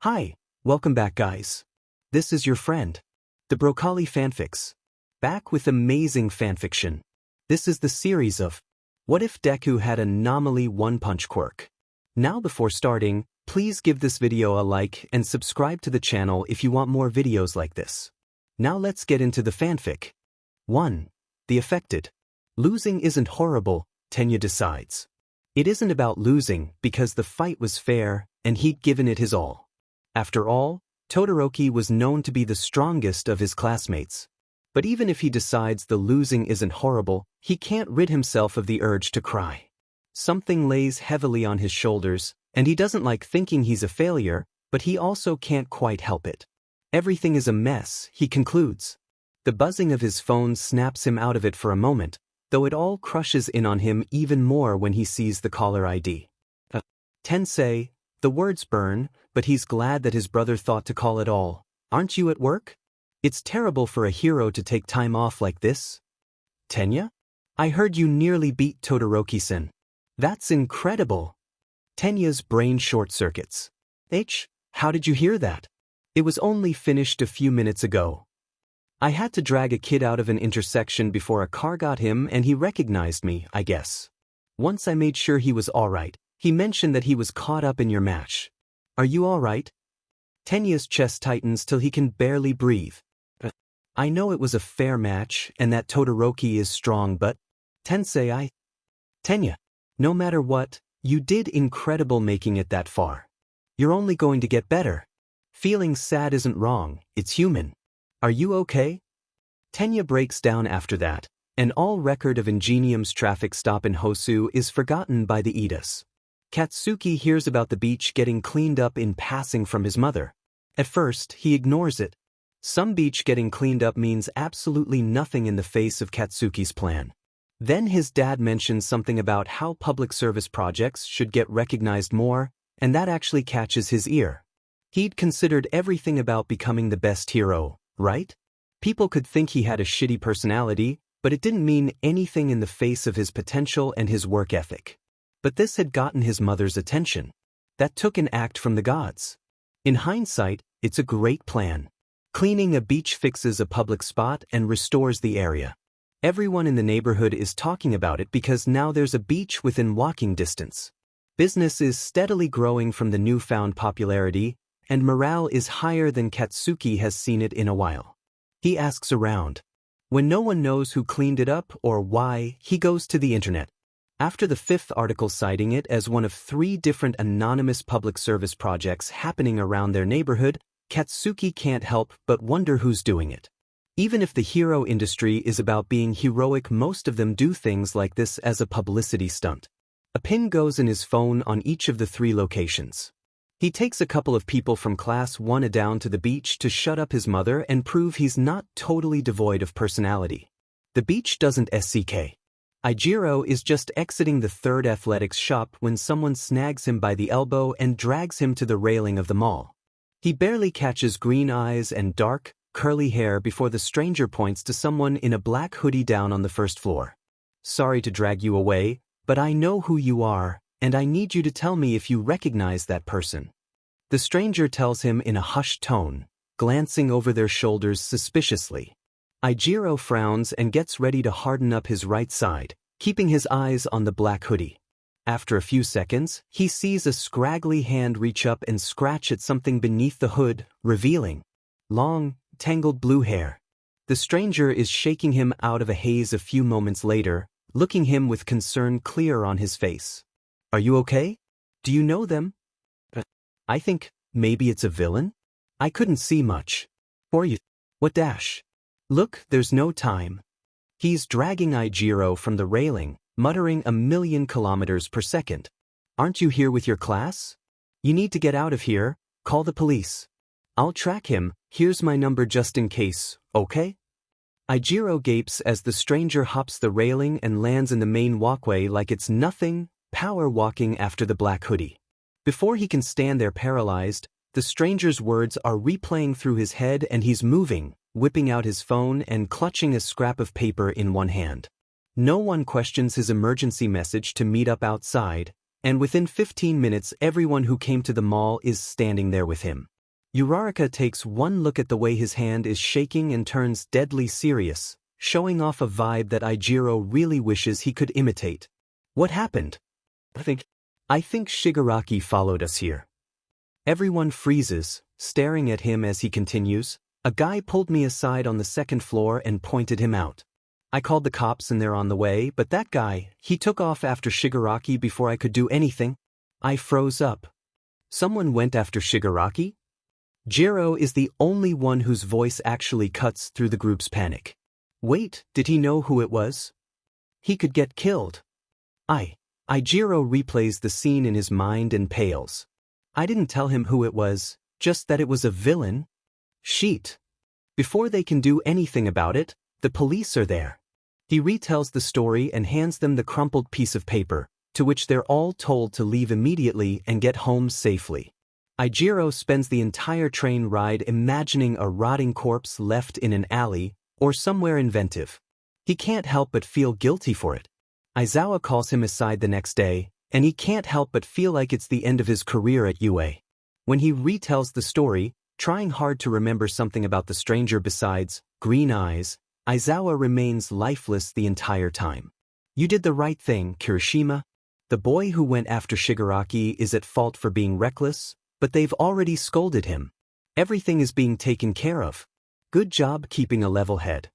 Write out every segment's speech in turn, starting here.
Hi, welcome back guys. This is your friend, the Broccoli Fanfics. Back with amazing fanfiction. This is the series of What if Deku had a Namoly one-punch quirk? Now before starting, please give this video a like and subscribe to the channel if you want more videos like this. Now let's get into the fanfic. 1. The Affected. Losing isn't horrible, Tenya decides. It isn't about losing because the fight was fair and he'd given it his all. After all, Todoroki was known to be the strongest of his classmates. But even if he decides the losing isn't horrible, he can't rid himself of the urge to cry. Something lays heavily on his shoulders, and he doesn't like thinking he's a failure, but he also can't quite help it. Everything is a mess, he concludes. The buzzing of his phone snaps him out of it for a moment, though it all crushes in on him even more when he sees the caller ID. Tensei, the words burn, but he's glad that his brother thought to call it all. Aren't you at work? It's terrible for a hero to take time off like this. Tenya? I heard you nearly beat Todoroki-san. That's incredible. Tenya's brain short-circuits. How did you hear that? It was only finished a few minutes ago. I had to drag a kid out of an intersection before a car got him and he recognized me, I guess. Once I made sure he was alright, he mentioned that he was caught up in your match. Are you alright? Tenya's chest tightens till he can barely breathe. I know it was a fair match and that Todoroki is strong, but Tensei, Tenya, no matter what, you did incredible making it that far. You're only going to get better. Feeling sad isn't wrong, it's human. Are you okay? Tenya breaks down after that, and all record of Ingenium's traffic stop in Hosu is forgotten by the Idas. Katsuki hears about the beach getting cleaned up in passing from his mother. At first, he ignores it. Some beach getting cleaned up means absolutely nothing in the face of Katsuki's plan. Then his dad mentions something about how public service projects should get recognized more, and that actually catches his ear. He'd considered everything about becoming the best hero, right? People could think he had a shitty personality, but it didn't mean anything in the face of his potential and his work ethic. But this had gotten his mother's attention. That took an act from the gods. In hindsight, it's a great plan. Cleaning a beach fixes a public spot and restores the area. Everyone in the neighborhood is talking about it because now there's a beach within walking distance. Business is steadily growing from the newfound popularity, and morale is higher than Katsuki has seen it in a while. He asks around. When no one knows who cleaned it up or why, he goes to the internet. After the 5th article citing it as one of 3 different anonymous public service projects happening around their neighborhood, Katsuki can't help but wonder who's doing it. Even if the hero industry is about being heroic, most of them do things like this as a publicity stunt. A pin goes in his phone on each of the 3 locations. He takes a couple of people from class 1 down to the beach to shut up his mother and prove he's not totally devoid of personality. The beach doesn't SCK. Ijiro is just exiting the 3rd athletics shop when someone snags him by the elbow and drags him to the railing of the mall. He barely catches green eyes and dark, curly hair before the stranger points to someone in a black hoodie down on the 1st floor. Sorry to drag you away, but I know who you are, and I need you to tell me if you recognize that person. The stranger tells him in a hushed tone, glancing over their shoulders suspiciously. Ijiro frowns and gets ready to harden up his right side, keeping his eyes on the black hoodie. After a few seconds, he sees a scraggly hand reach up and scratch at something beneath the hood, revealing long, tangled blue hair. The stranger is shaking him out of a haze a few moments later, looking him with concern clear on his face. Are you okay? Do you know them? I think maybe it's a villain? I couldn't see much. Or you. What dash? Look, there's no time. He's dragging Ijiro from the railing, muttering 1,000,000 kilometers per second. Aren't you here with your class? You need to get out of here, call the police. I'll track him, here's my number just in case, okay? Ijiro gapes as the stranger hops the railing and lands in the main walkway like it's nothing, power walking after the black hoodie. Before he can stand there paralyzed, the stranger's words are replaying through his head and he's moving, whipping out his phone and clutching a scrap of paper in one hand. No one questions his emergency message to meet up outside, And within 15 minutes everyone who came to the mall is standing there with him. Uraraka takes one look at the way his hand is shaking and turns deadly serious, showing off a vibe that Ijiro really wishes he could imitate. What happened? I think Shigaraki followed us here. Everyone freezes, staring at him as he continues. A guy pulled me aside on the second floor and pointed him out. I called the cops and they're on the way, but that guy, he took off after Shigaraki before I could do anything. I froze up. Someone went after Shigaraki? Jiro is the only one whose voice actually cuts through the group's panic. Wait, did he know who it was? He could get killed. Jiro replays the scene in his mind and pales. I didn't tell him who it was, just that it was a villain. Sheet. Before they can do anything about it, the police are there. He retells the story and hands them the crumpled piece of paper, to which they're all told to leave immediately and get home safely. Ijiro spends the entire train ride imagining a rotting corpse left in an alley, or somewhere inventive. He can't help but feel guilty for it. Aizawa calls him aside the next day, and he can't help but feel like it's the end of his career at UA. When he retells the story, trying hard to remember something about the stranger besides green eyes, Aizawa remains lifeless the entire time. You did the right thing, Kirishima. The boy who went after Shigaraki is at fault for being reckless, but they've already scolded him. Everything is being taken care of. Good job keeping a level head.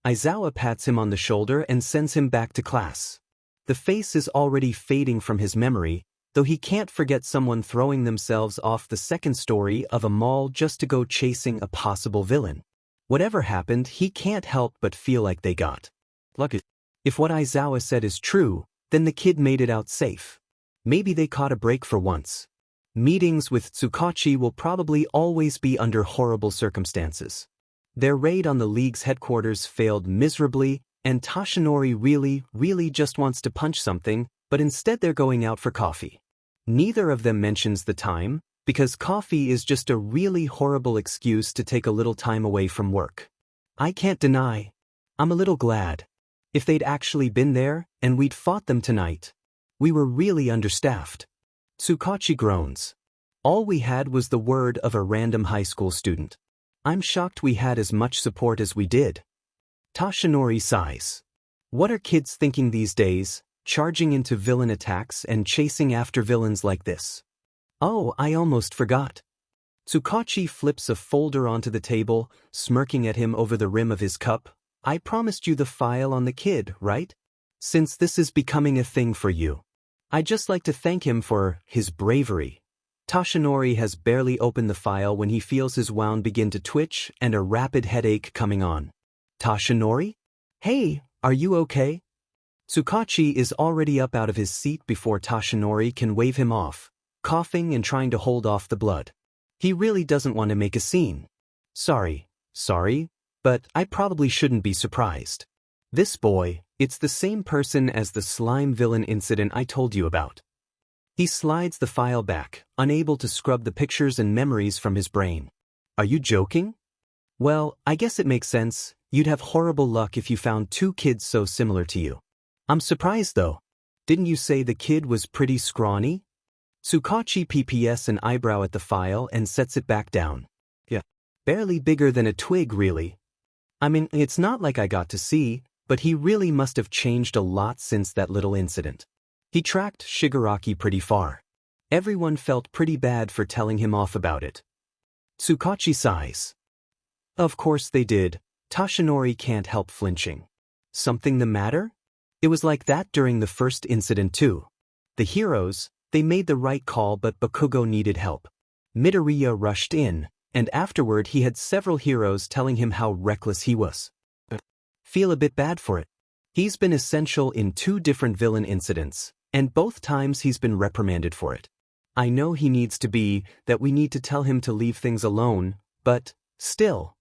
Aizawa pats him on the shoulder and sends him back to class. The face is already fading from his memory, though he can't forget someone throwing themselves off the second story of a mall just to go chasing a possible villain. Whatever happened, he can't help but feel like they got lucky. If what Aizawa said is true, then the kid made it out safe. Maybe they caught a break for once. Meetings with Tsukachi will probably always be under horrible circumstances. Their raid on the league's headquarters failed miserably, and Toshinori really just wants to punch something, but instead they're going out for coffee. Neither of them mentions the time, because coffee is just a really horrible excuse to take a little time away from work. I can't deny, I'm a little glad. If they'd actually been there, and we'd fought them tonight. We were really understaffed. Tsukachi groans. All we had was the word of a random high school student. I'm shocked we had as much support as we did. Toshinori sighs. What are kids thinking these days, charging into villain attacks and chasing after villains like this? Oh, I almost forgot. Tsukachi flips a folder onto the table, smirking at him over the rim of his cup. I promised you the file on the kid, right? Since this is becoming a thing for you. I'd just like to thank him for his bravery. Toshinori has barely opened the file when he feels his wound begin to twitch and a rapid headache coming on. Toshinori? Hey, are you okay? Tsukachi is already up out of his seat before Toshinori can wave him off, coughing and trying to hold off the blood. He really doesn't want to make a scene. Sorry, but I probably shouldn't be surprised. This boy, it's the same person as the slime villain incident I told you about. He slides the file back, unable to scrub the pictures and memories from his brain. Are you joking? Well, I guess it makes sense. You'd have horrible luck if you found two kids so similar to you. I'm surprised though. Didn't you say the kid was pretty scrawny? Tsukachi PPS an eyebrow at the file and sets it back down. Yeah. Barely bigger than a twig really. I mean, it's not like I got to see, but he really must have changed a lot since that little incident. He tracked Shigaraki pretty far. Everyone felt pretty bad for telling him off about it. Tsukachi sighs. Of course they did. Toshinori can't help flinching. Something the matter? It was like that during the first incident too. The heroes, they made the right call but Bakugo needed help. Midoriya rushed in, and afterward he had several heroes telling him how reckless he was. Feel a bit bad for it. He's been essential in 2 different villain incidents, and both times he's been reprimanded for it. I know he needs to be, that we need to tell him to leave things alone, but, still,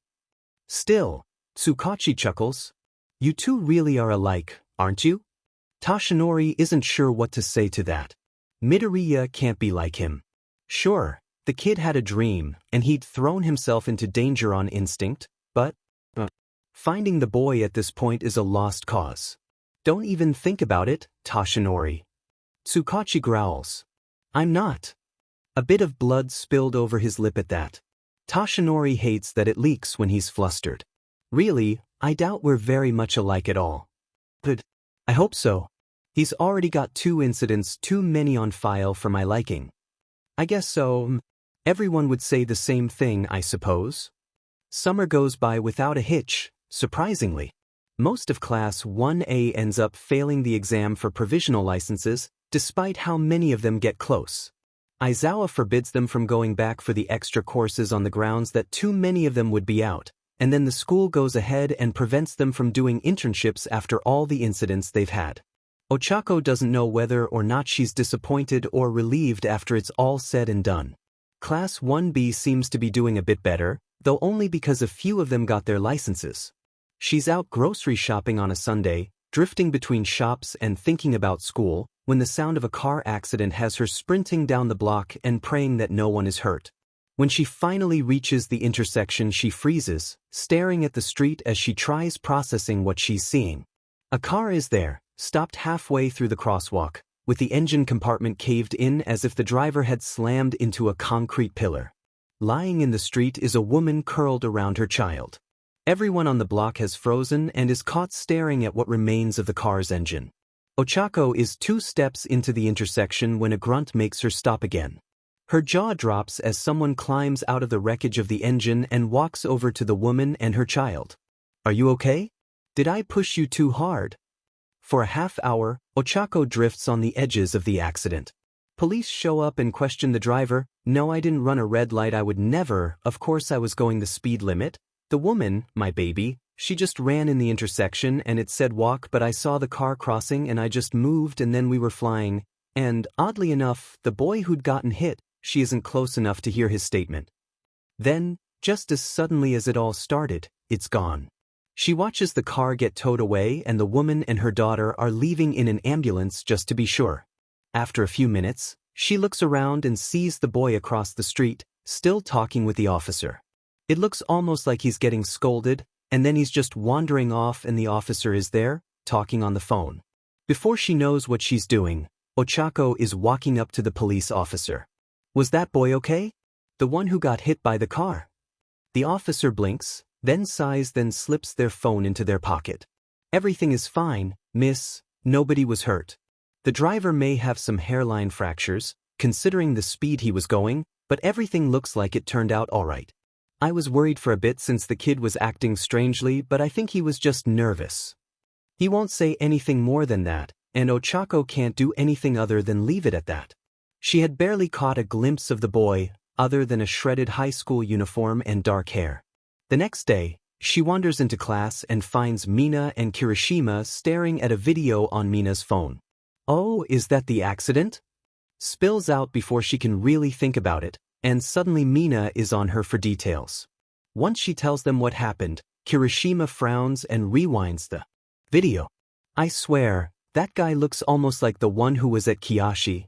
Tsukachi chuckles. You two really are alike, aren't you? Toshinori isn't sure what to say to that. Midoriya can't be like him. Sure, the kid had a dream, and he'd thrown himself into danger on instinct, but finding the boy at this point is a lost cause. Don't even think about it, Toshinori. Tsukachi growls. I'm not. A bit of blood spilled over his lip at that. Toshinori hates that it leaks when he's flustered. Really, I doubt we're very much alike at all. But I hope so. He's already got 2 incidents too many on file for my liking. I guess so. Everyone would say the same thing, I suppose. Summer goes by without a hitch, surprisingly. Most of Class 1A ends up failing the exam for provisional licenses, despite how many of them get close. Aizawa forbids them from going back for the extra courses on the grounds that too many of them would be out, and then the school goes ahead and prevents them from doing internships after all the incidents they've had. Ochako doesn't know whether or not she's disappointed or relieved after it's all said and done. Class 1B seems to be doing a bit better, though only because a few of them got their licenses. She's out grocery shopping on a Sunday, drifting between shops and thinking about school, when the sound of a car accident has her sprinting down the block and praying that no one is hurt. When she finally reaches the intersection, she freezes, staring at the street as she tries processing what she's seeing. A car is there, stopped halfway through the crosswalk, with the engine compartment caved in as if the driver had slammed into a concrete pillar. Lying in the street is a woman curled around her child. Everyone on the block has frozen and is caught staring at what remains of the car's engine. Ochako is 2 steps into the intersection when a grunt makes her stop again. Her jaw drops as someone climbs out of the wreckage of the engine and walks over to the woman and her child. Are you okay? Did I push you too hard? For a half hour, Ochako drifts on the edges of the accident. Police show up and question the driver. No, I didn't run a red light, I would never, of course I was going the speed limit. The woman, my baby, she just ran in the intersection and it said walk, but I saw the car crossing and I just moved and then we were flying. And, oddly enough, the boy who'd gotten hit, she isn't close enough to hear his statement. Then, just as suddenly as it all started, it's gone. She watches the car get towed away and the woman and her daughter are leaving in an ambulance just to be sure. After a few minutes, she looks around and sees the boy across the street, still talking with the officer. It looks almost like he's getting scolded, and then he's just wandering off and the officer is there, talking on the phone. Before she knows what she's doing, Ochako is walking up to the police officer. Was that boy okay? The one who got hit by the car? The officer blinks, then sighs, then slips their phone into their pocket. Everything is fine, miss, nobody was hurt. The driver may have some hairline fractures, considering the speed he was going, but everything looks like it turned out alright. I was worried for a bit since the kid was acting strangely, but I think he was just nervous. He won't say anything more than that, and Ochako can't do anything other than leave it at that. She had barely caught a glimpse of the boy, other than a shredded high school uniform and dark hair. The next day, she wanders into class and finds Mina and Kirishima staring at a video on Mina's phone. Oh, is that the accident? Spills out before she can really think about it, and suddenly Mina is on her for details. Once she tells them what happened, Kirishima frowns and rewinds the video. I swear, that guy looks almost like the one who was at Kiyoshi.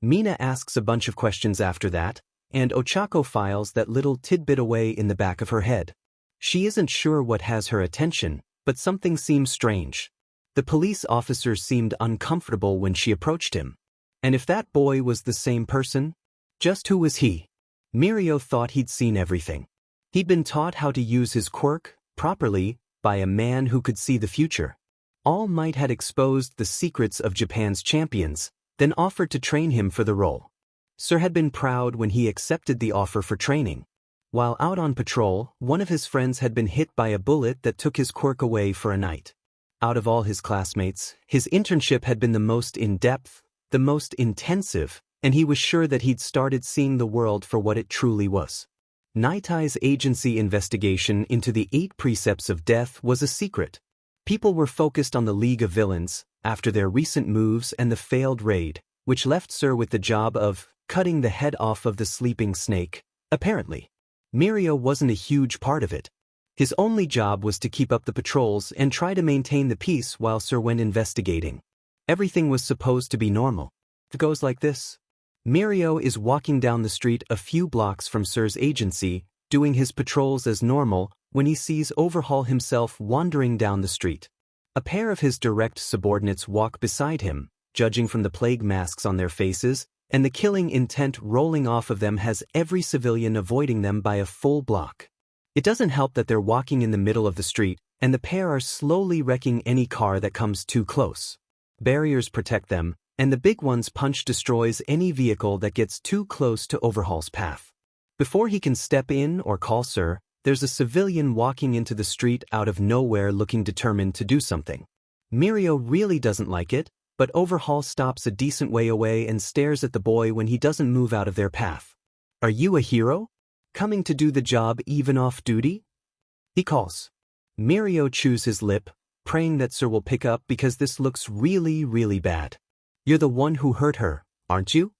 Mina asks a bunch of questions after that, and Ochako files that little tidbit away in the back of her head. She isn't sure what has her attention, but something seems strange. The police officer seemed uncomfortable when she approached him. And if that boy was the same person? Just who was he? Mirio thought he'd seen everything. He'd been taught how to use his quirk properly by a man who could see the future. All Might had exposed the secrets of Japan's champions, then offered to train him for the role. Sir had been proud when he accepted the offer for training. While out on patrol, one of his friends had been hit by a bullet that took his quirk away for a night. Out of all his classmates, his internship had been the most in-depth, the most intensive, and he was sure that he'd started seeing the world for what it truly was. Nitai's agency investigation into the 8 precepts of death was a secret. People were focused on the League of Villains, after their recent moves and the failed raid, which left Sir with the job of cutting the head off of the sleeping snake, apparently. Mirio wasn't a huge part of it. His only job was to keep up the patrols and try to maintain the peace while Sir went investigating. Everything was supposed to be normal. It goes like this. Mirio is walking down the street a few blocks from Sir's agency, doing his patrols as normal, when he sees Overhaul himself wandering down the street. A pair of his direct subordinates walk beside him, judging from the plague masks on their faces, and the killing intent rolling off of them has every civilian avoiding them by a full block. It doesn't help that they're walking in the middle of the street, and the pair are slowly wrecking any car that comes too close. Barriers protect them, and the big one's punch destroys any vehicle that gets too close to Overhaul's path. Before he can step in or call sir, there's a civilian walking into the street out of nowhere looking determined to do something. Mirio really doesn't like it, but Overhaul stops a decent way away and stares at the boy when he doesn't move out of their path. "Are you a hero? Coming to do the job even off duty?" he calls. Mirio chews his lip, praying that sir will pick up because this looks really, really bad. "You're the one who hurt her, aren't you?"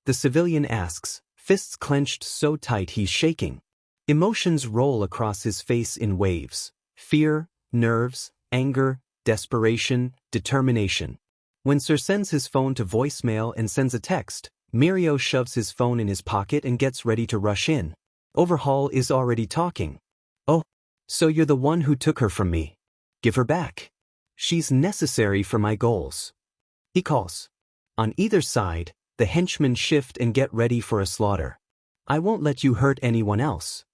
the civilian asks, fists clenched so tight he's shaking. Emotions roll across his face in waves: fear, nerves, anger, desperation, determination. When Sir sends his phone to voicemail and sends a text, Mirio shoves his phone in his pocket and gets ready to rush in. Overhaul is already talking. "Oh, so you're the one who took her from me. Give her back. She's necessary for my goals," he calls. On either side, the henchmen shift and get ready for a slaughter. "I won't let you hurt anyone else,"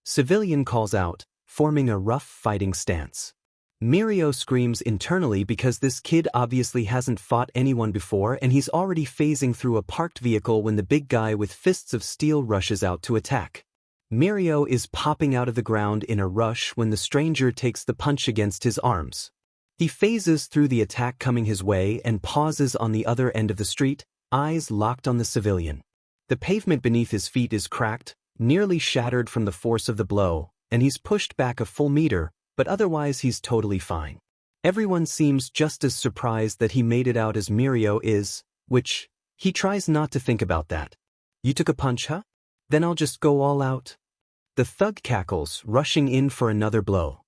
civilian calls out, forming a rough fighting stance. Mirio screams internally because this kid obviously hasn't fought anyone before and he's already phasing through a parked vehicle when the big guy with fists of steel rushes out to attack. Mirio is popping out of the ground in a rush when the stranger takes the punch against his arms. He phases through the attack coming his way and pauses on the other end of the street, eyes locked on the civilian. The pavement beneath his feet is cracked, nearly shattered from the force of the blow, and he's pushed back a full meter, but otherwise he's totally fine. Everyone seems just as surprised that he made it out as Mirio is, which, he tries not to think about that. "You took a punch, huh? Then I'll just go all out." The thug cackles, rushing in for another blow.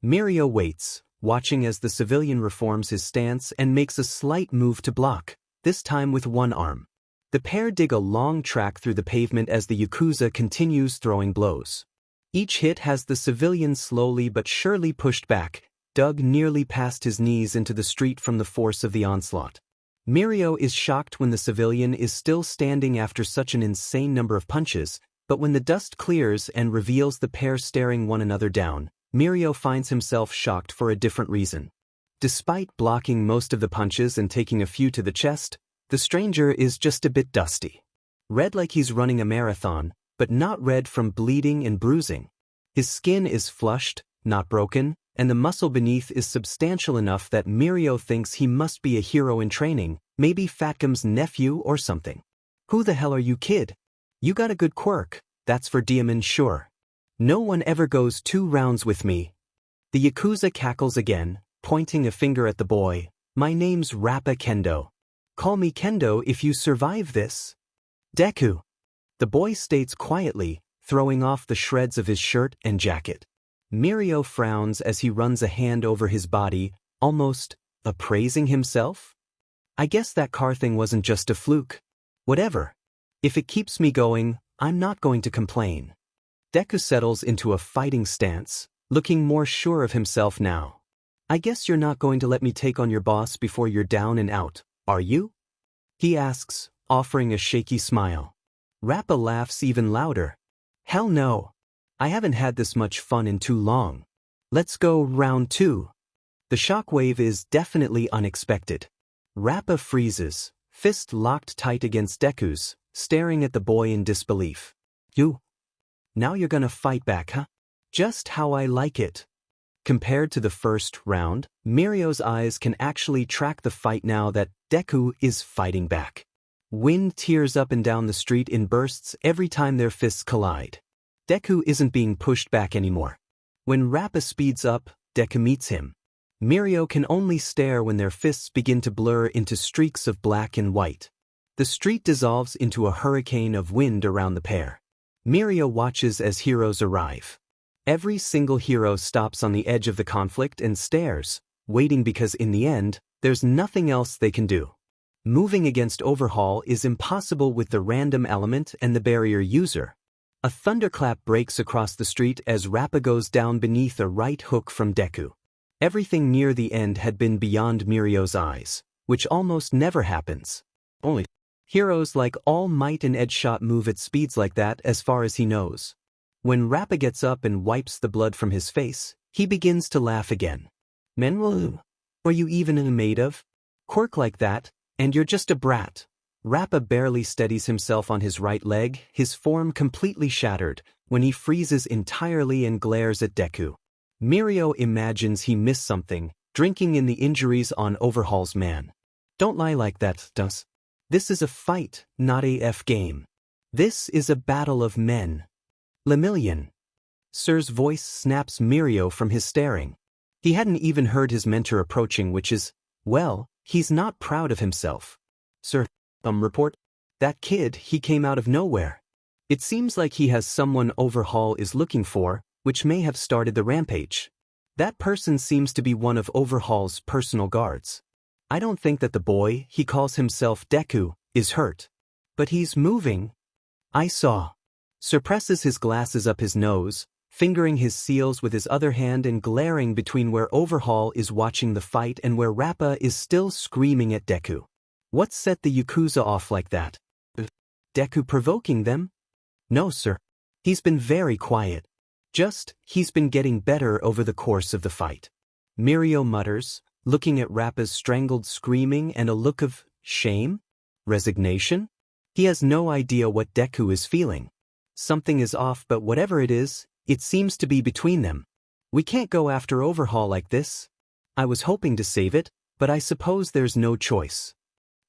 Mirio waits, watching as the civilian reforms his stance and makes a slight move to block, this time with one arm. The pair dig a long track through the pavement as the Yakuza continues throwing blows. Each hit has the civilian slowly but surely pushed back, dug nearly past his knees into the street from the force of the onslaught. Mirio is shocked when the civilian is still standing after such an insane number of punches, but when the dust clears and reveals the pair staring one another down, Mirio finds himself shocked for a different reason. Despite blocking most of the punches and taking a few to the chest, the stranger is just a bit dusty. Red like he's running a marathon, but not red from bleeding and bruising. His skin is flushed, not broken, and the muscle beneath is substantial enough that Mirio thinks he must be a hero in training, maybe Fatgum's nephew or something. "Who the hell are you, kid? You got a good quirk, that's for Diamond sure. No one ever goes 2 rounds with me." The Yakuza cackles again, pointing a finger at the boy. "My name's Rappa Kendo. Call me Kendo if you survive this." "Deku," the boy states quietly, throwing off the shreds of his shirt and jacket. Mirio frowns as he runs a hand over his body, almost appraising himself. "I guess that car thing wasn't just a fluke. Whatever. If it keeps me going, I'm not going to complain." Deku settles into a fighting stance, looking more sure of himself now. "I guess you're not going to let me take on your boss before you're down and out, are you?" he asks, offering a shaky smile. Rappa laughs even louder. "Hell no. I haven't had this much fun in too long. Let's go round 2. The shockwave is definitely unexpected. Rappa freezes, fist locked tight against Deku's, staring at the boy in disbelief. "You? Now you're gonna fight back, huh? Just how I like it." Compared to the first round, Mirio's eyes can actually track the fight now that Deku is fighting back. Wind tears up and down the street in bursts every time their fists collide. Deku isn't being pushed back anymore. When Rappa speeds up, Deku meets him. Mirio can only stare when their fists begin to blur into streaks of black and white. The street dissolves into a hurricane of wind around the pair. Mirio watches as heroes arrive. Every single hero stops on the edge of the conflict and stares, waiting because in the end, there's nothing else they can do. Moving against Overhaul is impossible with the random element and the barrier user. A thunderclap breaks across the street as Rappa goes down beneath a right hook from Deku. Everything near the end had been beyond Mirio's eyes. which almost never happens. Only heroes like All Might and Edgeshot move at speeds like that as far as he knows. When Rappa gets up and wipes the blood from his face, he begins to laugh again. Men, are you even made of? Quirk like that, and you're just a brat. Rappa barely steadies himself on his right leg, his form completely shattered, when he freezes entirely and glares at Deku. Mirio imagines he missed something, drinking in the injuries on Overhaul's man. Don't lie like that, Dus. This is a fight, not a F game. This is a battle of men. Lemillion. Sir's voice snaps Mirio from his staring. He hadn't even heard his mentor approaching, which is, well, he's not proud of himself. Sir, report? That kid, he came out of nowhere. It seems like he has someone Overhaul is looking for, which may have started the rampage. That person seems to be one of Overhaul's personal guards. I don't think that the boy, he calls himself Deku, is hurt. But he's moving. I saw. Sir presses his glasses up his nose, fingering his seals with his other hand and glaring between where Overhaul is watching the fight and where Rappa is still screaming at Deku. What set the Yakuza off like that? Deku provoking them? No, sir. He's been very quiet. He's been getting better over the course of the fight. Mirio mutters, looking at Rappa's strangled screaming and a look of shame? Resignation? He has no idea what Deku is feeling. Something is off, but whatever it is, it seems to be between them. We can't go after Overhaul like this. I was hoping to save it, but I suppose there's no choice.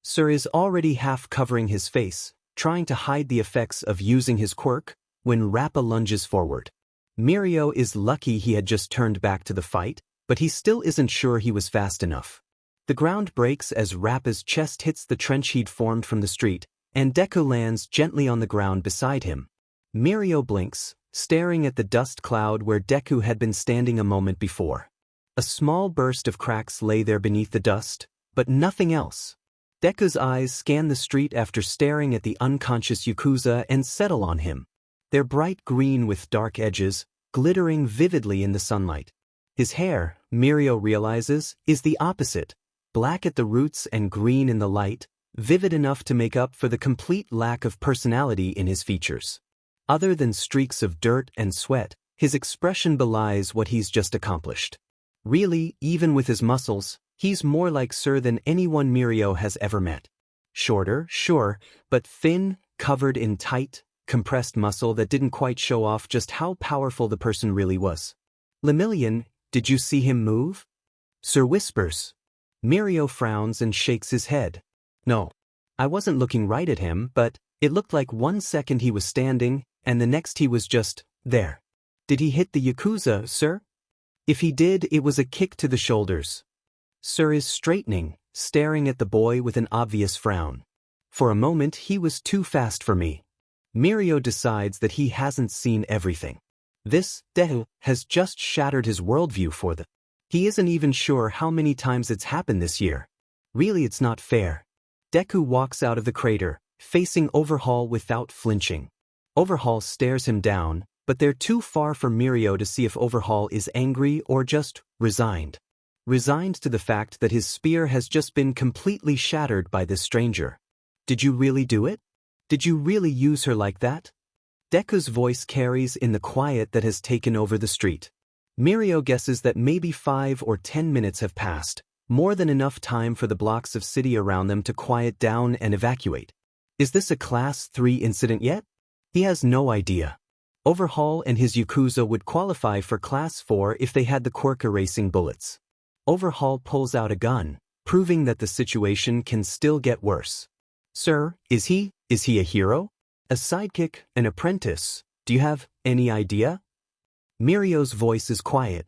Sir is already half covering his face, trying to hide the effects of using his quirk, when Rappa lunges forward. Mirio is lucky he had just turned back to the fight, but he still isn't sure he was fast enough. The ground breaks as Rappa's chest hits the trench he'd formed from the street, and Deku lands gently on the ground beside him. Mirio blinks, staring at the dust cloud where Deku had been standing a moment before. A small burst of cracks lay there beneath the dust, but nothing else. Deku's eyes scan the street after staring at the unconscious Yakuza and settle on him. They're bright green with dark edges, glittering vividly in the sunlight. His hair, Mirio realizes, is the opposite, black at the roots and green in the light, vivid enough to make up for the complete lack of personality in his features. Other than streaks of dirt and sweat, his expression belies what he's just accomplished. Really, even with his muscles, he's more like Sir than anyone Mirio has ever met. Shorter, sure, but thin, covered in tight, compressed muscle that didn't quite show off just how powerful the person really was. Lemillion, did you see him move? Sir whispers. Mirio frowns and shakes his head. No. I wasn't looking right at him, but it looked like 1 second he was standing, and the next he was just there. Did he hit the Yakuza, sir? If he did, it was a kick to the shoulders. Sir is straightening, staring at the boy with an obvious frown. For a moment he was too fast for me. Mirio decides that he hasn't seen everything. This, Deku, has just shattered his worldview for the. He isn't even sure how many times it's happened this year. Really, it's not fair. Deku walks out of the crater, facing Overhaul without flinching. Overhaul stares him down, but they're too far for Mirio to see if Overhaul is angry or just resigned. Resigned to the fact that his spear has just been completely shattered by this stranger. Did you really do it? Did you really use her like that? Deku's voice carries in the quiet that has taken over the street. Mirio guesses that maybe 5 or 10 minutes have passed, more than enough time for the blocks of city around them to quiet down and evacuate. Is this a Class 3 incident yet? He has no idea. Overhaul and his Yakuza would qualify for Class 4 if they had the quirk erasing bullets. Overhaul pulls out a gun, proving that the situation can still get worse. Sir, is he a hero? A sidekick, an apprentice? Do you have any idea? Mirio's voice is quiet.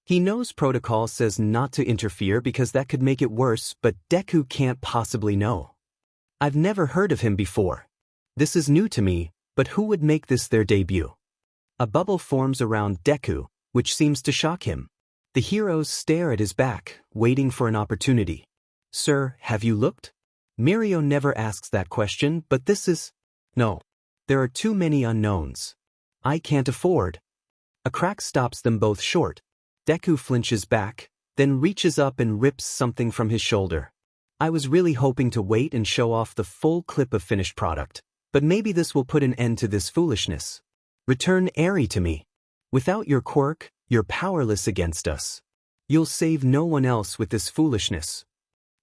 He knows protocol says not to interfere because that could make it worse, but Deku can't possibly know. I've never heard of him before. This is new to me, but who would make this their debut? A bubble forms around Deku, which seems to shock him. The heroes stare at his back, waiting for an opportunity. Sir, have you looked? Mirio never asks that question, but this is... No. There are too many unknowns. I can't afford. A crack stops them both short. Deku flinches back, then reaches up and rips something from his shoulder. I was really hoping to wait and show off the full clip of finished product, but maybe this will put an end to this foolishness. Return Eri to me. Without your quirk, you're powerless against us. You'll save no one else with this foolishness.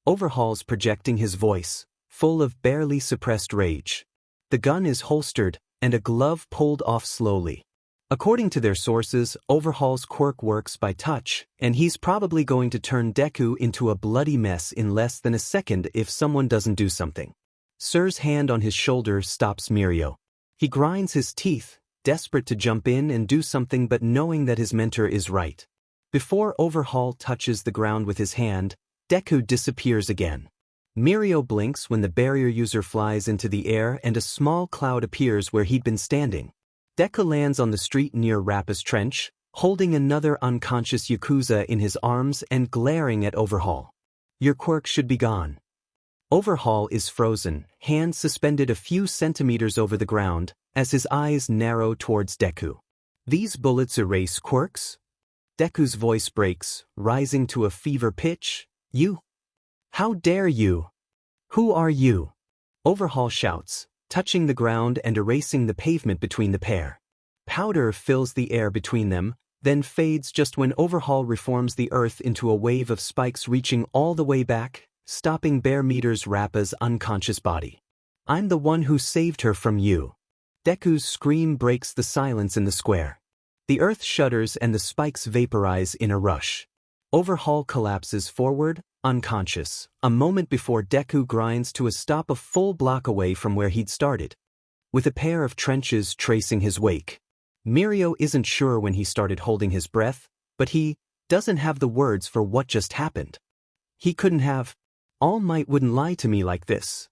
Overhaul's projecting his voice, full of barely suppressed rage. The gun is holstered, and a glove pulled off slowly. According to their sources, Overhaul's quirk works by touch, and he's probably going to turn Deku into a bloody mess in less than a second if someone doesn't do something. Sir's hand on his shoulder stops Mirio. He grinds his teeth, desperate to jump in and do something but knowing that his mentor is right. Before Overhaul touches the ground with his hand, Deku disappears again. Mirio blinks when the barrier user flies into the air and a small cloud appears where he'd been standing. Deku lands on the street near Rappa's trench, holding another unconscious Yakuza in his arms and glaring at Overhaul. Your quirk should be gone. Overhaul is frozen, hands suspended a few centimeters over the ground, as his eyes narrow towards Deku. These bullets erase quirks? Deku's voice breaks, rising to a fever pitch. You? How dare you? Who are you? Overhaul shouts, touching the ground and erasing the pavement between the pair. Powder fills the air between them, then fades just when Overhaul reforms the earth into a wave of spikes reaching all the way back, stopping bare meters Rappa's unconscious body. I'm the one who saved her from you. Deku's scream breaks the silence in the square. The earth shudders and the spikes vaporize in a rush. Overhaul collapses forward, unconscious, a moment before Deku grinds to a stop a full block away from where he'd started, with a pair of trenches tracing his wake. Mirio isn't sure when he started holding his breath, but he doesn't have the words for what just happened. He couldn't have. All Might wouldn't lie to me like this.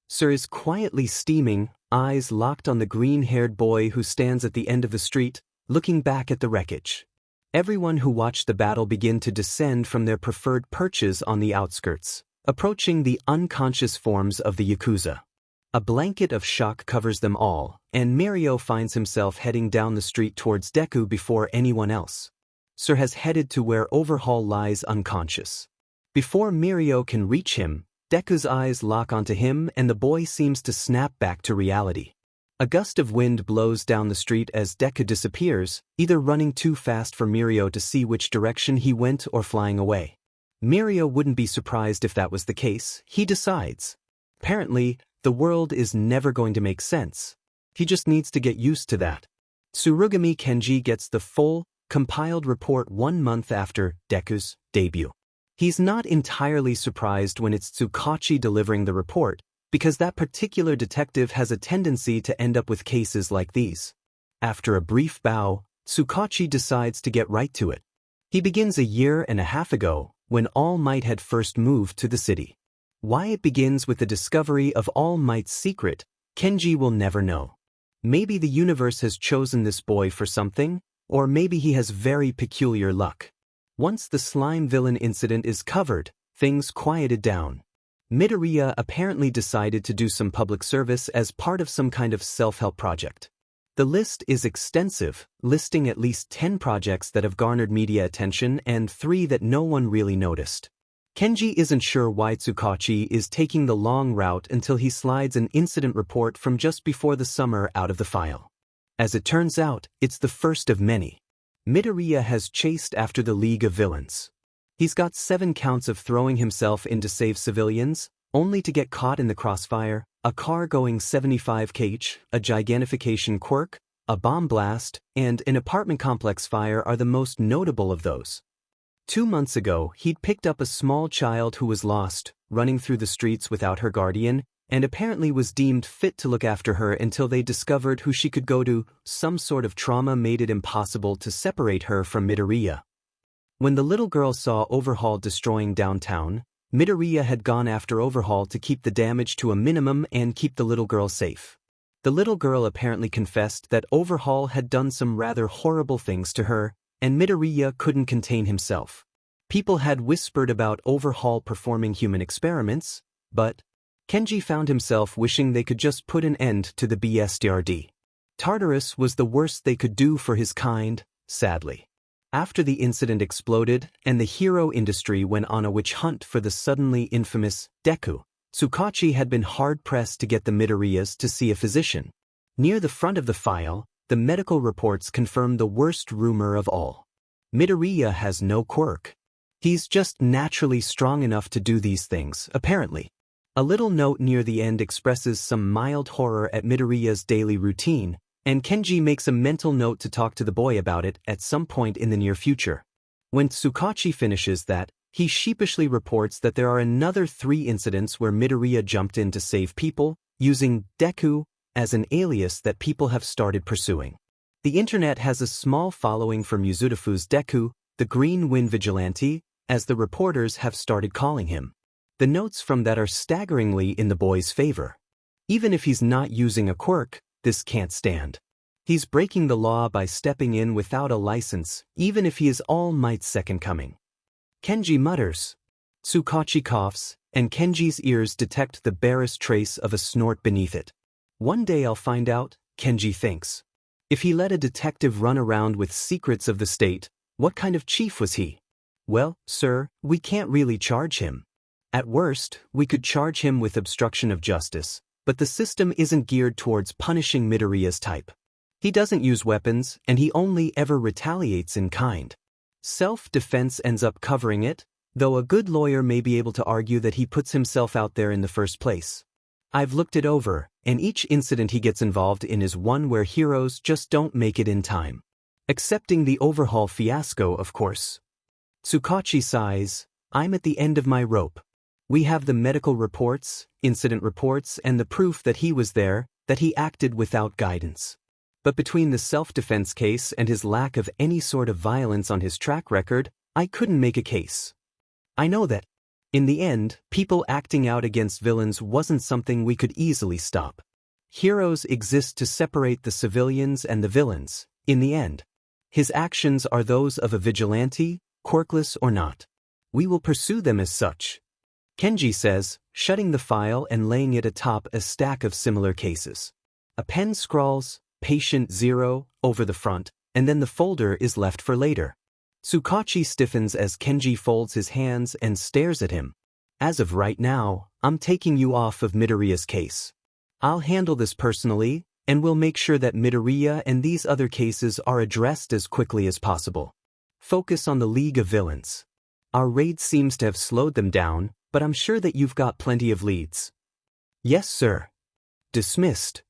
Sir is quietly steaming, eyes locked on the green-haired boy who stands at the end of the street, looking back at the wreckage. Everyone who watched the battle begin to descend from their preferred perches on the outskirts, approaching the unconscious forms of the Yakuza. A blanket of shock covers them all, and Mirio finds himself heading down the street towards Deku before anyone else. Sir has headed to where Overhaul lies unconscious. Before Mirio can reach him, Deku's eyes lock onto him and the boy seems to snap back to reality. A gust of wind blows down the street as Deku disappears, either running too fast for Mirio to see which direction he went or flying away. Mirio wouldn't be surprised if that was the case, he decides. Apparently, the world is never going to make sense. He just needs to get used to that. Tsurugami Kenji gets the full, compiled report 1 month after Deku's debut. He's not entirely surprised when it's Tsukachi delivering the report, because that particular detective has a tendency to end up with cases like these. After a brief bow, Tsukachi decides to get right to it. He begins 1.5 years ago, when All Might had first moved to the city. Why it begins with the discovery of All Might's secret, Kenji will never know. Maybe the universe has chosen this boy for something, or maybe he has very peculiar luck. Once the slime villain incident is covered, things quieted down. Midoriya apparently decided to do some public service as part of some kind of self-help project. The list is extensive, listing at least 10 projects that have garnered media attention and 3 that no one really noticed. Kenji isn't sure why Tsukachi is taking the long route until he slides an incident report from just before the summer out of the file. As it turns out, it's the first of many. Midoriya has chased after the League of Villains. He's got 7 counts of throwing himself in to save civilians, only to get caught in the crossfire, a car going 75 km, a gigantification quirk, a bomb blast, and an apartment complex fire are the most notable of those. 2 months ago, he'd picked up a small child who was lost, running through the streets without her guardian, and apparently was deemed fit to look after her until they discovered who she could go to. Some sort of trauma made it impossible to separate her from Midoriya. When the little girl saw Overhaul destroying downtown, Midoriya had gone after Overhaul to keep the damage to a minimum and keep the little girl safe. The little girl apparently confessed that Overhaul had done some rather horrible things to her, and Midoriya couldn't contain himself. People had whispered about Overhaul performing human experiments, but Kenji found himself wishing they could just put an end to the BSDRD. Tartarus was the worst they could do for his kind, sadly. After the incident exploded and the hero industry went on a witch hunt for the suddenly infamous Deku, Tsukachi had been hard-pressed to get the Midoriyas to see a physician. Near the front of the file, the medical reports confirmed the worst rumor of all. Midoriya has no quirk. He's just naturally strong enough to do these things, apparently. A little note near the end expresses some mild horror at Midoriya's daily routine, and Kenji makes a mental note to talk to the boy about it at some point in the near future. When Tsukachi finishes that, he sheepishly reports that there are another 3 incidents where Midoriya jumped in to save people, using Deku as an alias that people have started pursuing. The internet has a small following for Muzutafu's Deku, the Green Wind Vigilante, as the reporters have started calling him. The notes from that are staggeringly in the boy's favor. Even if he's not using a quirk, this can't stand. He's breaking the law by stepping in without a license, even if he is All Might's second coming. Kenji mutters. Tsukachi coughs, and Kenji's ears detect the barest trace of a snort beneath it. One day I'll find out, Kenji thinks. If he let a detective run around with secrets of the state, what kind of chief was he? Well, sir, we can't really charge him. At worst, we could charge him with obstruction of justice, but the system isn't geared towards punishing Midoriya's type. He doesn't use weapons, and he only ever retaliates in kind. Self-defense ends up covering it, though a good lawyer may be able to argue that he puts himself out there in the first place. I've looked it over, and each incident he gets involved in is one where heroes just don't make it in time. Excepting the overhaul fiasco, of course. Tsukachi sighs, I'm at the end of my rope. We have the medical reports, incident reports, and the proof that he was there, that he acted without guidance. But between the self-defense case and his lack of any sort of violence on his track record, I couldn't make a case. I know that. In the end, people acting out against villains wasn't something we could easily stop. Heroes exist to separate the civilians and the villains, in the end. His actions are those of a vigilante, quirkless or not. We will pursue them as such. Kenji says, shutting the file and laying it atop a stack of similar cases. A pen scrawls, Patient 0, over the front, and then the folder is left for later. Tsukachi stiffens as Kenji folds his hands and stares at him. As of right now, I'm taking you off of Midoriya's case. I'll handle this personally, and we'll make sure that Midoriya and these other cases are addressed as quickly as possible. Focus on the League of Villains. Our raid seems to have slowed them down, but I'm sure that you've got plenty of leads. Yes, sir. Dismissed.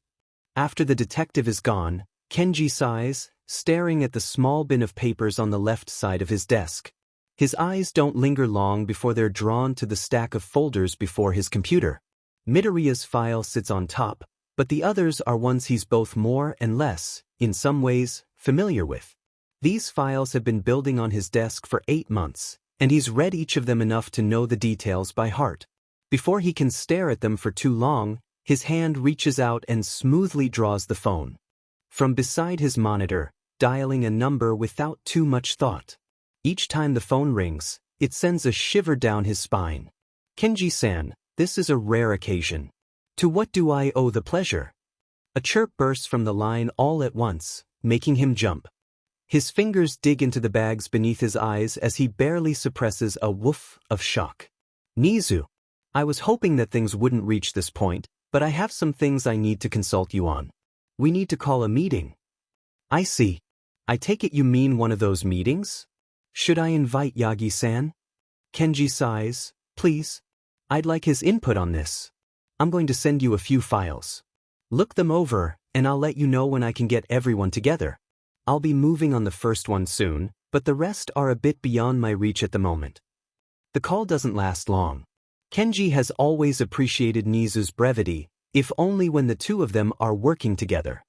After the detective is gone, Kenji sighs, staring at the small bin of papers on the left side of his desk. His eyes don't linger long before they're drawn to the stack of folders before his computer. Midoriya's file sits on top, but the others are ones he's both more and less, in some ways, familiar with. These files have been building on his desk for 8 months, and he's read each of them enough to know the details by heart. Before he can stare at them for too long, his hand reaches out and smoothly draws the phone. From beside his monitor, dialing a number without too much thought. Each time the phone rings, it sends a shiver down his spine. Kenji-san, this is a rare occasion. To what do I owe the pleasure? A chirp bursts from the line all at once, making him jump. His fingers dig into the bags beneath his eyes as he barely suppresses a woof of shock. Nizu. I was hoping that things wouldn't reach this point, but I have some things I need to consult you on. We need to call a meeting. I see. I take it you mean one of those meetings? Should I invite Yagi-san? Kenji sighs, please. I'd like his input on this. I'm going to send you a few files. Look them over, and I'll let you know when I can get everyone together. I'll be moving on the first one soon, but the rest are a bit beyond my reach at the moment. The call doesn't last long. Kenji has always appreciated Nizu's brevity, if only when the two of them are working together.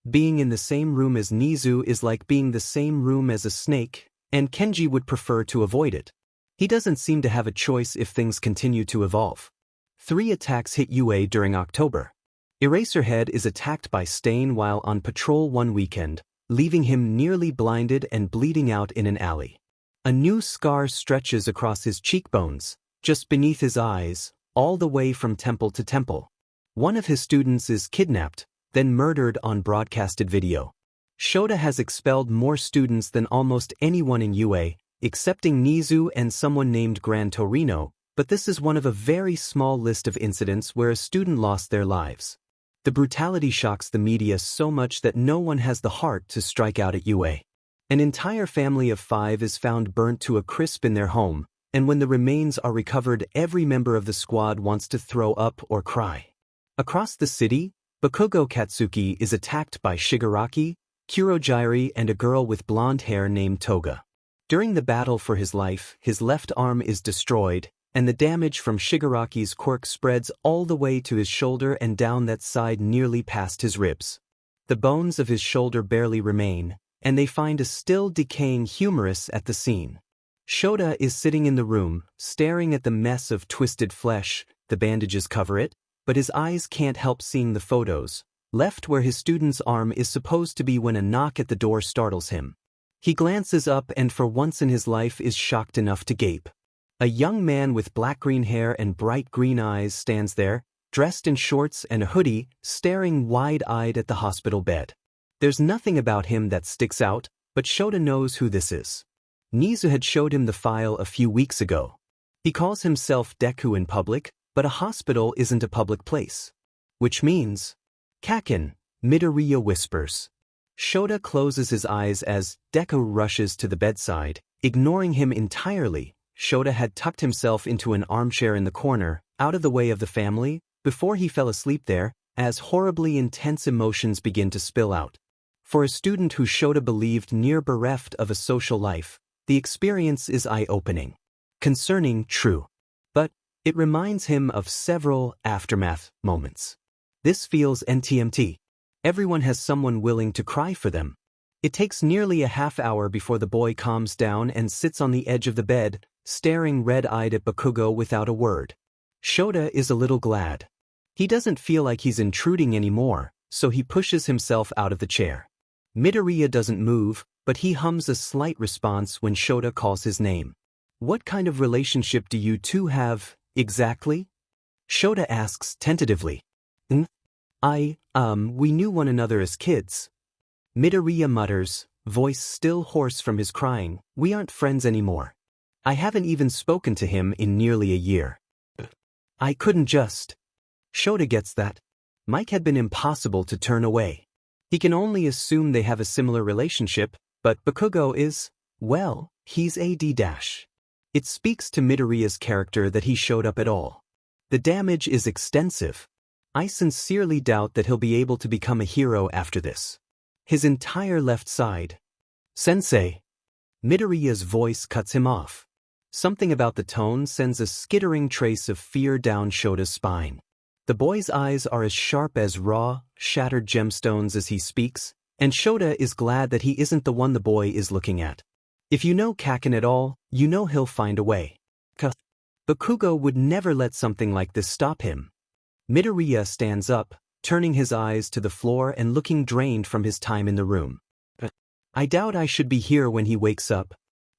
Being in the same room as Nizu is like being the same room as a snake, and Kenji would prefer to avoid it. He doesn't seem to have a choice if things continue to evolve. 3 attacks hit UA during October. Eraserhead is attacked by Stain while on patrol one weekend, leaving him nearly blinded and bleeding out in an alley. A new scar stretches across his cheekbones, just beneath his eyes, all the way from temple to temple. One of his students is kidnapped, then murdered on broadcasted video. Shota has expelled more students than almost anyone in UA, excepting Nizu and someone named Gran Torino, but this is one of a very small list of incidents where a student lost their lives. The brutality shocks the media so much that no one has the heart to strike out at UA. An entire family of 5 is found burnt to a crisp in their home, and when the remains are recovered, every member of the squad wants to throw up or cry. Across the city, Bakugo Katsuki is attacked by Shigaraki, Kurogyari, and a girl with blonde hair named Toga. During the battle for his life, his left arm is destroyed, and the damage from Shigaraki's quirk spreads all the way to his shoulder and down that side nearly past his ribs. The bones of his shoulder barely remain, and they find a still decaying humerus at the scene. Shota is sitting in the room, staring at the mess of twisted flesh. The bandages cover it, but his eyes can't help seeing the photos, left where his student's arm is supposed to be when a knock at the door startles him. He glances up and for once in his life is shocked enough to gape. A young man with black-green hair and bright green eyes stands there, dressed in shorts and a hoodie, staring wide-eyed at the hospital bed. There's nothing about him that sticks out, but Shota knows who this is. Nizu had showed him the file a few weeks ago. He calls himself Deku in public, but a hospital isn't a public place. Which means... Kaken, Midoriya whispers. Shota closes his eyes as Deku rushes to the bedside, ignoring him entirely. Shota had tucked himself into an armchair in the corner, out of the way of the family, before he fell asleep there, as horribly intense emotions begin to spill out. For a student who Shota believed near bereft of a social life, the experience is eye-opening. Concerning true. But it reminds him of several aftermath moments. This feels NTMT. Everyone has someone willing to cry for them. It takes nearly a half hour before the boy calms down and sits on the edge of the bed, staring red-eyed at Bakugo without a word. Shota is a little glad. He doesn't feel like he's intruding anymore, so he pushes himself out of the chair. Midoriya doesn't move, but he hums a slight response when Shota calls his name. What kind of relationship do you two have, exactly? Shota asks tentatively. We knew one another as kids. Midoriya mutters, voice still hoarse from his crying, we aren't friends anymore. I haven't even spoken to him in nearly a year. I couldn't just. Shota gets that. Mike had been impossible to turn away. He can only assume they have a similar relationship, but Bakugo is, well, he's AD-. It speaks to Midoriya's character that he showed up at all. The damage is extensive. I sincerely doubt that he'll be able to become a hero after this. His entire left side. Sensei. Midoriya's voice cuts him off. Something about the tone sends a skittering trace of fear down Shota's spine. The boy's eyes are as sharp as raw, shattered gemstones as he speaks, and Shota is glad that he isn't the one the boy is looking at. If you know Kaken at all, you know he'll find a way. Bakugo would never let something like this stop him. Midoriya stands up, turning his eyes to the floor and looking drained from his time in the room. I doubt I should be here when he wakes up.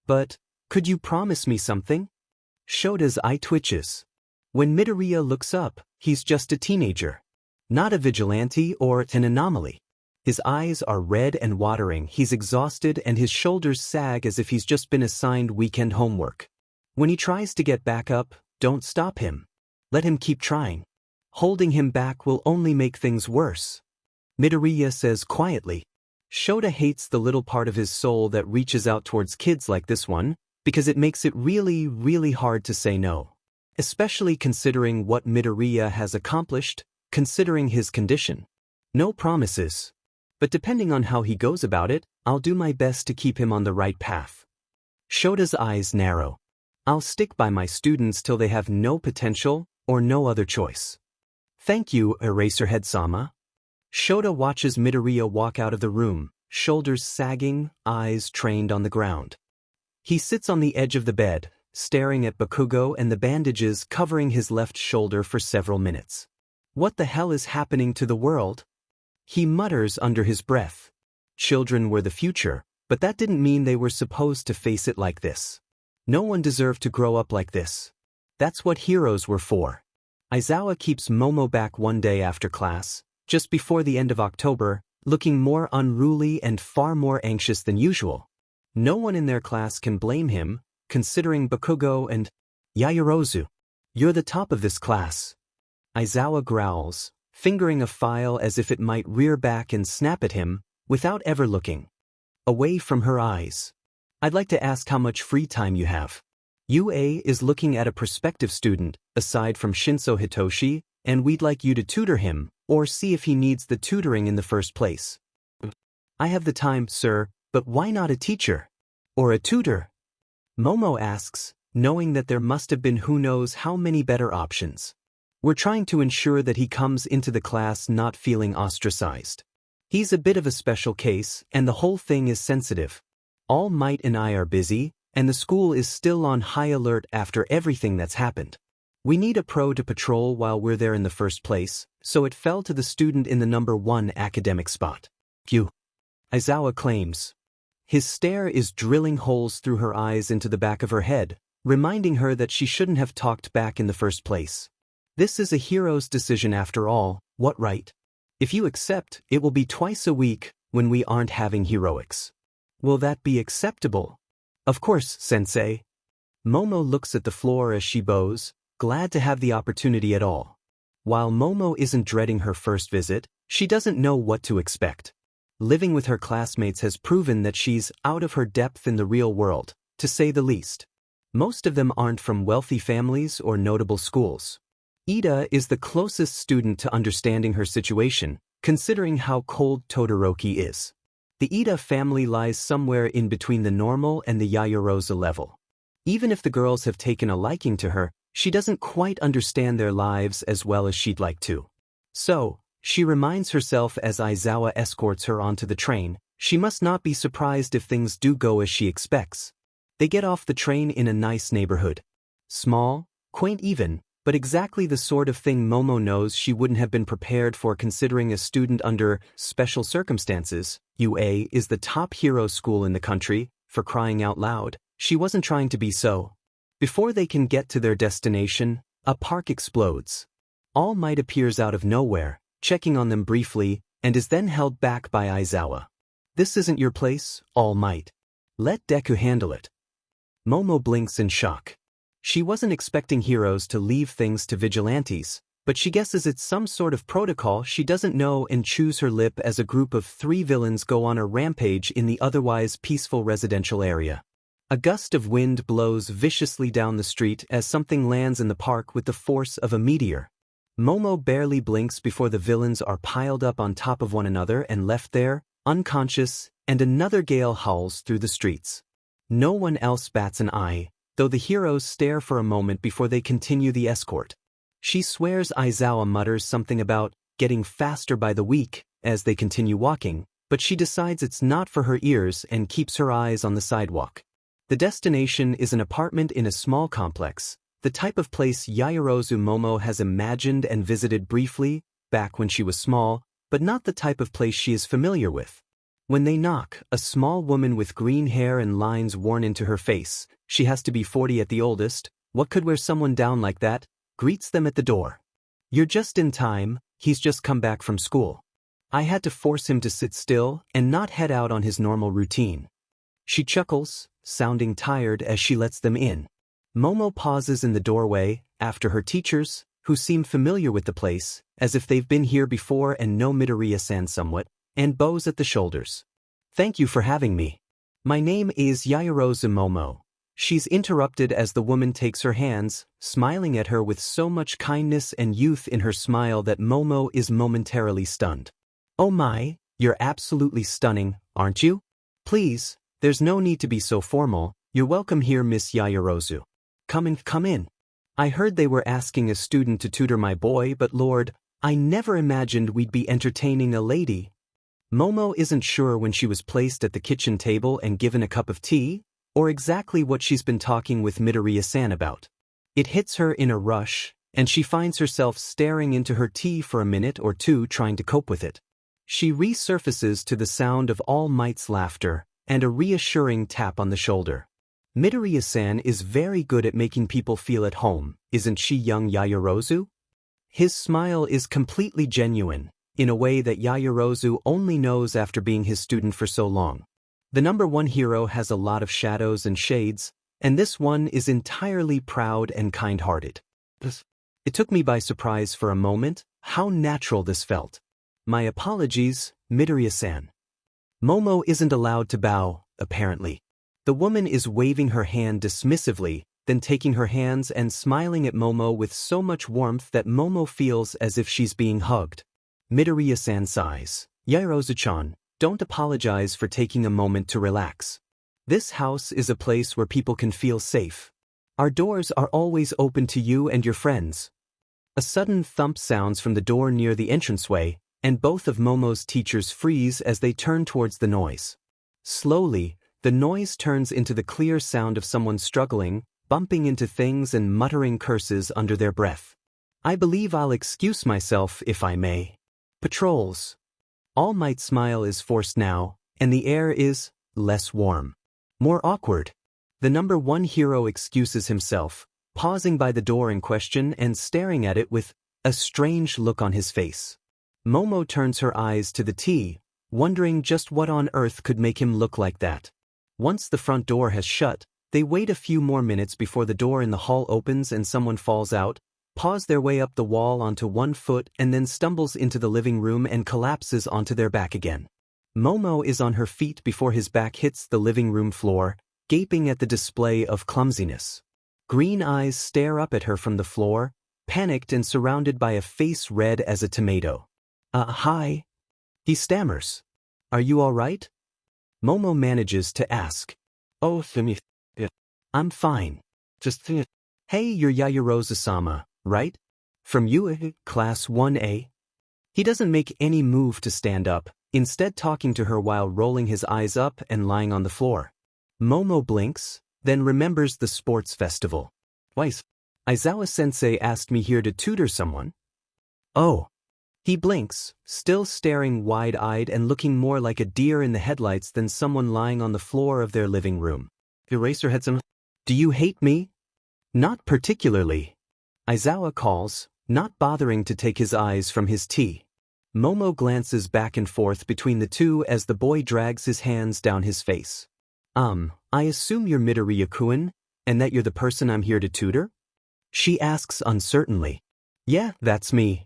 But, could you promise me something? Shota's eye twitches. When Midoriya looks up, he's just a teenager. Not a vigilante or an anomaly. His eyes are red and watering, he's exhausted and his shoulders sag as if he's just been assigned weekend homework. When he tries to get back up, don't stop him. Let him keep trying. Holding him back will only make things worse. Midoriya says quietly. Shota hates the little part of his soul that reaches out towards kids like this one, because it makes it really, really hard to say no. Especially considering what Midoriya has accomplished, considering his condition. No promises. But depending on how he goes about it, I'll do my best to keep him on the right path. Shota's eyes narrow. I'll stick by my students till they have no potential or no other choice. Thank you, Eraserhead-sama. Shota watches Midoriya walk out of the room, shoulders sagging, eyes trained on the ground. He sits on the edge of the bed, staring at Bakugo and the bandages covering his left shoulder for several minutes. What the hell is happening to the world? He mutters under his breath. Children were the future, but that didn't mean they were supposed to face it like this. No one deserved to grow up like this. That's what heroes were for. Aizawa keeps Momo back one day after class, just before the end of October, looking more unruly and far more anxious than usual. No one in their class can blame him, considering Bakugo and Yaoyorozu. You're the top of this class. Aizawa growls, fingering a file as if it might rear back and snap at him, without ever looking away from her eyes. I'd like to ask how much free time you have. UA is looking at a prospective student, aside from Shinso Hitoshi, and we'd like you to tutor him, or see if he needs the tutoring in the first place. I have the time, sir, but why not a teacher? Or a tutor? Momo asks, knowing that there must have been who knows how many better options. We're trying to ensure that he comes into the class not feeling ostracized. He's a bit of a special case, and the whole thing is sensitive. All Might and I are busy, and the school is still on high alert after everything that's happened. We need a pro to patrol while we're there in the first place, so it fell to the student in the #1 academic spot. Q. Aizawa claims. His stare is drilling holes through her eyes into the back of her head, reminding her that she shouldn't have talked back in the first place. This is a hero's decision after all, what right? If you accept, it will be twice a week, when we aren't having heroics. Will that be acceptable? Of course, sensei. Momo looks at the floor as she bows, glad to have the opportunity at all. While Momo isn't dreading her first visit, she doesn't know what to expect. Living with her classmates has proven that she's out of her depth in the real world, to say the least. Most of them aren't from wealthy families or notable schools. Ida is the closest student to understanding her situation, considering how cold Todoroki is. The Ida family lies somewhere in between the normal and the Yaoyorozu level. Even if the girls have taken a liking to her, she doesn't quite understand their lives as well as she'd like to. So, she reminds herself as Aizawa escorts her onto the train, she must not be surprised if things do go as she expects. They get off the train in a nice neighborhood. Small, quaint even, but exactly the sort of thing Momo knows she wouldn't have been prepared for considering a student under special circumstances. UA is the top hero school in the country, for crying out loud. She wasn't trying to be so. Before they can get to their destination, a park explodes. All Might appears out of nowhere, checking on them briefly, and is then held back by Aizawa. This isn't your place, All Might. Let Deku handle it. Momo blinks in shock. She wasn't expecting heroes to leave things to vigilantes, but she guesses it's some sort of protocol she doesn't know and chews her lip as a group of 3 villains go on a rampage in the otherwise peaceful residential area. A gust of wind blows viciously down the street as something lands in the park with the force of a meteor. Momo barely blinks before the villains are piled up on top of one another and left there, unconscious, and another gale howls through the streets. No one else bats an eye, though the heroes stare for a moment before they continue the escort. She swears Aizawa mutters something about getting faster by the week as they continue walking, but she decides it's not for her ears and keeps her eyes on the sidewalk. The destination is an apartment in a small complex, the type of place Yaoyorozu Momo has imagined and visited briefly, back when she was small, but not the type of place she is familiar with. When they knock, a small woman with green hair and lines worn into her face, she has to be 40 at the oldest, what could wear someone down like that, greets them at the door. You're just in time, he's just come back from school. I had to force him to sit still and not head out on his normal routine. She chuckles, sounding tired as she lets them in. Momo pauses in the doorway, after her teachers, who seem familiar with the place, as if they've been here before and know Midoriya-san somewhat, and bows at the shoulders. Thank you for having me. My name is Yaoyorozu Momo. She's interrupted as the woman takes her hands, smiling at her with so much kindness and youth in her smile that Momo is momentarily stunned. Oh my, you're absolutely stunning, aren't you? Please, there's no need to be so formal, you're welcome here, Miss Yaoyorozu. Come in. I heard they were asking a student to tutor my boy, but Lord, I never imagined we'd be entertaining a lady. Momo isn't sure when she was placed at the kitchen table and given a cup of tea, or exactly what she's been talking with Midoriya-san about. It hits her in a rush, and she finds herself staring into her tea for a minute or two trying to cope with it. She resurfaces to the sound of All Might's laughter, and a reassuring tap on the shoulder. Midoriya-san is very good at making people feel at home, isn't she, young Yaoyorozu? His smile is completely genuine, in a way that Yaoyorozu only knows after being his student for so long. The number one hero has a lot of shadows and shades, and this one is entirely proud and kind-hearted. It took me by surprise for a moment how natural this felt. My apologies, Midoriya-san. Momo isn't allowed to bow, apparently. The woman is waving her hand dismissively, then taking her hands and smiling at Momo with so much warmth that Momo feels as if she's being hugged. Midoriya-san sighs. Yaoyorozu-chan, don't apologize for taking a moment to relax. This house is a place where people can feel safe. Our doors are always open to you and your friends. A sudden thump sounds from the door near the entranceway, and both of Momo's teachers freeze as they turn towards the noise. Slowly, the noise turns into the clear sound of someone struggling, bumping into things and muttering curses under their breath. I believe I'll excuse myself if I may. Patrols. All Might's smile is forced now, and the air is less warm. More awkward. The number one hero excuses himself, pausing by the door in question and staring at it with a strange look on his face. Momo turns her eyes to the T, wondering just what on earth could make him look like that. Once the front door has shut, they wait a few more minutes before the door in the hall opens and someone falls out, paws their way up the wall onto one foot and then stumbles into the living room and collapses onto their back again. Momo is on her feet before his back hits the living room floor, gaping at the display of clumsiness. Green eyes stare up at her from the floor, panicked and surrounded by a face red as a tomato. Hi. He stammers. Are you all right? Momo manages to ask. Oh, I'm fine. Just Hey, you're Yaoyorozu-sama, right? From you, Class 1A? He doesn't make any move to stand up, instead talking to her while rolling his eyes up and lying on the floor. Momo blinks, then remembers the sports festival. Twice. Aizawa-sensei asked me here to tutor someone. Oh. He blinks, still staring wide-eyed and looking more like a deer in the headlights than someone lying on the floor of their living room. Eraserhead. Do you hate me? Not particularly. Aizawa calls, not bothering to take his eyes from his tea. Momo glances back and forth between the two as the boy drags his hands down his face. I assume you're Midoriya-kun, and that you're the person I'm here to tutor? She asks uncertainly. Yeah, that's me.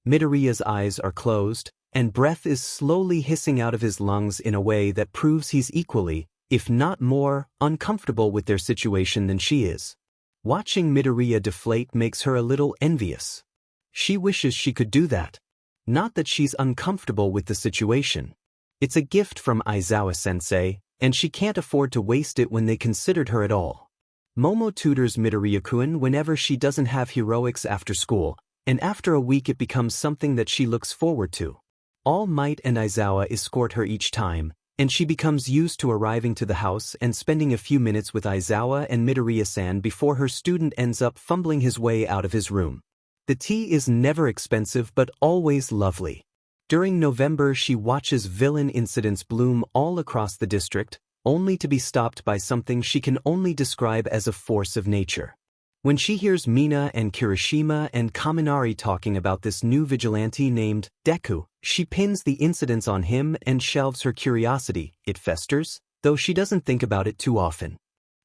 Midoriya's eyes are closed, and breath is slowly hissing out of his lungs in a way that proves he's equally, if not more, uncomfortable with their situation than she is. Watching Midoriya deflate makes her a little envious. She wishes she could do that. Not that she's uncomfortable with the situation. It's a gift from Aizawa-sensei, and she can't afford to waste it when they considered her at all. Momo tutors Midoriya-kun whenever she doesn't have heroics after school, and after a week it becomes something that she looks forward to. All Might and Aizawa escort her each time, and she becomes used to arriving to the house and spending a few minutes with Aizawa and Midoriya-san before her student ends up fumbling his way out of his room. The tea is never expensive but always lovely. During November she watches villain incidents bloom all across the district, only to be stopped by something she can only describe as a force of nature. When she hears Mina and Kirishima and Kaminari talking about this new vigilante named Deku, she pins the incidents on him and shelves her curiosity. It festers, though she doesn't think about it too often.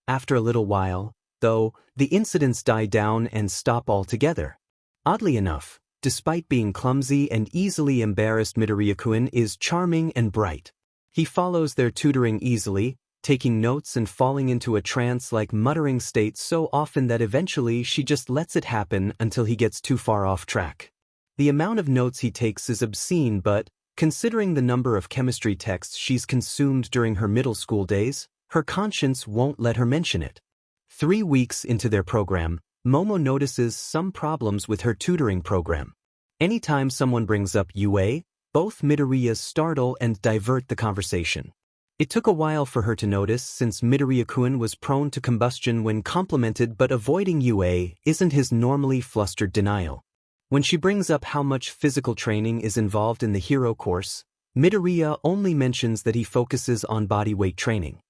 After a little while, though, the incidents die down and stop altogether. Oddly enough, despite being clumsy and easily embarrassed, Midoriya-kun is charming and bright. He follows their tutoring easily, taking notes and falling into a trance-like muttering state so often that eventually she just lets it happen until he gets too far off track. The amount of notes he takes is obscene, but, considering the number of chemistry texts she's consumed during her middle school days, her conscience won't let her mention it. 3 weeks into their program, Momo notices some problems with her tutoring program. Anytime someone brings up UA, both Midoriya startle and divert the conversation. It took a while for her to notice since Midoriya-kun was prone to combustion when complimented, but avoiding UA isn't his normally flustered denial. When she brings up how much physical training is involved in the hero course, Midoriya only mentions that he focuses on body weight training.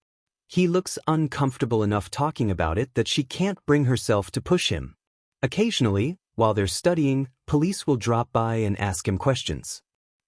He looks uncomfortable enough talking about it that she can't bring herself to push him. Occasionally, while they're studying, police will drop by and ask him questions.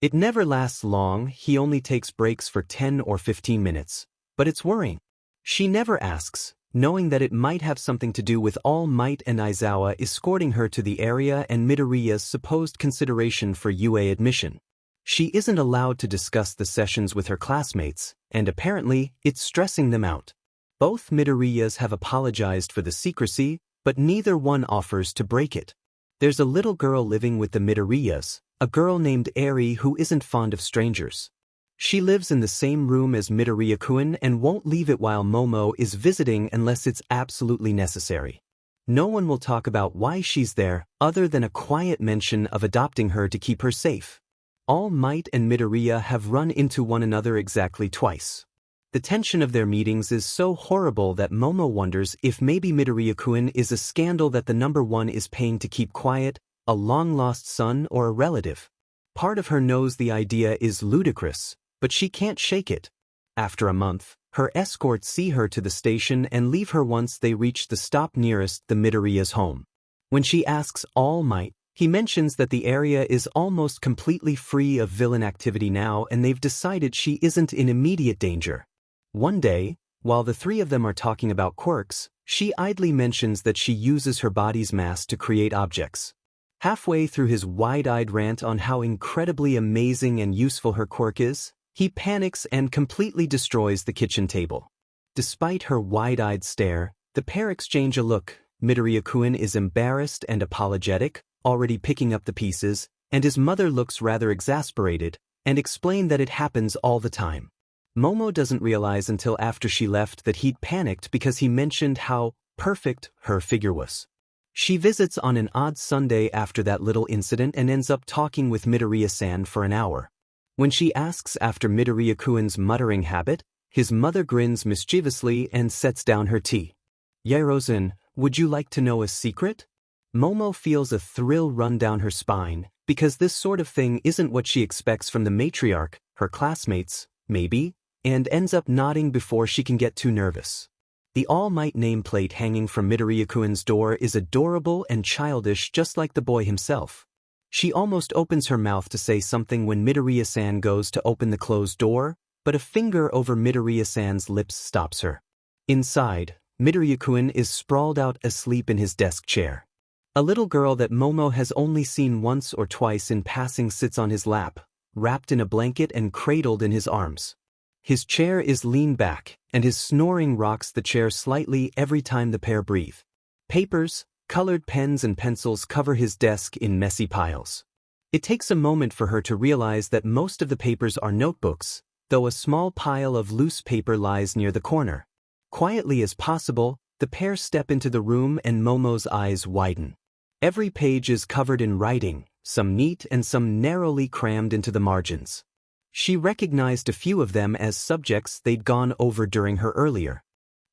It never lasts long, he only takes breaks for 10 or 15 minutes. But it's worrying. She never asks, knowing that it might have something to do with All Might and Aizawa escorting her to the area and Midoriya's supposed consideration for UA admission. She isn't allowed to discuss the sessions with her classmates, and apparently, it's stressing them out. Both Midoriyas have apologized for the secrecy, but neither one offers to break it. There's a little girl living with the Midoriyas, a girl named Eri who isn't fond of strangers. She lives in the same room as Midoriya-kun and won't leave it while Momo is visiting unless it's absolutely necessary. No one will talk about why she's there, other than a quiet mention of adopting her to keep her safe. All Might and Midoriya have run into one another exactly twice. The tension of their meetings is so horrible that Momo wonders if maybe Midoriya-kun is a scandal that the number one is paying to keep quiet, a long-lost son or a relative. Part of her knows the idea is ludicrous, but she can't shake it. After a month, her escorts see her to the station and leave her once they reach the stop nearest the Midoriya's home. When she asks All Might, he mentions that the area is almost completely free of villain activity now and they've decided she isn't in immediate danger. One day, while the three of them are talking about quirks, she idly mentions that she uses her body's mass to create objects. Halfway through his wide-eyed rant on how incredibly amazing and useful her quirk is, he panics and completely destroys the kitchen table. Despite her wide-eyed stare, the pair exchange a look. Midoriya-kun is embarrassed and apologetic, already picking up the pieces, and his mother looks rather exasperated, and explain that it happens all the time. Momo doesn't realize until after she left that he'd panicked because he mentioned how perfect her figure was. She visits on an odd Sunday after that little incident and ends up talking with Midoriya-san for an hour. When she asks after Midoriya-kun's muttering habit, his mother grins mischievously and sets down her tea. Yairo-san, would you like to know a secret? Momo feels a thrill run down her spine, because this sort of thing isn't what she expects from the matriarch, her classmates, maybe, and ends up nodding before she can get too nervous. The All Might nameplate hanging from Midoriya-kun's door is adorable and childish just like the boy himself. She almost opens her mouth to say something when Midoriya-san goes to open the closed door, but a finger over Midoriya-san's lips stops her. Inside, Midoriya-kun is sprawled out asleep in his desk chair. A little girl that Momo has only seen once or twice in passing sits on his lap, wrapped in a blanket and cradled in his arms. His chair is leaned back, and his snoring rocks the chair slightly every time the pair breathe. Papers, colored pens and pencils cover his desk in messy piles. It takes a moment for her to realize that most of the papers are notebooks, though a small pile of loose paper lies near the corner. Quietly as possible, the pair step into the room and Momo's eyes widen. Every page is covered in writing, some neat and some narrowly crammed into the margins. She recognized a few of them as subjects they'd gone over during her earlier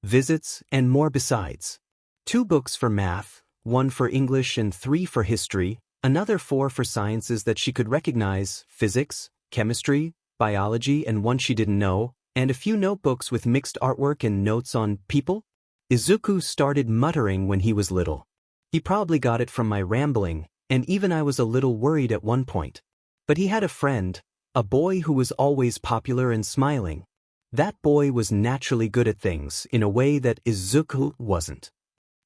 visits, and more besides. 2 books for math, 1 for English and 3 for history, another 4 for sciences that she could recognize, physics, chemistry, biology and one she didn't know, and a few notebooks with mixed artwork and notes on people. Izuku started muttering when he was little. He probably got it from my rambling, and even I was a little worried at one point. But he had a friend, a boy who was always popular and smiling. That boy was naturally good at things in a way that Izuku wasn't.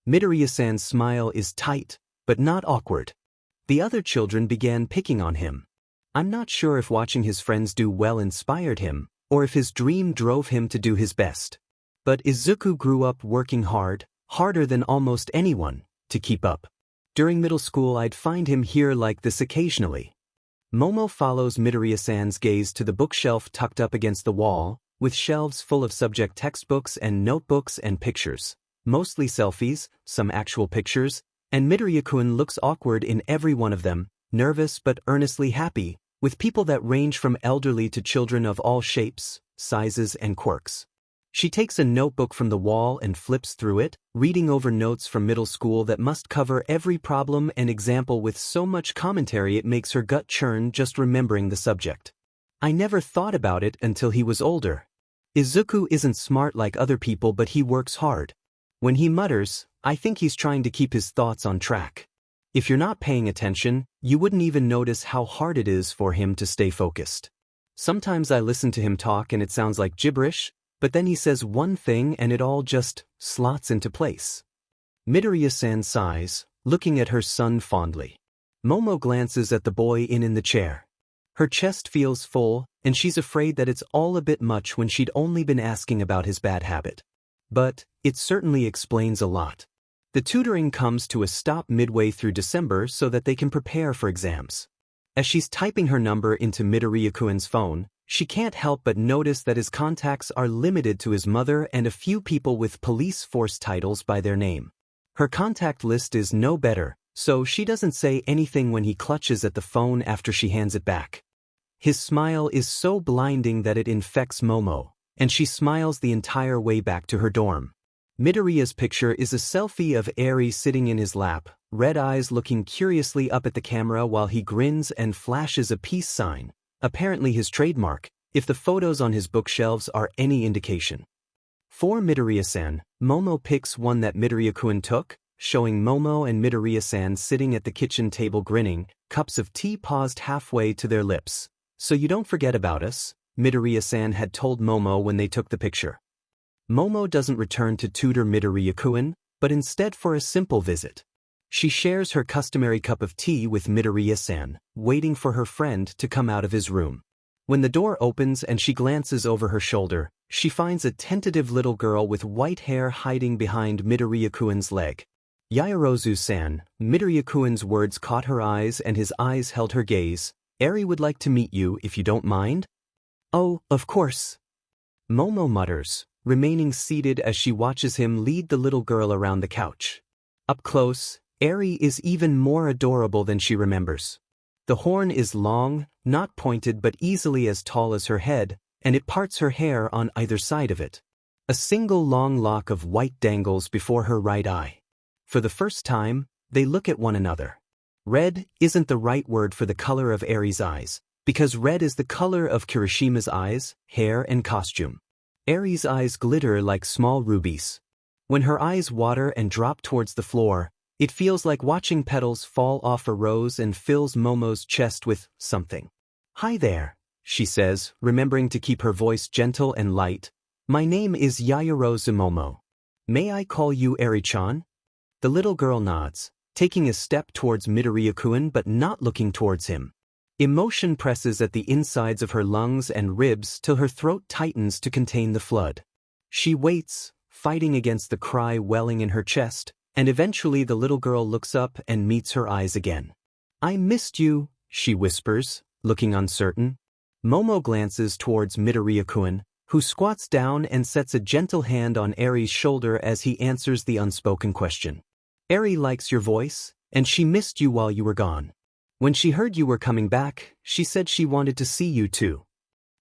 Midoriya-san's smile is tight, but not awkward. The other children began picking on him. I'm not sure if watching his friends do well inspired him, or if his dream drove him to do his best. But Izuku grew up working hard, harder than almost anyone, to keep up. During middle school I'd find him here like this occasionally. Momo follows Midoriya-san's gaze to the bookshelf tucked up against the wall, with shelves full of subject textbooks and notebooks and pictures, mostly selfies, some actual pictures, and Midoriya-kun looks awkward in every one of them, nervous but earnestly happy, with people that range from elderly to children of all shapes, sizes and quirks. She takes a notebook from the wall and flips through it, reading over notes from middle school that must cover every problem and example with so much commentary it makes her gut churn just remembering the subject. I never thought about it until he was older. Izuku isn't smart like other people but he works hard. When he mutters, I think he's trying to keep his thoughts on track. If you're not paying attention, you wouldn't even notice how hard it is for him to stay focused. Sometimes I listen to him talk and it sounds like gibberish, but then he says one thing and it all just slots into place. Midoriya-san sighs, looking at her son fondly. Momo glances at the boy in the chair. Her chest feels full, and she's afraid that it's all a bit much when she'd only been asking about his bad habit. But it certainly explains a lot. The tutoring comes to a stop midway through December so that they can prepare for exams. As she's typing her number into Midoriya-kun's phone, she can't help but notice that his contacts are limited to his mother and a few people with police force titles by their name. Her contact list is no better, so she doesn't say anything when he clutches at the phone after she hands it back. His smile is so blinding that it infects Momo, and she smiles the entire way back to her dorm. Midoriya's picture is a selfie of Eri sitting in his lap, red eyes looking curiously up at the camera while he grins and flashes a peace sign, apparently his trademark, if the photos on his bookshelves are any indication. For Midoriya-san, Momo picks one that Midoriya-kun took, showing Momo and Midoriya-san sitting at the kitchen table grinning, cups of tea paused halfway to their lips. "So you don't forget about us," Midoriya-san had told Momo when they took the picture. Momo doesn't return to tutor Midoriya-kun, but instead for a simple visit. She shares her customary cup of tea with Midoriya-san, waiting for her friend to come out of his room. When the door opens and she glances over her shoulder, she finds a tentative little girl with white hair hiding behind Midoriya-kun's leg. "Yaoyorozu-san," Midoriya-kun's words caught her eyes and his eyes held her gaze. "Eri would like to meet you if you don't mind." "Oh, of course," Momo mutters, remaining seated as she watches him lead the little girl around the couch. Up close, Eri is even more adorable than she remembers. The horn is long, not pointed but easily as tall as her head, and it parts her hair on either side of it. A single long lock of white dangles before her right eye. For the first time, they look at one another. Red isn't the right word for the color of Eri's eyes, because red is the color of Kirishima's eyes, hair and costume. Eri's eyes glitter like small rubies. When her eyes water and drop towards the floor, it feels like watching petals fall off a rose and fills Momo's chest with something. "Hi there," she says, remembering to keep her voice gentle and light. "My name is Yaoyorozu Momo. May I call you Eri-chan?" The little girl nods, taking a step towards Midoriya-kun but not looking towards him. Emotion presses at the insides of her lungs and ribs till her throat tightens to contain the flood. She waits, fighting against the cry welling in her chest, and eventually the little girl looks up and meets her eyes again. "I missed you," she whispers, looking uncertain. Momo glances towards Midoriya-kun, who squats down and sets a gentle hand on Eri's shoulder as he answers the unspoken question. "Eri likes your voice, and she missed you while you were gone. When she heard you were coming back, she said she wanted to see you too."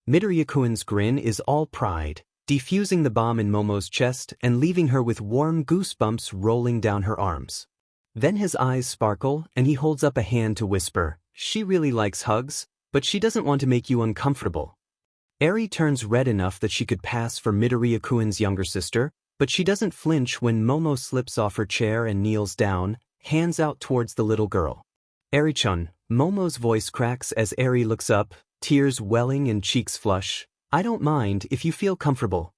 Midoriya-kun's grin is all pride, defusing the bomb in Momo's chest and leaving her with warm goosebumps rolling down her arms. Then his eyes sparkle and he holds up a hand to whisper, "She really likes hugs, but she doesn't want to make you uncomfortable." Eri turns red enough that she could pass for Midoriya-kun's younger sister, but she doesn't flinch when Momo slips off her chair and kneels down, hands out towards the little girl. "Eri-chan," Momo's voice cracks as Eri looks up, tears welling and cheeks flush. "I don't mind if you feel comfortable."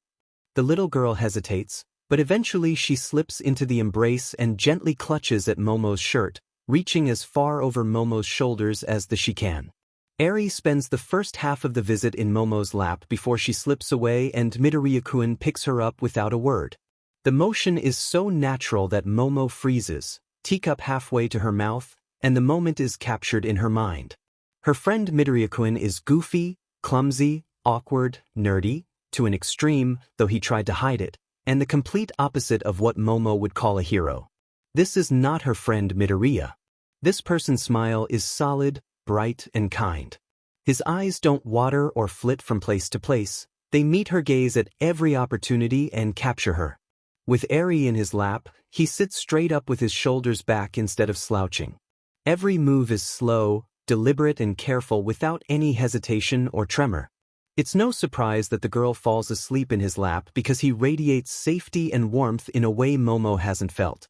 The little girl hesitates, but eventually she slips into the embrace and gently clutches at Momo's shirt, reaching as far over Momo's shoulders as she can. Eri spends the first half of the visit in Momo's lap before she slips away and Midoriya-kun picks her up without a word. The motion is so natural that Momo freezes, teacup halfway to her mouth, and the moment is captured in her mind. Her friend Midoriya-kun is goofy, clumsy, awkward, nerdy, to an extreme, though he tried to hide it, and the complete opposite of what Momo would call a hero. This is not her friend Midoriya. This person's smile is solid, bright and kind. His eyes don't water or flit from place to place, they meet her gaze at every opportunity and capture her. With Eri in his lap, he sits straight up with his shoulders back instead of slouching. Every move is slow, deliberate and careful without any hesitation or tremor. It's no surprise that the girl falls asleep in his lap because he radiates safety and warmth in a way Momo hasn't felt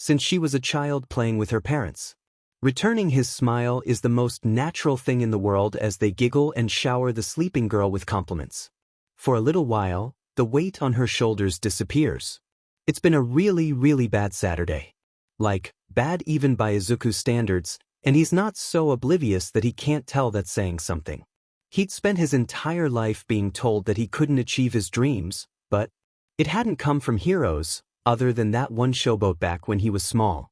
since she was a child playing with her parents. Returning his smile is the most natural thing in the world as they giggle and shower the sleeping girl with compliments. For a little while, the weight on her shoulders disappears. It's been a really bad Saturday. Like, bad even by Izuku's standards, and he's not so oblivious that he can't tell that's saying something. He'd spent his entire life being told that he couldn't achieve his dreams, but it hadn't come from heroes, other than that one showboat back when he was small.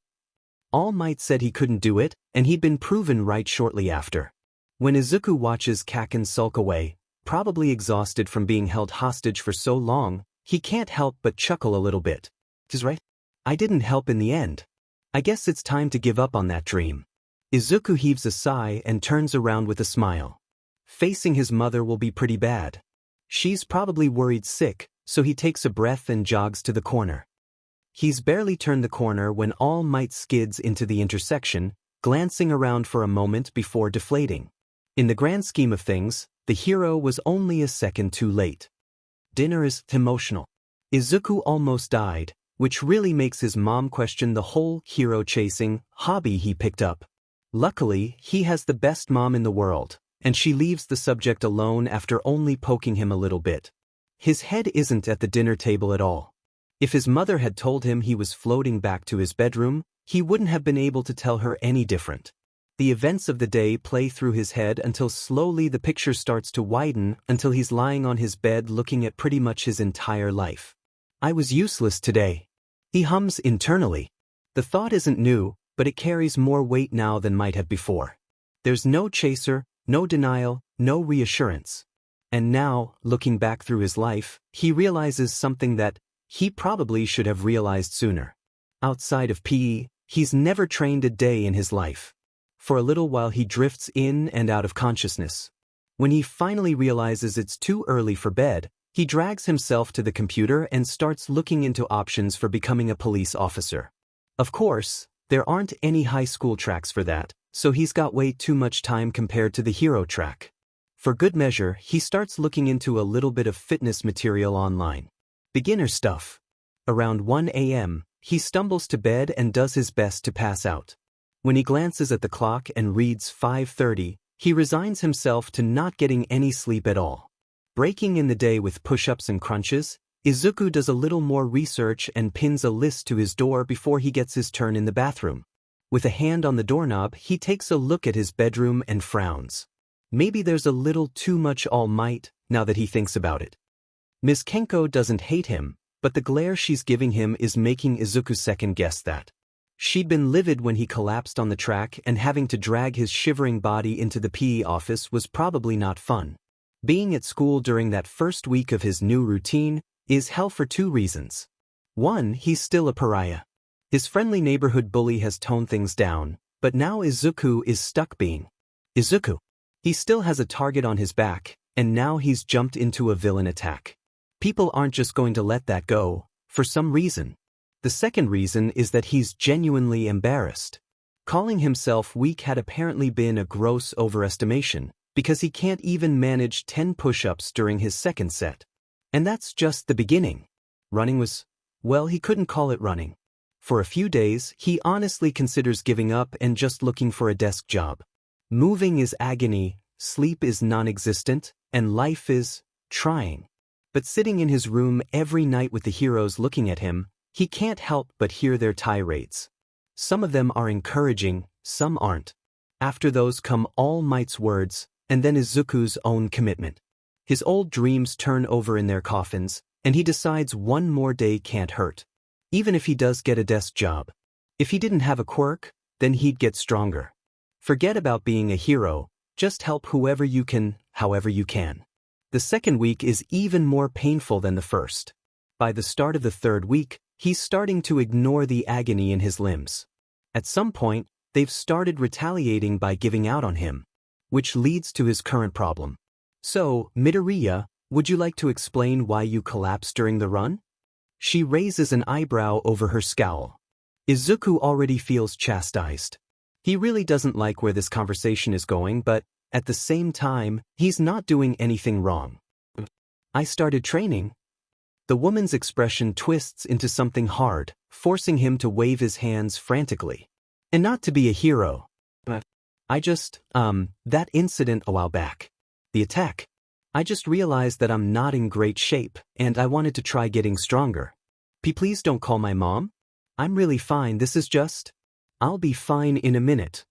All Might said he couldn't do it, and he'd been proven right shortly after. When Izuku watches Kaken sulk away, probably exhausted from being held hostage for so long, he can't help but chuckle a little bit. He's right. I didn't help in the end. I guess it's time to give up on that dream. Izuku heaves a sigh and turns around with a smile. Facing his mother will be pretty bad. She's probably worried sick, so he takes a breath and jogs to the corner. He's barely turned the corner when All Might skids into the intersection, glancing around for a moment before deflating. In the grand scheme of things, the hero was only a second too late. Dinner is emotional. Izuku almost died, which really makes his mom question the whole hero-chasing hobby he picked up. Luckily, he has the best mom in the world, and she leaves the subject alone after only poking him a little bit. His head isn't at the dinner table at all. If his mother had told him he was floating back to his bedroom, he wouldn't have been able to tell her any different. The events of the day play through his head until slowly the picture starts to widen until he's lying on his bed looking at pretty much his entire life. I was useless today. He hums internally. The thought isn't new, but it carries more weight now than might have before. There's no chaser, no denial, no reassurance. And now, looking back through his life, he realizes something that he probably should have realized sooner. Outside of PE, he's never trained a day in his life. For a little while he drifts in and out of consciousness. When he finally realizes it's too early for bed, he drags himself to the computer and starts looking into options for becoming a police officer. Of course, there aren't any high school tracks for that, so he's got way too much time compared to the hero track. For good measure, he starts looking into a little bit of fitness material online. Beginner stuff. Around 1 a.m., he stumbles to bed and does his best to pass out. When he glances at the clock and reads 5:30, he resigns himself to not getting any sleep at all. Breaking in the day with push-ups and crunches, Izuku does a little more research and pins a list to his door before he gets his turn in the bathroom. With a hand on the doorknob, he takes a look at his bedroom and frowns. Maybe there's a little too much All Might, now that he thinks about it. Ms. Kenko doesn't hate him, but the glare she's giving him is making Izuku second-guess that. She'd been livid when he collapsed on the track, and having to drag his shivering body into the PE office was probably not fun. Being at school during that first week of his new routine is hell for two reasons. One, he's still a pariah. His friendly neighborhood bully has toned things down, but now Izuku is stuck being Izuku. He still has a target on his back, and now he's jumped into a villain attack. People aren't just going to let that go, for some reason. The second reason is that he's genuinely embarrassed. Calling himself weak had apparently been a gross overestimation, because he can't even manage 10 push-ups during his second set. And that's just the beginning. Running was, well, he couldn't call it running. For a few days, he honestly considers giving up and just looking for a desk job. Moving is agony, sleep is non-existent, and life is trying. But sitting in his room every night with the heroes looking at him, he can't help but hear their tirades. Some of them are encouraging, some aren't. After those come All Might's words, and then Izuku's own commitment. His old dreams turn over in their coffins, and he decides one more day can't hurt. Even if he does get a desk job. If he didn't have a quirk, then he'd get stronger. Forget about being a hero, just help whoever you can, however you can. The second week is even more painful than the first. By the start of the third week, he's starting to ignore the agony in his limbs. At some point, they've started retaliating by giving out on him, which leads to his current problem. So, Midoriya, would you like to explain why you collapsed during the run? She raises an eyebrow over her scowl. Izuku already feels chastised. He really doesn't like where this conversation is going, but at the same time, he's not doing anything wrong. I started training. The woman's expression twists into something hard, forcing him to wave his hands frantically. And not to be a hero, That incident a while back. The attack. I just realized that I'm not in great shape, and I wanted to try getting stronger. Please don't call my mom. I'm really fine, this is just. I'll be fine in a minute.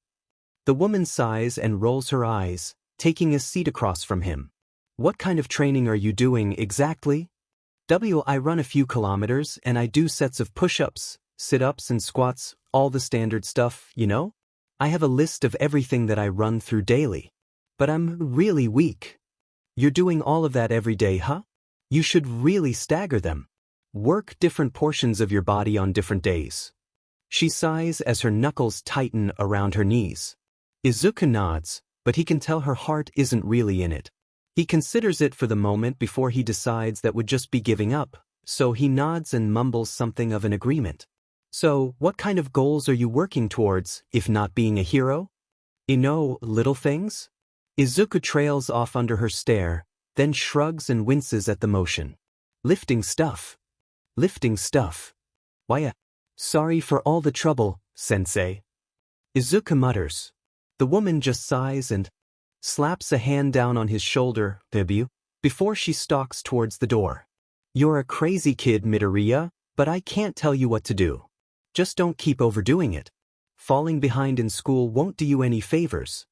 The woman sighs and rolls her eyes, taking a seat across from him. What kind of training are you doing exactly? I run a few kilometers and I do sets of push-ups, sit-ups and squats, all the standard stuff, you know? I have a list of everything that I run through daily. But I'm really weak. You're doing all of that every day, huh? You should really stagger them. Work different portions of your body on different days. She sighs as her knuckles tighten around her knees. Izuku nods, but he can tell her heart isn't really in it. He considers it for the moment before he decides that would just be giving up, so he nods and mumbles something of an agreement. So, what kind of goals are you working towards, if not being a hero? Little things? Izuku trails off under her stare, then shrugs and winces at the motion. Lifting stuff. Lifting stuff. Why, sorry for all the trouble, sensei. Izuku mutters. The woman just sighs and slaps a hand down on his shoulder, before she stalks towards the door. You're a crazy kid, Midoriya, but I can't tell you what to do. Just don't keep overdoing it. Falling behind in school won't do you any favors.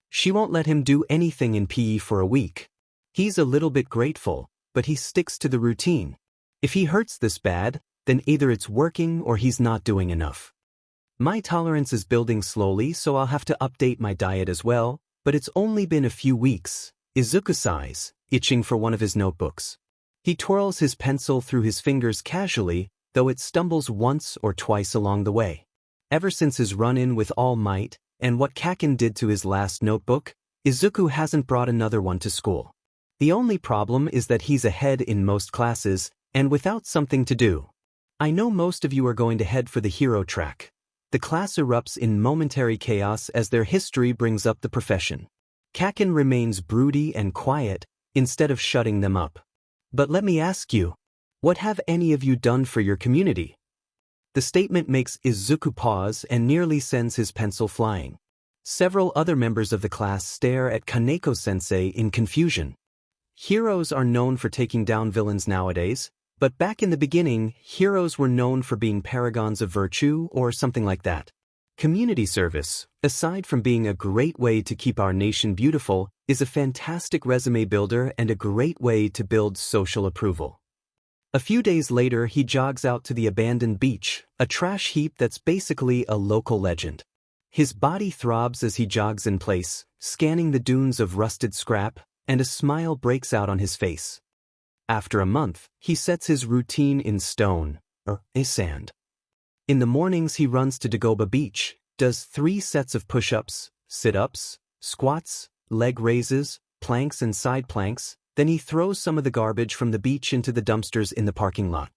She won't let him do anything in PE for a week. He's a little bit grateful, but he sticks to the routine. If he hurts this bad, then either it's working or he's not doing enough. My tolerance is building slowly, so I'll have to update my diet as well, but it's only been a few weeks. Izuku sighs, itching for one of his notebooks. He twirls his pencil through his fingers casually, though it stumbles once or twice along the way. Ever since his run-in with All Might, and what Kaken did to his last notebook, Izuku hasn't brought another one to school. The only problem is that he's ahead in most classes, and without something to do. I know most of you are going to head for the hero track. The class erupts in momentary chaos as their history brings up the profession. Kaken remains broody and quiet, instead of shutting them up. But let me ask you, what have any of you done for your community? The statement makes Izuku pause and nearly sends his pencil flying. Several other members of the class stare at Kaneko-sensei in confusion. Heroes are known for taking down villains nowadays, but back in the beginning, heroes were known for being paragons of virtue or something like that. Community service, aside from being a great way to keep our nation beautiful, is a fantastic resume builder and a great way to build social approval. A few days later, he jogs out to the abandoned beach, a trash heap that's basically a local legend. His body throbs as he jogs in place, scanning the dunes of rusted scrap, and a smile breaks out on his face. After a month, he sets his routine in stone, or sand. In the mornings he runs to Dagoba Beach, does 3 sets of push-ups, sit-ups, squats, leg raises, planks and side planks, then he throws some of the garbage from the beach into the dumpsters in the parking lot.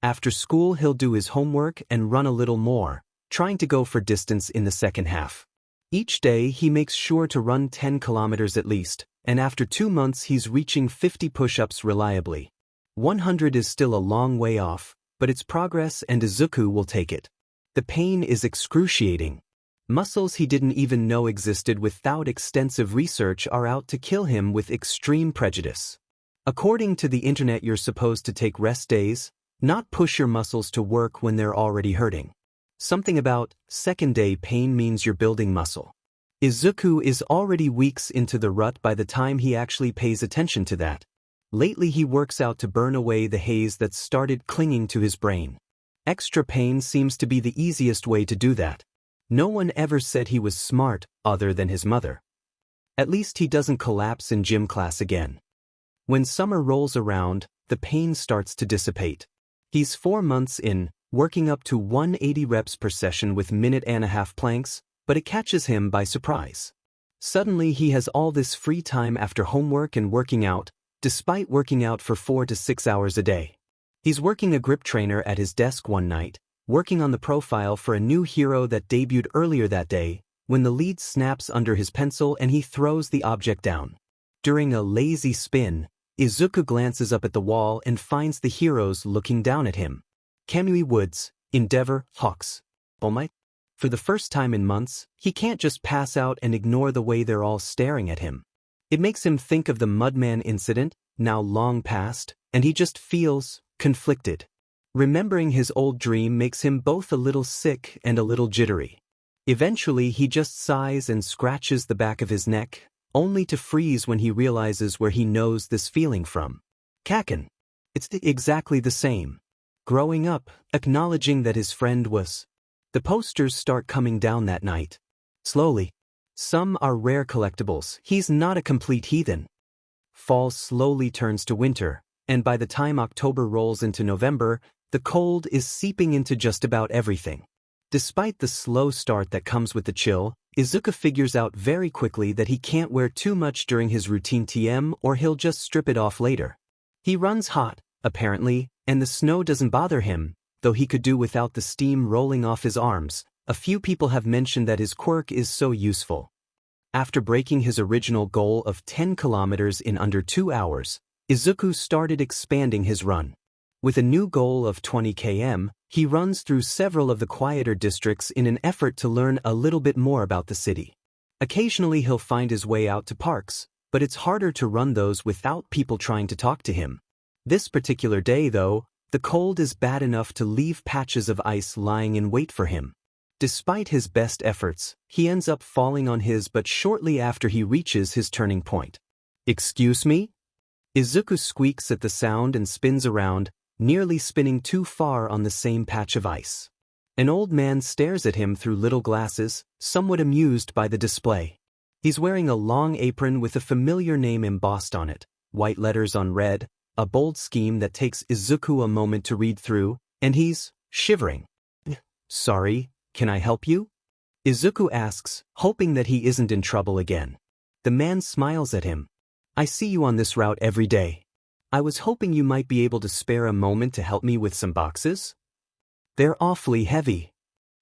After school he'll do his homework and run a little more, trying to go for distance in the second half. Each day he makes sure to run 10 kilometers at least, and after 2 months he's reaching 50 push-ups reliably. 100 is still a long way off, but it's progress and Izuku will take it. The pain is excruciating. Muscles he didn't even know existed without extensive research are out to kill him with extreme prejudice. According to the internet, you're supposed to take rest days, not push your muscles to work when they're already hurting. Something about second day pain means you're building muscle. Izuku is already weeks into the rut by the time he actually pays attention to that. Lately he works out to burn away the haze that's started clinging to his brain. Extra pain seems to be the easiest way to do that. No one ever said he was smart, other than his mother. At least he doesn't collapse in gym class again. When summer rolls around, the pain starts to dissipate. He's 4 months in, working up to 180 reps per session with minute-and-a-half planks, but it catches him by surprise. Suddenly he has all this free time after homework and working out, despite working out for 4 to 6 hours a day. He's working a grip trainer at his desk one night, working on the profile for a new hero that debuted earlier that day, when the lead snaps under his pencil and he throws the object down. During a lazy spin, Izuku glances up at the wall and finds the heroes looking down at him. Kamui Woods, Endeavor, Hawks. All Might? For the first time in months, he can't just pass out and ignore the way they're all staring at him. It makes him think of the Mudman incident, now long past, and he just feels conflicted. Remembering his old dream makes him both a little sick and a little jittery. Eventually, he just sighs and scratches the back of his neck, only to freeze when he realizes where he knows this feeling from. Kaken. It's exactly the same. Growing up, acknowledging that his friend was. The posters start coming down that night. Slowly. Some are rare collectibles. He's not a complete heathen. Fall slowly turns to winter, and by the time October rolls into November, the cold is seeping into just about everything. Despite the slow start that comes with the chill, Izuku figures out very quickly that he can't wear too much during his routine TM or he'll just strip it off later. He runs hot, apparently, and the snow doesn't bother him, though he could do without the steam rolling off his arms. A few people have mentioned that his quirk is so useful. After breaking his original goal of 10 kilometers in under 2 hours, Izuku started expanding his run. With a new goal of 20 km, he runs through several of the quieter districts in an effort to learn a little bit more about the city. Occasionally he'll find his way out to parks, but it's harder to run those without people trying to talk to him. This particular day, though, the cold is bad enough to leave patches of ice lying in wait for him. Despite his best efforts, he ends up falling on his butt shortly after he reaches his turning point. "Excuse me?" Izuku squeaks at the sound and spins around, nearly spinning too far on the same patch of ice. An old man stares at him through little glasses, somewhat amused by the display. He's wearing a long apron with a familiar name embossed on it, white letters on red, a bold scheme that takes Izuku a moment to read through, and he's shivering. "Sorry, can I help you?" Izuku asks, hoping that he isn't in trouble again. The man smiles at him. "I see you on this route every day. I was hoping you might be able to spare a moment to help me with some boxes." "They're awfully heavy."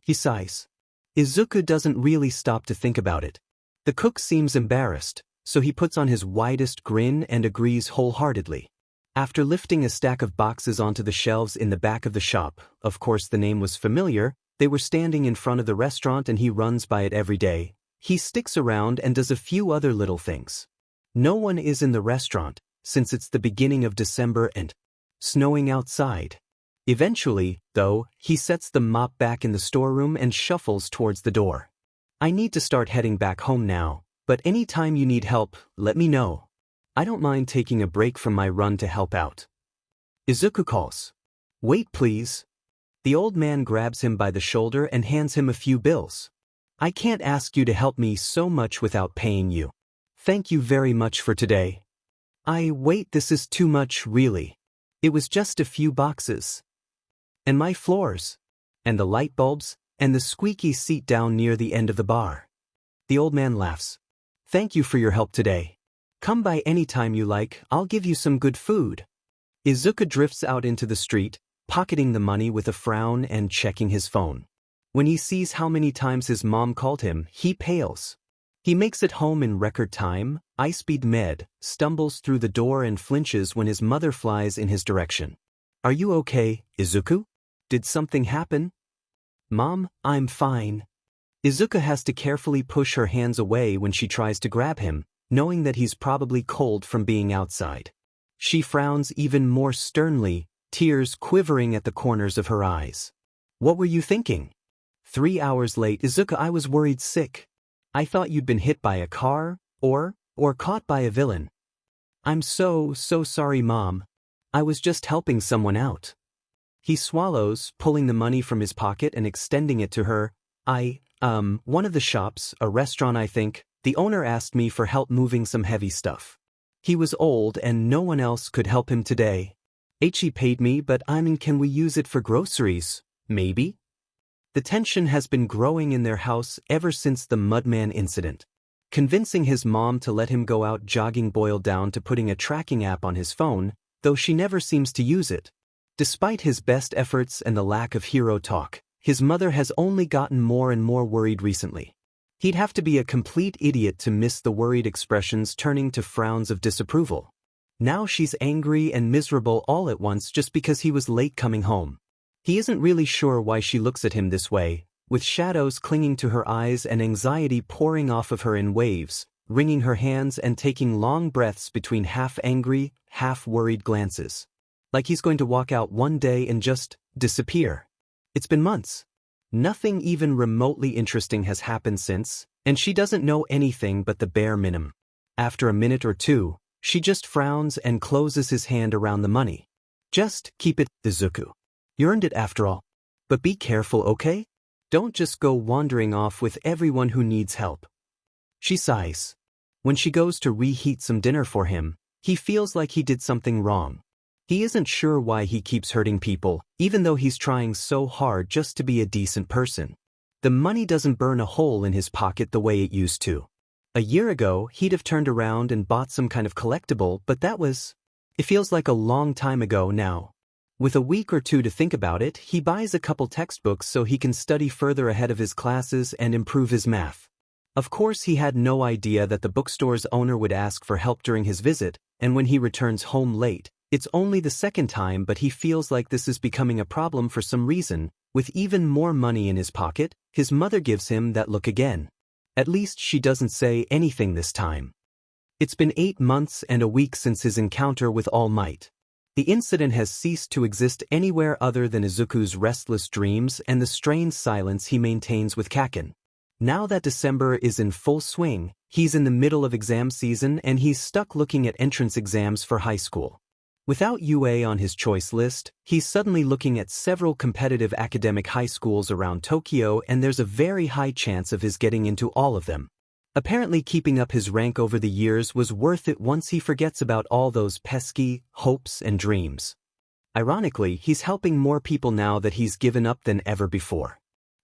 He sighs. Izuku doesn't really stop to think about it. The cook seems embarrassed, so he puts on his widest grin and agrees wholeheartedly. After lifting a stack of boxes onto the shelves in the back of the shop, of course the name was familiar, they were standing in front of the restaurant and he runs by it every day. He sticks around and does a few other little things. No one is in the restaurant, since it's the beginning of December and snowing outside. Eventually, though, he sets the mop back in the storeroom and shuffles towards the door. "I need to start heading back home now, but any time you need help, let me know. I don't mind taking a break from my run to help out." Izuku calls. "Wait, please." The old man grabs him by the shoulder and hands him a few bills. "I can't ask you to help me so much without paying you. Thank you very much for today." Wait, this is too much, really. It was just a few boxes. And my floors. And the light bulbs, and the squeaky seat down near the end of the bar." The old man laughs. "Thank you for your help today. Come by any time you like, I'll give you some good food." Izuku drifts out into the street, pocketing the money with a frown and checking his phone. When he sees how many times his mom called him, he pales. He makes it home in record time, Icebead Med, stumbles through the door and flinches when his mother flies in his direction. "Are you okay, Izuku? Did something happen?" "Mom, I'm fine." Izuku has to carefully push her hands away when she tries to grab him, knowing that he's probably cold from being outside. She frowns even more sternly, tears quivering at the corners of her eyes. "What were you thinking?" 3 hours late, Izuku. "I was worried sick. I thought you'd been hit by a car, or caught by a villain." "I'm so sorry, Mom. I was just helping someone out." He swallows, pulling the money from his pocket and extending it to her. One of the shops, a restaurant I think, the owner asked me for help moving some heavy stuff. He was old and no one else could help him today. He paid me, but can we use it for groceries, maybe?" The tension has been growing in their house ever since the Mudman incident. Convincing his mom to let him go out jogging boiled down to putting a tracking app on his phone, though she never seems to use it. Despite his best efforts and the lack of hero talk, his mother has only gotten more and more worried recently. He'd have to be a complete idiot to miss the worried expressions turning to frowns of disapproval. Now she's angry and miserable all at once just because he was late coming home. He isn't really sure why she looks at him this way, with shadows clinging to her eyes and anxiety pouring off of her in waves, wringing her hands and taking long breaths between half-angry, half-worried glances. Like he's going to walk out one day and just disappear. It's been months. Nothing even remotely interesting has happened since, and she doesn't know anything but the bare minimum. After a minute or two, she just frowns and closes his hand around the money. Just keep it, Izuku. You earned it after all. But be careful, okay? Don't just go wandering off with everyone who needs help. She sighs. When she goes to reheat some dinner for him, he feels like he did something wrong. He isn't sure why he keeps hurting people, even though he's trying so hard just to be a decent person. The money doesn't burn a hole in his pocket the way it used to. A year ago, he'd have turned around and bought some kind of collectible, but it feels like a long time ago now. With a week or two to think about it, he buys a couple textbooks so he can study further ahead of his classes and improve his math. Of course, he had no idea that the bookstore's owner would ask for help during his visit, and when he returns home late, it's only the second time, but he feels like this is becoming a problem for some reason. With even more money in his pocket, his mother gives him that look again. At least she doesn't say anything this time. It's been 8 months and a week since his encounter with All Might. The incident has ceased to exist anywhere other than Izuku's restless dreams and the strained silence he maintains with Kaken. Now that December is in full swing, he's in the middle of exam season and he's stuck looking at entrance exams for high school. Without UA on his choice list, he's suddenly looking at several competitive academic high schools around Tokyo, and there's a very high chance of his getting into all of them. Apparently keeping up his rank over the years was worth it once he forgets about all those pesky hopes and dreams. Ironically, he's helping more people now that he's given up than ever before.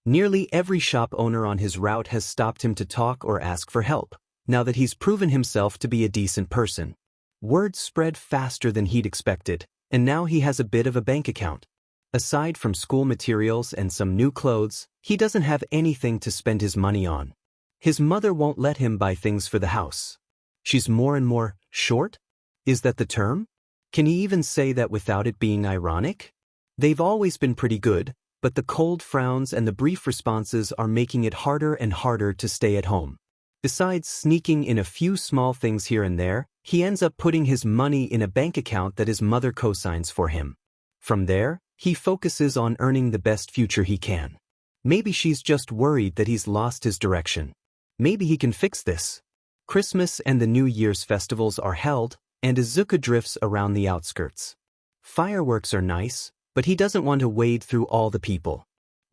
Nearly every shop owner on his route has stopped him to talk or ask for help, now that he's proven himself to be a decent person. Word spread faster than he'd expected, and now he has a bit of a bank account. Aside from school materials and some new clothes, he doesn't have anything to spend his money on. His mother won't let him buy things for the house. She's more and more short? Is that the term? Can he even say that without it being ironic? They've always been pretty good, but the cold frowns and the brief responses are making it harder and harder to stay at home. Besides sneaking in a few small things here and there, he ends up putting his money in a bank account that his mother co-signs for him. From there, he focuses on earning the best future he can. Maybe she's just worried that he's lost his direction. Maybe he can fix this. Christmas and the New Year's festivals are held, and Izuku drifts around the outskirts. Fireworks are nice, but he doesn't want to wade through all the people.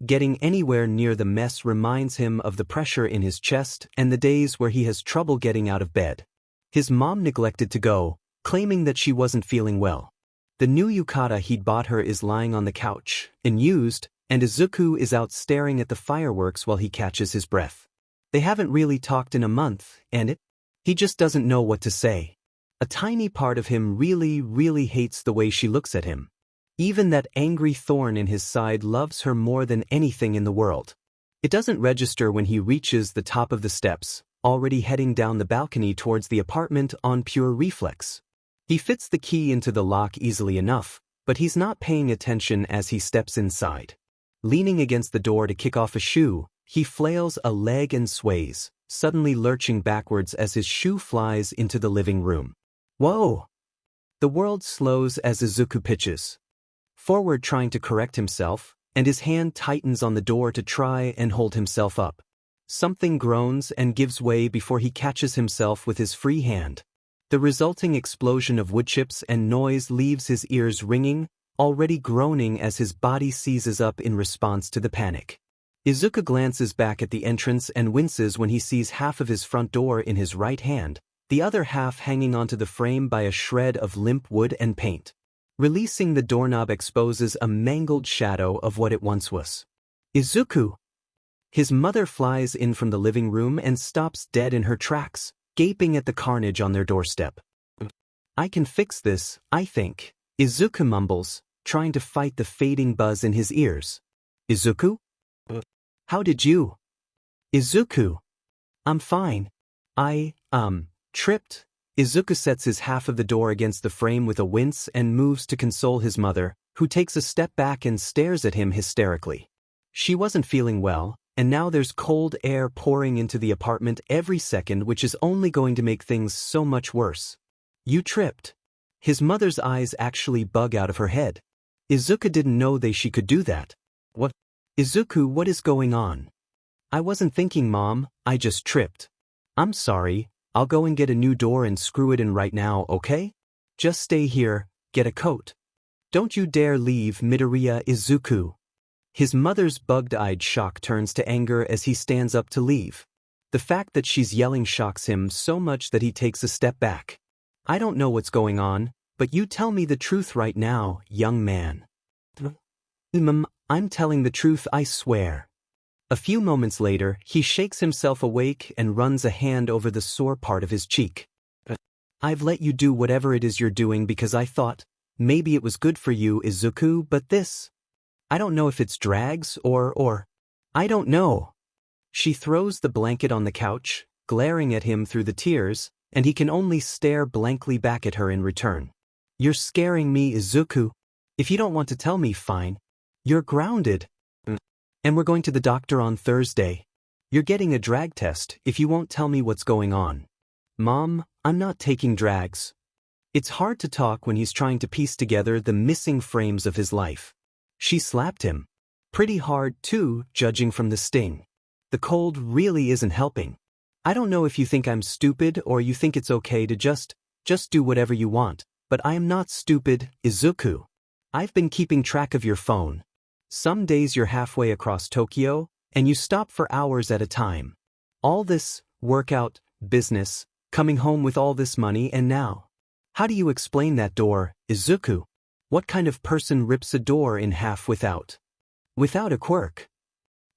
Getting anywhere near the mess reminds him of the pressure in his chest and the days where he has trouble getting out of bed. His mom neglected to go, claiming that she wasn't feeling well. The new yukata he'd bought her is lying on the couch, unused, and Izuku is out staring at the fireworks while he catches his breath. They haven't really talked in a month, and he just doesn't know what to say. A tiny part of him really hates the way she looks at him. Even that angry thorn in his side loves her more than anything in the world. It doesn't register when he reaches the top of the steps, already heading down the balcony towards the apartment on pure reflex. He fits the key into the lock easily enough, but he's not paying attention as he steps inside. Leaning against the door to kick off a shoe, he flails a leg and sways, suddenly lurching backwards as his shoe flies into the living room. Whoa! The world slows as Izuku pitches forward, trying to correct himself, and his hand tightens on the door to try and hold himself up. Something groans and gives way before he catches himself with his free hand. The resulting explosion of wood chips and noise leaves his ears ringing, already groaning as his body seizes up in response to the panic. Izuku glances back at the entrance and winces when he sees half of his front door in his right hand, the other half hanging onto the frame by a shred of limp wood and paint. Releasing the doorknob exposes a mangled shadow of what it once was. Izuku! His mother flies in from the living room and stops dead in her tracks, gaping at the carnage on their doorstep. I can fix this, I think, Izuku mumbles, trying to fight the fading buzz in his ears. Izuku? How did you? Izuku! I'm fine. Tripped. Izuku sets his half of the door against the frame with a wince and moves to console his mother, who takes a step back and stares at him hysterically. She wasn't feeling well, and now there's cold air pouring into the apartment every second, which is only going to make things so much worse. You tripped. His mother's eyes actually bug out of her head. Izuku didn't know she could do that. What? Izuku, what is going on? I wasn't thinking, Mom, I just tripped. I'm sorry, I'll go and get a new door and screw it in right now, okay? Just stay here, get a coat. Don't you dare leave, Midoriya Izuku. His mother's bugged-eyed shock turns to anger as he stands up to leave. The fact that she's yelling shocks him so much that he takes a step back. I don't know what's going on, but you tell me the truth right now, young man. I'm telling the truth, I swear. A few moments later, he shakes himself awake and runs a hand over the sore part of his cheek. I've let you do whatever it is you're doing because I thought, maybe it was good for you, Izuku, but this... I don't know if it's drags or... I don't know. She throws the blanket on the couch, glaring at him through the tears, and he can only stare blankly back at her in return. You're scaring me, Izuku. If you don't want to tell me, fine. You're grounded. And we're going to the doctor on Thursday. You're getting a drag test if you won't tell me what's going on. Mom, I'm not taking drags. It's hard to talk when he's trying to piece together the missing frames of his life. She slapped him. Pretty hard, too, judging from the sting. The cold really isn't helping. I don't know if you think I'm stupid or you think it's okay to just do whatever you want, but I am not stupid, Izuku. I've been keeping track of your phone. Some days you're halfway across Tokyo, and you stop for hours at a time. All this, workout, business, coming home with all this money, and now. How do you explain that door, Izuku? What kind of person rips a door in half without a quirk?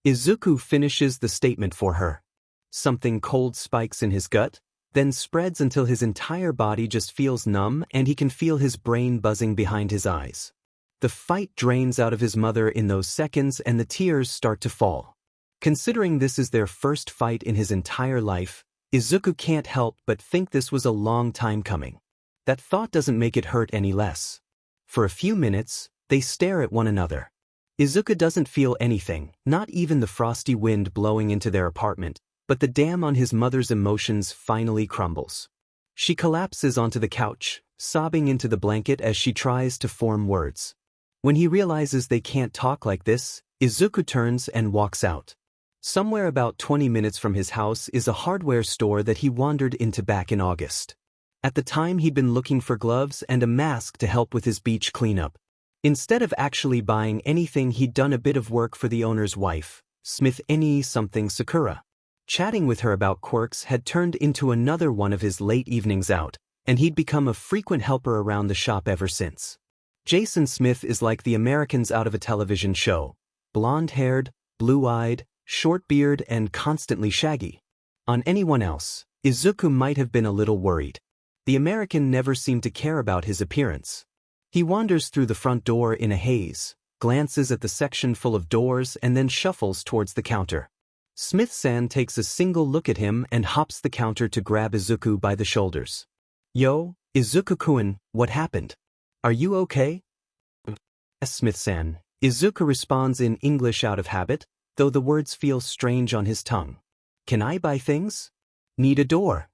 Izuku finishes the statement for her. Something cold spikes in his gut, then spreads until his entire body just feels numb and he can feel his brain buzzing behind his eyes. The fight drains out of his mother in those seconds and the tears start to fall. Considering this is their first fight in his entire life, Izuku can't help but think this was a long time coming. That thought doesn't make it hurt any less. For a few minutes, they stare at one another. Izuku doesn't feel anything, not even the frosty wind blowing into their apartment, but the dam on his mother's emotions finally crumbles. She collapses onto the couch, sobbing into the blanket as she tries to form words. When he realizes they can't talk like this, Izuku turns and walks out. Somewhere about 20 minutes from his house is a hardware store that he wandered into back in August. At the time he'd been looking for gloves and a mask to help with his beach cleanup. Instead of actually buying anything, he'd done a bit of work for the owner's wife, Smith something Sakura. Chatting with her about quirks had turned into another one of his late evenings out, and he'd become a frequent helper around the shop ever since. Jason Smith is like the Americans out of a television show. Blonde-haired, blue-eyed, short beard and constantly shaggy. On anyone else, Izuku might have been a little worried. The American never seemed to care about his appearance. He wanders through the front door in a haze, glances at the section full of doors and then shuffles towards the counter. Smith-san takes a single look at him and hops the counter to grab Izuku by the shoulders. Yo, Izuku-kun, what happened? Are you okay? Yes, Smith-san. Izuku responds in English out of habit, though the words feel strange on his tongue. Can I buy things? Need a door.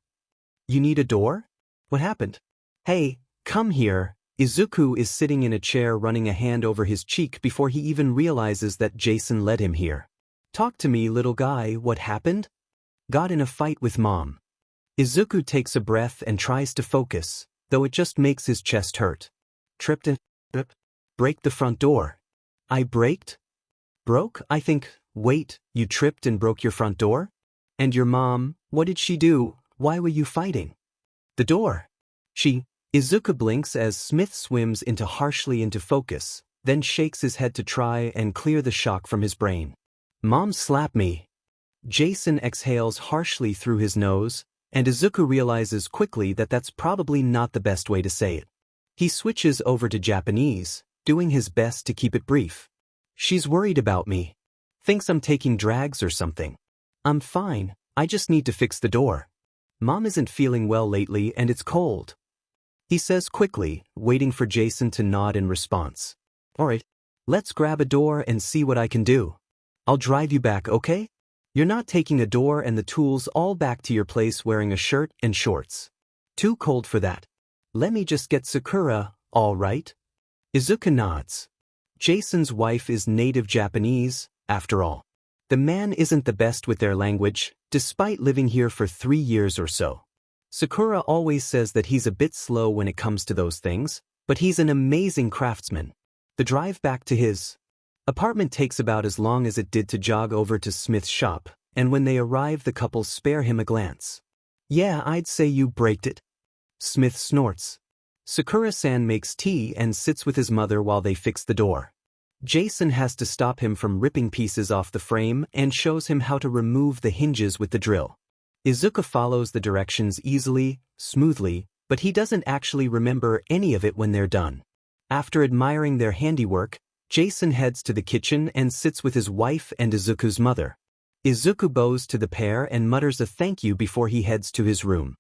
You need a door? What happened? Hey, come here. Izuku is sitting in a chair running a hand over his cheek before he even realizes that Jason led him here. Talk to me, little guy, what happened? Got in a fight with Mom. Izuku takes a breath and tries to focus, though it just makes his chest hurt. Tripped and break the front door. I braked? Broke, I think. Wait, you tripped and broke your front door? And your mom, what did she do? Why were you fighting? The door. Izuku blinks as Smith swims harshly into focus, then shakes his head to try and clear the shock from his brain. Mom slapped me. Jason exhales harshly through his nose, and Izuku realizes quickly that that's probably not the best way to say it. He switches over to Japanese, doing his best to keep it brief. She's worried about me. Thinks I'm taking drags or something. I'm fine, I just need to fix the door. Mom isn't feeling well lately and it's cold. He says quickly, waiting for Jason to nod in response. Alright, let's grab a door and see what I can do. I'll drive you back, okay? You're not taking a door and the tools all back to your place wearing a shirt and shorts. Too cold for that. Let me just get Sakura, all right? Izuku nods. Jason's wife is native Japanese, after all. The man isn't the best with their language, despite living here for 3 years or so. Sakura always says that he's a bit slow when it comes to those things, but he's an amazing craftsman. The drive back to his apartment takes about as long as it did to jog over to Smith's shop, and when they arrive the couple spare him a glance. Yeah, I'd say you braked it. Smith snorts. Sakura-san makes tea and sits with his mother while they fix the door. Jason has to stop him from ripping pieces off the frame and shows him how to remove the hinges with the drill. Izuku follows the directions easily, smoothly, but he doesn't actually remember any of it when they're done. After admiring their handiwork, Jason heads to the kitchen and sits with his wife and Izuku's mother. Izuku bows to the pair and mutters a thank you before he heads to his room.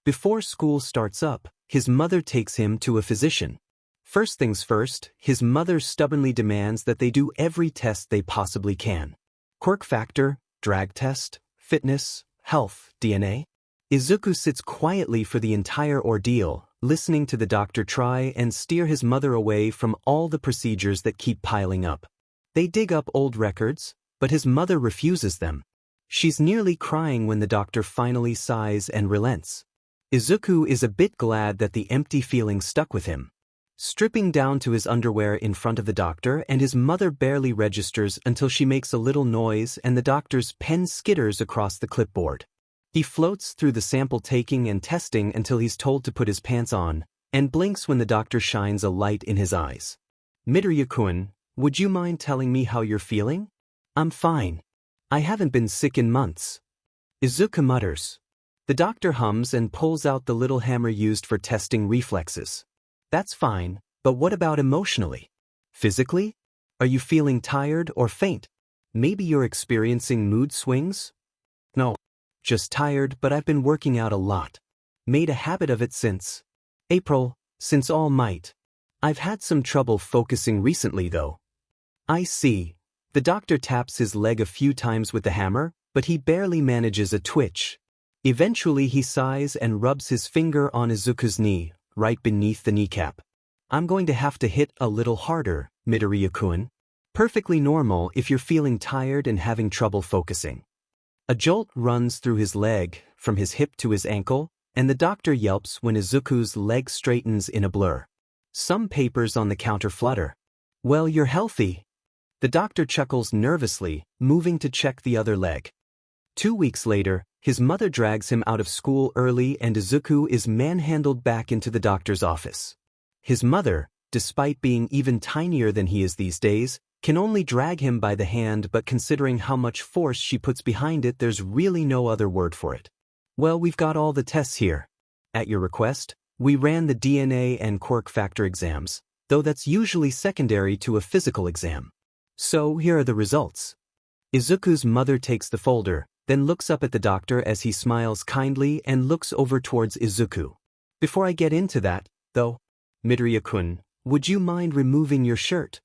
Before school starts up, his mother takes him to a physician. First things first, his mother stubbornly demands that they do every test they possibly can. Quirk factor, drag test, fitness, health, DNA. Izuku sits quietly for the entire ordeal, listening to the doctor try and steer his mother away from all the procedures that keep piling up. They dig up old records, but his mother refuses them. She's nearly crying when the doctor finally sighs and relents. Izuku is a bit glad that the empty feeling stuck with him. Stripping down to his underwear in front of the doctor, and his mother barely registers until she makes a little noise and the doctor's pen skitters across the clipboard. He floats through the sample taking and testing until he's told to put his pants on, and blinks when the doctor shines a light in his eyes. Midoriya-kun, would you mind telling me how you're feeling? I'm fine. I haven't been sick in months. Izuku mutters. The doctor hums and pulls out the little hammer used for testing reflexes. That's fine, but what about emotionally? Physically? Are you feeling tired or faint? Maybe you're experiencing mood swings? No. Just tired, but I've been working out a lot. Made a habit of it since April, since All Might. I've had some trouble focusing recently though. I see. The doctor taps his leg a few times with the hammer, but he barely manages a twitch. Eventually he sighs and rubs his finger on Izuku's knee, right beneath the kneecap. I'm going to have to hit a little harder, Midoriya-kun. Perfectly normal if you're feeling tired and having trouble focusing. A jolt runs through his leg, from his hip to his ankle, and the doctor yelps when Izuku's leg straightens in a blur. Some papers on the counter flutter. Well, you're healthy. The doctor chuckles nervously, moving to check the other leg. 2 weeks later, his mother drags him out of school early and Izuku is manhandled back into the doctor's office. His mother, despite being even tinier than he is these days, can only drag him by the hand, but considering how much force she puts behind it, there's really no other word for it. Well, we've got all the tests here. At your request, we ran the DNA and Quirk factor exams, though that's usually secondary to a physical exam. So here are the results. Izuku's mother takes the folder, then looks up at the doctor as he smiles kindly and looks over towards Izuku. Before I get into that, though, Midoriya-kun, would you mind removing your shirt?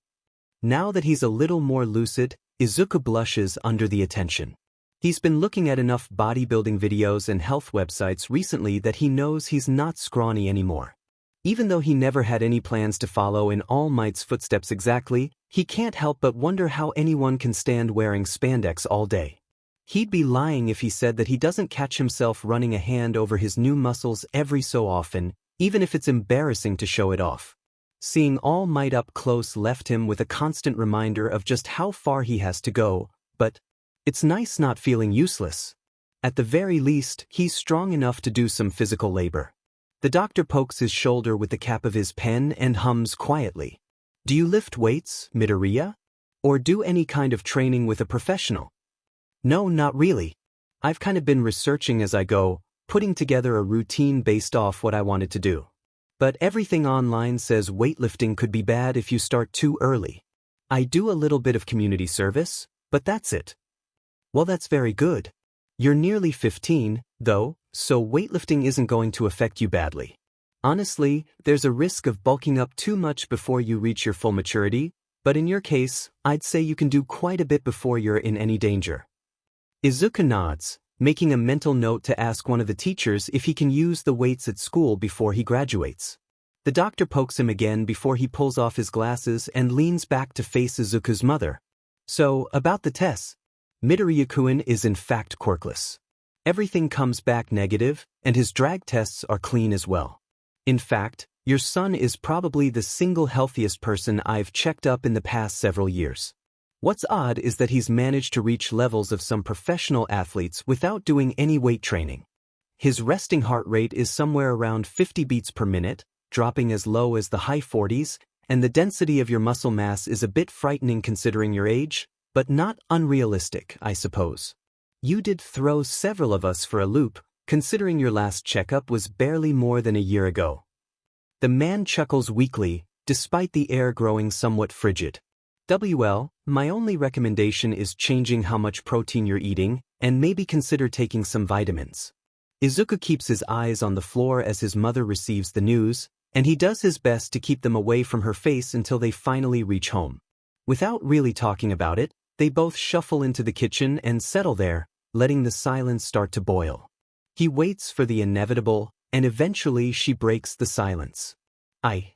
Now that he's a little more lucid, Izuku blushes under the attention. He's been looking at enough bodybuilding videos and health websites recently that he knows he's not scrawny anymore. Even though he never had any plans to follow in All Might's footsteps exactly, he can't help but wonder how anyone can stand wearing spandex all day. He'd be lying if he said that he doesn't catch himself running a hand over his new muscles every so often, even if it's embarrassing to show it off. Seeing All Might up close left him with a constant reminder of just how far he has to go, but it's nice not feeling useless. At the very least, he's strong enough to do some physical labor. The doctor pokes his shoulder with the cap of his pen and hums quietly. Do you lift weights, Midoriya? Or do any kind of training with a professional? No, not really. I've kind of been researching as I go, putting together a routine based off what I wanted to do. But everything online says weightlifting could be bad if you start too early. I do a little bit of community service, but that's it. Well, that's very good. You're nearly 15, though, so weightlifting isn't going to affect you badly. Honestly, there's a risk of bulking up too much before you reach your full maturity, But in your case, I'd say you can do quite a bit before you're in any danger. Izuku nods, making a mental note to ask one of the teachers if he can use the weights at school before he graduates. The doctor pokes him again before he pulls off his glasses and leans back to face Izuku's mother. So, about the tests. Midoriya is in fact quirkless. Everything comes back negative, and his drag tests are clean as well. In fact, your son is probably the single healthiest person I've checked up in the past several years. What's odd is that he's managed to reach levels of some professional athletes without doing any weight training. His resting heart rate is somewhere around 50 beats per minute, dropping as low as the high 40s, and the density of your muscle mass is a bit frightening considering your age, but not unrealistic, I suppose. You did throw several of us for a loop, considering your last checkup was barely more than a year ago. The man chuckles weakly, despite the air growing somewhat frigid. WL, my only recommendation is changing how much protein you're eating, and maybe consider taking some vitamins. Izuku keeps his eyes on the floor as his mother receives the news, and he does his best to keep them away from her face until they finally reach home. Without really talking about it, they both shuffle into the kitchen and settle there, letting the silence start to boil. He waits for the inevitable, and eventually she breaks the silence.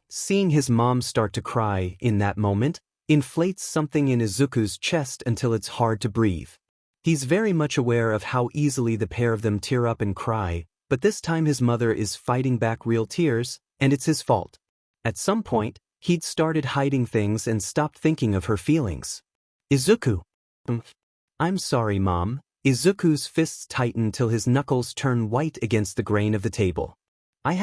Seeing his mom start to cry in that moment, inflates something in Izuku's chest until it's hard to breathe. He's very much aware of how easily the pair of them tear up and cry, but this time his mother is fighting back real tears, and it's his fault. At some point, he'd started hiding things and stopped thinking of her feelings. Izuku. I'm sorry, Mom. Izuku's fists tighten till his knuckles turn white against the grain of the table. I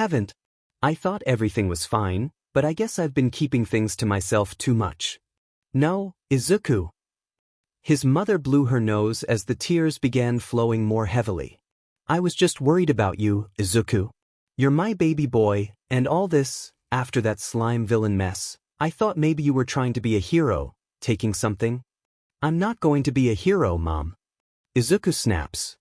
thought everything was fine, but I guess I've been keeping things to myself too much. No, Izuku. His mother blew her nose as the tears began flowing more heavily. I was just worried about you, Izuku. You're my baby boy, and all this, after that slime villain mess, I thought maybe you were trying to be a hero, taking something. I'm not going to be a hero, Mom. Izuku snaps.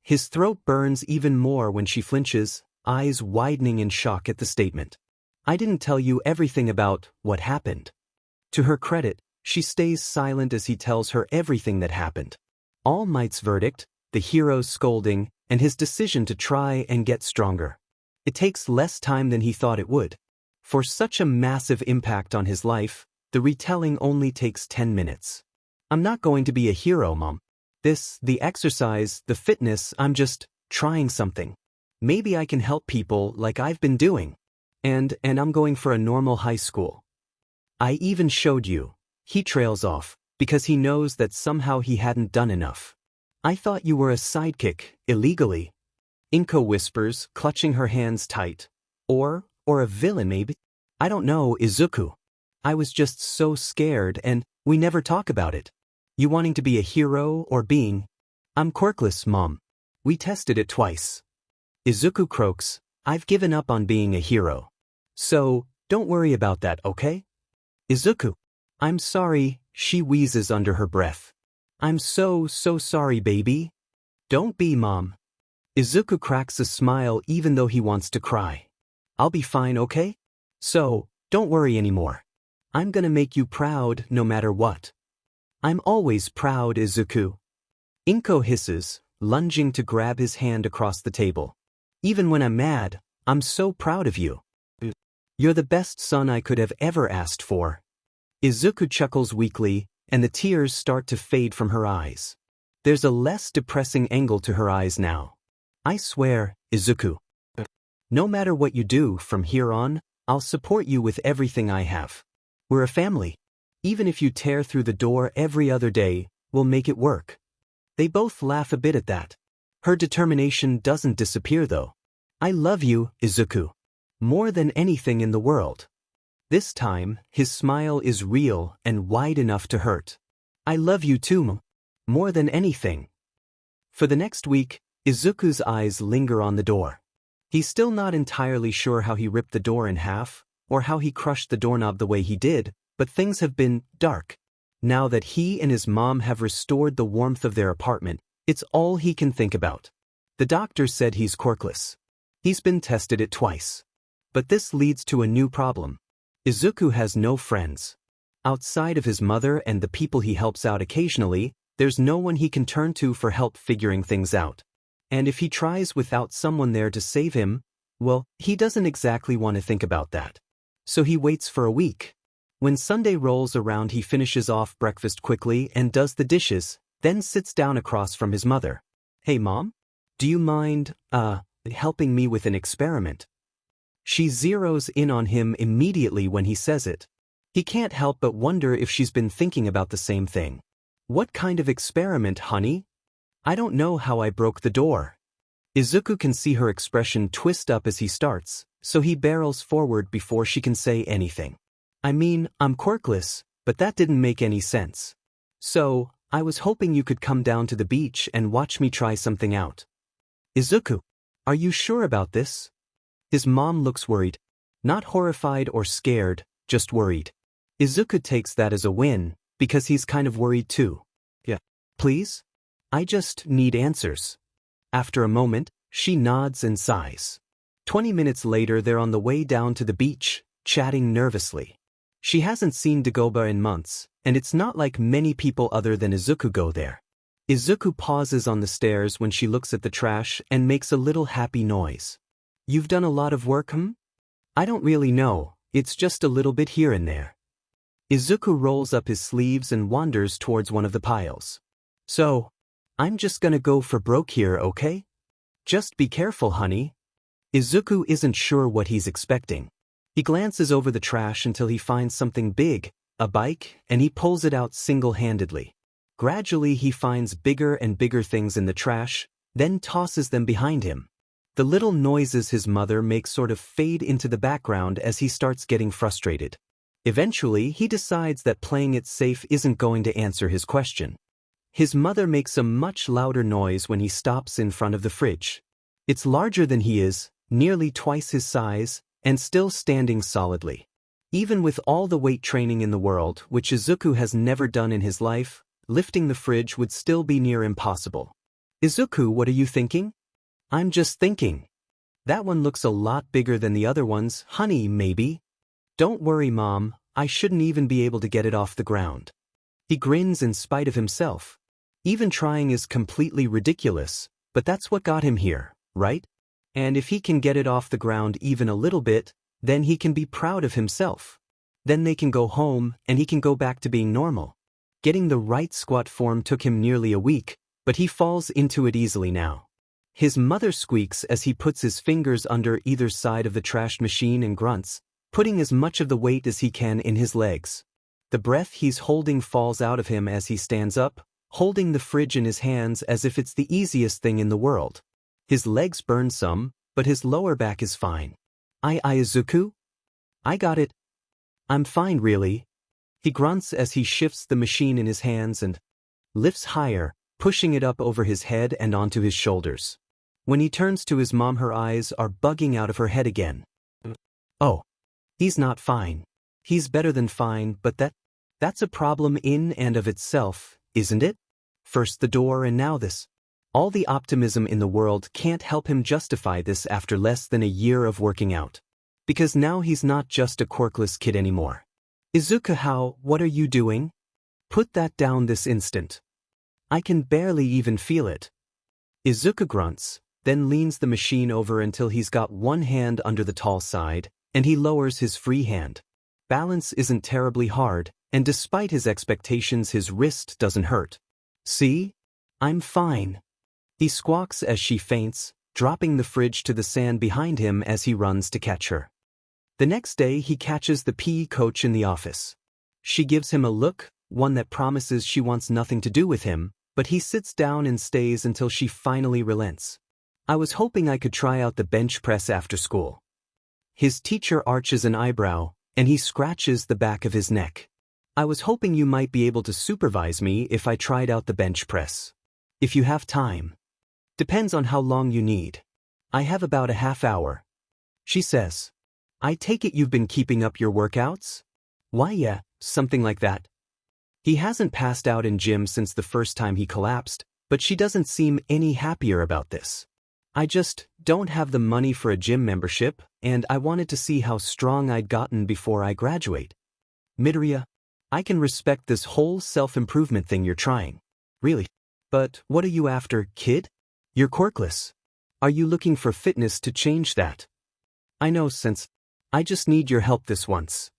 His throat burns even more when she flinches, eyes widening in shock at the statement. I didn't tell you everything about what happened. To her credit, she stays silent as he tells her everything that happened. All Might's verdict, the hero's scolding, and his decision to try and get stronger. It takes less time than he thought it would. For such a massive impact on his life, the retelling only takes 10 minutes. I'm not going to be a hero, Mom. The exercise, the fitness, I'm just trying something. Maybe I can help people like I've been doing. And I'm going for a normal high school. I even showed you. He trails off, because he knows that somehow he hadn't done enough. I thought you were a sidekick, illegally. Inko whispers, clutching her hands tight. Or a villain maybe? I don't know, Izuku. I was just so scared and we never talk about it. You wanting to be a hero or being? I'm quirkless, Mom. We tested it twice. Izuku croaks, I've given up on being a hero. So, don't worry about that, okay? Izuku. I'm sorry, she wheezes under her breath. I'm so sorry, baby. Don't be, Mom. Izuku cracks a smile even though he wants to cry. I'll be fine, okay? So, don't worry anymore. I'm gonna make you proud no matter what. I'm always proud, Izuku. Inko hisses, lunging to grab his hand across the table. Even when I'm mad, I'm so proud of you. You're the best son I could have ever asked for. Izuku chuckles weakly, and the tears start to fade from her eyes. There's a less depressing angle to her eyes now. I swear, Izuku. No matter what you do from here on, I'll support you with everything I have. We're a family. Even if you tear through the door every other day, we'll make it work. They both laugh a bit at that. Her determination doesn't disappear though. I love you, Izuku. More than anything in the world. This time, his smile is real and wide enough to hurt. I love you too, more than anything. For the next week, Izuku's eyes linger on the door. He's still not entirely sure how he ripped the door in half, or how he crushed the doorknob the way he did, but things have been dark. Now that he and his mom have restored the warmth of their apartment, it's all he can think about. The doctor said he's quirkless. He's been tested it twice. But this leads to a new problem. Izuku has no friends. Outside of his mother and the people he helps out occasionally, there's no one he can turn to for help figuring things out. And if he tries without someone there to save him, well, he doesn't exactly want to think about that. So he waits for a week. When Sunday rolls around, he finishes off breakfast quickly and does the dishes, then sits down across from his mother. "Hey Mom? Do you mind, helping me with an experiment?" She zeroes in on him immediately when he says it. He can't help but wonder if she's been thinking about the same thing. "What kind of experiment, honey?" "I don't know how I broke the door." Izuku can see her expression twist up as he starts, so he barrels forward before she can say anything. "I mean, I'm quirkless, but that didn't make any sense. So, I was hoping you could come down to the beach and watch me try something out." "Izuku, are you sure about this?" His mom looks worried. Not horrified or scared, just worried. Izuku takes that as a win, because he's kind of worried too. "Yeah. Please? I just need answers." After a moment, she nods and sighs. 20 minutes later, they're on the way down to the beach, chatting nervously. She hasn't seen Dagobah in months, and it's not like many people other than Izuku go there. Izuku pauses on the stairs when she looks at the trash and makes a little happy noise. "You've done a lot of work, hmm?" "I don't really know, it's just a little bit here and there." Izuku rolls up his sleeves and wanders towards one of the piles. "So, I'm just gonna go for broke here, okay? Just be careful, honey." Izuku isn't sure what he's expecting. He glances over the trash until he finds something big, a bike, and he pulls it out single-handedly. Gradually he finds bigger and bigger things in the trash, then tosses them behind him. The little noises his mother makes sort of fade into the background as he starts getting frustrated. Eventually, he decides that playing it safe isn't going to answer his question. His mother makes a much louder noise when he stops in front of the fridge. It's larger than he is, nearly twice his size, and still standing solidly. Even with all the weight training in the world, which Izuku has never done in his life, lifting the fridge would still be near impossible. "Izuku, what are you thinking?" "I'm just thinking. That one looks a lot bigger than the other ones, honey, maybe?" "Don't worry, Mom, I shouldn't even be able to get it off the ground." He grins in spite of himself. Even trying is completely ridiculous, but that's what got him here, right? And if he can get it off the ground even a little bit, then he can be proud of himself. Then they can go home and he can go back to being normal. Getting the right squat form took him nearly a week, but he falls into it easily now. His mother squeaks as he puts his fingers under either side of the trash machine and grunts, putting as much of the weight as he can in his legs. The breath he's holding falls out of him as he stands up, holding the fridge in his hands as if it's the easiest thing in the world. His legs burn some, but his lower back is fine. Izuku? I got it. I'm fine, really." He grunts as he shifts the machine in his hands and lifts higher, pushing it up over his head and onto his shoulders. When he turns to his mom, her eyes are bugging out of her head again. "Oh, he's not fine. He's better than fine, but that's a problem in and of itself, isn't it? First the door and now this. All the optimism in the world can't help him justify this after less than a year of working out. Because now he's not just a quirkless kid anymore. "Izuku, what are you doing? Put that down this instant. I can barely even feel it." Izuku grunts, then leans the machine over until he's got one hand under the tall side, and he lowers his free hand. Balance isn't terribly hard, and despite his expectations, his wrist doesn't hurt. "See? I'm fine." He squawks as she faints, dropping the fridge to the sand behind him as he runs to catch her. The next day, he catches the PE coach in the office. She gives him a look, one that promises she wants nothing to do with him, but he sits down and stays until she finally relents. "I was hoping I could try out the bench press after school." His teacher arches an eyebrow, and he scratches the back of his neck. "I was hoping you might be able to supervise me if I tried out the bench press. If you have time. Depends on how long you need. I have about a half hour." She says, "I take it you've been keeping up your workouts?" "Why, yeah, something like that." He hasn't passed out in gym since the first time he collapsed, but she doesn't seem any happier about this. "I just don't have the money for a gym membership, and I wanted to see how strong I'd gotten before I graduate." "Midoriya, I can respect this whole self-improvement thing you're trying. Really. But what are you after, kid? You're quirkless. Are you looking for fitness to change that? I know, since I just need your help this once.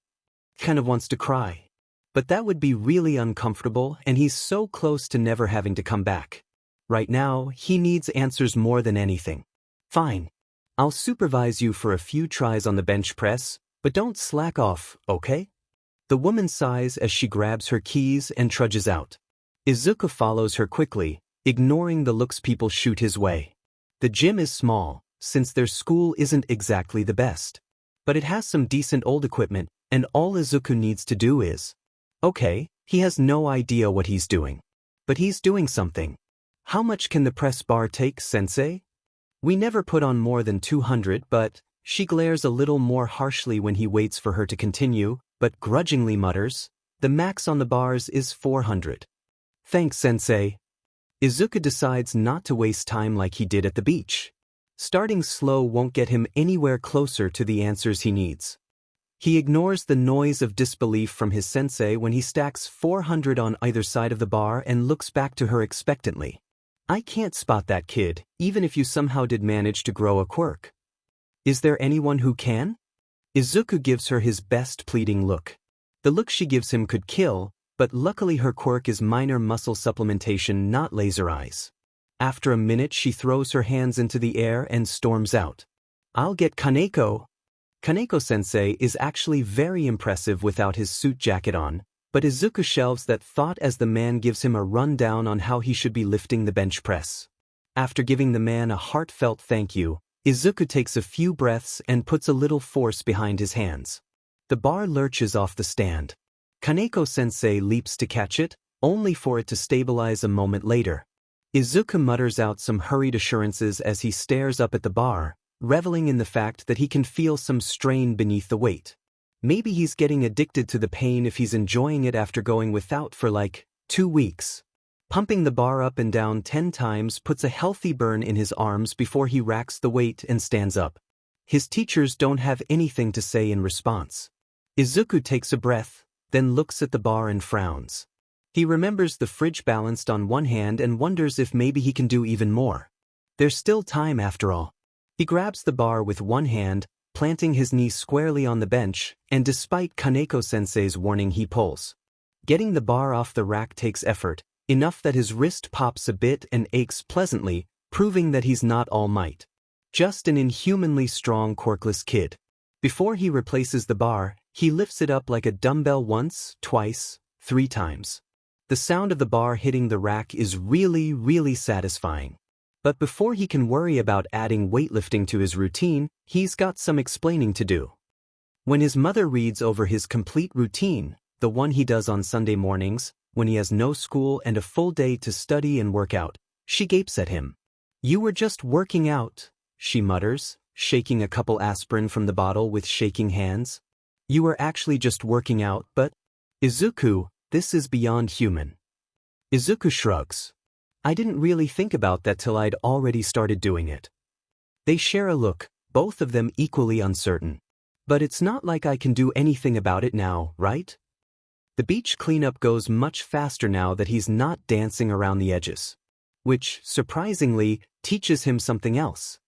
Kind of wants to cry. But that would be really uncomfortable, and he's so close to never having to come back. Right now, he needs answers more than anything. Fine. I'll supervise you for a few tries on the bench press, but don't slack off, okay? The woman sighs as she grabs her keys and trudges out. Izuku follows her quickly, ignoring the looks people shoot his way. The gym is small, since their school isn't exactly the best. But it has some decent old equipment, and all Izuku needs to do is... Okay, he has no idea what he's doing. But he's doing something. How much can the press bar take, sensei? We never put on more than 200, but... She glares a little more harshly when he waits for her to continue, but grudgingly mutters, the max on the bars is 400. Thanks, sensei. Izuku decides not to waste time like he did at the beach. Starting slow won't get him anywhere closer to the answers he needs. He ignores the noise of disbelief from his sensei when he stacks 400 on either side of the bar and looks back to her expectantly. I can't spot that kid, even if you somehow did manage to grow a quirk. Is there anyone who can? Izuku gives her his best pleading look. The look she gives him could kill, but luckily her quirk is minor muscle supplementation, not laser eyes. After a minute she throws her hands into the air and storms out. I'll get Kaneko. Kaneko-sensei is actually very impressive without his suit jacket on, but Izuku shelves that thought as the man gives him a rundown on how he should be lifting the bench press. After giving the man a heartfelt thank you, Izuku takes a few breaths and puts a little force behind his hands. The bar lurches off the stand. Kaneko-sensei leaps to catch it, only for it to stabilize a moment later. Izuku mutters out some hurried assurances as he stares up at the bar, reveling in the fact that he can feel some strain beneath the weight. Maybe he's getting addicted to the pain if he's enjoying it after going without for like 2 weeks. Pumping the bar up and down 10 times puts a healthy burn in his arms before he racks the weight and stands up. His teachers don't have anything to say in response. Izuku takes a breath, then looks at the bar and frowns. He remembers the fridge balanced on one hand and wonders if maybe he can do even more. There's still time after all. He grabs the bar with one hand, planting his knee squarely on the bench, and despite Kaneko-sensei's warning he pulls. Getting the bar off the rack takes effort, enough that his wrist pops a bit and aches pleasantly, proving that he's not all might. Just an inhumanly strong quirkless kid. Before he replaces the bar, he lifts it up like a dumbbell once, twice, 3 times. The sound of the bar hitting the rack is really, really satisfying. But before he can worry about adding weightlifting to his routine, he's got some explaining to do. When his mother reads over his complete routine, the one he does on Sunday mornings, when he has no school and a full day to study and work out, she gapes at him. You were just working out, she mutters, shaking a couple aspirin from the bottle with shaking hands. You were actually just working out, but... Izuku, this is beyond human. Izuku shrugs. I didn't really think about that till I'd already started doing it. They share a look, both of them equally uncertain. But it's not like I can do anything about it now, right? The beach cleanup goes much faster now that he's not dancing around the edges. Which, surprisingly, teaches him something else.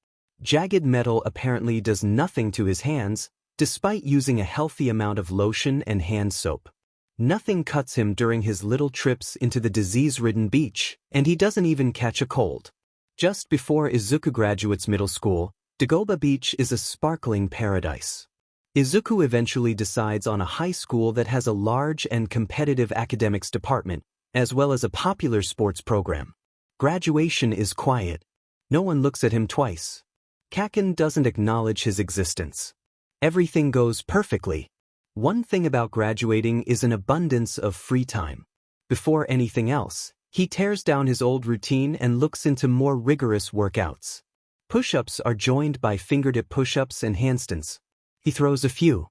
Jagged metal apparently does nothing to his hands, despite using a healthy amount of lotion and hand soap. Nothing cuts him during his little trips into the disease-ridden beach, and he doesn't even catch a cold. Just before Izuku graduates middle school, Dagoba Beach is a sparkling paradise. Izuku eventually decides on a high school that has a large and competitive academics department, as well as a popular sports program. Graduation is quiet. No one looks at him twice. Kaken doesn't acknowledge his existence. Everything goes perfectly. One thing about graduating is an abundance of free time. Before anything else, he tears down his old routine and looks into more rigorous workouts. Push-ups are joined by fingertip push-ups and handstands. He throws a few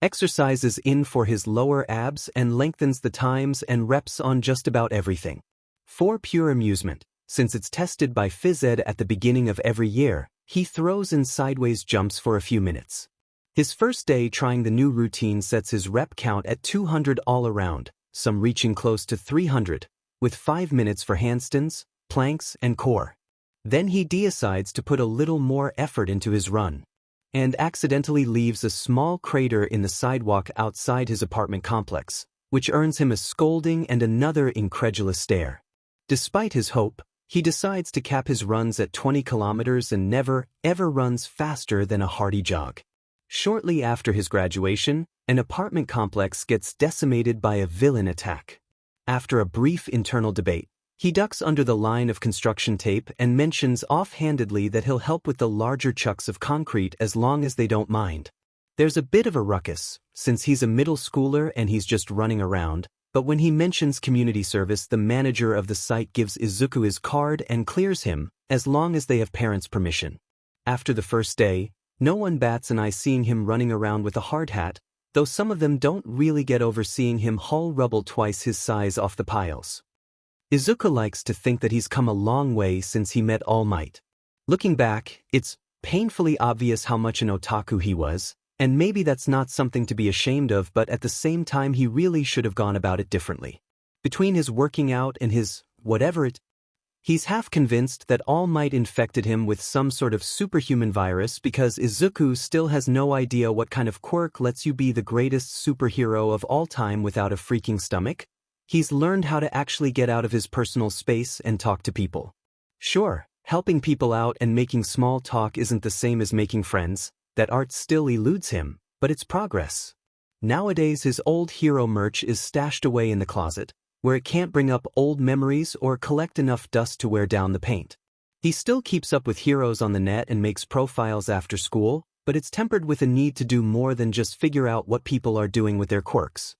exercises in for his lower abs and lengthens the times and reps on just about everything. For pure amusement, since it's tested by phys ed at the beginning of every year, he throws in sideways jumps for a few minutes. His first day trying the new routine sets his rep count at 200 all around, some reaching close to 300, with 5 minutes for handstands, planks, and core. Then he decides to put a little more effort into his run, and accidentally leaves a small crater in the sidewalk outside his apartment complex, which earns him a scolding and another incredulous stare. Despite his hope, he decides to cap his runs at 20 kilometers and never, ever runs faster than a hearty jog. Shortly after his graduation, an apartment complex gets decimated by a villain attack. After a brief internal debate, he ducks under the line of construction tape and mentions offhandedly that he'll help with the larger chunks of concrete as long as they don't mind. There's a bit of a ruckus, since he's a middle schooler and he's just running around, but when he mentions community service, the manager of the site gives Izuku his card and clears him, as long as they have parents' permission. After the first day, no one bats an eye seeing him running around with a hard hat, though some of them don't really get over seeing him haul rubble twice his size off the piles. Izuku likes to think that he's come a long way since he met All Might. Looking back, it's painfully obvious how much an otaku he was, and maybe that's not something to be ashamed of, but at the same time he really should have gone about it differently. Between his working out and his he's half convinced that All Might infected him with some sort of superhuman virus because Izuku still has no idea what kind of quirk lets you be the greatest superhero of all time without a freaking stomach. He's learned how to actually get out of his personal space and talk to people. Sure, helping people out and making small talk isn't the same as making friends, that art still eludes him, but it's progress. Nowadays his old hero merch is stashed away in the closet, where it can't bring up old memories or collect enough dust to wear down the paint. He still keeps up with heroes on the net and makes profiles after school, but it's tempered with a need to do more than just figure out what people are doing with their quirks.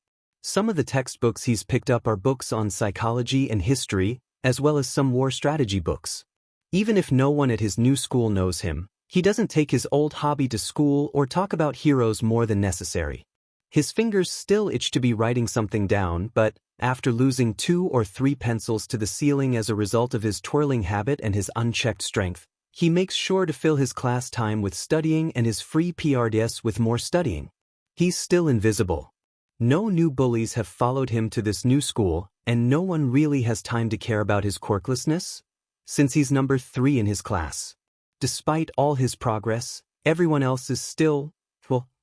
Some of the textbooks he's picked up are books on psychology and history, as well as some war strategy books. Even if no one at his new school knows him, he doesn't take his old hobby to school or talk about heroes more than necessary. His fingers still itch to be writing something down, but after losing 2 or 3 pencils to the ceiling as a result of his twirling habit and his unchecked strength, he makes sure to fill his class time with studying and his free PRDS with more studying. He's still invisible. No new bullies have followed him to this new school, and no one really has time to care about his quirklessness, since he's number 3 in his class. Despite all his progress, everyone else is still,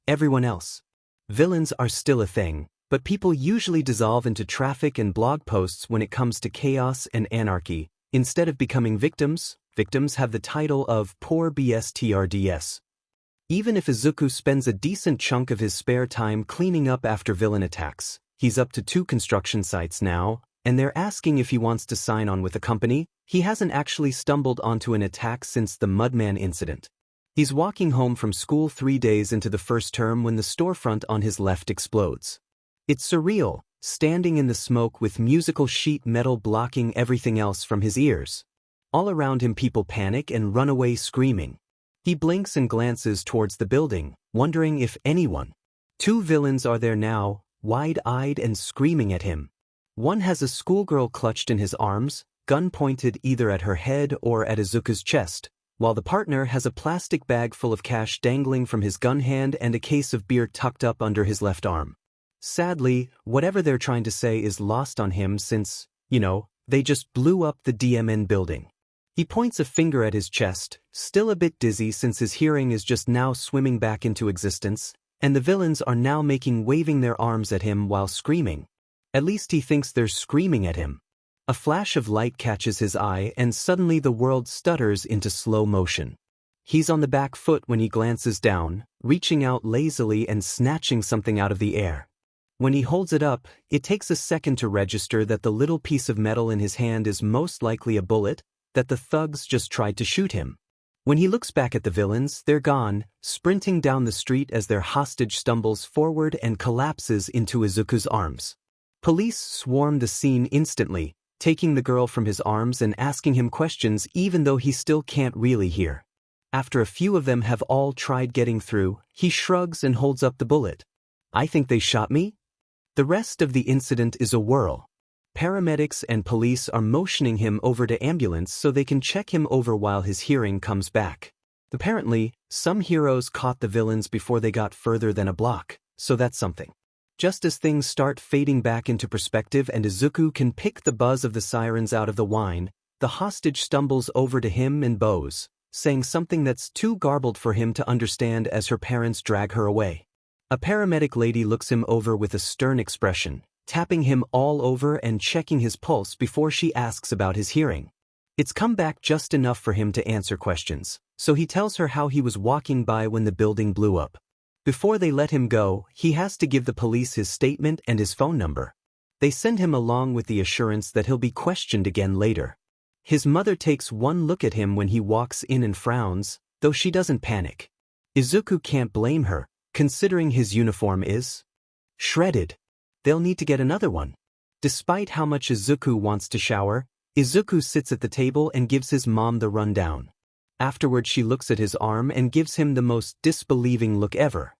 everyone else. Villains are still a thing, but people usually dissolve into traffic and blog posts when it comes to chaos and anarchy. Instead of becoming victims, victims have the title of poor BSTRDS. Even if Izuku spends a decent chunk of his spare time cleaning up after villain attacks, he's up to 2 construction sites now, and they're asking if he wants to sign on with a company. He hasn't actually stumbled onto an attack since the Mudman incident. He's walking home from school 3 days into the first term when the storefront on his left explodes. It's surreal, standing in the smoke with musical sheet metal blocking everything else from his ears. All around him people panic and run away screaming. He blinks and glances towards the building, wondering if anyone. 2 villains are there now, wide-eyed and screaming at him. One has a schoolgirl clutched in his arms, gun pointed either at her head or at Izuku's chest, while the partner has a plastic bag full of cash dangling from his gun hand and a case of beer tucked up under his left arm. Sadly, whatever they're trying to say is lost on him since, they just blew up the DMN building. He points a finger at his chest, still a bit dizzy since his hearing is just now swimming back into existence, and the villains are now waving their arms at him while screaming. At least he thinks they're screaming at him. A flash of light catches his eye and suddenly the world stutters into slow motion. He's on the back foot when he glances down, reaching out lazily and snatching something out of the air. When he holds it up, it takes a second to register that the little piece of metal in his hand is most likely a bullet, that the thugs just tried to shoot him. When he looks back at the villains, they're gone, sprinting down the street as their hostage stumbles forward and collapses into Izuku's arms. Police swarm the scene instantly, taking the girl from his arms and asking him questions even though he still can't really hear. After a few of them have all tried getting through, he shrugs and holds up the bullet. "I think they shot me?" The rest of the incident is a whirl. Paramedics and police are motioning him over to ambulance so they can check him over while his hearing comes back. Apparently, some heroes caught the villains before they got further than a block, so that's something. Just as things start fading back into perspective and Izuku can pick the buzz of the sirens out of the wine, the hostage stumbles over to him and bows, saying something that's too garbled for him to understand as her parents drag her away. A paramedic lady looks him over with a stern expression, tapping him all over and checking his pulse before she asks about his hearing. It's come back just enough for him to answer questions, so he tells her how he was walking by when the building blew up. Before they let him go, he has to give the police his statement and his phone number. They send him along with the assurance that he'll be questioned again later. His mother takes one look at him when he walks in and frowns, though she doesn't panic. Izuku can't blame her, considering his uniform is shredded. They'll need to get another one. Despite how much Izuku wants to shower, Izuku sits at the table and gives his mom the rundown. Afterward she looks at his arm and gives him the most disbelieving look ever.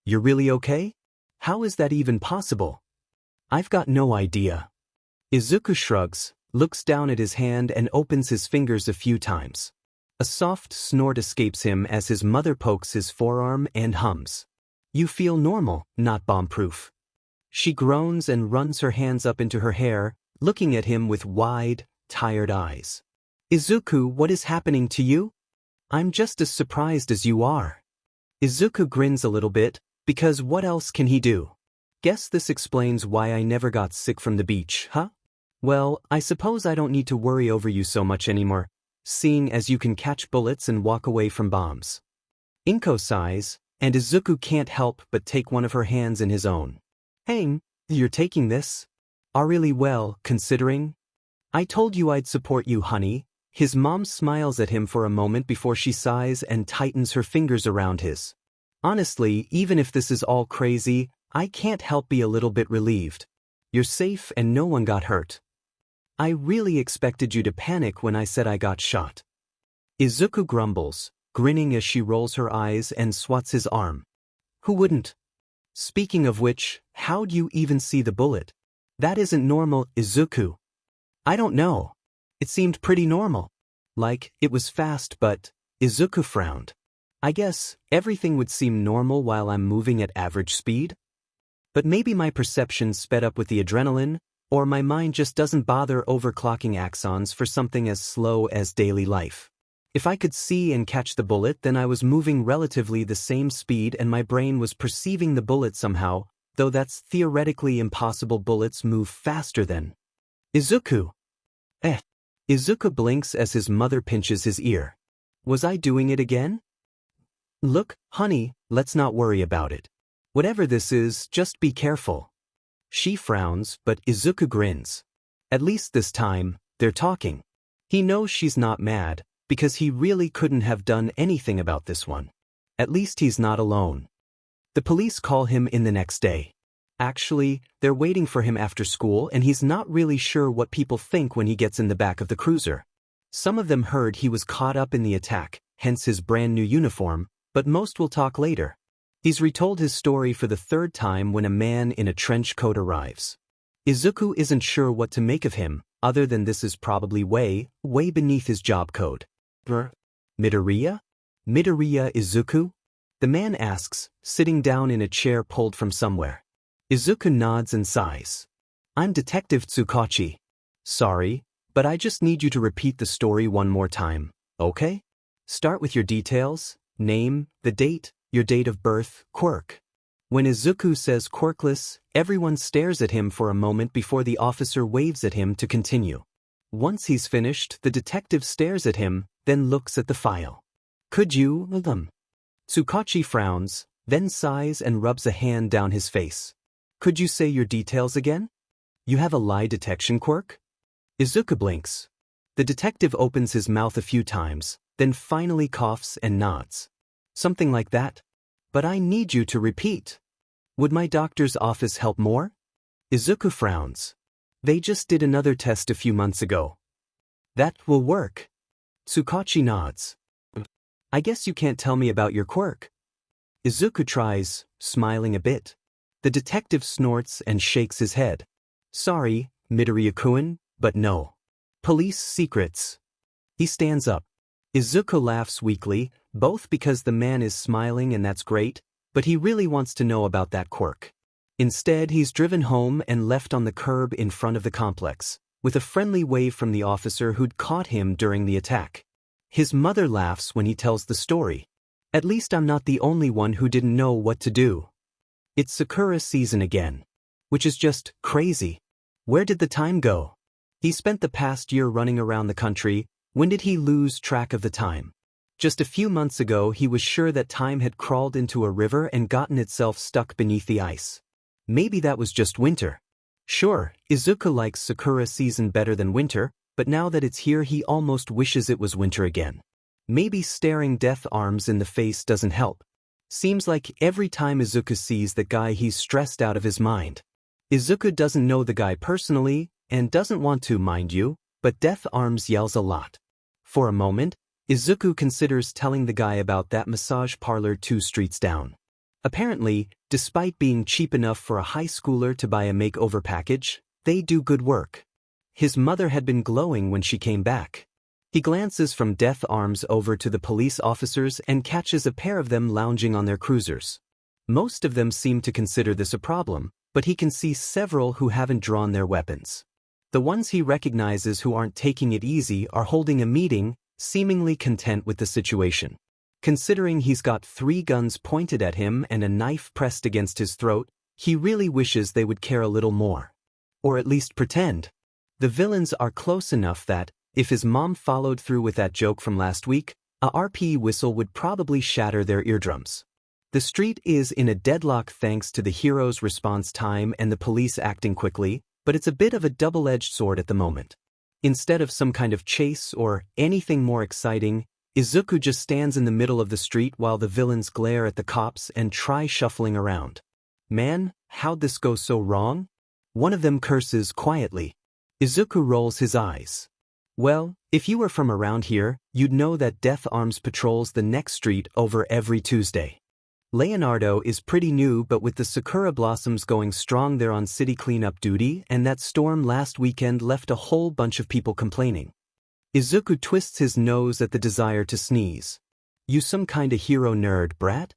"You're really okay? How is that even possible?" "I've got no idea." Izuku shrugs, looks down at his hand and opens his fingers a few times. A soft snort escapes him as his mother pokes his forearm and hums. "You feel normal, not bomb-proof." She groans and runs her hands up into her hair, looking at him with wide, tired eyes. "Izuku, what is happening to you?" "I'm just as surprised as you are." Izuku grins a little bit, because what else can he do? "Guess this explains why I never got sick from the beach, huh? Well, I suppose I don't need to worry over you so much anymore, seeing as you can catch bullets and walk away from bombs." Inko sighs, and Izuku can't help but take one of her hands in his own. "Hey, you're taking this? Are really well, considering?" "I told you I'd support you, honey." His mom smiles at him for a moment before she sighs and tightens her fingers around his. "Honestly, even if this is all crazy, I can't help be a little bit relieved. You're safe and no one got hurt. I really expected you to panic when I said I got shot." Izuku grumbles, grinning as she rolls her eyes and swats his arm. "Who wouldn't? Speaking of which, how'd you even see the bullet? That isn't normal, Izuku." "I don't know. It seemed pretty normal. Like, it was fast but..." Izuku frowned. "I guess everything would seem normal while I'm moving at average speed? But maybe my perception sped up with the adrenaline, or my mind just doesn't bother overclocking axons for something as slow as daily life. If I could see and catch the bullet, then I was moving relatively the same speed and my brain was perceiving the bullet somehow, though that's theoretically impossible. Bullets move faster than..." "Izuku!" Izuku blinks as his mother pinches his ear. "Was I doing it again?" "Look, honey, let's not worry about it. Whatever this is, just be careful." She frowns, but Izuku grins. At least this time, they're talking. He knows she's not mad, because he really couldn't have done anything about this one. At least he's not alone. The police call him in the next day. Actually, they're waiting for him after school and he's not really sure what people think when he gets in the back of the cruiser. Some of them heard he was caught up in the attack, hence his brand new uniform, but most will talk later. He's retold his story for the third time when a man in a trench coat arrives. Izuku isn't sure what to make of him, other than this is probably way beneath his job code. "Midoriya? Midoriya Izuku?" the man asks, sitting down in a chair pulled from somewhere. Izuku nods and sighs. "I'm Detective Tsukachi. Sorry, but I just need you to repeat the story one more time, okay? Start with your details, name, the date, your date of birth, Quirk." When Izuku says quirkless, everyone stares at him for a moment before the officer waves at him to continue. Once he's finished, the detective stares at him, then looks at the file. "Could you, Tsukachi frowns, then sighs and rubs a hand down his face. "Could you say your details again? You have a lie detection quirk?" Izuku blinks. The detective opens his mouth a few times, then finally coughs and nods. "Something like that. But I need you to repeat. Would my doctor's office help more?" Izuku frowns. "They just did another test a few months ago." "That will work." Tsukachi nods. "I guess you can't tell me about your quirk." Izuku tries, smiling a bit. The detective snorts and shakes his head. "Sorry, Midoriya-kun, but no. Police secrets." He stands up. Izuku laughs weakly, Both because the man is smiling and that's great, but he really wants to know about that quirk. Instead, he's driven home and left on the curb in front of the complex, with a friendly wave from the officer who'd caught him during the attack. His mother laughs when he tells the story. At least I'm not the only one who didn't know what to do. It's Sakura season again. Which is just crazy. Where did the time go? He spent the past year running around the country. When did he lose track of the time? Just a few months ago he was sure that time had crawled into a river and gotten itself stuck beneath the ice. Maybe that was just winter. Sure, Izuku likes Sakura season better than winter, but now that it's here he almost wishes it was winter again. Maybe staring death arms in the face doesn't help. Seems like every time Izuku sees that guy he's stressed out of his mind. Izuku doesn't know the guy personally, and doesn't want to, mind you, but death arms yells a lot. For a moment, Izuku considers telling the guy about that massage parlor 2 streets down. Apparently, despite being cheap enough for a high schooler to buy a makeover package, they do good work. His mother had been glowing when she came back. He glances from death arms over to the police officers and catches a pair of them lounging on their cruisers. Most of them seem to consider this a problem, but he can see several who haven't drawn their weapons. The ones he recognizes who aren't taking it easy are holding a meeting, seemingly content with the situation. Considering he's got 3 guns pointed at him and a knife pressed against his throat, he really wishes they would care a little more. Or at least pretend. The villains are close enough that, if his mom followed through with that joke from last week, a RP whistle would probably shatter their eardrums. The street is in a deadlock thanks to the hero's response time and the police acting quickly, but it's a bit of a double-edged sword at the moment. Instead of some kind of chase or anything more exciting, Izuku just stands in the middle of the street while the villains glare at the cops and try shuffling around. Man, how'd this go so wrong? One of them curses quietly. Izuku rolls his eyes. Well, if you were from around here, you'd know that Death Arms patrols the next street over every Tuesday. Leonardo is pretty new, but with the Sakura blossoms going strong they're on city cleanup duty, and that storm last weekend left a whole bunch of people complaining. Izuku twists his nose at the desire to sneeze. You some kinda hero nerd, brat?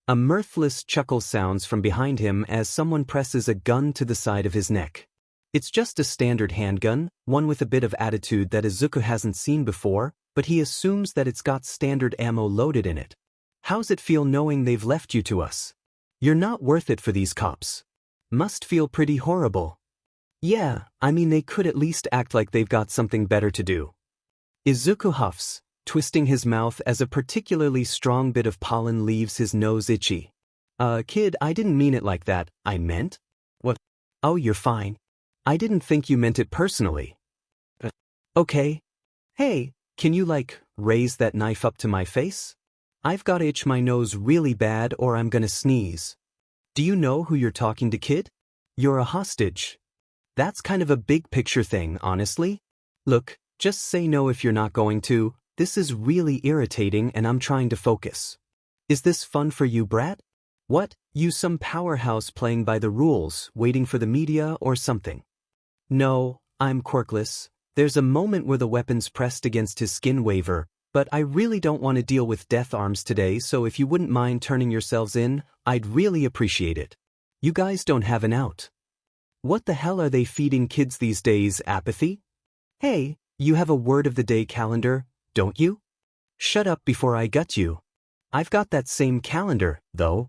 A mirthless chuckle sounds from behind him as someone presses a gun to the side of his neck. It's just a standard handgun, one with a bit of attitude that Izuku hasn't seen before, but he assumes that it's got standard ammo loaded in it. How's it feel knowing they've left you to us? You're not worth it for these cops. Must feel pretty horrible. Yeah, I mean they could at least act like they've got something better to do. Izuku huffs, twisting his mouth as a particularly strong bit of pollen leaves his nose itchy. Kid, I didn't mean it like that, I meant? What? Oh, you're fine. I didn't think you meant it personally. Okay. Hey, can you raise that knife up to my face? I've gotta itch my nose really bad or I'm gonna sneeze. Do you know who you're talking to, kid? You're a hostage. That's kind of a big picture thing, honestly. Look, just say no if you're not going to. This is really irritating and I'm trying to focus. Is this fun for you, brat? What, you some powerhouse playing by the rules, waiting for the media or something? No, I'm quirkless. There's a moment where the weapons pressed against his skin waver, but I really don't want to deal with death arms today, so if you wouldn't mind turning yourselves in, I'd really appreciate it. You guys don't have an out. What the hell are they feeding kids these days, apathy? Hey, you have a word of the day calendar, don't you? Shut up before I gut you. I've got that same calendar, though.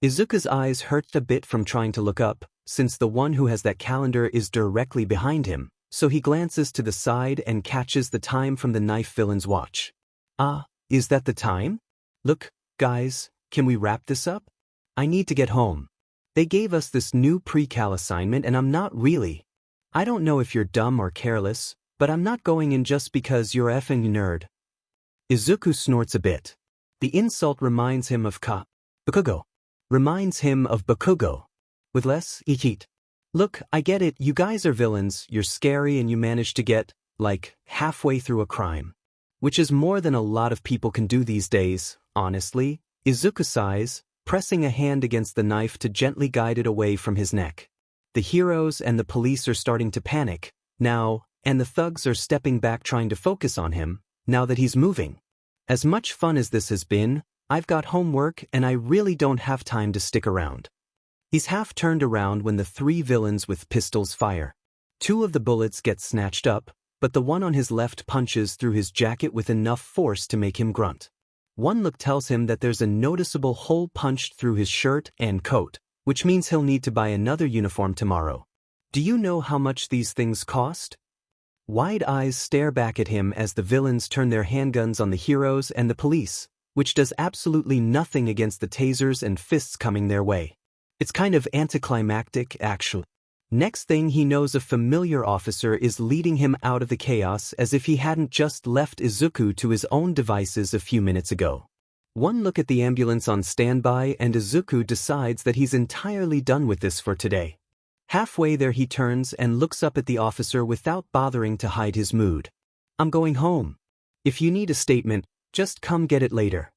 Izuku's eyes hurt a bit from trying to look up, since the one who has that calendar is directly behind him, so he glances to the side and catches the time from the knife villain's watch. Ah, is that the time? Look, guys, can we wrap this up? I need to get home. They gave us this new pre-cal assignment and I'm not really. I don't know if you're dumb or careless, but I'm not going in just because you're effing nerd. Izuku snorts a bit. The insult reminds him of Bakugo. With less heat. Look, I get it, you guys are villains, you're scary and you managed to get, halfway through a crime. Which is more than a lot of people can do these days, honestly. Izuku sighs, pressing a hand against the knife to gently guide it away from his neck. The heroes and the police are starting to panic, now, and the thugs are stepping back trying to focus on him, now that he's moving. As much fun as this has been, I've got homework and I really don't have time to stick around. He's half turned around when the three villains with pistols fire. Two of the bullets get snatched up, but the one on his left punches through his jacket with enough force to make him grunt. One look tells him that there's a noticeable hole punched through his shirt and coat, which means he'll need to buy another uniform tomorrow. Do you know how much these things cost? Wide eyes stare back at him as the villains turn their handguns on the heroes and the police, which does absolutely nothing against the tasers and fists coming their way. It's kind of anticlimactic, actually. Next thing he knows, a familiar officer is leading him out of the chaos as if he hadn't just left Izuku to his own devices a few minutes ago. One look at the ambulance on standby and Izuku decides that he's entirely done with this for today. Halfway there he turns and looks up at the officer without bothering to hide his mood. I'm going home. If you need a statement, just come get it later.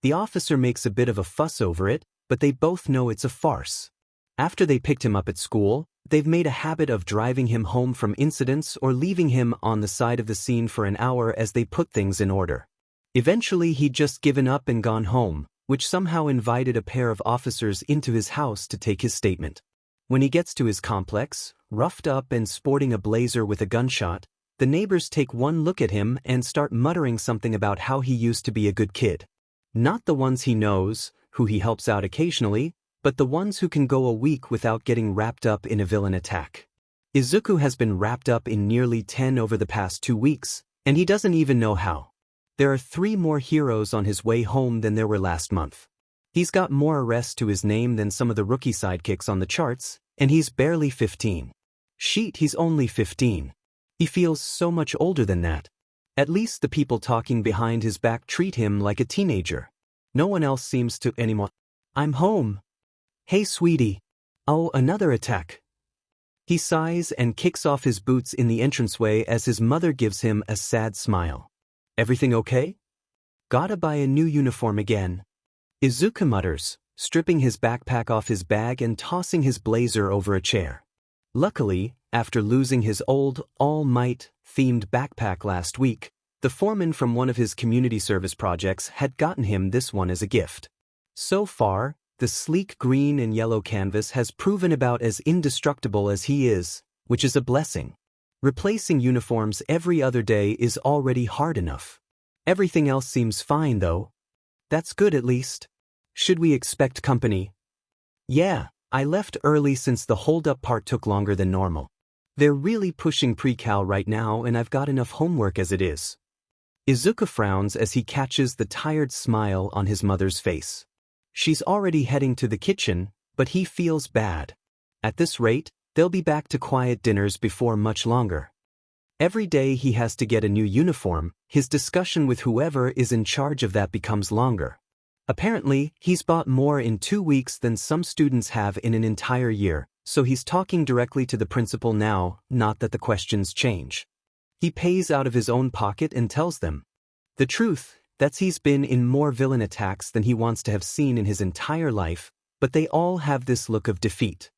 The officer makes a bit of a fuss over it, but they both know it's a farce. After they picked him up at school, they've made a habit of driving him home from incidents or leaving him on the side of the scene for an hour as they put things in order. Eventually he'd just given up and gone home, which somehow invited a pair of officers into his house to take his statement. When he gets to his complex, roughed up and sporting a blazer with a gunshot, the neighbors take one look at him and start muttering something about how he used to be a good kid. Not the ones he knows, who he helps out occasionally, but the ones who can go a week without getting wrapped up in a villain attack. Izuku has been wrapped up in nearly 10 over the past 2 weeks, and he doesn't even know how. There are 3 more heroes on his way home than there were last month. He's got more arrests to his name than some of the rookie sidekicks on the charts, and he's barely 15. Shit, he's only 15. He feels so much older than that. At least the people talking behind his back treat him like a teenager. No one else seems to anymore. I'm home. Hey sweetie. Oh, another attack. He sighs and kicks off his boots in the entranceway as his mother gives him a sad smile. Everything okay? Gotta buy a new uniform again. Izuku mutters, stripping his backpack off his bag and tossing his blazer over a chair. Luckily, after losing his old, All Might-themed backpack last week, the foreman from one of his community service projects had gotten him this one as a gift. So far, the sleek green and yellow canvas has proven about as indestructible as he is, which is a blessing. Replacing uniforms every other day is already hard enough. Everything else seems fine though. That's good at least. Should we expect company? Yeah, I left early since the hold-up part took longer than normal. They're really pushing pre-cal right now and I've got enough homework as it is. Izuku frowns as he catches the tired smile on his mother's face. She's already heading to the kitchen, but he feels bad. At this rate, they'll be back to quiet dinners before much longer. Every day he has to get a new uniform, his discussion with whoever is in charge of that becomes longer. Apparently, he's bought more in 2 weeks than some students have in an entire year, so he's talking directly to the principal now, not that the questions change. He pays out of his own pocket and tells them the truth, that he's been in more villain attacks than he wants to have seen in his entire life, but they all have this look of defeat.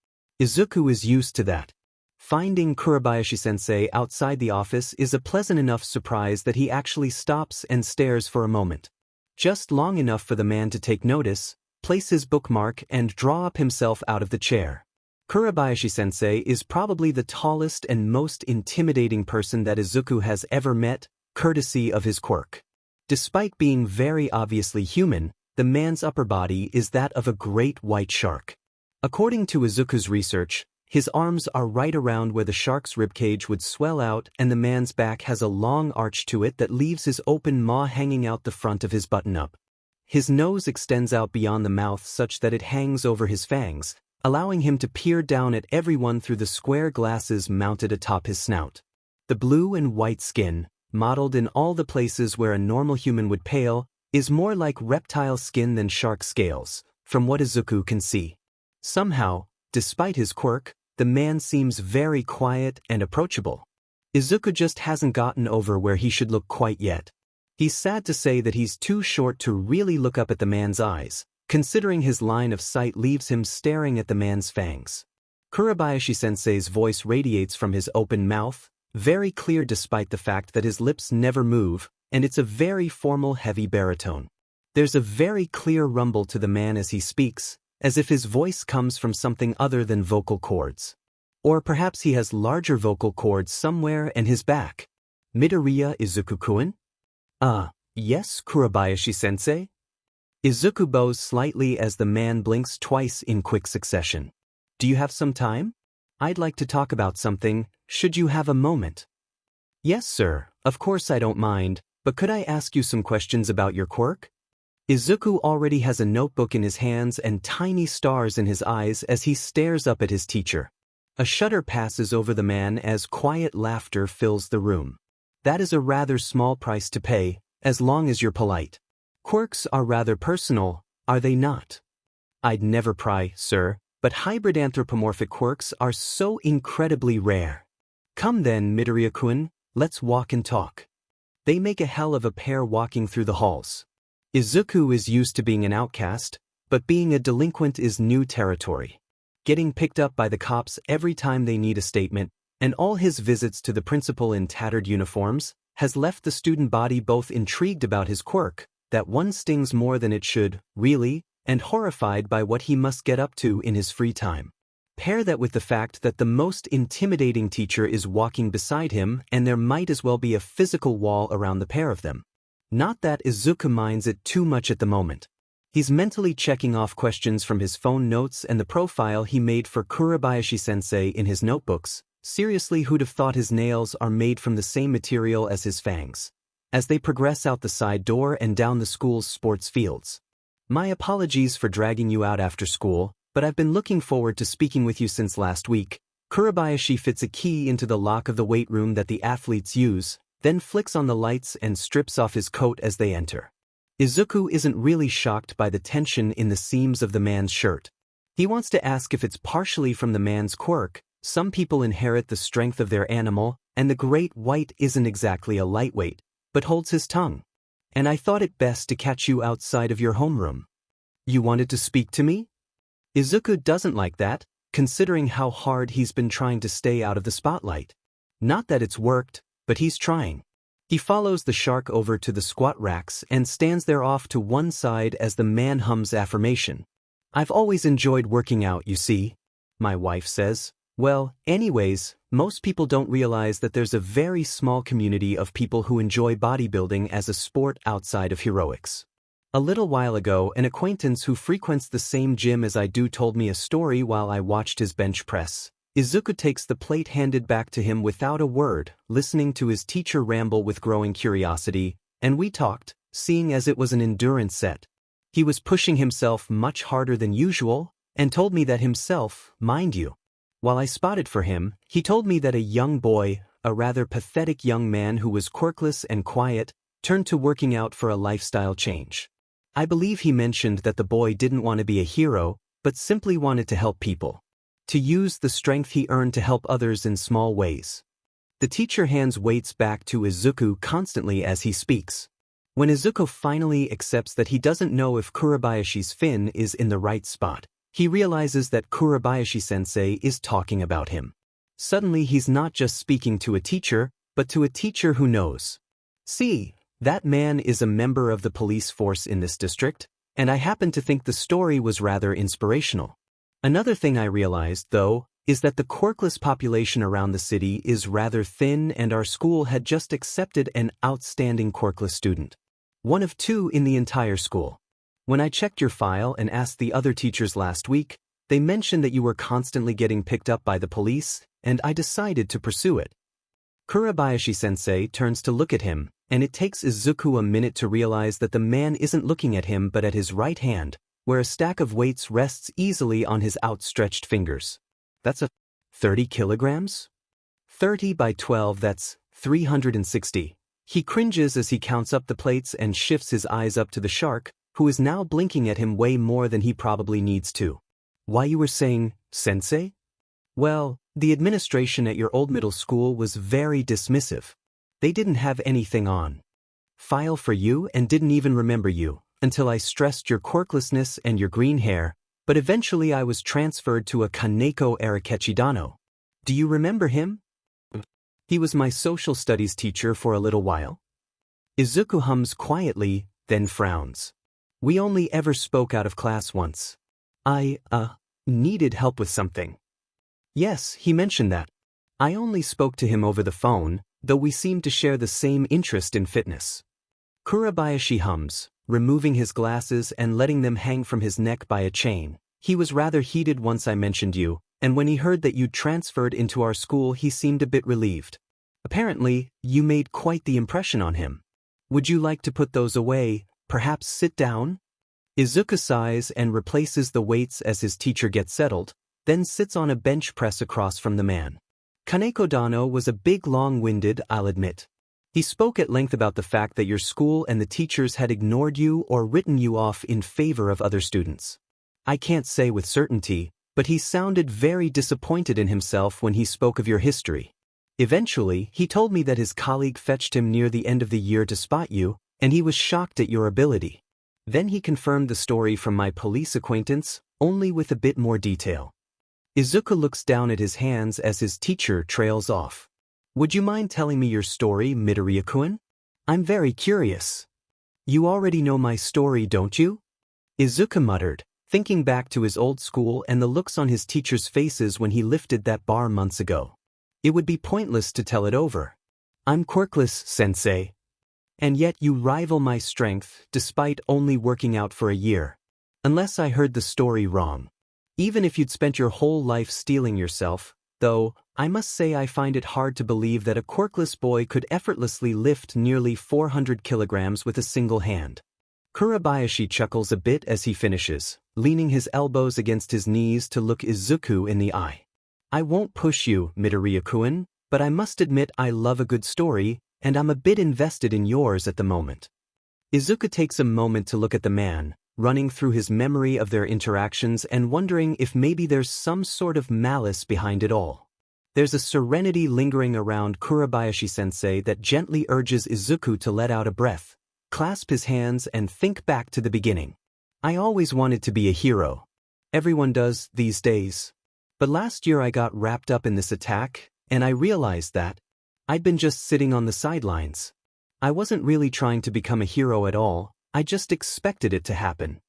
Izuku is used to that. Finding Kurabayashi-sensei outside the office is a pleasant enough surprise that he actually stops and stares for a moment. Just long enough for the man to take notice, place his bookmark and draw up himself out of the chair. Kurabayashi-sensei is probably the tallest and most intimidating person that Izuku has ever met, courtesy of his quirk. Despite being very obviously human, the man's upper body is that of a great white shark. According to Izuku's research, his arms are right around where the shark's ribcage would swell out and the man's back has a long arch to it that leaves his open maw hanging out the front of his button-up. His nose extends out beyond the mouth such that it hangs over his fangs, allowing him to peer down at everyone through the square glasses mounted atop his snout. The blue and white skin, modeled in all the places where a normal human would pale, is more like reptile skin than shark scales, from what Izuku can see. Somehow, despite his quirk, the man seems very quiet and approachable. Izuku just hasn't gotten over where he should look quite yet. He's sad to say that he's too short to really look up at the man's eyes, considering his line of sight leaves him staring at the man's fangs. Kurabayashi-sensei's voice radiates from his open mouth, very clear despite the fact that his lips never move, and it's a very formal heavy baritone. There's a very clear rumble to the man as he speaks, as if his voice comes from something other than vocal cords. Or perhaps he has larger vocal cords somewhere in his back. Midoriya Izuku-kun? Yes, Kurabayashi-sensei? Izuku bows slightly as the man blinks twice in quick succession. Do you have some time? I'd like to talk about something, should you have a moment? Yes, sir, of course I don't mind, but could I ask you some questions about your quirk? Izuku already has a notebook in his hands and tiny stars in his eyes as he stares up at his teacher. A shudder passes over the man as quiet laughter fills the room. That is a rather small price to pay, as long as you're polite. Quirks are rather personal, are they not? I'd never pry, sir, but hybrid anthropomorphic quirks are so incredibly rare. Come then, Midoriya-kun, let's walk and talk. They make a hell of a pair walking through the halls. Izuku is used to being an outcast, but being a delinquent is new territory. Getting picked up by the cops every time they need a statement, and all his visits to the principal in tattered uniforms, has left the student body both intrigued about his quirk, that one stings more than it should, really, and horrified by what he must get up to in his free time. Pair that with the fact that the most intimidating teacher is walking beside him and there might as well be a physical wall around the pair of them. Not that Izuku minds it too much at the moment. He's mentally checking off questions from his phone notes and the profile he made for Kurabayashi-sensei in his notebooks. Seriously, who'd have thought his nails are made from the same material as his fangs? As they progress out the side door and down the school's sports fields. My apologies for dragging you out after school, but I've been looking forward to speaking with you since last week. Kurabayashi fits a key into the lock of the weight room that the athletes use, then flicks on the lights and strips off his coat as they enter. Izuku isn't really shocked by the tension in the seams of the man's shirt. He wants to ask if it's partially from the man's quirk. Some people inherit the strength of their animal, and the great white isn't exactly a lightweight, but holds his tongue. And I thought it best to catch you outside of your homeroom. You wanted to speak to me? Izuku doesn't like that, considering how hard he's been trying to stay out of the spotlight. Not that it's worked, but he's trying. He follows the shark over to the squat racks and stands there off to one side as the man hums affirmation. I've always enjoyed working out, you see, my wife says. Well, anyways, most people don't realize that there's a very small community of people who enjoy bodybuilding as a sport outside of heroics. A little while ago, an acquaintance who frequents the same gym as I do told me a story while I watched his bench press. Izuku takes the plate handed back to him without a word, listening to his teacher ramble with growing curiosity, and we talked, seeing as it was an endurance set. He was pushing himself much harder than usual, and told me that himself, mind you. While I spotted for him, he told me that a young boy, a rather pathetic young man who was quirkless and quiet, turned to working out for a lifestyle change. I believe he mentioned that the boy didn't want to be a hero, but simply wanted to help people. To use the strength he earned to help others in small ways. The teacher hands weights back to Izuku constantly as he speaks. When Izuku finally accepts that he doesn't know if Kurabayashi's fin is in the right spot, he realizes that Kurabayashi-sensei is talking about him. Suddenly he's not just speaking to a teacher, but to a teacher who knows. See, that man is a member of the police force in this district, and I happen to think the story was rather inspirational. Another thing I realized, though, is that the quirkless population around the city is rather thin and our school had just accepted an outstanding quirkless student. One of two in the entire school. When I checked your file and asked the other teachers last week, they mentioned that you were constantly getting picked up by the police, and I decided to pursue it. Kurabayashi-sensei turns to look at him, and it takes Izuku a minute to realize that the man isn't looking at him but at his right hand, where a stack of weights rests easily on his outstretched fingers. That's 30 kilograms? 30 by 12, that's 360. He cringes as he counts up the plates and shifts his eyes up to the shark, who is now blinking at him way more than he probably needs to. Why, you were saying, sensei? Well, the administration at your old middle school was very dismissive. They didn't have anything on file for you and didn't even remember you, until I stressed your quirklessness and your green hair, but eventually I was transferred to a Kaneko Arakechidano. Do you remember him? He was my social studies teacher for a little while. Izuku hums quietly, then frowns. We only ever spoke out of class once. I, needed help with something. Yes, he mentioned that. I only spoke to him over the phone, though we seemed to share the same interest in fitness. Kurabayashi hums, removing his glasses and letting them hang from his neck by a chain. He was rather heated once I mentioned you, and when he heard that you'd transferred into our school he seemed a bit relieved. Apparently, you made quite the impression on him. Would you like to put those away, perhaps sit down? Izuku sighs and replaces the weights as his teacher gets settled, then sits on a bench press across from the man. Kaneko Dano was a big long-winded, I'll admit. He spoke at length about the fact that your school and the teachers had ignored you or written you off in favor of other students. I can't say with certainty, but he sounded very disappointed in himself when he spoke of your history. Eventually, he told me that his colleague fetched him near the end of the year to spot you, and he was shocked at your ability. Then he confirmed the story from my police acquaintance, only with a bit more detail. Izuku looks down at his hands as his teacher trails off. Would you mind telling me your story, Midoriya-kun? I'm very curious. You already know my story, don't you? Izuku muttered, thinking back to his old school and the looks on his teachers' faces when he lifted that bar months ago. It would be pointless to tell it over. I'm quirkless, sensei. And yet you rival my strength, despite only working out for a year. Unless I heard the story wrong. Even if you'd spent your whole life stealing yourself, though, I must say I find it hard to believe that a quirkless boy could effortlessly lift nearly 400 kilograms with a single hand. Kurabayashi chuckles a bit as he finishes, leaning his elbows against his knees to look Izuku in the eye. I won't push you, Midoriya-kun, but I must admit I love a good story, and I'm a bit invested in yours at the moment. Izuku takes a moment to look at the man, running through his memory of their interactions and wondering if maybe there's some sort of malice behind it all. There's a serenity lingering around Kurabayashi-sensei that gently urges Izuku to let out a breath, clasp his hands and think back to the beginning. I always wanted to be a hero. Everyone does, these days. But last year I got wrapped up in this attack, and I realized that I'd been just sitting on the sidelines. I wasn't really trying to become a hero at all, I just expected it to happen.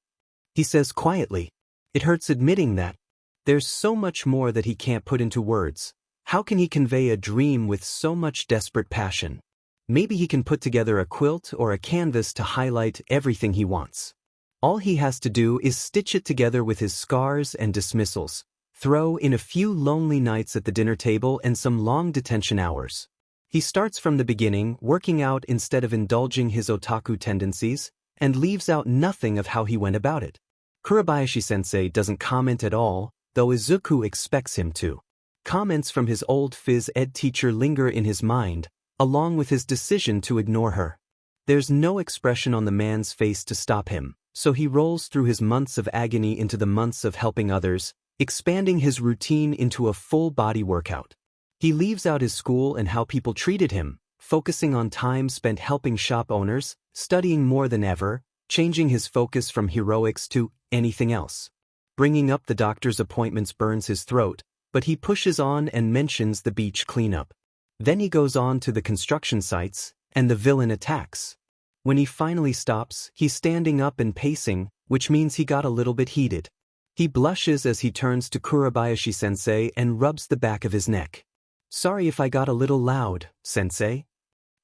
He says quietly. It hurts admitting that. There's so much more that he can't put into words. How can he convey a dream with so much desperate passion? Maybe he can put together a quilt or a canvas to highlight everything he wants. All he has to do is stitch it together with his scars and dismissals, throw in a few lonely nights at the dinner table and some long detention hours. He starts from the beginning, working out instead of indulging his otaku tendencies, and leaves out nothing of how he went about it. Kurabayashi-sensei doesn't comment at all, though Izuku expects him to. Comments from his old phys ed teacher linger in his mind, along with his decision to ignore her. There's no expression on the man's face to stop him, so he rolls through his months of agony into the months of helping others, expanding his routine into a full-body workout. He leaves out his school and how people treated him, focusing on time spent helping shop owners, studying more than ever, changing his focus from heroics to anything else. Bringing up the doctor's appointments burns his throat, but he pushes on and mentions the beach cleanup. Then he goes on to the construction sites, and the villain attacks. When he finally stops, he's standing up and pacing, which means he got a little bit heated. He blushes as he turns to Kurabayashi-sensei and rubs the back of his neck. Sorry if I got a little loud, sensei.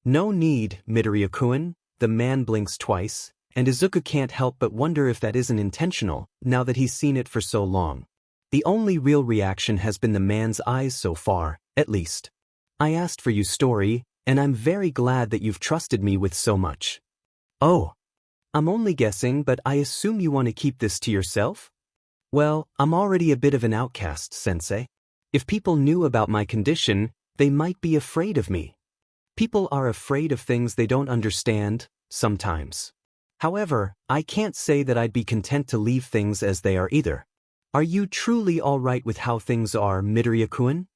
No need, Midoriya-kun. The man blinks twice, and Izuku can't help but wonder if that isn't intentional, now that he's seen it for so long. The only real reaction has been the man's eyes so far, at least. I asked for you story, and I'm very glad that you've trusted me with so much. Oh. I'm only guessing, but I assume you want to keep this to yourself? Well, I'm already a bit of an outcast, sensei. If people knew about my condition, they might be afraid of me. People are afraid of things they don't understand, sometimes. However, I can't say that I'd be content to leave things as they are either. Are you truly all right with how things are, Midoriya-kun?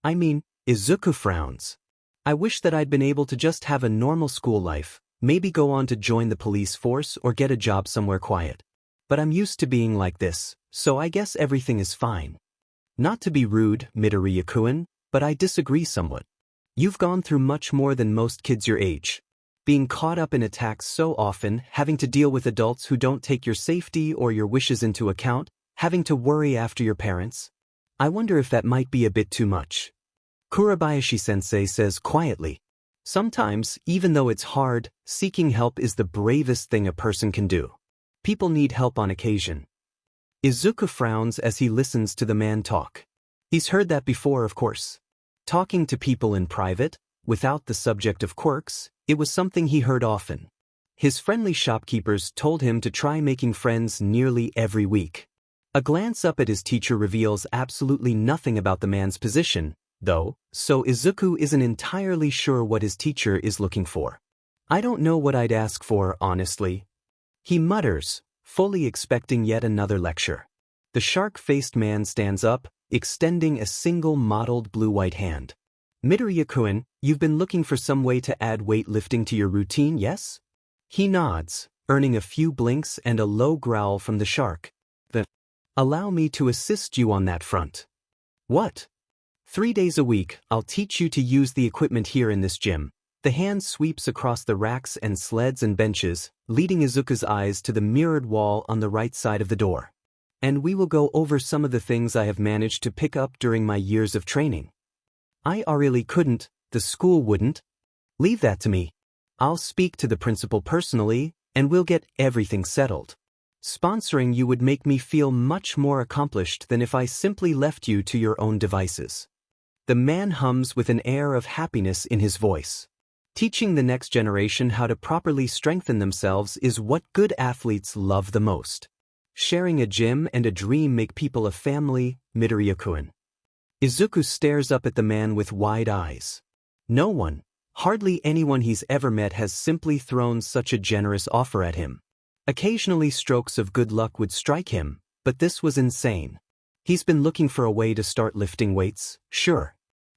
I mean, Izuku frowns. I wish that I'd been able to just have a normal school life, maybe go on to join the police force or get a job somewhere quiet. But I'm used to being like this, so I guess everything is fine. Not to be rude, Midoriya-kun, but I disagree somewhat. You've gone through much more than most kids your age. Being caught up in attacks so often, having to deal with adults who don't take your safety or your wishes into account, having to worry after your parents. I wonder if that might be a bit too much. Kurabayashi-sensei says quietly. Sometimes, even though it's hard, seeking help is the bravest thing a person can do. People need help on occasion. Izuku frowns as he listens to the man talk. He's heard that before, of course. Talking to people in private, without the subject of quirks, it was something he heard often. His friendly shopkeepers told him to try making friends nearly every week. A glance up at his teacher reveals absolutely nothing about the man's position, though, so Izuku isn't entirely sure what his teacher is looking for. I don't know what I'd ask for, honestly. He mutters, fully expecting yet another lecture. The shark-faced man stands up, extending a single mottled blue-white hand. Midoriya-kun, you've been looking for some way to add weightlifting to your routine, yes? He nods, earning a few blinks and a low growl from the shark. Allow me to assist you on that front. What? 3 days a week, I'll teach you to use the equipment here in this gym. The hand sweeps across the racks and sleds and benches, leading Izuku's eyes to the mirrored wall on the right side of the door. And we will go over some of the things I have managed to pick up during my years of training. I really couldn't, the school wouldn't. Leave that to me. I'll speak to the principal personally, and we'll get everything settled. Sponsoring you would make me feel much more accomplished than if I simply left you to your own devices. The man hums with an air of happiness in his voice. Teaching the next generation how to properly strengthen themselves is what good athletes love the most. Sharing a gym and a dream make people a family, Midoriya-kun. Izuku stares up at the man with wide eyes. No one, hardly anyone he's ever met has simply thrown such a generous offer at him. Occasionally strokes of good luck would strike him, but this was insane. He's been looking for a way to start lifting weights, sure.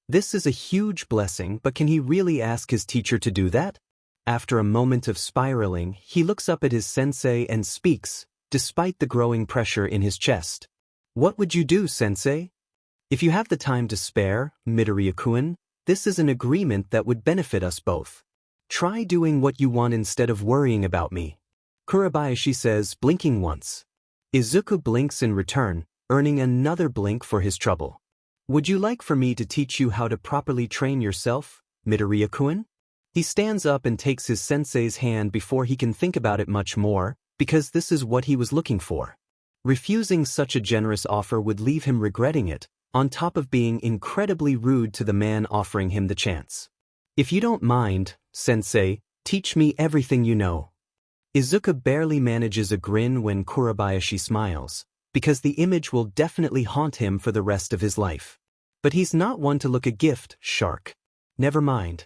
This is a huge blessing, but can he really ask his teacher to do that? After a moment of spiraling, he looks up at his sensei and speaks, despite the growing pressure in his chest. What would you do, sensei? If you have the time to spare, Midoriya-kun, this is an agreement that would benefit us both. Try doing what you want instead of worrying about me. Kurabayashi says, blinking once. Izuku blinks in return, earning another blink for his trouble. Would you like for me to teach you how to properly train yourself, Midoriya-kun? He stands up and takes his sensei's hand before he can think about it much more, because this is what he was looking for. Refusing such a generous offer would leave him regretting it, on top of being incredibly rude to the man offering him the chance. If you don't mind, sensei, teach me everything you know. Izuku barely manages a grin when Kurabayashi smiles, because the image will definitely haunt him for the rest of his life. But he's not one to look a gift, shark. Never mind.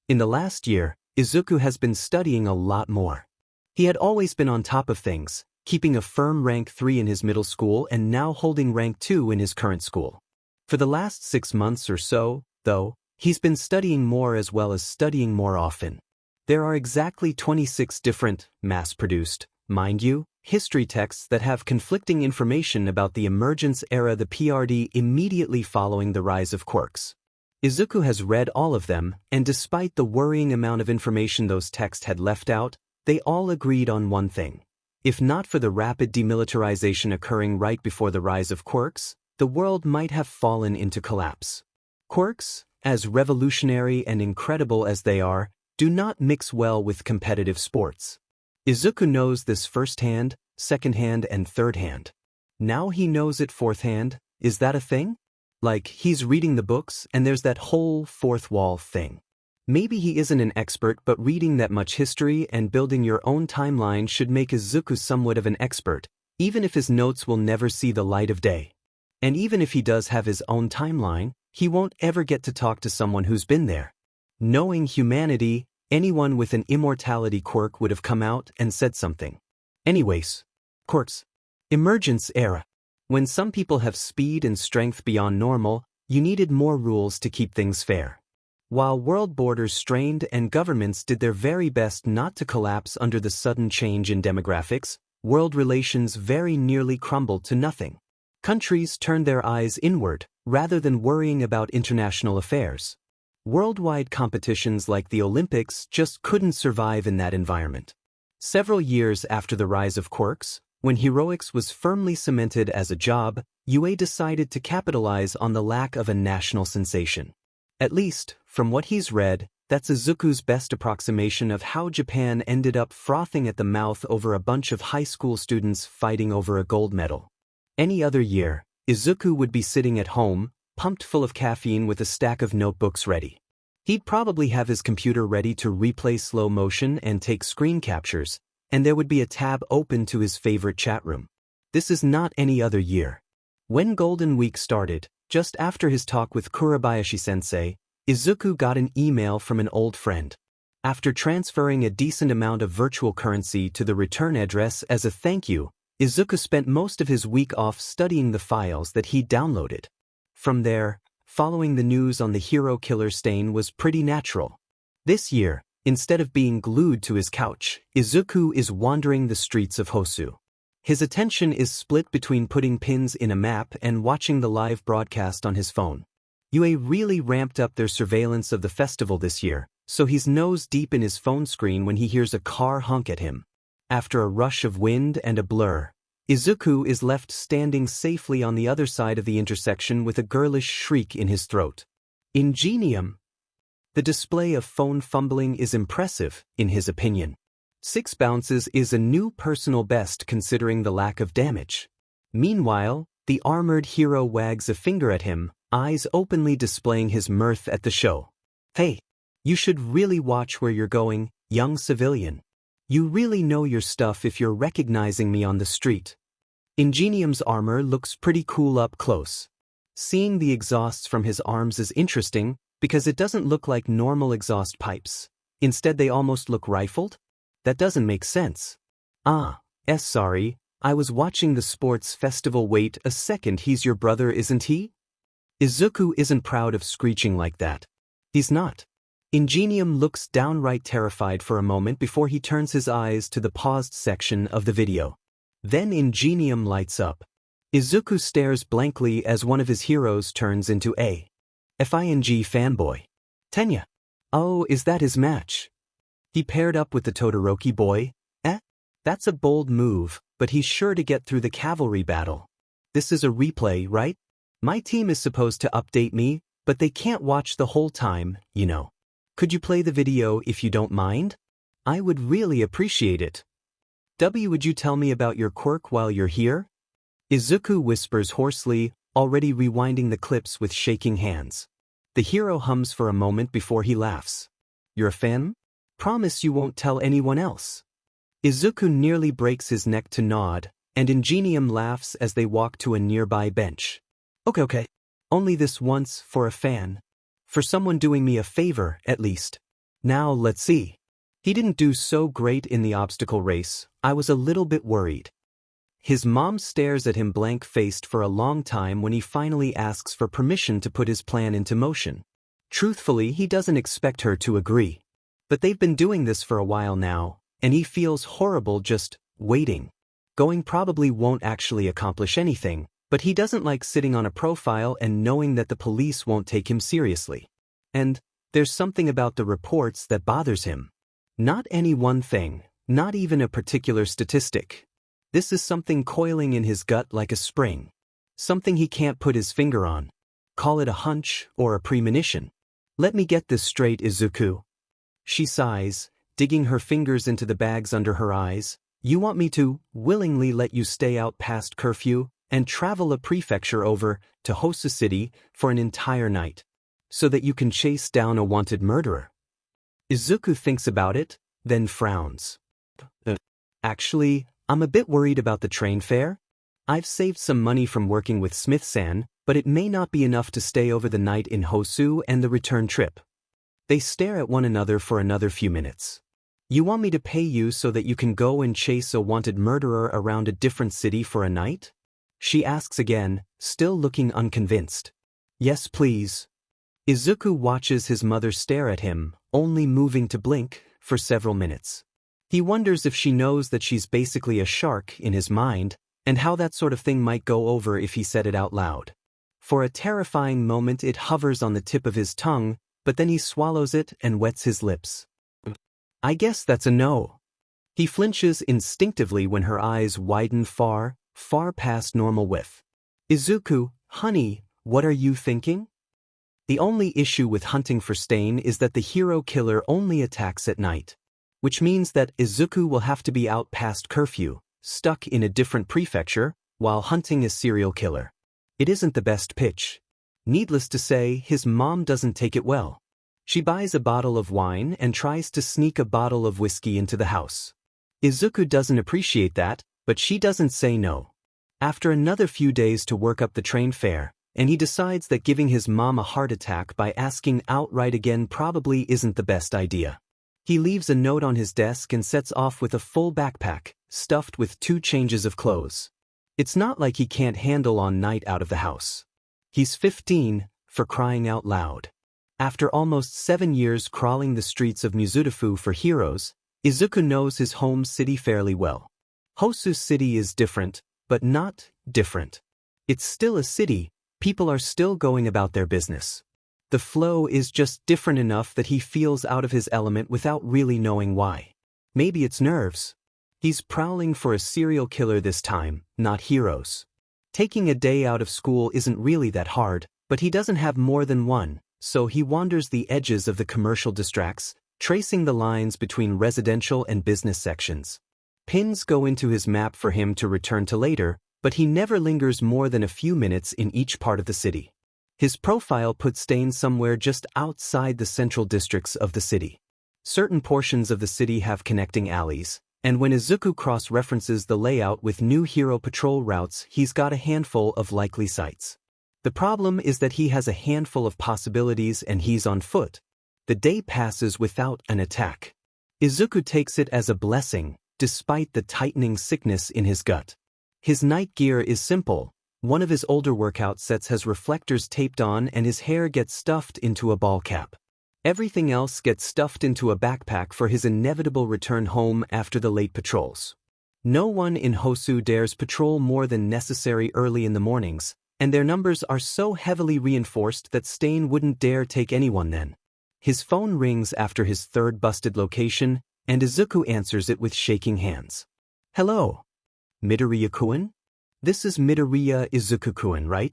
In the last year, Izuku has been studying a lot more. He had always been on top of things, keeping a firm rank 3 in his middle school and now holding rank 2 in his current school. For the last 6 months or so, though, he's been studying more as well as studying more often. There are exactly 26 different, mass-produced, mind you, history texts that have conflicting information about the emergence era, the PRD immediately following the rise of quirks. Izuku has read all of them, and despite the worrying amount of information those texts had left out, they all agreed on one thing. If not for the rapid demilitarization occurring right before the rise of quirks, the world might have fallen into collapse. Quirks, as revolutionary and incredible as they are, do not mix well with competitive sports. Izuku knows this firsthand, secondhand, and thirdhand. Now he knows it fourthhand. Is that a thing? Like, he's reading the books and there's that whole fourth wall thing. Maybe he isn't an expert, but reading that much history and building your own timeline should make Izuku somewhat of an expert, even if his notes will never see the light of day. And even if he does have his own timeline, he won't ever get to talk to someone who's been there. Knowing humanity, anyone with an immortality quirk would have come out and said something. Anyways, quirks. Emergence era. When some people have speed and strength beyond normal, you needed more rules to keep things fair. While world borders strained and governments did their very best not to collapse under the sudden change in demographics, world relations very nearly crumbled to nothing. Countries turned their eyes inward, rather than worrying about international affairs. Worldwide competitions like the Olympics just couldn't survive in that environment. Several years after the rise of quirks, when heroics was firmly cemented as a job, UA decided to capitalize on the lack of a national sensation. At least, from what he's read, that's Izuku's best approximation of how Japan ended up frothing at the mouth over a bunch of high school students fighting over a gold medal. Any other year, Izuku would be sitting at home, pumped full of caffeine with a stack of notebooks ready. He'd probably have his computer ready to replay slow motion and take screen captures, and there would be a tab open to his favorite chat room. This is not any other year. When Golden Week started, just after his talk with Kurabayashi-sensei, Izuku got an email from an old friend. After transferring a decent amount of virtual currency to the return address as a thank you, Izuku spent most of his week off studying the files that he'd downloaded. From there, following the news on the hero killer stain was pretty natural. This year, instead of being glued to his couch, Izuku is wandering the streets of Hosu. His attention is split between putting pins in a map and watching the live broadcast on his phone. UA really ramped up their surveillance of the festival this year, so he's nose deep in his phone screen when he hears a car honk at him. After a rush of wind and a blur, Izuku is left standing safely on the other side of the intersection with a girlish shriek in his throat. Ingenium. The display of phone fumbling is impressive, in his opinion. 6 bounces is a new personal best considering the lack of damage. Meanwhile, the armored hero wags a finger at him, eyes openly displaying his mirth at the show. Hey, you should really watch where you're going, young civilian. You really know your stuff if you're recognizing me on the street. Ingenium's armor looks pretty cool up close. Seeing the exhausts from his arms is interesting because it doesn't look like normal exhaust pipes. Instead, they almost look rifled. That doesn't make sense. Sorry, I was watching the sports festival. Wait a second, he's your brother, isn't he? Izuku isn't proud of screeching like that. He's not. Ingenium looks downright terrified for a moment before he turns his eyes to the paused section of the video. Then Ingenium lights up. Izuku stares blankly as one of his heroes turns into a FING fanboy. Tenya. Oh, is that his match? He paired up with the Todoroki boy? That's a bold move, but he's sure to get through the cavalry battle. This is a replay, right? My team is supposed to update me, but they can't watch the whole time, you know. Could you play the video if you don't mind? I would really appreciate it. Would you tell me about your quirk while you're here? Izuku whispers hoarsely, already rewinding the clips with shaking hands. The hero hums for a moment before he laughs. You're a fan? Promise you won't tell anyone else. Izuku nearly breaks his neck to nod, and Ingenium laughs as they walk to a nearby bench. Okay. Only this once for a fan. For someone doing me a favor, at least. Now let's see. He didn't do so great in the obstacle race. I was a little bit worried. His mom stares at him blank-faced for a long time when he finally asks for permission to put his plan into motion. Truthfully, he doesn't expect her to agree. But they've been doing this for a while now, and he feels horrible just waiting. Going probably won't actually accomplish anything, but he doesn't like sitting on a profile and knowing that the police won't take him seriously. And there's something about the reports that bothers him. Not any one thing, not even a particular statistic. This is something coiling in his gut like a spring. Something he can't put his finger on. Call it a hunch or a premonition. Let me get this straight, Izuku. She sighs, digging her fingers into the bags under her eyes. You want me to willingly let you stay out past curfew and travel a prefecture over to Hosu City for an entire night, so that you can chase down a wanted murderer? Izuku thinks about it, then frowns. Actually, I'm a bit worried about the train fare. I've saved some money from working with Smith-san, but it may not be enough to stay over the night in Hosu and the return trip. They stare at one another for another few minutes. You want me to pay you so that you can go and chase a wanted murderer around a different city for a night? She asks again, still looking unconvinced. Yes, please. Izuku watches his mother stare at him, only moving to blink, for several minutes. He wonders if she knows that she's basically a shark in his mind, and how that sort of thing might go over if he said it out loud. For a terrifying moment it hovers on the tip of his tongue, but then he swallows it and wets his lips. I guess that's a no. He flinches instinctively when her eyes widen far, far past normal width. Izuku, honey, what are you thinking? The only issue with hunting for Stain is that the hero killer only attacks at night. Which means that Izuku will have to be out past curfew, stuck in a different prefecture, while hunting a serial killer. It isn't the best pitch. Needless to say, his mom doesn't take it well. She buys a bottle of wine and tries to sneak a bottle of whiskey into the house. Izuku doesn't appreciate that, but she doesn't say no. After another few days to work up the train fare, and he decides that giving his mom a heart attack by asking outright again probably isn't the best idea. He leaves a note on his desk and sets off with a full backpack, stuffed with 2 changes of clothes. It's not like he can't handle on night out of the house. He's 15, for crying out loud. After almost 7 years crawling the streets of Mizudafu for heroes, Izuku knows his home city fairly well. Hosu City is different, but not different. It's still a city, people are still going about their business. The flow is just different enough that he feels out of his element without really knowing why. Maybe it's nerves. He's prowling for a serial killer this time, not heroes. Taking a day out of school isn't really that hard, but he doesn't have more than one, so he wanders the edges of the commercial districts, tracing the lines between residential and business sections. Pins go into his map for him to return to later, but he never lingers more than a few minutes in each part of the city. His profile puts Stain somewhere just outside the central districts of the city. Certain portions of the city have connecting alleys, and when Izuku cross-references the layout with new hero patrol routes, he's got a handful of likely sites. The problem is that he has a handful of possibilities and he's on foot. The day passes without an attack. Izuku takes it as a blessing, despite the tightening sickness in his gut. His night gear is simple. One of his older workout sets has reflectors taped on and his hair gets stuffed into a ball cap. Everything else gets stuffed into a backpack for his inevitable return home after the late patrols. No one in Hosu dares patrol more than necessary early in the mornings, and their numbers are so heavily reinforced that Stain wouldn't dare take anyone then. His phone rings after his 3rd busted location, and Izuku answers it with shaking hands. Hello. Midoriya-kun? This is Midoriya Izuku-kun, right?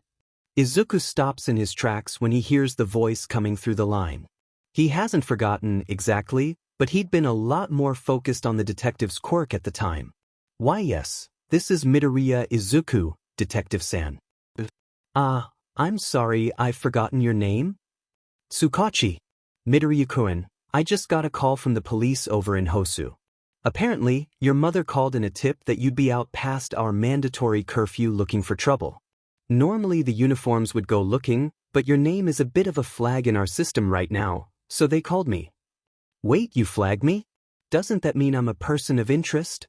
Izuku stops in his tracks when he hears the voice coming through the line. He hasn't forgotten exactly, but he'd been a lot more focused on the detective's quirk at the time. Why yes, this is Midoriya Izuku, Detective-san. I'm sorry, I've forgotten your name? Tsukachi. Midoriya-kun, I just got a call from the police over in Hosu. Apparently, your mother called in a tip that you'd be out past our mandatory curfew looking for trouble. Normally the uniforms would go looking, but your name is a bit of a flag in our system right now, so they called me. Wait, you flagged me? Doesn't that mean I'm a person of interest?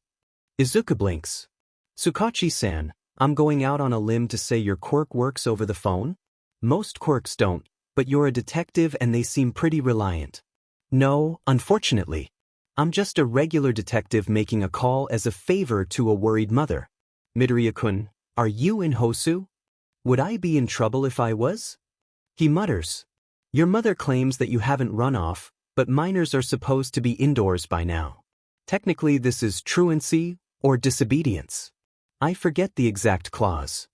Izuku blinks. Tsukachi-san, I'm going out on a limb to say your quirk works over the phone? Most quirks don't, but you're a detective and they seem pretty reliant. No, unfortunately. I'm just a regular detective making a call as a favor to a worried mother. Midoriya-kun, are you in Hosu? Would I be in trouble if I was? He mutters. Your mother claims that you haven't run off, but minors are supposed to be indoors by now. Technically this is truancy or disobedience. I forget the exact clause.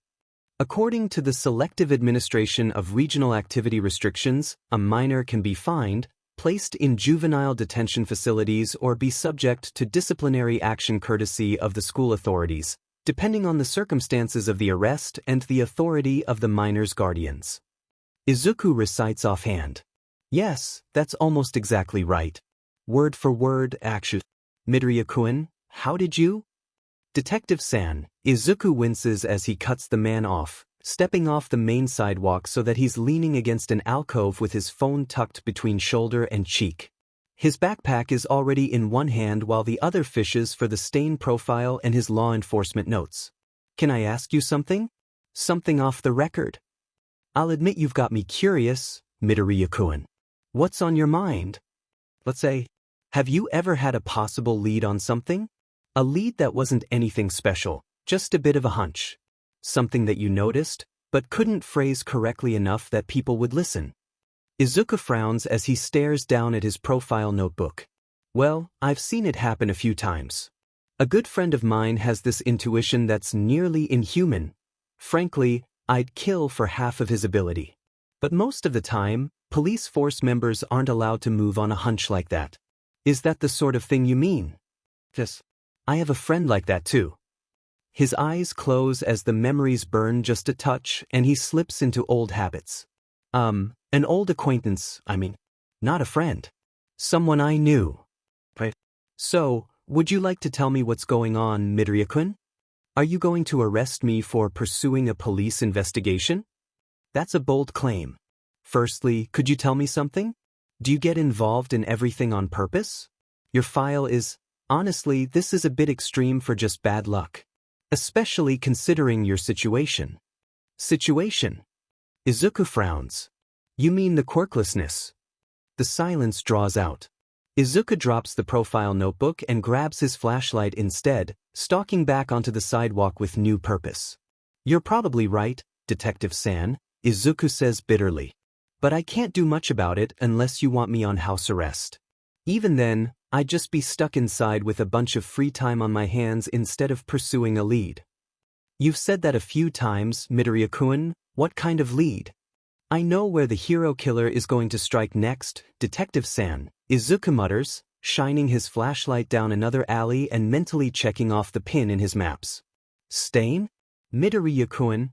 According to the Selective Administration of Regional Activity Restrictions, a minor can be fined, placed in juvenile detention facilities or be subject to disciplinary action courtesy of the school authorities, depending on the circumstances of the arrest and the authority of the minor's guardians. Izuku recites offhand. Yes, that's almost exactly right. Word for word, action. Midoriya-kun, how did you? Detective-san, Izuku winces as he cuts the man off, stepping off the main sidewalk so that he's leaning against an alcove with his phone tucked between shoulder and cheek. His backpack is already in one hand while the other fishes for the Stain profile and his law enforcement notes. Can I ask you something? Something off the record. I'll admit you've got me curious, Midoriya-kun. What's on your mind? Let's say, have you ever had a possible lead on something? A lead that wasn't anything special, just a bit of a hunch. Something that you noticed, but couldn't phrase correctly enough that people would listen. Izuku frowns as he stares down at his profile notebook. Well, I've seen it happen a few times. A good friend of mine has this intuition that's nearly inhuman. Frankly, I'd kill for half of his ability. But most of the time, police force members aren't allowed to move on a hunch like that. Is that the sort of thing you mean? Yes. I have a friend like that too. His eyes close as the memories burn just a touch and he slips into old habits. An old acquaintance, I mean. Not a friend. Someone I knew. Right. So, would you like to tell me what's going on, Midoriya-kun? Are you going to arrest me for pursuing a police investigation? That's a bold claim. Firstly, could you tell me something? Do you get involved in everything on purpose? Your file is, honestly, this is a bit extreme for just bad luck. Especially considering your situation. Situation? Izuku frowns. You mean the quirklessness? The silence draws out. Izuku drops the profile notebook and grabs his flashlight instead, stalking back onto the sidewalk with new purpose. You're probably right, Detective-san, Izuku says bitterly. But I can't do much about it unless you want me on house arrest. Even then, I'd just be stuck inside with a bunch of free time on my hands instead of pursuing a lead. You've said that a few times, Midoriya-kun. What kind of lead? I know where the hero killer is going to strike next, Detective-san, Izuku mutters, shining his flashlight down another alley and mentally checking off the pin in his maps. Stain? Midoriya-kun.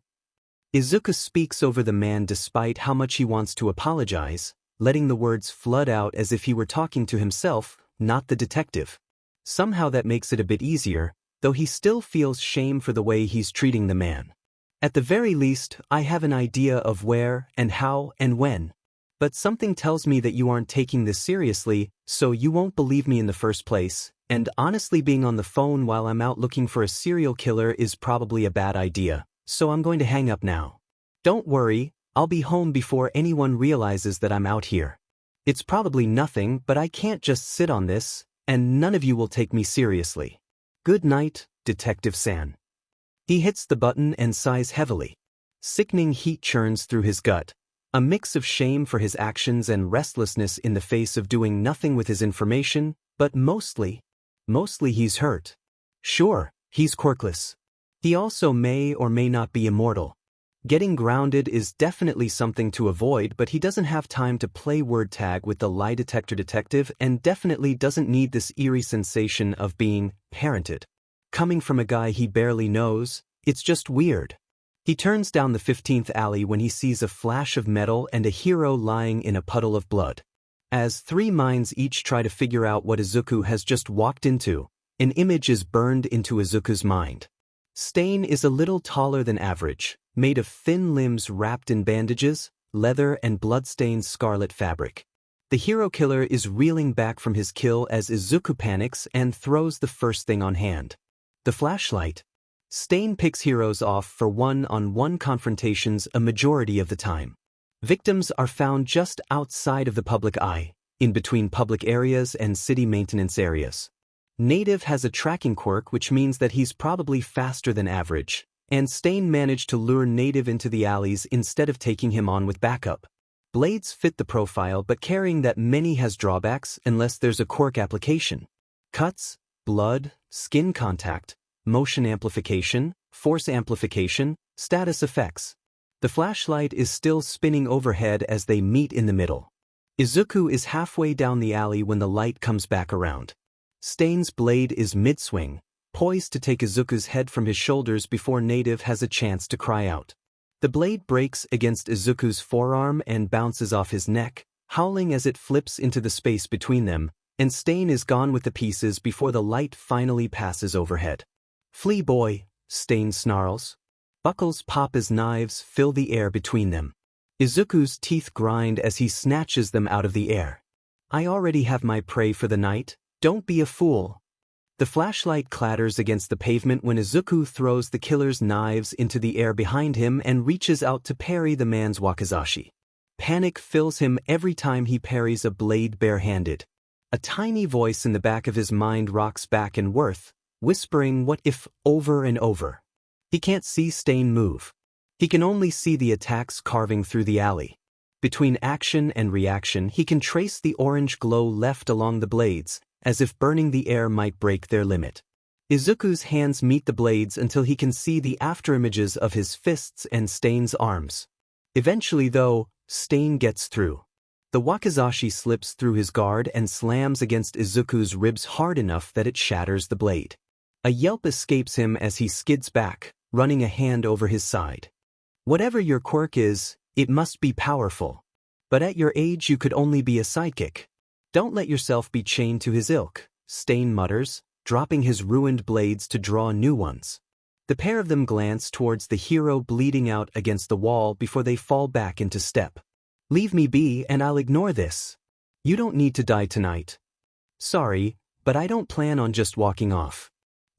Izuku speaks over the man despite how much he wants to apologize, letting the words flood out as if he were talking to himself, not the detective. Somehow that makes it a bit easier, though he still feels shame for the way he's treating the man. At the very least, I have an idea of where and how and when. But something tells me that you aren't taking this seriously, so you won't believe me in the first place, and honestly being on the phone while I'm out looking for a serial killer is probably a bad idea, so I'm going to hang up now. Don't worry, I'll be home before anyone realizes that I'm out here. It's probably nothing, but I can't just sit on this, and none of you will take me seriously. Good night, Detective-san. He hits the button and sighs heavily. Sickening heat churns through his gut, a mix of shame for his actions and restlessness in the face of doing nothing with his information, but mostly he's hurt. Sure, he's quirkless. He also may or may not be immortal. Getting grounded is definitely something to avoid, but he doesn't have time to play word tag with the lie detector detective and definitely doesn't need this eerie sensation of being parented. Coming from a guy he barely knows, it's just weird. He turns down the 15th alley when he sees a flash of metal and a hero lying in a puddle of blood. As three minds each try to figure out what Izuku has just walked into, an image is burned into Izuku's mind. Stain is a little taller than average, made of thin limbs wrapped in bandages, leather and bloodstained scarlet fabric. The hero killer is reeling back from his kill as Izuku panics and throws the first thing on hand. The flashlight. Stain picks heroes off for one-on-one confrontations a majority of the time. Victims are found just outside of the public eye, in between public areas and city maintenance areas. Native has a tracking quirk, which means that he's probably faster than average, and Stain managed to lure Native into the alleys instead of taking him on with backup. Blades fit the profile, but carrying that many has drawbacks unless there's a quirk application. Cuts, blood, skin contact, motion amplification, force amplification, status effects. The flashlight is still spinning overhead as they meet in the middle. Izuku is halfway down the alley when the light comes back around. Stain's blade is mid-swing, poised to take Izuku's head from his shoulders before Native has a chance to cry out. The blade breaks against Izuku's forearm and bounces off his neck, howling as it flips into the space between them, and Stain is gone with the pieces before the light finally passes overhead. Flea boy, Stain snarls. Buckles pop as knives fill the air between them. Izuku's teeth grind as he snatches them out of the air. I already have my prey for the night, don't be a fool. The flashlight clatters against the pavement when Izuku throws the killer's knives into the air behind him and reaches out to parry the man's wakizashi. Panic fills him every time he parries a blade barehanded. A tiny voice in the back of his mind rocks back and forth, whispering what if over and over. He can't see Stain move. He can only see the attacks carving through the alley. Between action and reaction, he can trace the orange glow left along the blades, as if burning the air might break their limit. Izuku's hands meet the blades until he can see the afterimages of his fists and Stain's arms. Eventually, though, Stain gets through. The wakizashi slips through his guard and slams against Izuku's ribs hard enough that it shatters the blade. A yelp escapes him as he skids back, running a hand over his side. Whatever your quirk is, it must be powerful. But at your age you could only be a sidekick. Don't let yourself be chained to his ilk, Stain mutters, dropping his ruined blades to draw new ones. The pair of them glance towards the hero bleeding out against the wall before they fall back into step. Leave me be and I'll ignore this. You don't need to die tonight. Sorry, but I don't plan on just walking off.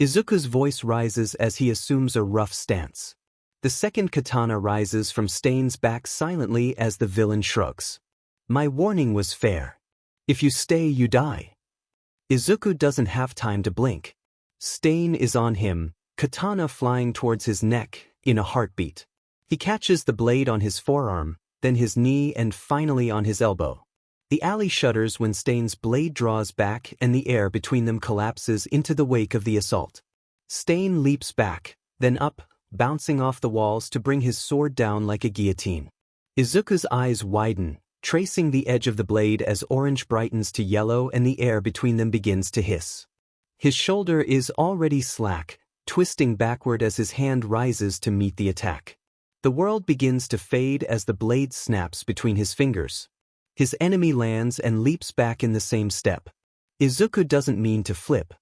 Izuku's voice rises as he assumes a rough stance. The second katana rises from Stain's back silently as the villain shrugs. My warning was fair. If you stay, you die. Izuku doesn't have time to blink. Stain is on him, katana flying towards his neck, in a heartbeat. He catches the blade on his forearm, then his knee and finally on his elbow. The alley shudders when Stain's blade draws back and the air between them collapses into the wake of the assault. Stain leaps back, then up, bouncing off the walls to bring his sword down like a guillotine. Izuku's eyes widen, tracing the edge of the blade as orange brightens to yellow and the air between them begins to hiss. His shoulder is already slack, twisting backward as his hand rises to meet the attack. The world begins to fade as the blade snaps between his fingers. His enemy lands and leaps back in the same step. Izuku doesn't mean to flip.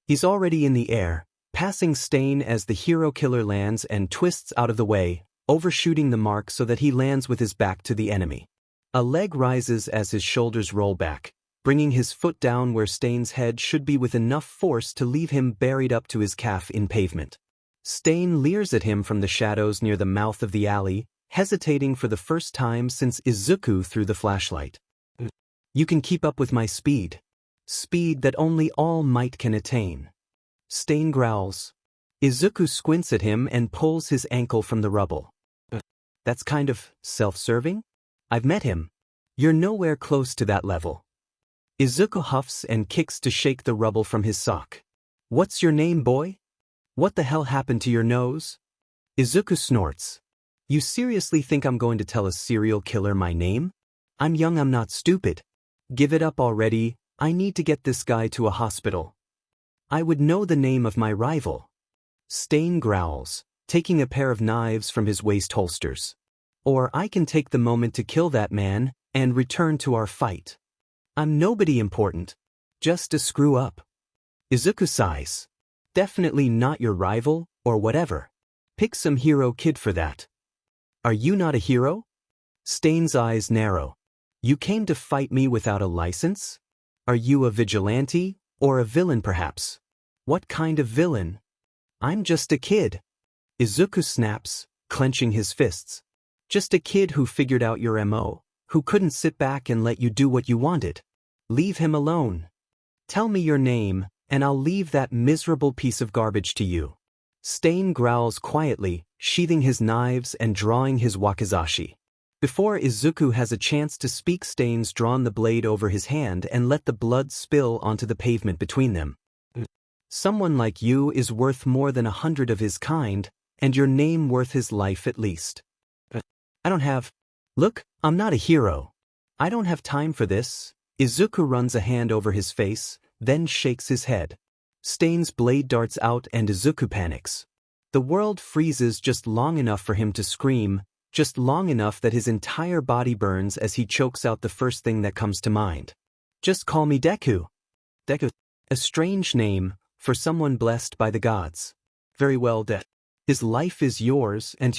He's already in the air, passing Stain as the hero killer lands and twists out of the way, overshooting the mark so that he lands with his back to the enemy. A leg rises as his shoulders roll back, bringing his foot down where Stain's head should be with enough force to leave him buried up to his calf in pavement. Stain leers at him from the shadows near the mouth of the alley, hesitating for the first time since Izuku threw the flashlight. You can keep up with my speed. Speed that only all might can attain. Stain growls. Izuku squints at him and pulls his ankle from the rubble. That's kind of self-serving? I've met him. You're nowhere close to that level. Izuku huffs and kicks to shake the rubble from his sock. What's your name, boy? What the hell happened to your nose? Izuku snorts. You seriously think I'm going to tell a serial killer my name? I'm young, I'm not stupid. Give it up already, I need to get this guy to a hospital. I would know the name of my rival. Stain growls, taking a pair of knives from his waist holsters. Or I can take the moment to kill that man, and return to our fight. I'm nobody important. Just a screw up. Izuku sighs. Definitely not your rival, or whatever. Pick some hero kid for that. Are you not a hero? Stain's eyes narrow. You came to fight me without a license? Are you a vigilante, or a villain perhaps? What kind of villain? I'm just a kid. Izuku snaps, clenching his fists. Just a kid who figured out your MO, who couldn't sit back and let you do what you wanted. Leave him alone. Tell me your name, and I'll leave that miserable piece of garbage to you. Stain growls quietly, sheathing his knives and drawing his wakizashi. Before Izuku has a chance to speak, Stain's drawn the blade over his hand and let the blood spill onto the pavement between them. Someone like you is worth more than 100 of his kind, and your name worth his life at least. I don't have... Look, I'm not a hero. I don't have time for this. Izuku runs a hand over his face, then shakes his head. Stain's blade darts out and Izuku panics. The world freezes just long enough for him to scream, just long enough that his entire body burns as he chokes out the first thing that comes to mind. Just call me Deku. Deku. A strange name, for someone blessed by the gods. Very well, His life is yours and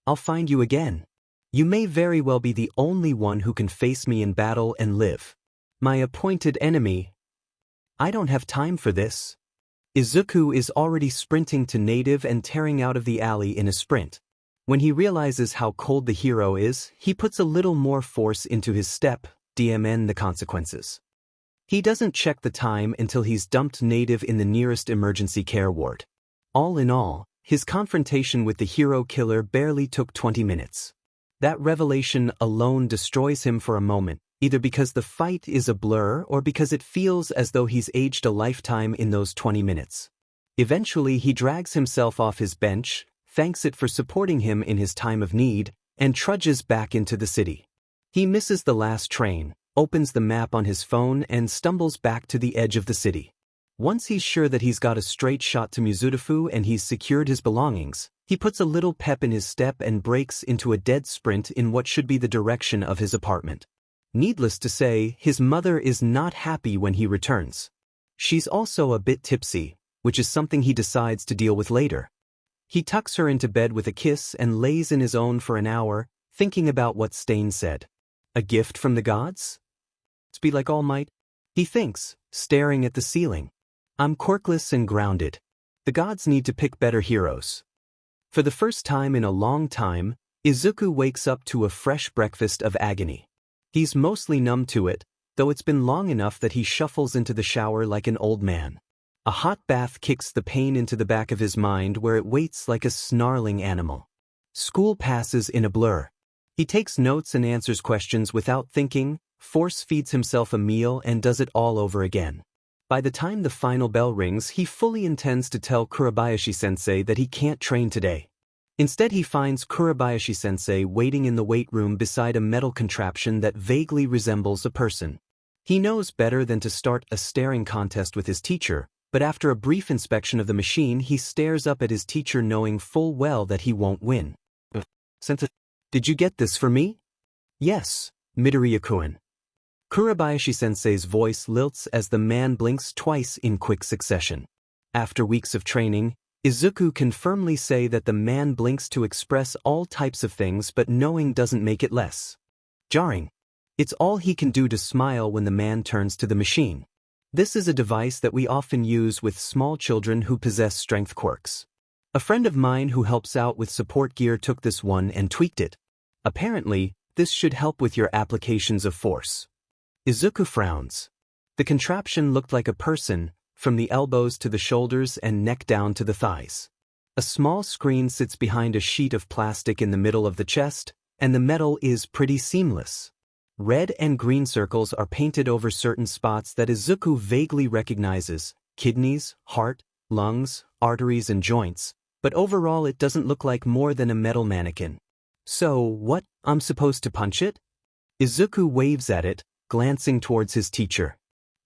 I'll find you again. You may very well be the only one who can face me in battle and live. My appointed enemy. I don't have time for this. Izuku is already sprinting to native and tearing out of the alley in a sprint. When he realizes how cold the hero is, he puts a little more force into his step, DMN the consequences. He doesn't check the time until he's dumped native in the nearest emergency care ward. All in all, his confrontation with the hero killer barely took 20 minutes. That revelation alone destroys him for a moment, either because the fight is a blur or because it feels as though he's aged a lifetime in those 20 minutes. Eventually he drags himself off his bench, thanks it for supporting him in his time of need, and trudges back into the city. He misses the last train, opens the map on his phone and stumbles back to the edge of the city. Once he's sure that he's got a straight shot to Mizurufu and he's secured his belongings, he puts a little pep in his step and breaks into a dead sprint in what should be the direction of his apartment. Needless to say, his mother is not happy when he returns. She's also a bit tipsy, which is something he decides to deal with later. He tucks her into bed with a kiss and lays in his own for an hour, thinking about what Stain said. A gift from the gods? To be like All Might? He thinks, staring at the ceiling. I'm quirkless and grounded. The gods need to pick better heroes. For the first time in a long time, Izuku wakes up to a fresh breakfast of agony. He's mostly numb to it, though it's been long enough that he shuffles into the shower like an old man. A hot bath kicks the pain into the back of his mind where it waits like a snarling animal. School passes in a blur. He takes notes and answers questions without thinking, force-feeds himself a meal and does it all over again. By the time the final bell rings, he fully intends to tell Kurabayashi-sensei that he can't train today. Instead, he finds Kurabayashi-sensei waiting in the weight room beside a metal contraption that vaguely resembles a person. He knows better than to start a staring contest with his teacher, but after a brief inspection of the machine, he stares up at his teacher knowing full well that he won't win. Sensei, did you get this for me? Yes, Midoriya-kun. Kurabayashi-sensei's voice lilts as the man blinks twice in quick succession. After weeks of training, Izuku can firmly say that the man blinks to express all types of things, but knowing doesn't make it less jarring. It's all he can do to smile when the man turns to the machine. This is a device that we often use with small children who possess strength quirks. A friend of mine who helps out with support gear took this one and tweaked it. Apparently, this should help with your applications of force. Izuku frowns. The contraption looked like a person, from the elbows to the shoulders and neck down to the thighs. A small screen sits behind a sheet of plastic in the middle of the chest, and the metal is pretty seamless. Red and green circles are painted over certain spots that Izuku vaguely recognizes: kidneys, heart, lungs, arteries and joints, but overall it doesn't look like more than a metal mannequin. So, what, I'm supposed to punch it? Izuku waves at it, glancing towards his teacher.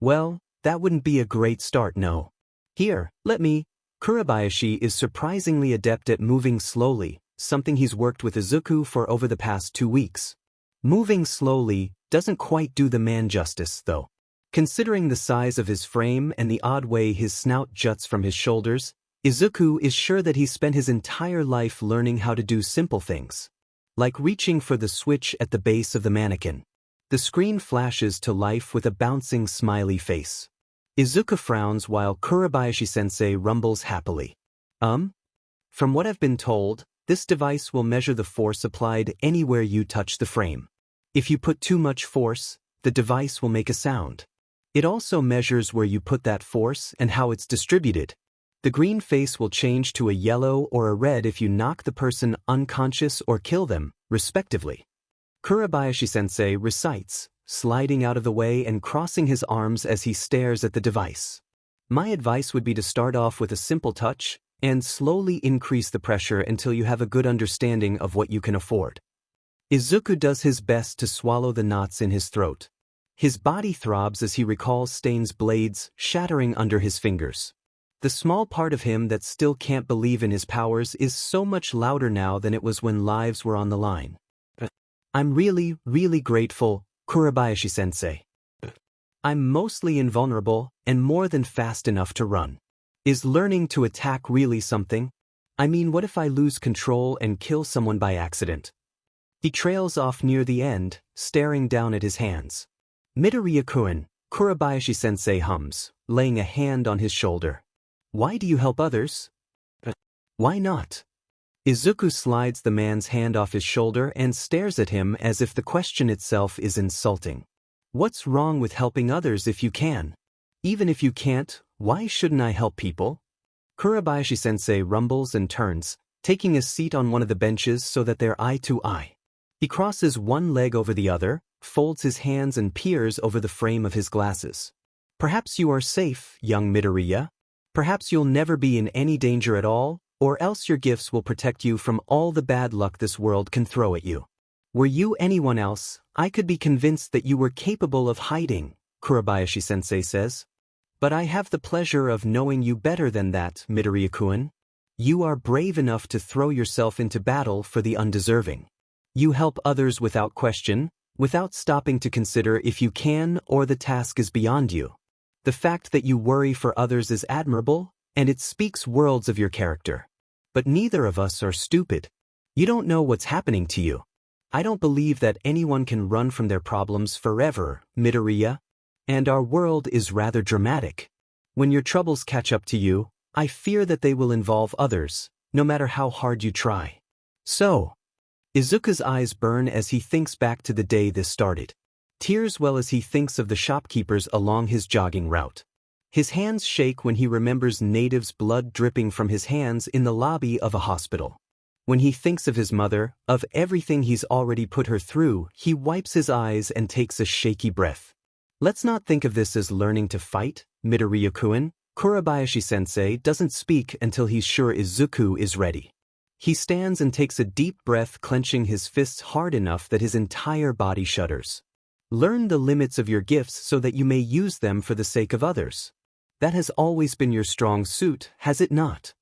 Well, that wouldn't be a great start, no. Here, let me. Kurabayashi is surprisingly adept at moving slowly, something he's worked with Izuku for over the past 2 weeks. Moving slowly doesn't quite do the man justice, though. Considering the size of his frame and the odd way his snout juts from his shoulders, Izuku is sure that he's spent his entire life learning how to do simple things. Like reaching for the switch at the base of the mannequin. The screen flashes to life with a bouncing smiley face. Izuku frowns while Kurabayashi-sensei rumbles happily. From what I've been told, this device will measure the force applied anywhere you touch the frame. If you put too much force, the device will make a sound. It also measures where you put that force and how it's distributed. The green face will change to a yellow or a red if you knock the person unconscious or kill them, respectively. Kurabayashi-sensei recites, sliding out of the way and crossing his arms as he stares at the device. My advice would be to start off with a simple touch and slowly increase the pressure until you have a good understanding of what you can afford. Izuku does his best to swallow the knots in his throat. His body throbs as he recalls Stain's blades shattering under his fingers. The small part of him that still can't believe in his powers is so much louder now than it was when lives were on the line. I'm really, really grateful, Kurabayashi-sensei. I'm mostly invulnerable and more than fast enough to run. Is learning to attack really something? I mean, what if I lose control and kill someone by accident? He trails off near the end, staring down at his hands. Midoriya-kun, Kurabayashi-sensei hums, laying a hand on his shoulder. Why do you help others? Why not? Izuku slides the man's hand off his shoulder and stares at him as if the question itself is insulting. What's wrong with helping others if you can? Even if you can't, why shouldn't I help people? Kurabayashi-sensei rumbles and turns, taking a seat on one of the benches so that they're eye to eye. He crosses one leg over the other, folds his hands and peers over the frame of his glasses. Perhaps you are safe, young Midoriya. Perhaps you'll never be in any danger at all, or else your gifts will protect you from all the bad luck this world can throw at you. Were you anyone else, I could be convinced that you were capable of hiding, Kurabayashi-sensei says. But I have the pleasure of knowing you better than that, Midoriya-kun. You are brave enough to throw yourself into battle for the undeserving. You help others without question, without stopping to consider if you can or the task is beyond you. The fact that you worry for others is admirable, and it speaks worlds of your character. But neither of us are stupid. You don't know what's happening to you. I don't believe that anyone can run from their problems forever, Midoriya. And our world is rather dramatic. When your troubles catch up to you, I fear that they will involve others, no matter how hard you try. So, Izuku's eyes burn as he thinks back to the day this started. Tears well as he thinks of the shopkeepers along his jogging route. His hands shake when he remembers natives' blood dripping from his hands in the lobby of a hospital. When he thinks of his mother, of everything he's already put her through, he wipes his eyes and takes a shaky breath. Let's not think of this as learning to fight, Midoriya-kun. Kurabayashi-sensei doesn't speak until he's sure Izuku is ready. He stands and takes a deep breath, clenching his fists hard enough that his entire body shudders. Learn the limits of your gifts so that you may use them for the sake of others. That has always been your strong suit, has it not?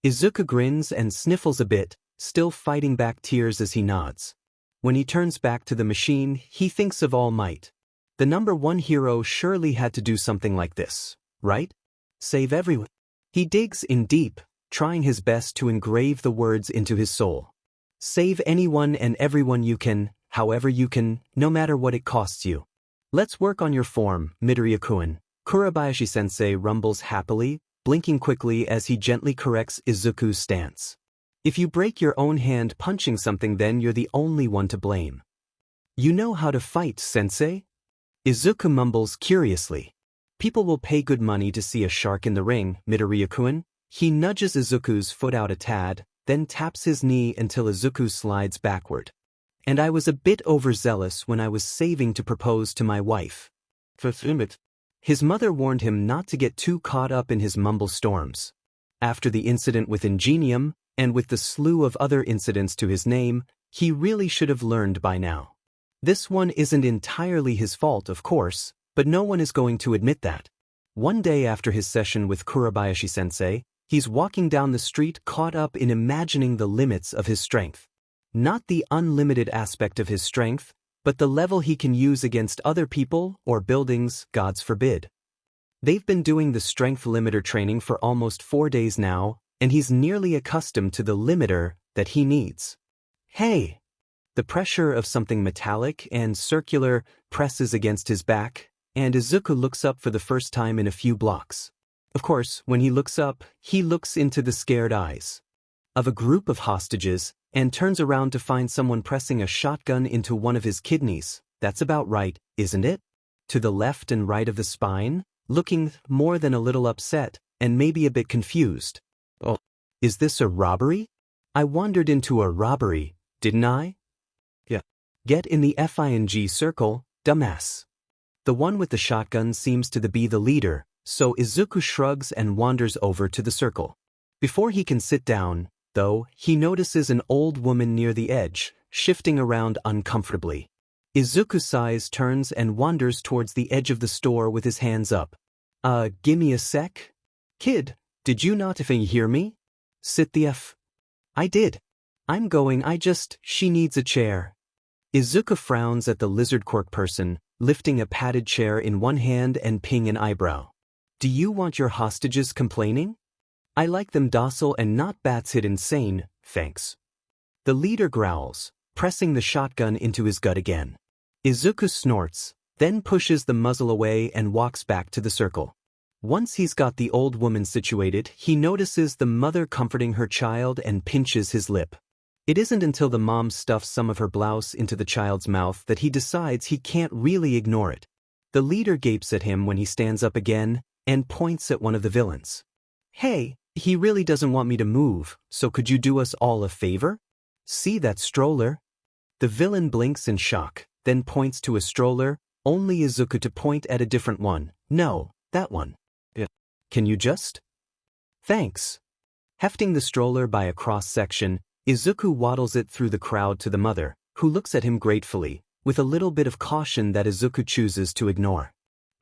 Izuku grins and sniffles a bit, still fighting back tears as he nods. When he turns back to the machine, he thinks of All Might. The #1 hero surely had to do something like this, right? Save everyone. He digs in deep, trying his best to engrave the words into his soul. Save anyone and everyone you can, however you can, no matter what it costs you. Let's work on your form, Midoriya-kun. Kurabayashi-sensei rumbles happily, blinking quickly as he gently corrects Izuku's stance. If you break your own hand punching something, then you're the only one to blame. You know how to fight, sensei? Izuku mumbles curiously. People will pay good money to see a shark in the ring, Midoriya-kun. He nudges Izuku's foot out a tad, then taps his knee until Izuku slides backward. And I was a bit overzealous when I was saving to propose to my wife. His mother warned him not to get too caught up in his mumble storms. After the incident with Ingenium, and with the slew of other incidents to his name, he really should have learned by now. This one isn't entirely his fault, of course, but no one is going to admit that. One day after his session with Kurabayashi-sensei, he's walking down the street caught up in imagining the limits of his strength. Not the unlimited aspect of his strength, but the level he can use against other people or buildings, gods forbid. They've been doing the strength limiter training for almost 4 days now, and he's nearly accustomed to the limiter that he needs. Hey! The pressure of something metallic and circular presses against his back, and Izuku looks up for the first time in a few blocks. Of course, when he looks up, he looks into the scared eyes of a group of hostages, and turns around to find someone pressing a shotgun into one of his kidneys. That's about right, isn't it? To the left and right of the spine, looking more than a little upset, and maybe a bit confused. Oh, is this a robbery? I wandered into a robbery, didn't I? Yeah. Get in the FING circle, dumbass. The one with the shotgun seems to be the leader, so Izuku shrugs and wanders over to the circle. Before he can sit down, though, he notices an old woman near the edge, shifting around uncomfortably. Izuku sighs, turns and wanders towards the edge of the store with his hands up. Gimme a sec? Kid, did you not even hear me? Sit the F. I did. I'm going, she needs a chair. Izuku frowns at the lizard Quirk person, lifting a padded chair in one hand and ping an eyebrow. Do you want your hostages complaining? I like them docile and not bats hit insane, thanks. The leader growls, pressing the shotgun into his gut again. Izuku snorts, then pushes the muzzle away and walks back to the circle. Once he's got the old woman situated, he notices the mother comforting her child and pinches his lip. It isn't until the mom stuffs some of her blouse into the child's mouth that he decides he can't really ignore it. The leader gapes at him when he stands up again and points at one of the villains. Hey, he really doesn't want me to move, so could you do us all a favor? See that stroller? The villain blinks in shock, then points to a stroller, only Izuku to point at a different one. No, that one. Yeah. Can you just? Thanks. Hefting the stroller by a cross-section, Izuku waddles it through the crowd to the mother, who looks at him gratefully, with a little bit of caution that Izuku chooses to ignore.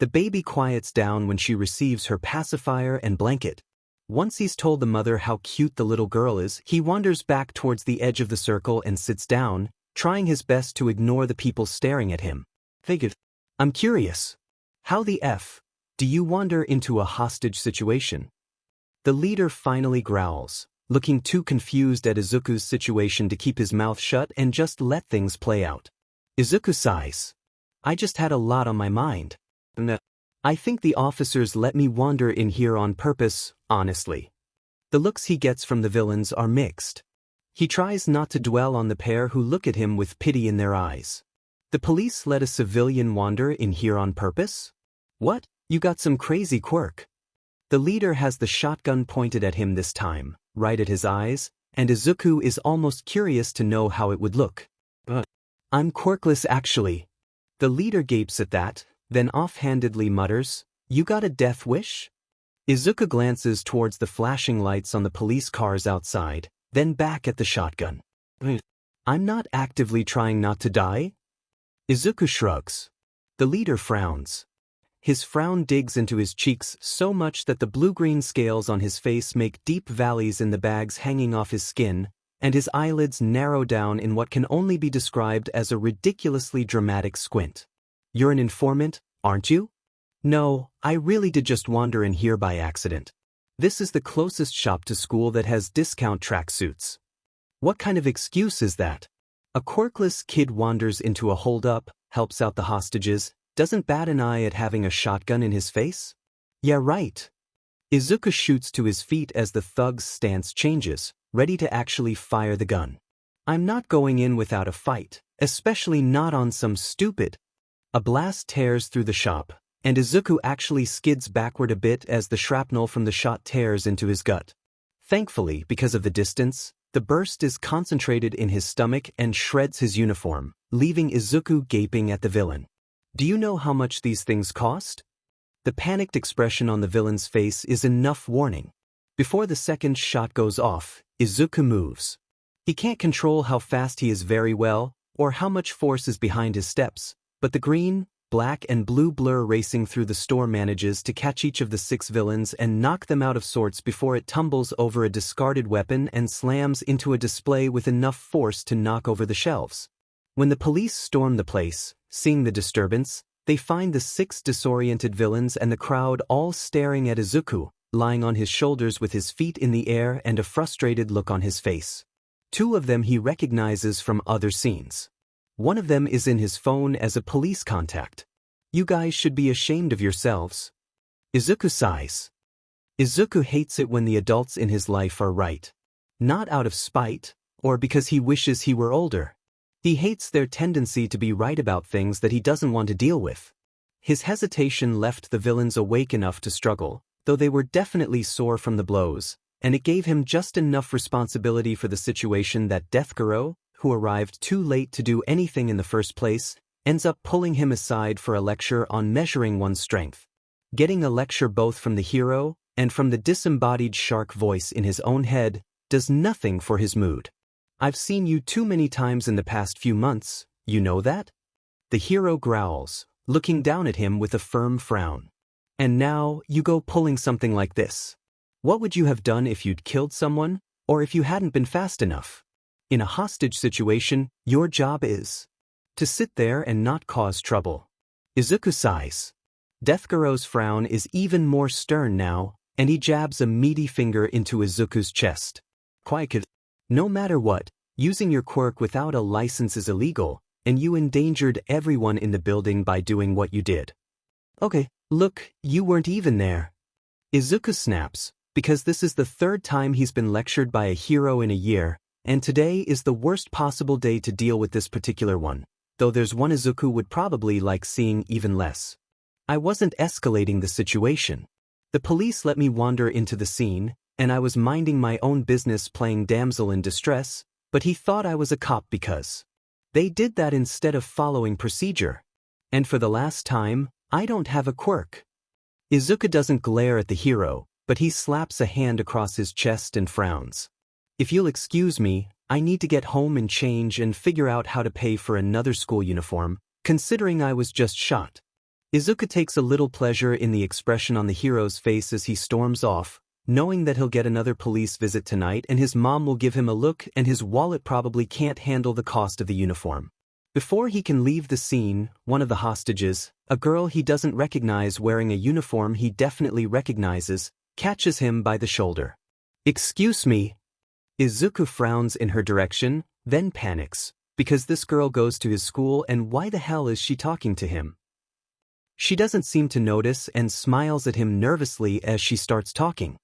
The baby quiets down when she receives her pacifier and blanket. Once he's told the mother how cute the little girl is, he wanders back towards the edge of the circle and sits down, trying his best to ignore the people staring at him. I'm curious. How the F do you wander into a hostage situation? The leader finally growls, looking too confused at Izuku's situation to keep his mouth shut and just let things play out. Izuku sighs. I just had a lot on my mind. I think the officers let me wander in here on purpose, honestly. The looks he gets from the villains are mixed. He tries not to dwell on the pair who look at him with pity in their eyes. The police let a civilian wander in here on purpose? What? You got some crazy quirk. The leader has the shotgun pointed at him this time, right at his eyes, and Izuku is almost curious to know how it would look. I'm quirkless actually. The leader gapes at that, then offhandedly mutters, You got a death wish? Izuku glances towards the flashing lights on the police cars outside, then back at the shotgun. I'm not actively trying not to die? Izuku shrugs. The leader frowns. His frown digs into his cheeks so much that the blue-green scales on his face make deep valleys in the bags hanging off his skin, and his eyelids narrow down in what can only be described as a ridiculously dramatic squint. You're an informant, aren't you? No, I really did just wander in here by accident. This is the closest shop to school that has discount tracksuits. What kind of excuse is that? A quirkless kid wanders into a hold-up, helps out the hostages, doesn't bat an eye at having a shotgun in his face? Yeah, right. Izuku shoots to his feet as the thug's stance changes, ready to actually fire the gun. I'm not going in without a fight, especially not on some stupid. A blast tears through the shop, and Izuku actually skids backward a bit as the shrapnel from the shot tears into his gut. Thankfully, because of the distance, the burst is concentrated in his stomach and shreds his uniform, leaving Izuku gaping at the villain. Do you know how much these things cost? The panicked expression on the villain's face is enough warning. Before the second shot goes off, Izuku moves. He can't control how fast he is very well, or how much force is behind his steps, but the green, black and blue blur racing through the store manages to catch each of the 6 villains and knock them out of sorts before it tumbles over a discarded weapon and slams into a display with enough force to knock over the shelves. When the police storm the place, seeing the disturbance, they find the 6 disoriented villains and the crowd all staring at Izuku, lying on his shoulders with his feet in the air and a frustrated look on his face. 2 of them he recognizes from other scenes. One of them is in his phone as a police contact. You guys should be ashamed of yourselves. Izuku sighs. Izuku hates it when the adults in his life are right. Not out of spite, or because he wishes he were older. He hates their tendency to be right about things that he doesn't want to deal with. His hesitation left the villains awake enough to struggle, though they were definitely sore from the blows, and it gave him just enough responsibility for the situation that Deku, who arrived too late to do anything in the first place, ends up pulling him aside for a lecture on measuring one's strength. Getting a lecture both from the hero and from the disembodied shark voice in his own head does nothing for his mood. I've seen you too many times in the past few months, you know that? The hero growls, looking down at him with a firm frown. And now you go pulling something like this. What would you have done if you'd killed someone, or if you hadn't been fast enough? In a hostage situation, your job is to sit there and not cause trouble. Izuku sighs. Deathguro's frown is even more stern now, and he jabs a meaty finger into Izuku's chest. Quiet. No matter what, using your quirk without a license is illegal, and you endangered everyone in the building by doing what you did. Okay, look, you weren't even there. Izuku snaps, because this is the 3rd time he's been lectured by a hero in a year, and today is the worst possible day to deal with this particular one, though there's one Izuku would probably like seeing even less. I wasn't escalating the situation. The police let me wander into the scene, and I was minding my own business playing damsel in distress, but he thought I was a cop because They did that instead of following procedure. And for the last time, I don't have a quirk. Izuku doesn't glare at the hero, but he slaps a hand across his chest and frowns. If you'll excuse me, I need to get home and change and figure out how to pay for another school uniform, considering I was just shot. Izuku takes a little pleasure in the expression on the hero's face as he storms off, knowing that he'll get another police visit tonight and his mom will give him a look and his wallet probably can't handle the cost of the uniform. Before he can leave the scene, one of the hostages, a girl he doesn't recognize wearing a uniform he definitely recognizes, catches him by the shoulder. "Excuse me." Izuku frowns in her direction, then panics, because this girl goes to his school and why the hell is she talking to him? She doesn't seem to notice and smiles at him nervously as she starts talking.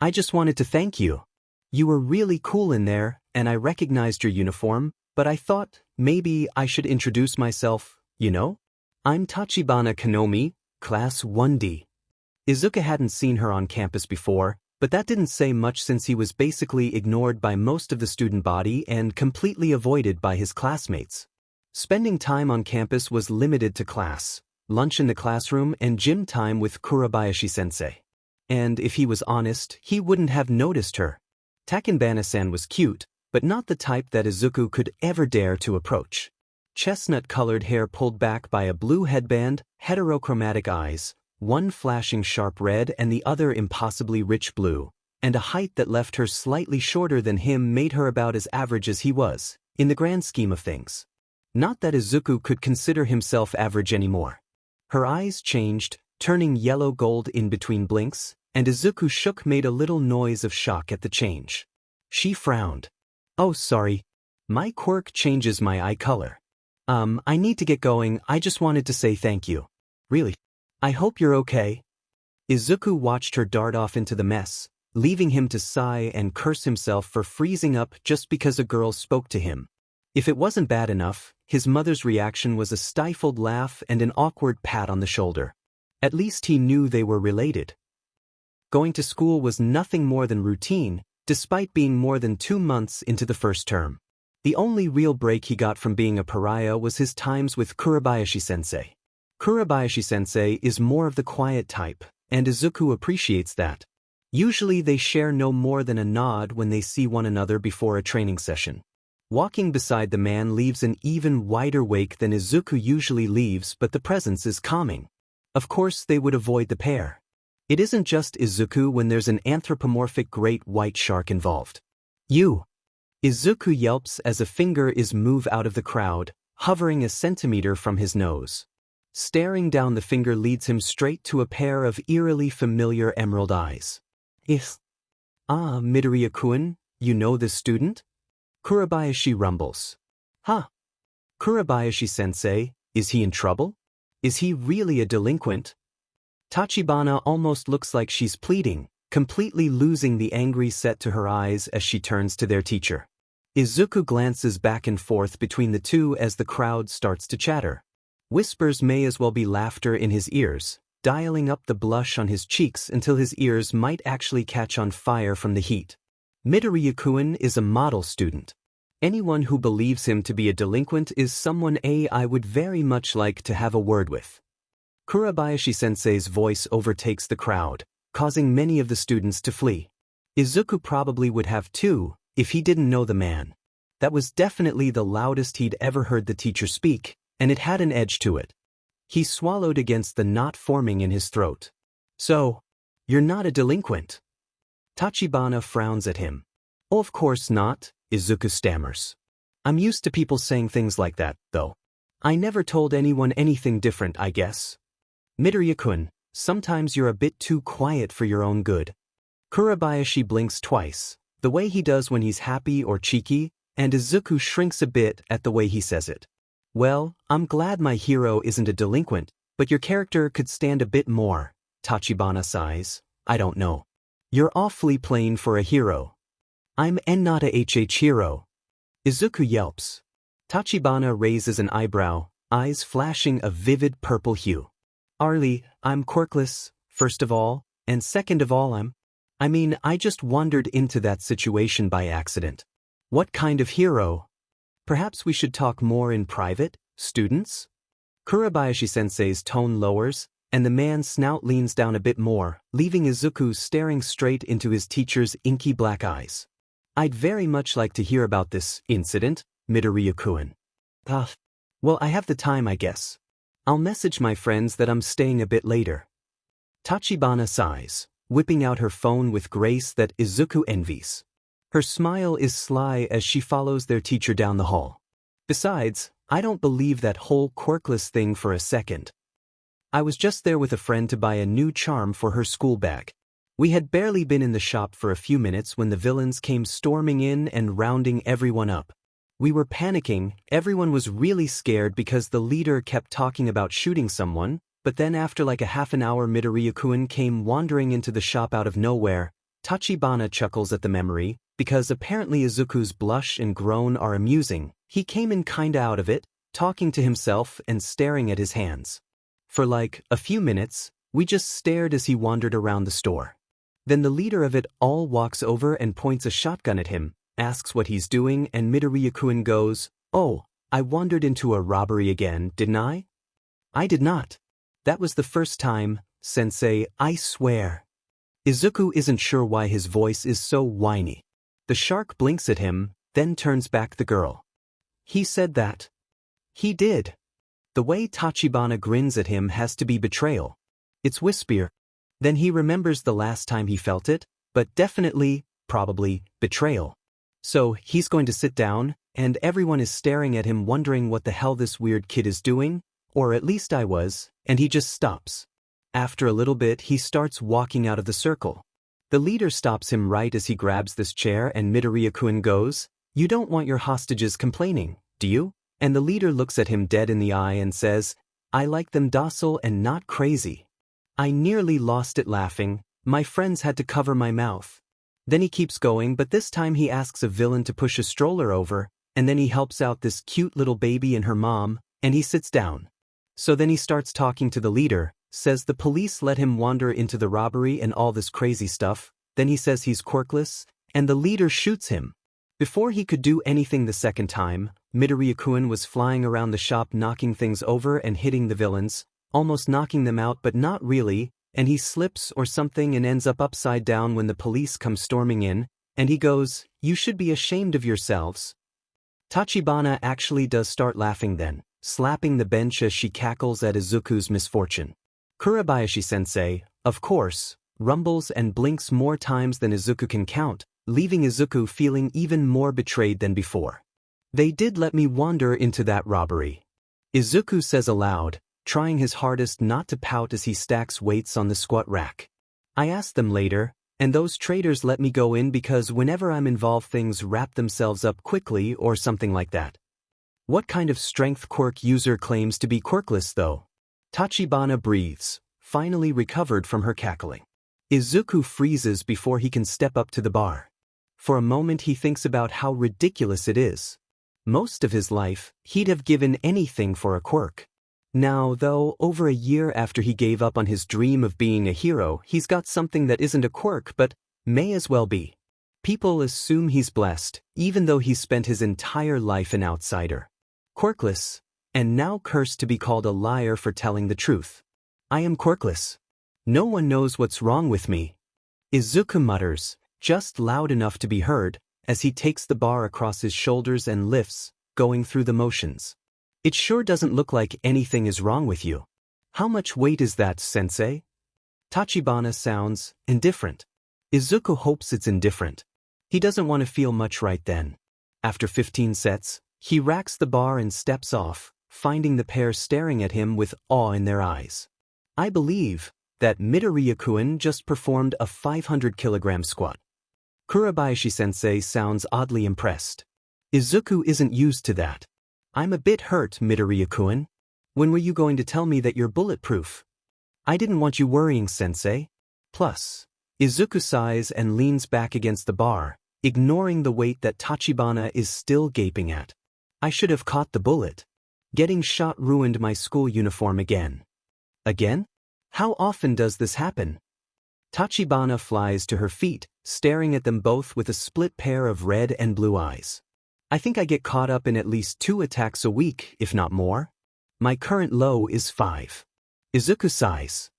"I just wanted to thank you. You were really cool in there, and I recognized your uniform, but I thought maybe I should introduce myself, you know? I'm Tachibana Konomi, Class 1D. Izuku hadn't seen her on campus before, but that didn't say much since he was basically ignored by most of the student body and completely avoided by his classmates. Spending time on campus was limited to class, lunch in the classroom, and gym time with Kurabayashi-sensei. And if he was honest, he wouldn't have noticed her. Takenbana-san was cute, but not the type that Izuku could ever dare to approach. Chestnut-colored hair pulled back by a blue headband, heterochromatic eyes, one flashing sharp red and the other impossibly rich blue, and a height that left her slightly shorter than him made her about as average as he was, in the grand scheme of things. Not that Izuku could consider himself average anymore. Her eyes changed, turning yellow-gold in between blinks, and Izuku made a little noise of shock at the change. She frowned. "Oh, sorry. My quirk changes my eye color. I need to get going. I just wanted to say thank you." "Really? I hope you're okay." Izuku watched her dart off into the mess, leaving him to sigh and curse himself for freezing up just because a girl spoke to him. If it wasn't bad enough, his mother's reaction was a stifled laugh and an awkward pat on the shoulder. At least he knew they were related. Going to school was nothing more than routine, despite being more than 2 months into the first term. The only real break he got from being a pariah was his times with Kurabayashi-sensei. Kurabayashi-sensei is more of the quiet type, and Izuku appreciates that. Usually they share no more than a nod when they see one another before a training session. Walking beside the man leaves an even wider wake than Izuku usually leaves, but the presence is calming. Of course they would avoid the pair. It isn't just Izuku when there's an anthropomorphic great white shark involved. "You!" Izuku yelps as a finger is moved out of the crowd, hovering a centimeter from his nose. Staring down the finger leads him straight to a pair of eerily familiar emerald eyes. "Ah, Midoriya-kun, you know this student?" Kurabayashi rumbles. "Huh? Kurabayashi-sensei, is he in trouble? Is he really a delinquent?" Tachibana almost looks like she's pleading, completely losing the angry set to her eyes as she turns to their teacher. Izuku glances back and forth between the two as the crowd starts to chatter. Whispers may as well be laughter in his ears, dialing up the blush on his cheeks until his ears might actually catch on fire from the heat. Midoriya-kun is a model student. Anyone who believes him to be a delinquent is someone I would very much like to have a word with. Kurabayashi-sensei's voice overtakes the crowd, causing many of the students to flee. Izuku probably would have too, if he didn't know the man. That was definitely the loudest he'd ever heard the teacher speak, and it had an edge to it. He swallowed against the knot forming in his throat. "So, you're not a delinquent?" Tachibana frowns at him. "Oh, of course not," Izuku stammers. "I'm used to people saying things like that, though. I never told anyone anything different, I guess." "Midoriya-kun, sometimes you're a bit too quiet for your own good." Kurabayashi blinks twice, the way he does when he's happy or cheeky, and Izuku shrinks a bit at the way he says it. "Well, I'm glad my hero isn't a delinquent, but your character could stand a bit more," Tachibana sighs. "I don't know. You're awfully plain for a hero." "I'm not a hero." Izuku yelps. Tachibana raises an eyebrow, eyes flashing a vivid purple hue. "Arlie, I'm quirkless, first of all, and second of all I just wandered into that situation by accident." "What kind of hero?" Perhaps we should talk more in private, students? Kurabayashi-sensei's tone lowers, and the man's snout leans down a bit more, leaving Izuku staring straight into his teacher's inky black eyes. I'd very much like to hear about this incident, Midoriya-kun. Well, I have the time, I guess. I'll message my friends that I'm staying a bit later. Tachibana sighs, whipping out her phone with grace that Izuku envies. Her smile is sly as she follows their teacher down the hall. Besides, I don't believe that whole quirkless thing for a second. I was just there with a friend to buy a new charm for her school bag. We had barely been in the shop for a few minutes when the villains came storming in and rounding everyone up. We were panicking, everyone was really scared because the leader kept talking about shooting someone, but then after like a half an hour Midoriya-kun came wandering into the shop out of nowhere. Tachibana chuckles at the memory, because apparently Izuku's blush and groan are amusing. He came in kinda out of it, talking to himself and staring at his hands. For like a few minutes, we just stared as he wandered around the store. Then the leader of it all walks over and points a shotgun at him, asks what he's doing, and Midoriya-kun goes, "Oh, I wandered into a robbery again, didn't I?" "I did not. That was the first time, sensei, I swear." Izuku isn't sure why his voice is so whiny. The shark blinks at him, then turns back the girl. "He said that." "He did." The way Tachibana grins at him has to be betrayal. It's whisper. Then he remembers the last time he felt it, but definitely, probably, betrayal. So he's going to sit down, and everyone is staring at him wondering what the hell this weird kid is doing, or at least I was, and he just stops. After a little bit he starts walking out of the circle. The leader stops him right as he grabs this chair and Midoriya-kun goes, "You don't want your hostages complaining, do you?" And the leader looks at him dead in the eye and says, "I like them docile and not crazy." I nearly lost it laughing, my friends had to cover my mouth. Then he keeps going, but this time he asks a villain to push a stroller over, and then he helps out this cute little baby and her mom, and he sits down. So then he starts talking to the leader, says the police let him wander into the robbery and all this crazy stuff, then he says he's quirkless, and the leader shoots him. Before he could do anything the second time, Midoriya-kun was flying around the shop knocking things over and hitting the villains, almost knocking them out but not really, and he slips or something and ends up upside down when the police come storming in, and he goes, "You should be ashamed of yourselves." Tachibana actually does start laughing then, slapping the bench as she cackles at Izuku's misfortune. Kurabayashi-sensei, of course, rumbles and blinks more times than Izuku can count, leaving Izuku feeling even more betrayed than before. "They did let me wander into that robbery," Izuku says aloud, trying his hardest not to pout as he stacks weights on the squat rack. "I asked them later, and those traitors let me go in because whenever I'm involved things wrap themselves up quickly or something like that." What kind of strength quirk user claims to be quirkless though? Tachibana breathes, finally recovered from her cackling. Izuku freezes before he can step up to the bar. For a moment he thinks about how ridiculous it is. Most of his life, he'd have given anything for a quirk. Now, though, over a year after he gave up on his dream of being a hero, he's got something that isn't a quirk but may as well be. People assume he's blessed, even though he's spent his entire life an outsider. Quirkless, and now cursed to be called a liar for telling the truth. "I am quirkless. No one knows what's wrong with me," Izuku mutters, just loud enough to be heard, as he takes the bar across his shoulders and lifts, going through the motions. "It sure doesn't look like anything is wrong with you. How much weight is that, sensei?" Tachibana sounds indifferent. Izuku hopes it's indifferent. He doesn't want to feel much right then. After 15 sets, he racks the bar and steps off, finding the pair staring at him with awe in their eyes. "I believe that Midoriya-kun just performed a 500-kilogram squat." Kurabayashi-sensei sounds oddly impressed. Izuku isn't used to that. "I'm a bit hurt, Midoriya-kun. When were you going to tell me that you're bulletproof?" "I didn't want you worrying, sensei. Plus," Izuku sighs and leans back against the bar, ignoring the weight that Tachibana is still gaping at. "I should have caught the bullet. Getting shot ruined my school uniform again." "Again? How often does this happen?" Tachibana flies to her feet, staring at them both with a split pair of red and blue eyes. I think I get caught up in at least 2 attacks a week, if not more. My current low is 5. Izuku sighs.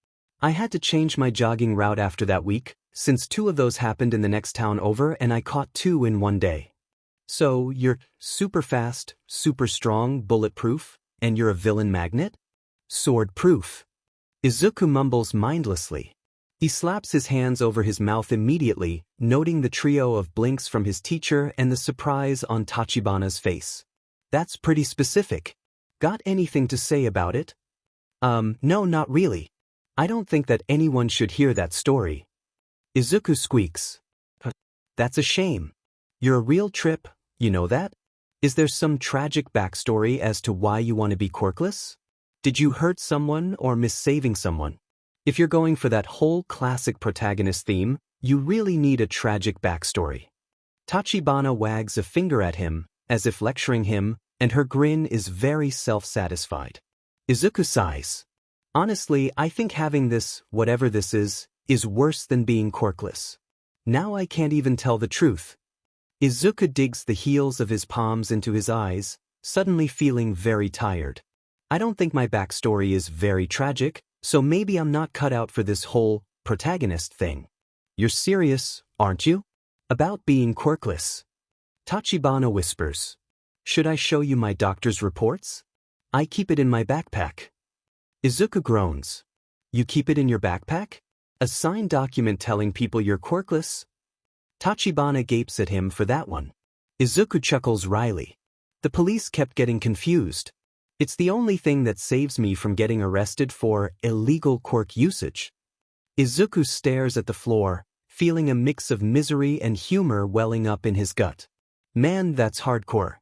I had to change my jogging route after that week, since 2 of those happened in the next town over and I caught 2 in one day. So, you're super fast, super strong, bulletproof, and you're a villain magnet? Sword-proof. Izuku mumbles mindlessly. He slaps his hands over his mouth immediately, noting the trio of blinks from his teacher and the surprise on Tachibana's face. That's pretty specific. Got anything to say about it? No, not really. I don't think that anyone should hear that story. Izuku squeaks. That's a shame. You're a real trip, you know that? Is there some tragic backstory as to why you want to be quirkless? Did you hurt someone or miss saving someone? If you're going for that whole classic protagonist theme, you really need a tragic backstory. Tachibana wags a finger at him, as if lecturing him, and her grin is very self-satisfied. Izuku sighs. Honestly, I think having this, whatever this is worse than being quirkless. Now I can't even tell the truth. Izuku digs the heels of his palms into his eyes, suddenly feeling very tired. I don't think my backstory is very tragic, so maybe I'm not cut out for this whole protagonist thing. You're serious, aren't you? About being quirkless. Tachibana whispers. Should I show you my doctor's reports? I keep it in my backpack. Izuku groans. You keep it in your backpack? A signed document telling people you're quirkless? Tachibana gapes at him for that one. Izuku chuckles wryly. The police kept getting confused. It's the only thing that saves me from getting arrested for illegal quirk usage. Izuku stares at the floor, feeling a mix of misery and humor welling up in his gut. Man, that's hardcore.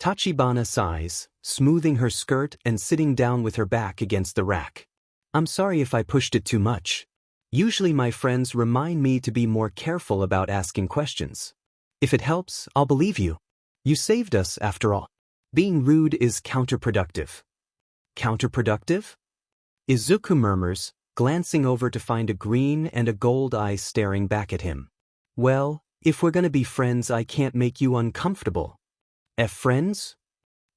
Tachibana sighs, smoothing her skirt and sitting down with her back against the rack. I'm sorry if I pushed it too much. Usually my friends remind me to be more careful about asking questions. If it helps, I'll believe you. You saved us, after all. Being rude is counterproductive. Counterproductive? Izuku murmurs, glancing over to find a green and a gold eye staring back at him. Well, if we're gonna be friends, I can't make you uncomfortable. Friends?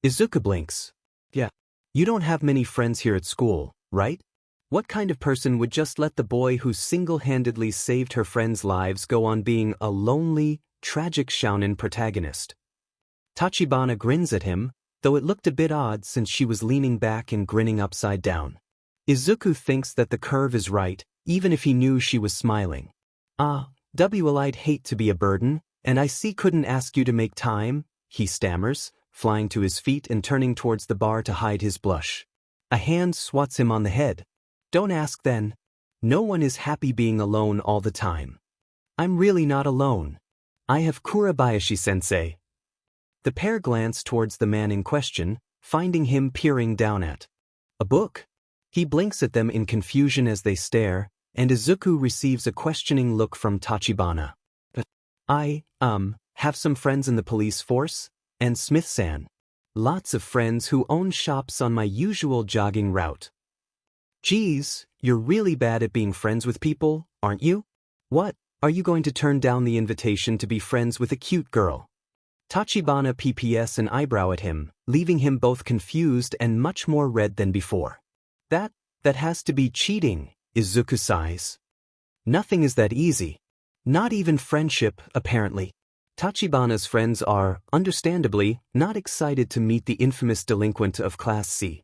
Izuku blinks. Yeah. You don't have many friends here at school, right? What kind of person would just let the boy who single-handedly saved her friends' lives go on being a lonely, tragic shounen protagonist? Tachibana grins at him, though it looked a bit odd since she was leaning back and grinning upside down. Izuku thinks that the curve is right, even if he knew she was smiling. I'd hate to be a burden, and I couldn't ask you to make time, he stammers, flying to his feet and turning towards the bar to hide his blush. A hand swats him on the head. Don't ask then. No one is happy being alone all the time. I'm really not alone. I have Kurabayashi-sensei. The pair glance towards the man in question, finding him peering down at a book. He blinks at them in confusion as they stare, and Izuku receives a questioning look from Tachibana. But I have some friends in the police force, and Smith-san. Lots of friends who own shops on my usual jogging route. Geez, you're really bad at being friends with people, aren't you? What, are you going to turn down the invitation to be friends with a cute girl? Tachibana PPS an eyebrow at him, leaving him both confused and much more red than before. That has to be cheating, Izuku sighs. Nothing is that easy. Not even friendship, apparently. Tachibana's friends are, understandably, not excited to meet the infamous delinquent of Class C.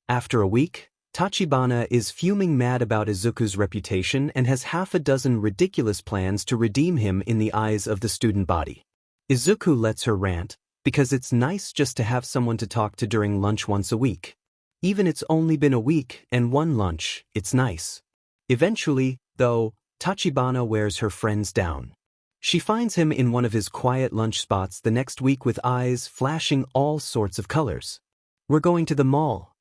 After a week, Tachibana is fuming mad about Izuku's reputation and has half a dozen ridiculous plans to redeem him in the eyes of the student body. Izuku lets her rant, because it's nice just to have someone to talk to during lunch once a week. Even it's only been a week and one lunch, it's nice. Eventually, though, Tachibana wears her friends down. She finds him in one of his quiet lunch spots the next week with eyes flashing all sorts of colors. We're going to the mall.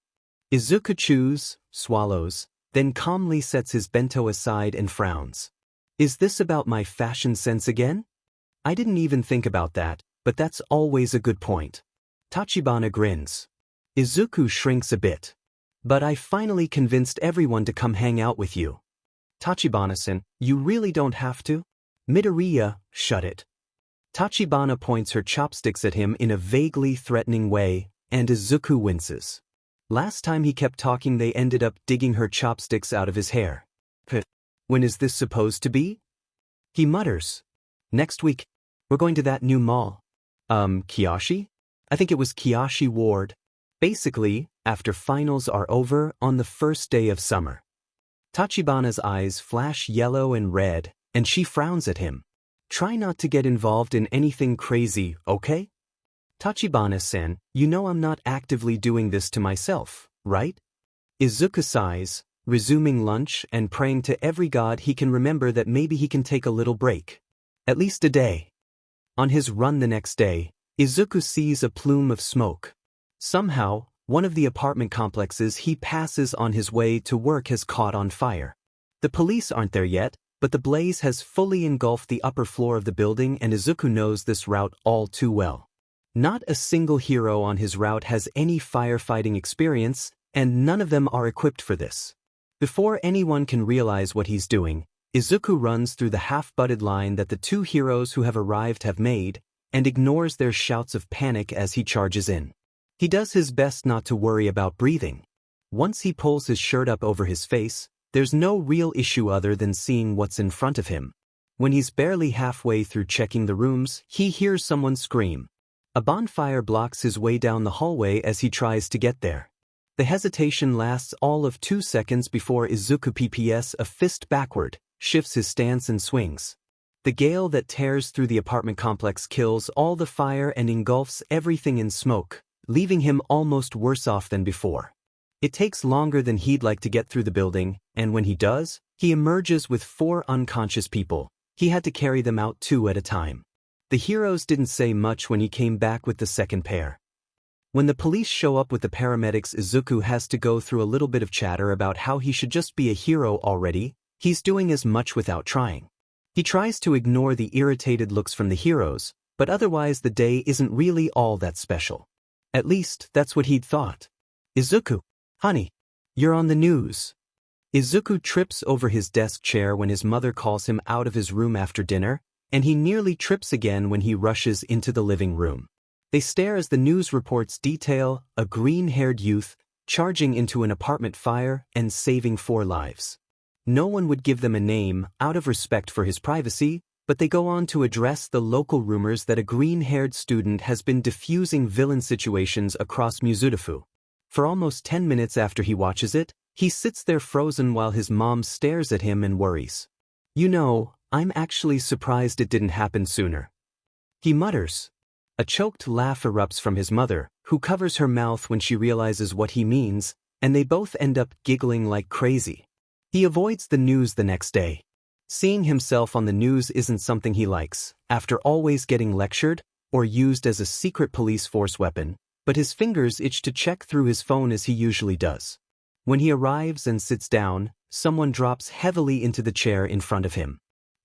Izuku chews, swallows, then calmly sets his bento aside and frowns. Is this about my fashion sense again? I didn't even think about that, but that's always a good point. Tachibana grins. Izuku shrinks a bit. But I finally convinced everyone to come hang out with you. Tachibana-san, you really don't have to? Midoriya, shut it. Tachibana points her chopsticks at him in a vaguely threatening way, and Izuku winces. Last time he kept talking they ended up digging her chopsticks out of his hair. When is this supposed to be? He mutters. Next week. We're going to that new mall. Kiyoshi? I think it was Kiyoshi Ward. Basically, after finals are over on the first day of summer. Tachibana's eyes flash yellow and red, and she frowns at him. Try not to get involved in anything crazy, okay? Tachibana-san, you know I'm not actively doing this to myself, right? Izuku sighs, resuming lunch and praying to every god he can remember that maybe he can take a little break. At least a day. On his run the next day, Izuku sees a plume of smoke. Somehow, one of the apartment complexes he passes on his way to work has caught on fire. The police aren't there yet, but the blaze has fully engulfed the upper floor of the building and Izuku knows this route all too well. Not a single hero on his route has any firefighting experience, and none of them are equipped for this. Before anyone can realize what he's doing, Izuku runs through the half-butted line that the two heroes who have arrived have made, and ignores their shouts of panic as he charges in. He does his best not to worry about breathing. Once he pulls his shirt up over his face, there's no real issue other than seeing what's in front of him. When he's barely halfway through checking the rooms, he hears someone scream. A bonfire blocks his way down the hallway as he tries to get there. The hesitation lasts all of 2 seconds before Izuku PPS a fist backward, shifts his stance and swings. The gale that tears through the apartment complex kills all the fire and engulfs everything in smoke, leaving him almost worse off than before. It takes longer than he'd like to get through the building, and when he does, he emerges with 4 unconscious people. He had to carry them out 2 at a time. The heroes didn't say much when he came back with the second pair. When the police show up with the paramedics, Izuku has to go through a little bit of chatter about how he should just be a hero already. He's doing as much without trying. He tries to ignore the irritated looks from the heroes, but otherwise the day isn't really all that special. At least, that's what he'd thought. Izuku, honey, you're on the news. Izuku trips over his desk chair when his mother calls him out of his room after dinner, and he nearly trips again when he rushes into the living room. They stare as the news reports detail a green-haired youth charging into an apartment fire and saving 4 lives. No one would give them a name out of respect for his privacy, but they go on to address the local rumors that a green-haired student has been diffusing villain situations across Mizudafu. For almost 10 minutes after he watches it, he sits there frozen while his mom stares at him and worries. You know, I'm actually surprised it didn't happen sooner. He mutters. A choked laugh erupts from his mother, who covers her mouth when she realizes what he means, and they both end up giggling like crazy. He avoids the news the next day. Seeing himself on the news isn't something he likes, after always getting lectured or used as a secret police force weapon, but his fingers itch to check through his phone as he usually does. When he arrives and sits down, someone drops heavily into the chair in front of him.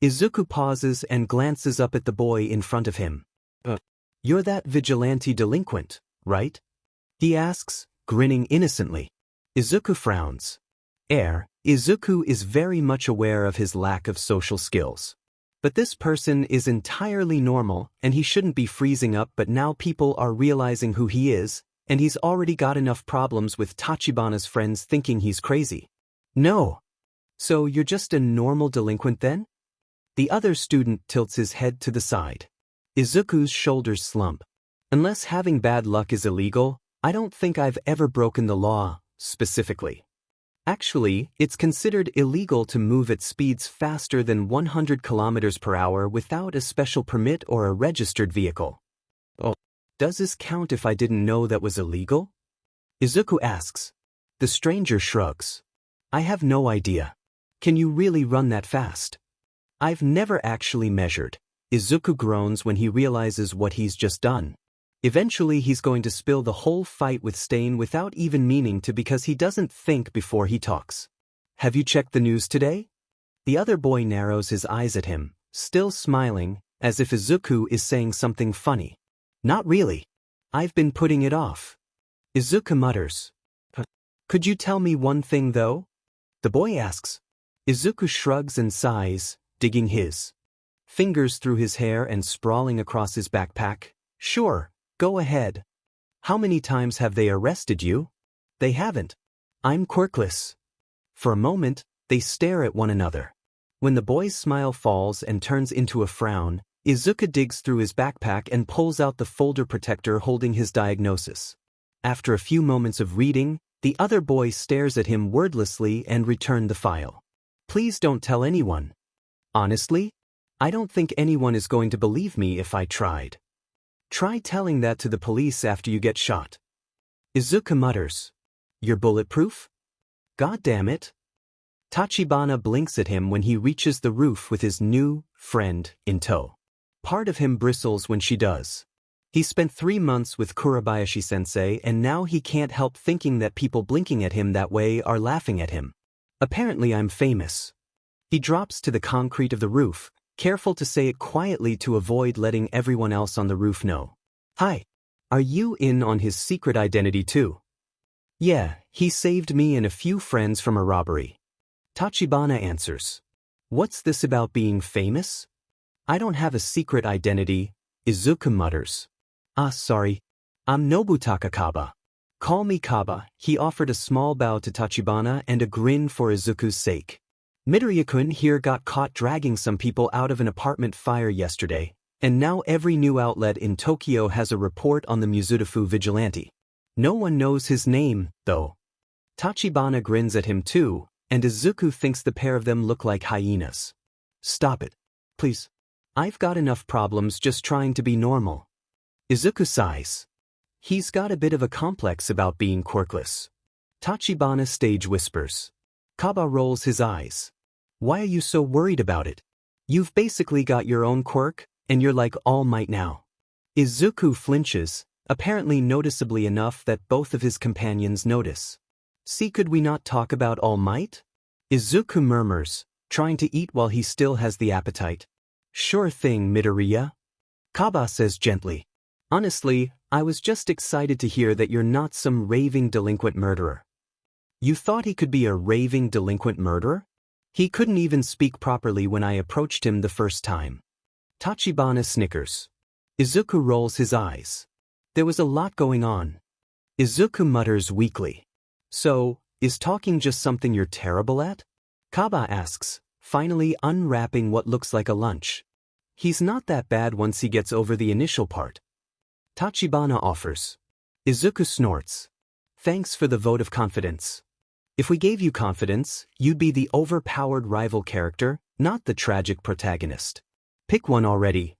Izuku pauses and glances up at the boy in front of him. You're that vigilante delinquent, right? He asks, grinning innocently. Izuku frowns. Izuku is very much aware of his lack of social skills. But this person is entirely normal and he shouldn't be freezing up, but now people are realizing who he is, and he's already got enough problems with Tachibana's friends thinking he's crazy. No. So you're just a normal delinquent then? The other student tilts his head to the side. Izuku's shoulders slump. Unless having bad luck is illegal, I don't think I've ever broken the law, specifically. Actually, it's considered illegal to move at speeds faster than 100 kilometers per hour without a special permit or a registered vehicle. Oh, does this count if I didn't know that was illegal? Izuku asks. The stranger shrugs. I have no idea. Can you really run that fast? I've never actually measured. Izuku groans when he realizes what he's just done. Eventually he's going to spill the whole fight with Stain without even meaning to because he doesn't think before he talks. Have you checked the news today? The other boy narrows his eyes at him, still smiling, as if Izuku is saying something funny. Not really. I've been putting it off. Izuku mutters. Could you tell me one thing though? The boy asks. Izuku shrugs and sighs, digging his fingers through his hair and sprawling across his backpack. Sure, go ahead. How many times have they arrested you? They haven't. I'm quirkless. For a moment, they stare at one another. When the boy's smile falls and turns into a frown, Izuku digs through his backpack and pulls out the folder protector holding his diagnosis. After a few moments of reading, the other boy stares at him wordlessly and returns the file. Please don't tell anyone. Honestly, I don't think anyone is going to believe me if I tried. Try telling that to the police after you get shot. Izuku mutters. You're bulletproof? God damn it. Tachibana blinks at him when he reaches the roof with his new friend in tow. Part of him bristles when she does. He spent 3 months with Kurabayashi-sensei and now he can't help thinking that people blinking at him that way are laughing at him. Apparently I'm famous. He drops to the concrete of the roof, careful to say it quietly to avoid letting everyone else on the roof know. Hi. Are you in on his secret identity too? Yeah, he saved me and a few friends from a robbery. Tachibana answers. What's this about being famous? I don't have a secret identity, Izuku mutters. Sorry. I'm Nobutaka Kaba. Call me Kaba. He offered a small bow to Tachibana and a grin for Izuku's sake. Midoriya-kun here got caught dragging some people out of an apartment fire yesterday, and now every new outlet in Tokyo has a report on the Mizudafu vigilante. No one knows his name, though. Tachibana grins at him too, and Izuku thinks the pair of them look like hyenas. Stop it. Please. I've got enough problems just trying to be normal. Izuku sighs. He's got a bit of a complex about being quirkless. Tachibana stage whispers. Kaba rolls his eyes. Why are you so worried about it? You've basically got your own quirk, and you're like All Might now. Izuku flinches, apparently noticeably enough that both of his companions notice. See, could we not talk about All Might? Izuku murmurs, trying to eat while he still has the appetite. Sure thing, Midoriya. Kaba says gently. Honestly, I was just excited to hear that you're not some raving delinquent murderer. You thought he could be a raving delinquent murderer? He couldn't even speak properly when I approached him the first time. Tachibana snickers. Izuku rolls his eyes. There was a lot going on. Izuku mutters weakly. So, is talking just something you're terrible at? Kaba asks, finally unwrapping what looks like a lunch. He's not that bad once he gets over the initial part. Tachibana offers. Izuku snorts. Thanks for the vote of confidence. If we gave you confidence, you'd be the overpowered rival character, not the tragic protagonist. Pick one already.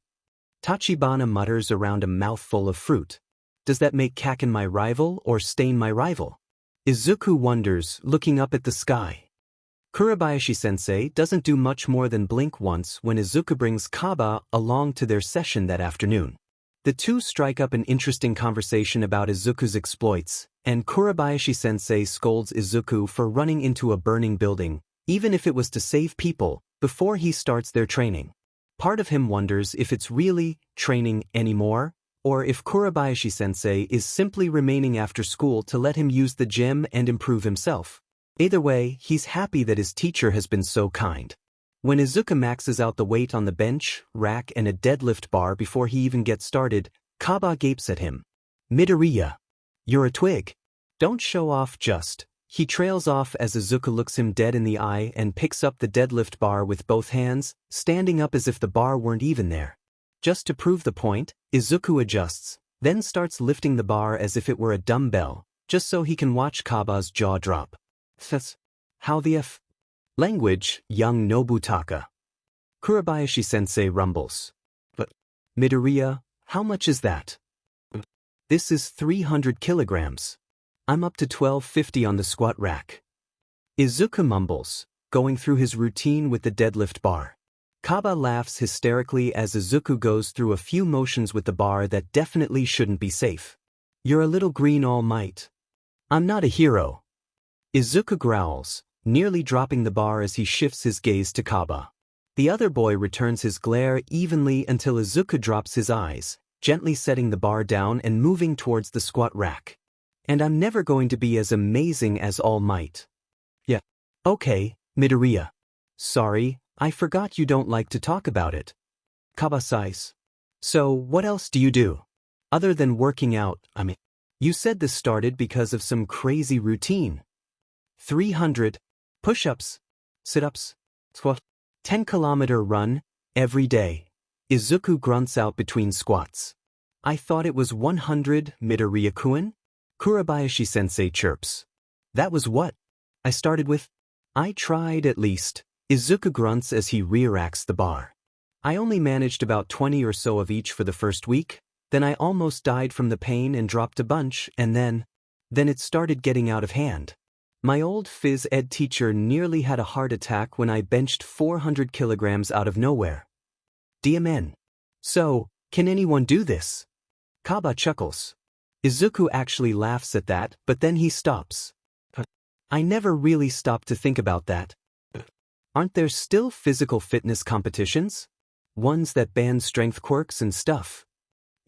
Tachibana mutters around a mouthful of fruit. Does that make Kaken my rival or Stain my rival? Izuku wonders, looking up at the sky. Kurabayashi-sensei doesn't do much more than blink once when Izuku brings Kaba along to their session that afternoon. The two strike up an interesting conversation about Izuku's exploits, and Kurabayashi-sensei scolds Izuku for running into a burning building, even if it was to save people, before he starts their training. Part of him wonders if it's really training anymore, or if Kurabayashi-sensei is simply remaining after school to let him use the gym and improve himself. Either way, he's happy that his teacher has been so kind. When Izuku maxes out the weight on the bench, rack and a deadlift bar before he even gets started, Kaba gapes at him. Midoriya. You're a twig. Don't show off just. He trails off as Izuku looks him dead in the eye and picks up the deadlift bar with both hands, standing up as if the bar weren't even there. Just to prove the point, Izuku adjusts, then starts lifting the bar as if it were a dumbbell, just so he can watch Kaba's jaw drop. That's how the F. Language, young Nobutaka. Kurabayashi-sensei rumbles. But, Midoriya, how much is that? This is 300 kilograms. I'm up to 1250 on the squat rack. Izuku mumbles, going through his routine with the deadlift bar. Kaba laughs hysterically as Izuku goes through a few motions with the bar that definitely shouldn't be safe. You're a little green All Might. I'm not a hero. Izuku growls, nearly dropping the bar as he shifts his gaze to Kaba. The other boy returns his glare evenly until Izuku drops his eyes, gently setting the bar down and moving towards the squat rack. And I'm never going to be as amazing as All Might. Yeah. Okay, Midoriya. Sorry, I forgot you don't like to talk about it. Kaba sighs. So, what else do you do? Other than working out, You said this started because of some crazy routine. 300 push-ups, sit-ups, 10-kilometer run, every day. Izuku grunts out between squats. I thought it was 100, Midoriya-kun? Kurabayashi-sensei chirps. That was what I started with. I tried at least. Izuku grunts as he rear-acts the bar. I only managed about 20 or so of each for the first week, then I almost died from the pain and dropped a bunch, and then it started getting out of hand. My old phys ed teacher nearly had a heart attack when I benched 400 kilograms out of nowhere. DMN. So, can anyone do this? Kaba chuckles. Izuku actually laughs at that, but then he stops. I never really stopped to think about that. Aren't there still physical fitness competitions? Ones that ban strength quirks and stuff?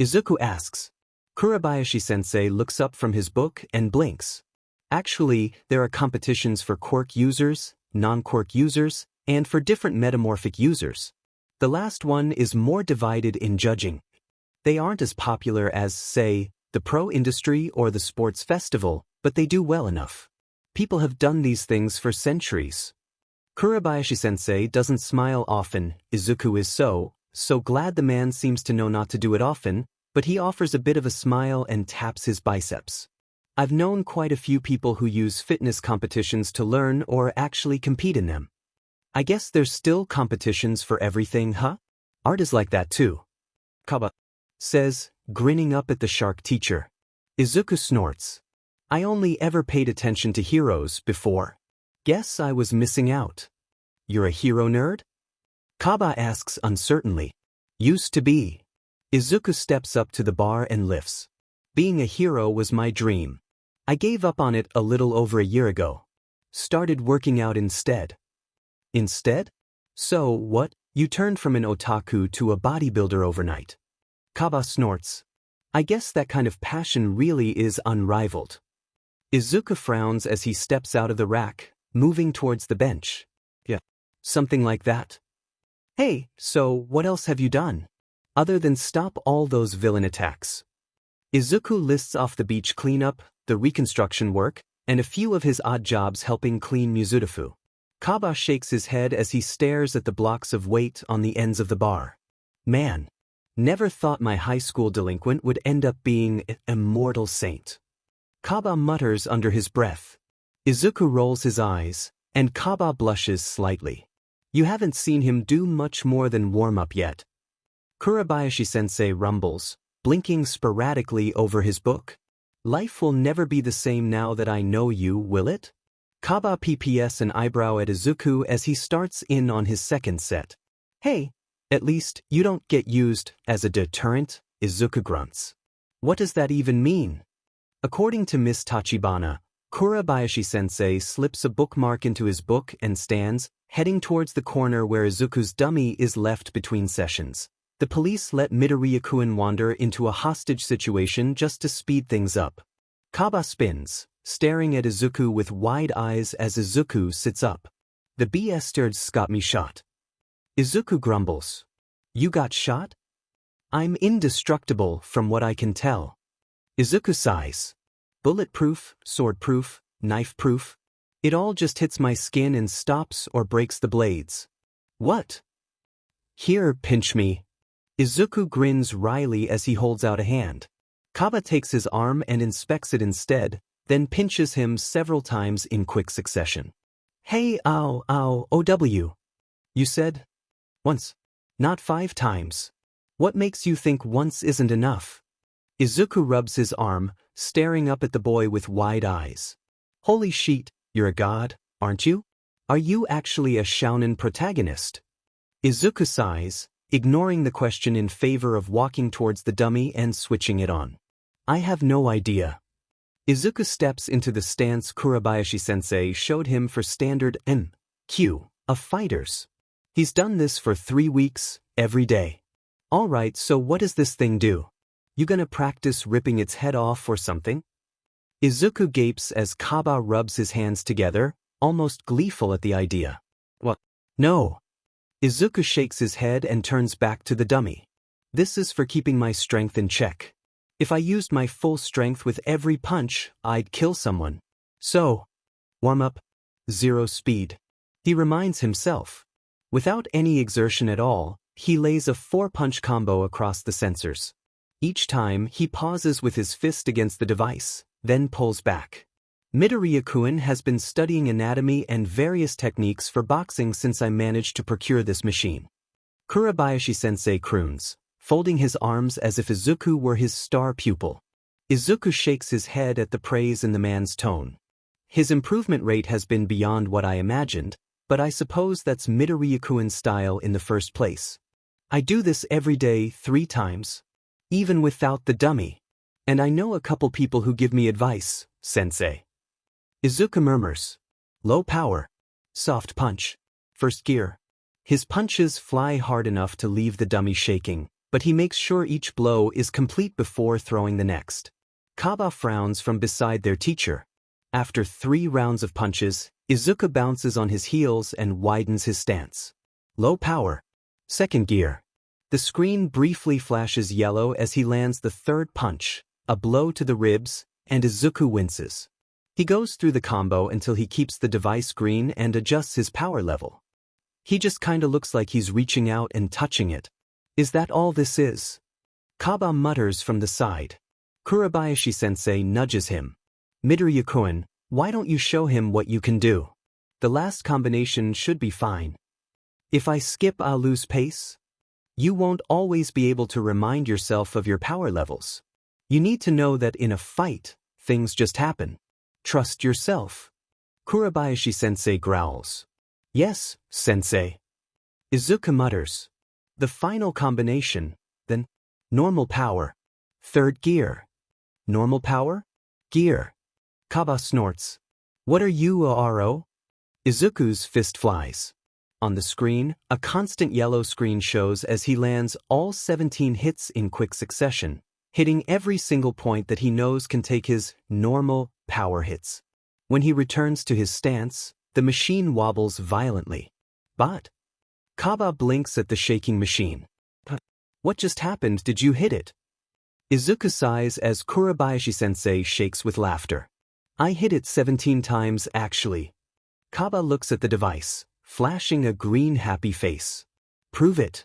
Izuku asks. Kurabayashi-sensei looks up from his book and blinks. Actually, there are competitions for quirk users, non-quirk users, and for different metamorphic users. The last one is more divided in judging. They aren't as popular as, say, the pro industry or the sports festival, but they do well enough. People have done these things for centuries. Kurabayashi-sensei doesn't smile often. Izuku is so glad the man seems to know not to do it often, but he offers a bit of a smile and taps his biceps. I've known quite a few people who use fitness competitions to learn or actually compete in them. I guess there's still competitions for everything, huh? Art is like that too. Kaba says, grinning up at the shark teacher. Izuku snorts. I only ever paid attention to heroes before. Guess I was missing out. You're a hero nerd? Kaba asks uncertainly. Used to be. Izuku steps up to the bar and lifts. Being a hero was my dream. I gave up on it a little over a year ago. Started working out instead. Instead? So, what? You turned from an otaku to a bodybuilder overnight. Kaba snorts. I guess that kind of passion really is unrivaled. Izuku frowns as he steps out of the rack, moving towards the bench. Yeah, something like that. Hey, so what else have you done? Other than stop all those villain attacks. Izuku lists off the beach cleanup, the reconstruction work, and a few of his odd jobs helping clean Mizudafu. Kaba shakes his head as he stares at the blocks of weight on the ends of the bar. Man, never thought my high school delinquent would end up being an immortal saint. Kaba mutters under his breath. Izuku rolls his eyes, and Kaba blushes slightly. You haven't seen him do much more than warm up yet. Kurabayashi-sensei rumbles, blinking sporadically over his book. Life will never be the same now that I know you, will it? Kaba pps an eyebrow at Izuku as he starts in on his second set. Hey, at least you don't get used as a deterrent, Izuku grunts. What does that even mean? According to Miss Tachibana, Kurabayashi-sensei slips a bookmark into his book and stands, heading towards the corner where Izuku's dummy is left between sessions. The police let Midoriya-kun wander into a hostage situation just to speed things up. Kaba spins, staring at Izuku with wide eyes as Izuku sits up. The BS got me shot. Izuku grumbles. You got shot? I'm indestructible from what I can tell. Izuku sighs. Bulletproof, swordproof, knife-proof. It all just hits my skin and stops or breaks the blades. What? Here, pinch me. Izuku grins wryly as he holds out a hand. Kaba takes his arm and inspects it instead, then pinches him several times in quick succession. Hey, ow, OW. You said? Once. Not 5 times. What makes you think once isn't enough? Izuku rubs his arm, staring up at the boy with wide eyes. Holy shit, you're a god, aren't you? Are you actually a shounen protagonist? Izuku sighs, ignoring the question in favor of walking towards the dummy and switching it on. I have no idea. Izuku steps into the stance Kurabayashi-sensei showed him for standard MQ of fighters. He's done this for 3 weeks, every day. Alright, so what does this thing do? You gonna practice ripping its head off or something? Izuku gapes as Kaba rubs his hands together, almost gleeful at the idea. What? No. Izuku shakes his head and turns back to the dummy. This is for keeping my strength in check. If I used my full strength with every punch, I'd kill someone. So, warm up, 0 speed. He reminds himself. Without any exertion at all, he lays a 4-punch combo across the sensors. Each time, he pauses with his fist against the device, then pulls back. Midoriya has been studying anatomy and various techniques for boxing since I managed to procure this machine. Kurabayashi-sensei croons, folding his arms as if Izuku were his star pupil. Izuku shakes his head at the praise in the man's tone. His improvement rate has been beyond what I imagined, but I suppose that's Midoriya style in the first place. I do this every day 3 times, even without the dummy. And I know a couple people who give me advice, sensei. Izuku murmurs. Low power. Soft punch. First gear. His punches fly hard enough to leave the dummy shaking, but he makes sure each blow is complete before throwing the next. Kaba frowns from beside their teacher. After 3 rounds of punches, Izuku bounces on his heels and widens his stance. Low power. Second gear. The screen briefly flashes yellow as he lands the 3rd punch, a blow to the ribs, and Izuku winces. He goes through the combo until he keeps the device green and adjusts his power level. He just kinda looks like he's reaching out and touching it. Is that all this is? Kaba mutters from the side. Kurabayashi-sensei nudges him. Midoriya, why don't you show him what you can do? The last combination should be fine. If I skip, I'll lose pace. You won't always be able to remind yourself of your power levels. You need to know that in a fight, things just happen. Trust yourself. Kurabayashi-sensei growls. Yes, sensei. Izuku mutters. The final combination, then. Normal power. 3rd gear. Normal power? Gear. Kaba snorts. What are you, Aro? Izuku's fist flies. On the screen, a constant yellow screen shows as he lands all 17 hits in quick succession, hitting every single point that he knows can take his normal power hits. When he returns to his stance, the machine wobbles violently. But Kaba blinks at the shaking machine. What just happened? Did you hit it? Izuku sighs as Kurabayashi-sensei shakes with laughter. I hit it 17 times actually. Kaba looks at the device, flashing a green happy face. Prove it.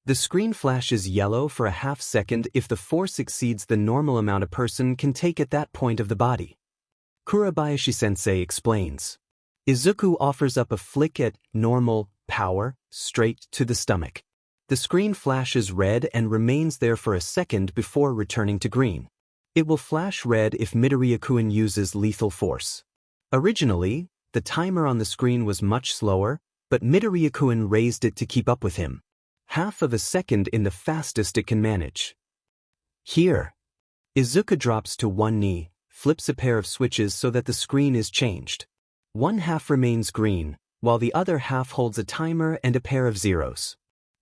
The screen flashes yellow for a half second if the force exceeds the normal amount a person can take at that point of the body. Kurabayashi-sensei explains. Izuku offers up a flick at normal power straight to the stomach. The screen flashes red and remains there for a second before returning to green. It will flash red if Midoriya uses lethal force. Originally, the timer on the screen was much slower, but Midoriya raised it to keep up with him. Half of a second in the fastest it can manage. Here. Izuku drops to one knee, flips a pair of switches so that the screen is changed. One half remains green, while the other half holds a timer and a pair of zeros.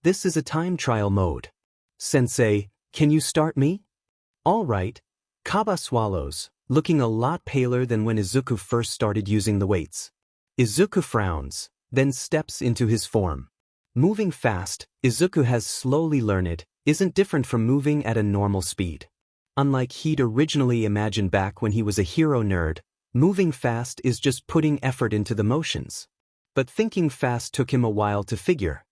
This is a time trial mode. Sensei, can you start me? All right. Kaba swallows, looking a lot paler than when Izuku first started using the weights. Izuku frowns, then steps into his form. Moving fast, Izuku has slowly learned it, isn't different from moving at a normal speed. Unlike he'd originally imagined back when he was a hero nerd, moving fast is just putting effort into the motions. But thinking fast took him a while to figure.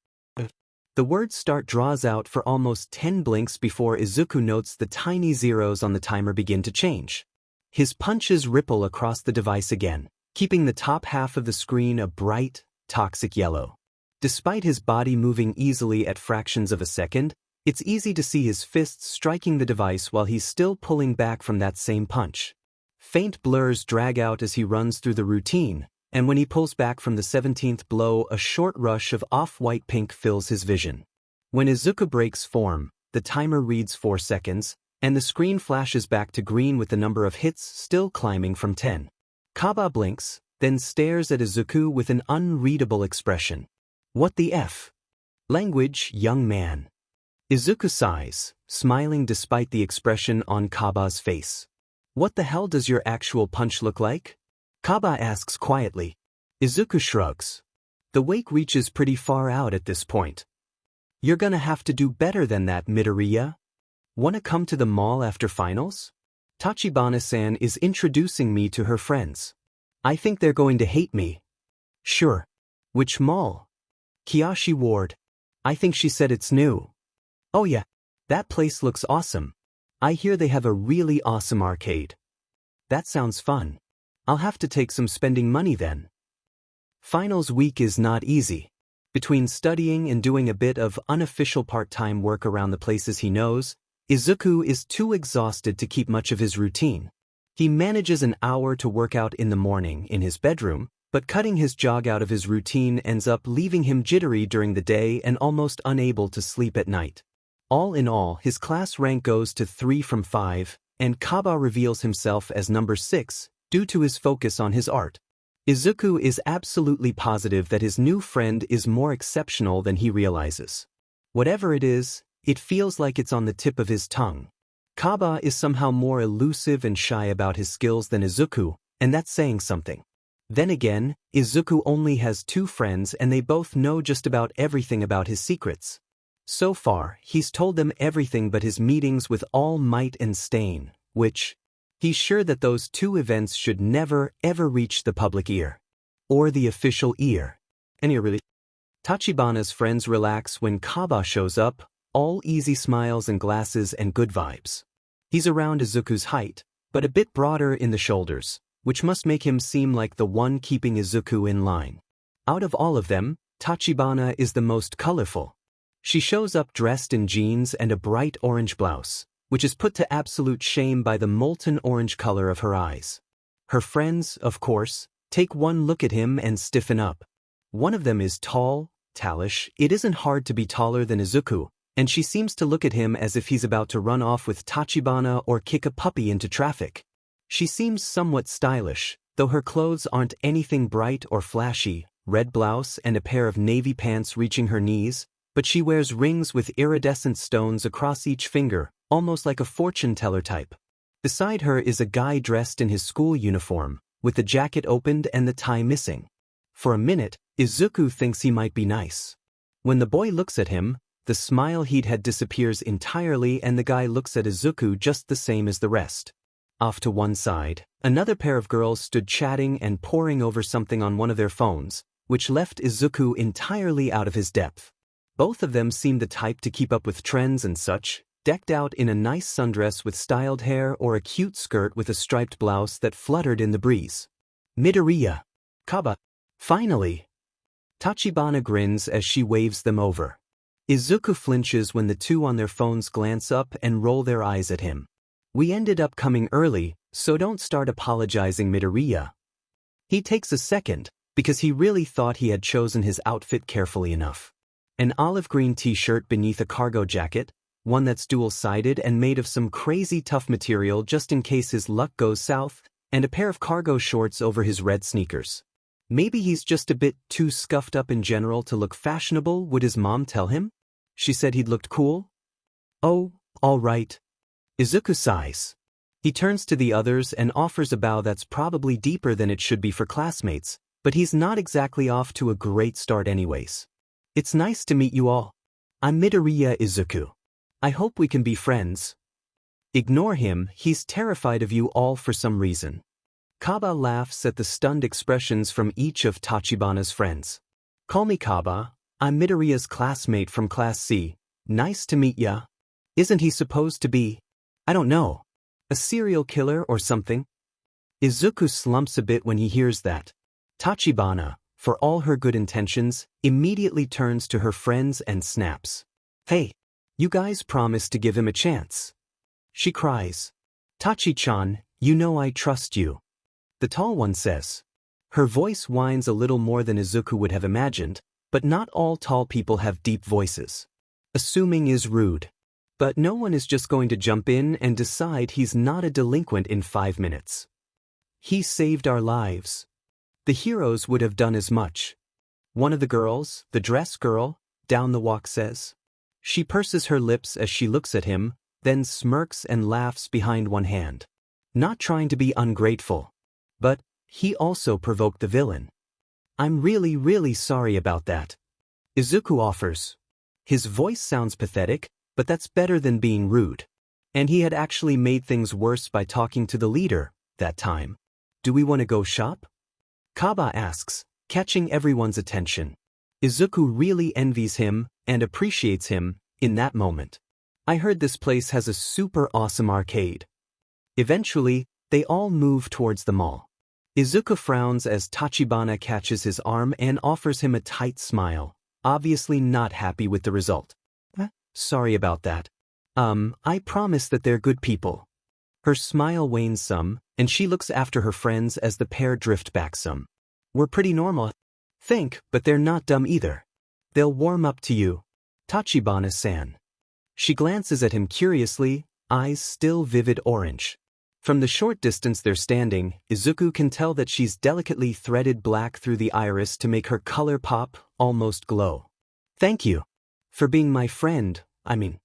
The word start draws out for almost 10 blinks before Izuku notes the tiny zeros on the timer begin to change. His punches ripple across the device again, keeping the top half of the screen a bright, toxic yellow. Despite his body moving easily at fractions of a second, it's easy to see his fists striking the device while he's still pulling back from that same punch. Faint blurs drag out as he runs through the routine, and when he pulls back from the 17th blow, a short rush of off-white pink fills his vision. When Izuku breaks form, the timer reads 4 seconds, and the screen flashes back to green with the number of hits still climbing from 10. Kaba blinks, then stares at Izuku with an unreadable expression. What the F? Language, young man. Izuku sighs, smiling despite the expression on Kaba's face. What the hell does your actual punch look like? Kaba asks quietly. Izuku shrugs. The wake reaches pretty far out at this point. You're gonna have to do better than that, Midoriya. Wanna come to the mall after finals? Tachibana-san is introducing me to her friends. I think they're going to hate me. Sure. Which mall? Kiyoshi Ward. I think she said it's new. Oh yeah. That place looks awesome. I hear they have a really awesome arcade. That sounds fun. I'll have to take some spending money then. Finals week is not easy. Between studying and doing a bit of unofficial part-time work around the places he knows, Izuku is too exhausted to keep much of his routine. He manages an hour to work out in the morning in his bedroom, but cutting his jog out of his routine ends up leaving him jittery during the day and almost unable to sleep at night. All in all, his class rank goes to 3 from 5, and Kaba reveals himself as number 6 due to his focus on his art. Izuku is absolutely positive that his new friend is more exceptional than he realizes. Whatever it is, it feels like it's on the tip of his tongue. Kaba is somehow more elusive and shy about his skills than Izuku, and that's saying something. Then again, Izuku only has 2 friends and they both know just about everything about his secrets. So far, he's told them everything but his meetings with All Might and Stain, which, he's sure that those 2 events should never, ever reach the public ear. Or the official ear. Tachibana's friends relax when Kaba shows up, all easy smiles and glasses and good vibes. He's around Izuku's height, but a bit broader in the shoulders, which must make him seem like the one keeping Izuku in line. Out of all of them, Tachibana is the most colorful. She shows up dressed in jeans and a bright orange blouse, which is put to absolute shame by the molten orange color of her eyes. Her friends, of course, take one look at him and stiffen up. One of them is tall, tallish. It isn't hard to be taller than Izuku, and she seems to look at him as if he's about to run off with Tachibana or kick a puppy into traffic. She seems somewhat stylish, though her clothes aren't anything bright or flashy, red blouse and a pair of navy pants reaching her knees, but she wears rings with iridescent stones across each finger, almost like a fortune teller type. Beside her is a guy dressed in his school uniform, with the jacket opened and the tie missing. For a minute, Izuku thinks he might be nice. When the boy looks at him, the smile he'd had disappears entirely and the guy looks at Izuku just the same as the rest. Off to one side, another pair of girls stood chatting and poring over something on one of their phones, which left Izuku entirely out of his depth. Both of them seemed the type to keep up with trends and such, decked out in a nice sundress with styled hair or a cute skirt with a striped blouse that fluttered in the breeze. Midoriya. Kaba. Finally. Tachibana grins as she waves them over. Izuku flinches when the 2 on their phones glance up and roll their eyes at him. We ended up coming early, so don't start apologizing, Midoriya. He takes a second, because he really thought he had chosen his outfit carefully enough. An olive green t-shirt beneath a cargo jacket, one that's dual-sided and made of some crazy tough material just in case his luck goes south, and a pair of cargo shorts over his red sneakers. Maybe he's just a bit too scuffed up in general to look fashionable, would his mom tell him? She said he'd looked cool? Oh, all right. Izuku sighs. He turns to the others and offers a bow that's probably deeper than it should be for classmates, but he's not exactly off to a great start anyways. It's nice to meet you all. I'm Midoriya Izuku. I hope we can be friends. Ignore him, he's terrified of you all for some reason. Kaba laughs at the stunned expressions from each of Tachibana's friends. Call me Kaba, I'm Midoriya's classmate from Class C. Nice to meet ya. Isn't he supposed to be, I don't know, a serial killer or something? Izuku slumps a bit when he hears that. Tachibana, for all her good intentions, immediately turns to her friends and snaps. Hey, you guys promised to give him a chance. She cries. Tachi-chan, you know I trust you. The tall one says. Her voice whines a little more than Izuku would have imagined, but not all tall people have deep voices. Assuming is rude. But no one is just going to jump in and decide he's not a delinquent in 5 minutes. He saved our lives. The heroes would have done as much. One of the girls, the dress girl, down the walk says. She purses her lips as she looks at him, then smirks and laughs behind one hand. Not trying to be ungrateful. But he also provoked the villain. I'm really sorry about that. Izuku offers. His voice sounds pathetic, but that's better than being rude. And he had actually made things worse by talking to the leader, that time. Do we want to go shop? Kaba asks, catching everyone's attention. Izuku really envies him and appreciates him in that moment. I heard this place has a super awesome arcade. Eventually, they all move towards the mall. Izuku frowns as Tachibana catches his arm and offers him a tight smile, obviously not happy with the result. Sorry about that. I promise that they're good people. Her smile wanes some, and she looks after her friends as the pair drift back some. We're pretty normal, but they're not dumb either. They'll warm up to you. Tachibana-san. She glances at him curiously, eyes still vivid orange. From the short distance they're standing, Izuku can tell that she's delicately threaded black through the iris to make her color pop, almost glow. Thank you. For being my friend, I mean.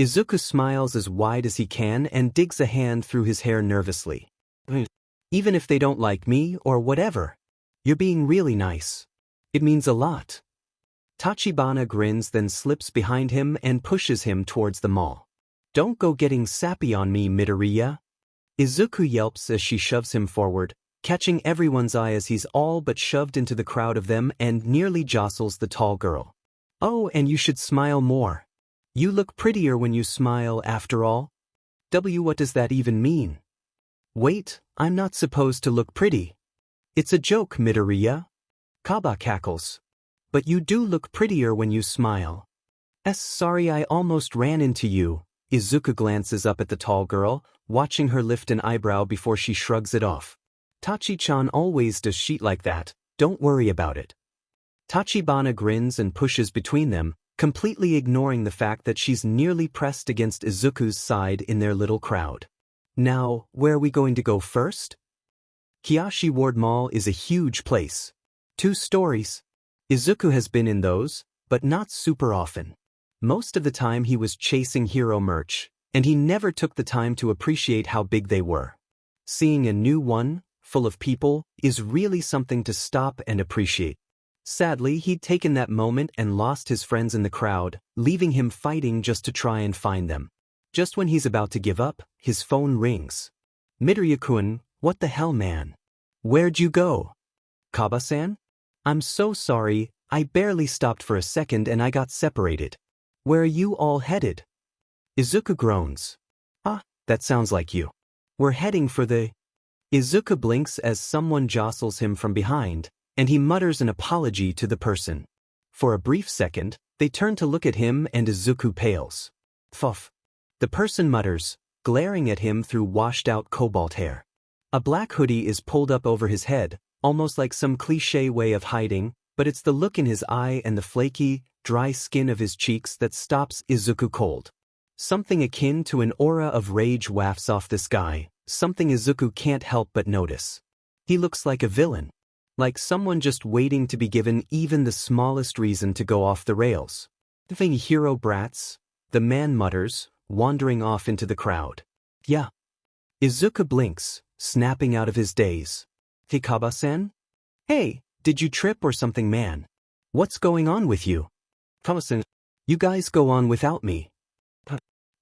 Izuku smiles as wide as he can and digs a hand through his hair nervously. Even if they don't like me or whatever, you're being really nice. It means a lot. Tachibana grins, then slips behind him and pushes him towards the mall. Don't go getting sappy on me, Midoriya. Izuku yelps as she shoves him forward, catching everyone's eye as he's all but shoved into the crowd of them and nearly jostles the tall girl. Oh, and you should smile more. You look prettier when you smile after all. What does that even mean? Wait, I'm not supposed to look pretty. It's a joke, Midoriya. Kaba cackles. But you do look prettier when you smile. Sorry I almost ran into you. Izuku glances up at the tall girl, watching her lift an eyebrow before she shrugs it off. Tachi-chan always does shit like that, don't worry about it. Tachibana grins and pushes between them, completely ignoring the fact that she's nearly pressed against Izuku's side in their little crowd. Now, where are we going to go first? Kiyoshi Ward Mall is a huge place. 2 stories. Izuku has been in those, but not super often. Most of the time he was chasing hero merch, and he never took the time to appreciate how big they were. Seeing a new one, full of people, is really something to stop and appreciate. Sadly, he'd taken that moment and lost his friends in the crowd, leaving him fighting just to try and find them. Just when he's about to give up, his phone rings. Midoriya-kun, what the hell, man? Where'd you go? Kaba-san? I'm so sorry, I barely stopped for a second and I got separated. Where are you all headed? Izuku groans. That sounds like you. We're heading for the... Izuku blinks as someone jostles him from behind, and he mutters an apology to the person. For a brief second, they turn to look at him and Izuku pales. Fuff. The person mutters, glaring at him through washed-out cobalt hair. A black hoodie is pulled up over his head, almost like some cliché way of hiding, but it's the look in his eye and the flaky, dry skin of his cheeks that stops Izuku cold. Something akin to an aura of rage wafts off this guy, something Izuku can't help but notice. He looks like a villain. Like someone just waiting to be given even the smallest reason to go off the rails. The thing hero brats, the man mutters, wandering off into the crowd. Yeah. Izuku blinks, snapping out of his daze. Kaba-san? Hey, did you trip or something, man? What's going on with you? Kaba-san, you guys go on without me.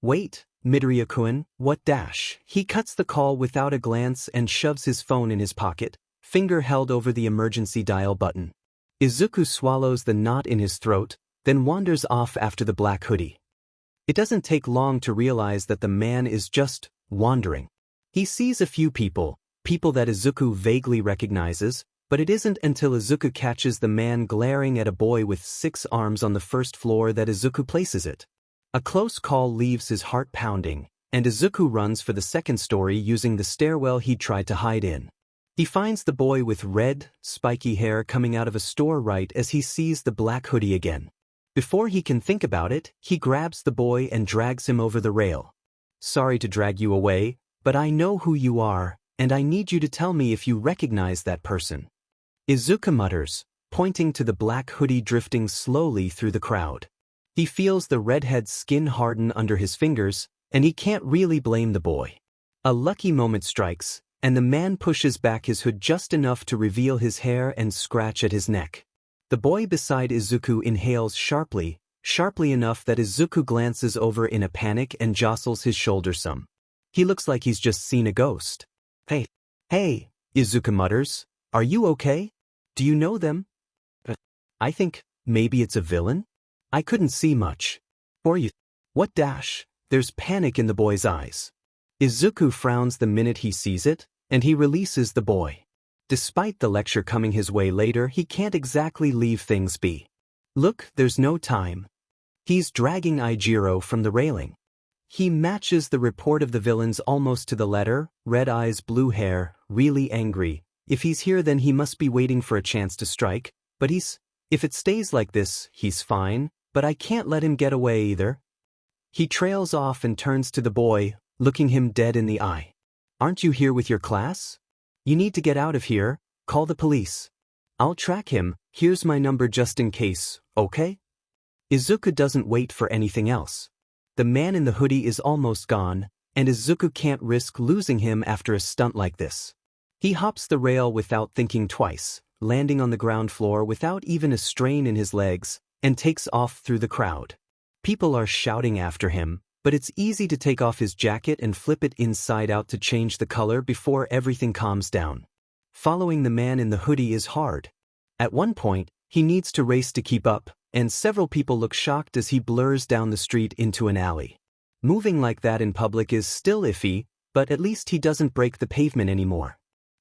Wait, Midoriya-kun, what dash? He cuts the call without a glance and shoves his phone in his pocket, finger held over the emergency dial button. Izuku swallows the knot in his throat, then wanders off after the black hoodie. It doesn't take long to realize that the man is just wandering. He sees a few people that Izuku vaguely recognizes, but it isn't until Izuku catches the man glaring at a boy with 6 arms on the first floor that Izuku places it. A close call leaves his heart pounding, and Izuku runs for the second story using the stairwell he tried to hide in. He finds the boy with red, spiky hair coming out of a store right as he sees the black hoodie again. Before he can think about it, he grabs the boy and drags him over the rail. Sorry to drag you away, but I know who you are, and I need you to tell me if you recognize that person. Izuku mutters, pointing to the black hoodie drifting slowly through the crowd. He feels the redhead's skin harden under his fingers, and he can't really blame the boy. A lucky moment strikes, and the man pushes back his hood just enough to reveal his hair and scratch at his neck. The boy beside Izuku inhales sharply enough that Izuku glances over in a panic and jostles his shoulder some. He looks like he's just seen a ghost. Hey, Izuku mutters. Are you okay? Do you know them? I think maybe it's a villain? I couldn't see much. Or you. What dash? There's panic in the boy's eyes. Izuku frowns the minute he sees it, and he releases the boy. Despite the lecture coming his way later, he can't exactly leave things be. Look, there's no time. He's dragging Ijiro from the railing. He matches the report of the villains almost to the letter, red eyes, blue hair, really angry. If he's here then he must be waiting for a chance to strike, but if it stays like this, he's fine, but I can't let him get away either. He trails off and turns to the boy, looking him dead in the eye. Aren't you here with your class? You need to get out of here, call the police. I'll track him, here's my number just in case, okay? Izuku doesn't wait for anything else. The man in the hoodie is almost gone, and Izuku can't risk losing him after a stunt like this. He hops the rail without thinking twice, landing on the ground floor without even a strain in his legs, and takes off through the crowd. People are shouting after him, but it's easy to take off his jacket and flip it inside out to change the color before everything calms down. Following the man in the hoodie is hard. At one point, he needs to race to keep up, and several people look shocked as he blurs down the street into an alley. Moving like that in public is still iffy, but at least he doesn't break the pavement anymore.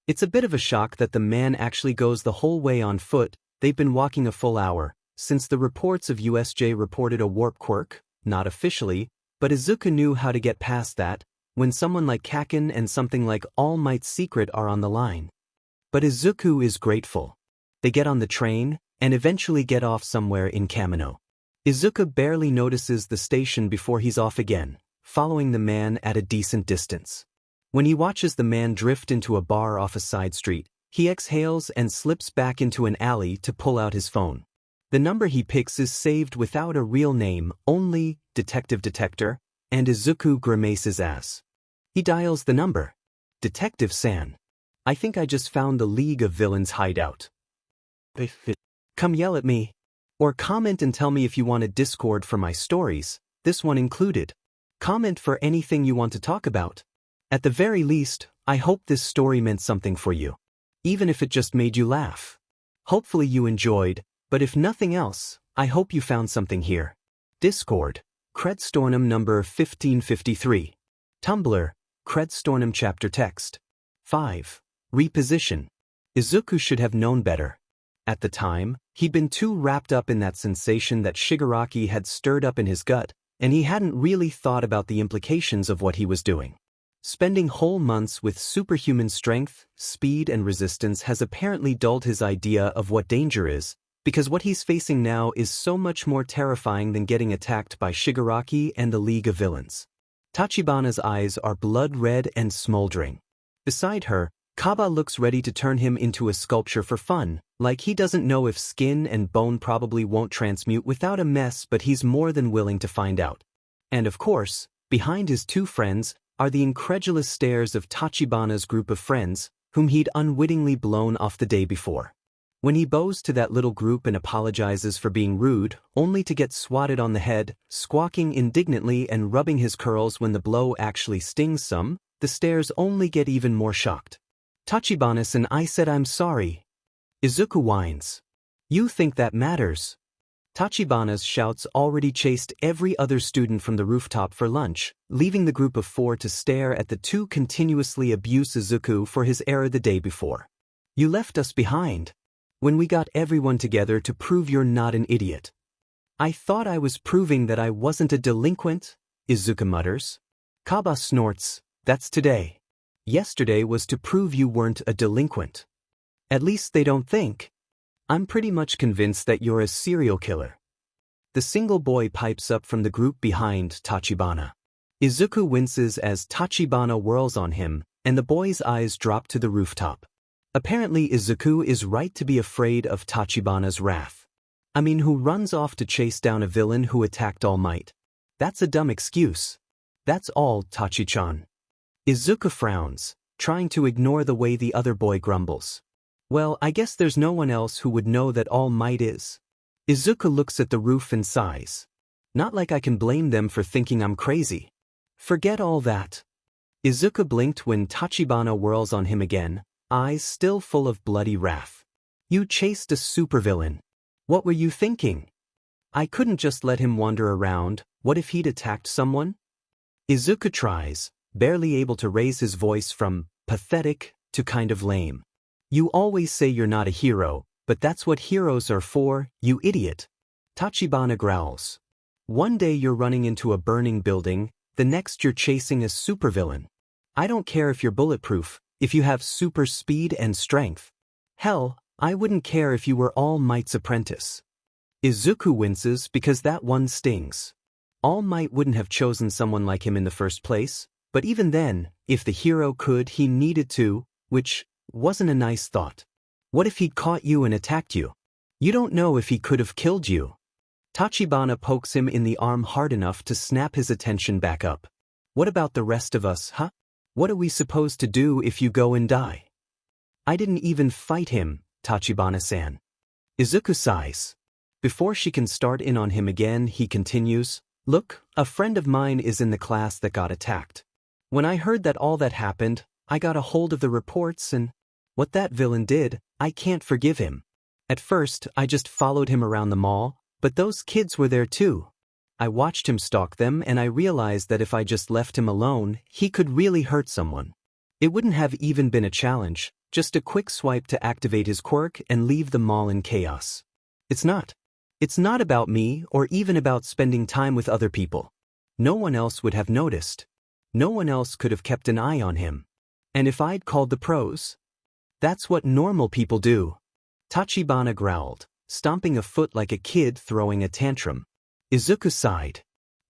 It's a bit of a shock that the man actually goes the whole way on foot. They've been walking a full hour, since the reports of USJ reported a warp quirk, not officially, but Izuku knew how to get past that, when someone like Kaken and something like All Might's secret are on the line. But Izuku is grateful. They get on the train, and eventually get off somewhere in Kamino. Izuku barely notices the station before he's off again, following the man at a decent distance. When he watches the man drift into a bar off a side street, he exhales and slips back into an alley to pull out his phone. The number he picks is saved without a real name, only Detective Detector, and Izuku grimaces as he dials the number. Detective San. I think I just found the League of Villains hideout. Come yell at me. Or comment and tell me if you want a Discord for my stories, this one included. Comment for anything you want to talk about. At the very least, I hope this story meant something for you. Even if it just made you laugh. Hopefully you enjoyed, but if nothing else, I hope you found something here. Discord, KreadStornham number 1553. Tumblr, KreadStornham chapter text. 5. Reposition. Izuku should have known better. At the time, he'd been too wrapped up in that sensation that Shigaraki had stirred up in his gut, and he hadn't really thought about the implications of what he was doing. Spending whole months with superhuman strength, speed, and resistance has apparently dulled his idea of what danger is, because what he's facing now is so much more terrifying than getting attacked by Shigaraki and the League of Villains. Tachibana's eyes are blood red and smoldering. Beside her, Kaba looks ready to turn him into a sculpture for fun, like he doesn't know if skin and bone probably won't transmute without a mess, but he's more than willing to find out. And of course, behind his two friends are the incredulous stares of Tachibana's group of friends, whom he'd unwittingly blown off the day before. When he bows to that little group and apologizes for being rude, only to get swatted on the head, squawking indignantly and rubbing his curls when the blow actually stings some, the stares only get even more shocked. Tachibana-san, I said I'm sorry. Izuku whines. You think that matters? Tachibana's shouts already chased every other student from the rooftop for lunch, leaving the group of four to stare at the two continuously abuse Izuku for his error the day before. You left us behind. When we got everyone together to prove you're not an idiot. I thought I was proving that I wasn't a delinquent, Izuku mutters. Kaba snorts, that's today. Yesterday was to prove you weren't a delinquent. At least they don't think. I'm pretty much convinced that you're a serial killer. The single boy pipes up from the group behind Tachibana. Izuku winces as Tachibana whirls on him, and the boy's eyes drop to the rooftop. Apparently Izuku is right to be afraid of Tachibana's wrath. I mean, who runs off to chase down a villain who attacked All Might? That's a dumb excuse. That's all, Tachi-chan. Izuku frowns. trying to ignore the way the other boy grumbles. Well, I guess there's no one else who would know that All Might is. Izuku looks at the roof and sighs. Not like I can blame them for thinking I'm crazy. Forget all that. Izuku blinked when Tachibana whirls on him again, eyes still full of bloody wrath. You chased a supervillain. What were you thinking? I couldn't just let him wander around. What if he'd attacked someone? Izuku tries, barely able to raise his voice from pathetic to kind of lame. You always say you're not a hero, but that's what heroes are for, you idiot. Tachibana growls. One day you're running into a burning building, the next you're chasing a supervillain. I don't care if you're bulletproof, if you have super speed and strength. Hell, I wouldn't care if you were All Might's apprentice. Izuku winces because that one stings. All Might wouldn't have chosen someone like him in the first place, but even then, if the hero could, he needed to, which wasn't a nice thought. What if he'd caught you and attacked you? You don't know if he could have killed you. Tachibana pokes him in the arm hard enough to snap his attention back up. What about the rest of us, huh? What are we supposed to do if you go and die? I didn't even fight him, Tachibana-san. Izuku sighs. Before she can start in on him again, he continues, Look, a friend of mine is in the class that got attacked. When I heard that all that happened, I got a hold of the reports and what that villain did, I can't forgive him. At first, I just followed him around the mall, but those kids were there too. I watched him stalk them and I realized that if I just left him alone, he could really hurt someone. It wouldn't have even been a challenge, just a quick swipe to activate his quirk and leave the mall in chaos. It's not about me or even about spending time with other people. No one else would have noticed. No one else could have kept an eye on him. And if I'd called the pros? That's what normal people do. Tachibana growled, stomping a foot like a kid throwing a tantrum. Izuku sighed.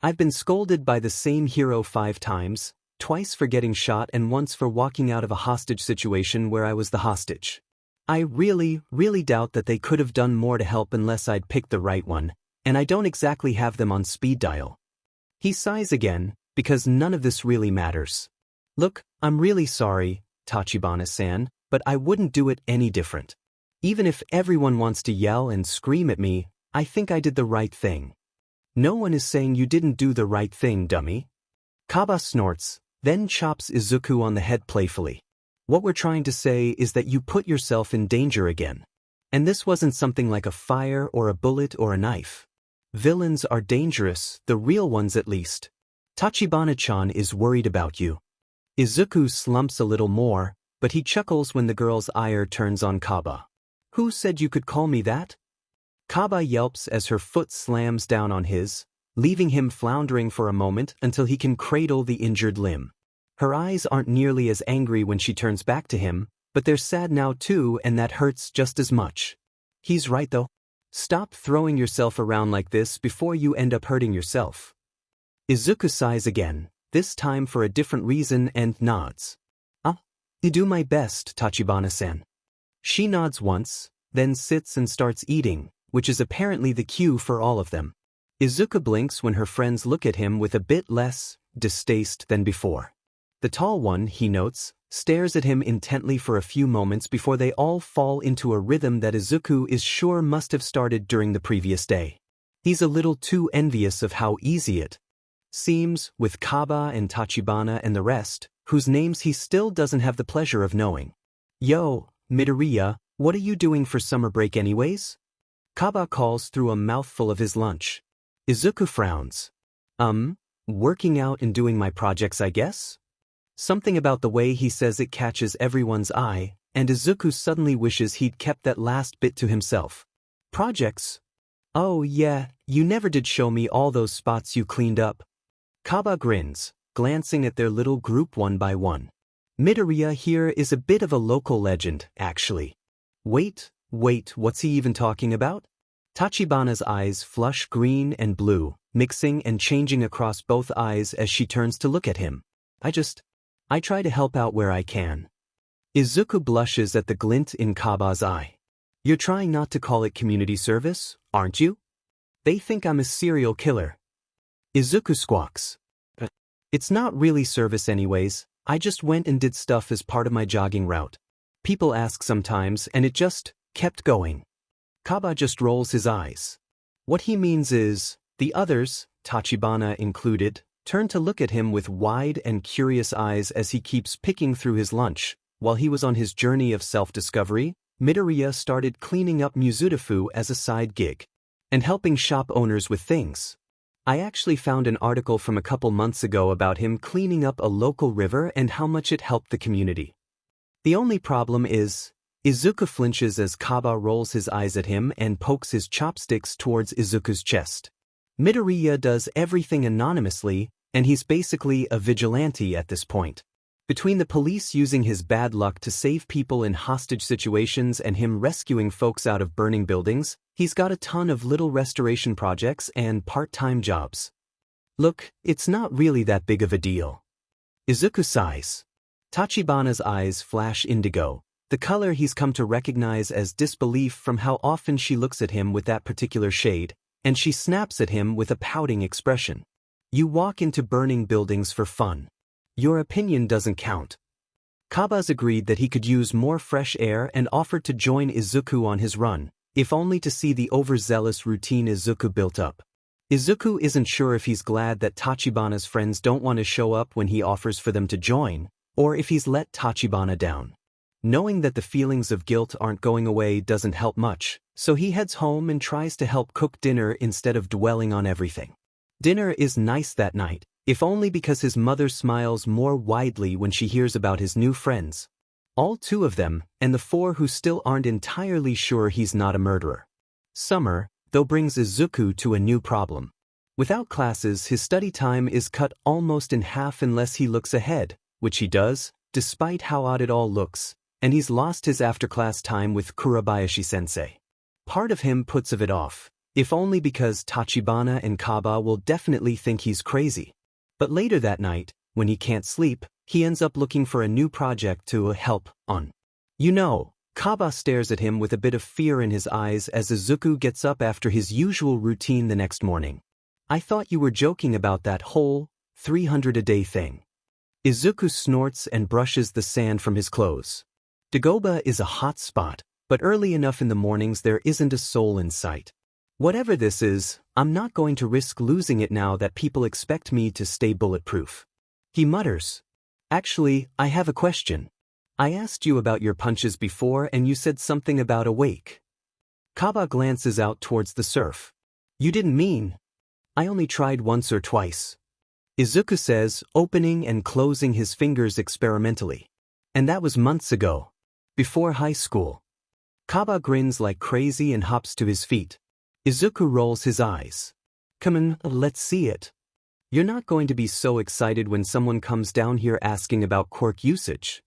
I've been scolded by the same hero 5 times, twice for getting shot and once for walking out of a hostage situation where I was the hostage. I really doubt that they could have done more to help unless I'd picked the right one, and I don't exactly have them on speed dial. He sighs again, because none of this really matters. Look, I'm really sorry, Tachibana-san, but I wouldn't do it any different. Even if everyone wants to yell and scream at me, I think I did the right thing. No one is saying you didn't do the right thing, dummy. Kaba snorts, then chops Izuku on the head playfully. What we're trying to say is that you put yourself in danger again. And this wasn't something like a fire or a bullet or a knife. Villains are dangerous, the real ones at least. Tachibana-chan is worried about you. Izuku slumps a little more, but he chuckles when the girl's ire turns on Kaba. Who said you could call me that? Kaba yelps as her foot slams down on his, leaving him floundering for a moment until he can cradle the injured limb. Her eyes aren't nearly as angry when she turns back to him, but they're sad now too, and that hurts just as much. He's right though. Stop throwing yourself around like this before you end up hurting yourself. Izuku sighs again, this time for a different reason, and nods. I do my best, Tachibana-san. She nods once, then sits and starts eating, which is apparently the cue for all of them. Izuku blinks when her friends look at him with a bit less distaste than before. The tall one, he notes, stares at him intently for a few moments before they all fall into a rhythm that Izuku is sure must have started during the previous day. He's a little too envious of how easy it seems with Kaba and Tachibana and the rest, whose names he still doesn't have the pleasure of knowing. Yo, Midoriya, what are you doing for summer break anyways? Kaba calls through a mouthful of his lunch. Izuku frowns. Working out and doing my projects, I guess? Something about the way he says it catches everyone's eye, and Izuku suddenly wishes he'd kept that last bit to himself. Projects? Oh yeah, you never did show me all those spots you cleaned up. Kaba grins, glancing at their little group one by one. Midoriya here is a bit of a local legend, actually. Wait, what's he even talking about? Tachibana's eyes flush green and blue, mixing and changing across both eyes as she turns to look at him. I try to help out where I can. Izuku blushes at the glint in Kaba's eye. You're trying not to call it community service, aren't you? They think I'm a serial killer. Izuku squawks. It's not really service anyways, I just went and did stuff as part of my jogging route. People ask sometimes and it just kept going. Kaba just rolls his eyes. What he means is, the others, Tachibana included, turn to look at him with wide and curious eyes as he keeps picking through his lunch. While he was on his journey of self-discovery, Midoriya started cleaning up Mizudafu as a side gig and helping shop owners with things. I actually found an article from a couple months ago about him cleaning up a local river and how much it helped the community. The only problem is, Izuku flinches as Kaba rolls his eyes at him and pokes his chopsticks towards Izuku's chest. Midoriya does everything anonymously, and he's basically a vigilante at this point. Between the police using his bad luck to save people in hostage situations and him rescuing folks out of burning buildings, he's got a ton of little restoration projects and part-time jobs. Look, it's not really that big of a deal. Izuku sighs. Tachibana's eyes flash indigo, the color he's come to recognize as disbelief from how often she looks at him with that particular shade, and she snaps at him with a pouting expression. You walk into burning buildings for fun. Your opinion doesn't count. Kaba's agreed that he could use more fresh air and offered to join Izuku on his run, if only to see the overzealous routine Izuku built up. Izuku isn't sure if he's glad that Tachibana's friends don't want to show up when he offers for them to join, or if he's let Tachibana down. Knowing that the feelings of guilt aren't going away doesn't help much, so he heads home and tries to help cook dinner instead of dwelling on everything. Dinner is nice that night, if only because his mother smiles more widely when she hears about his new friends. All 2 of them, and the 4 who still aren't entirely sure he's not a murderer. Summer, though, brings Izuku to a new problem. Without classes, his study time is cut almost in half unless he looks ahead, which he does, despite how odd it all looks, and he's lost his after-class time with Kurabayashi-sensei. Part of him puts of it off, if only because Tachibana and Kaba will definitely think he's crazy. But later that night, when he can't sleep, he ends up looking for a new project to help on. You know, Kaba stares at him with a bit of fear in his eyes as Izuku gets up after his usual routine the next morning. I thought you were joking about that whole 300 a day thing. Izuku snorts and brushes the sand from his clothes. Dagoba is a hot spot, but early enough in the mornings there isn't a soul in sight. Whatever this is, I'm not going to risk losing it now that people expect me to stay bulletproof. He mutters. Actually, I have a question. I asked you about your punches before and you said something about awake. Kaba glances out towards the surf. You didn't mean. I only tried once or twice. Izuku says, opening and closing his fingers experimentally. And that was months ago. Before high school. Kaba grins like crazy and hops to his feet. Izuku rolls his eyes. Come on, let's see it. You're not going to be so excited when someone comes down here asking about quirk usage.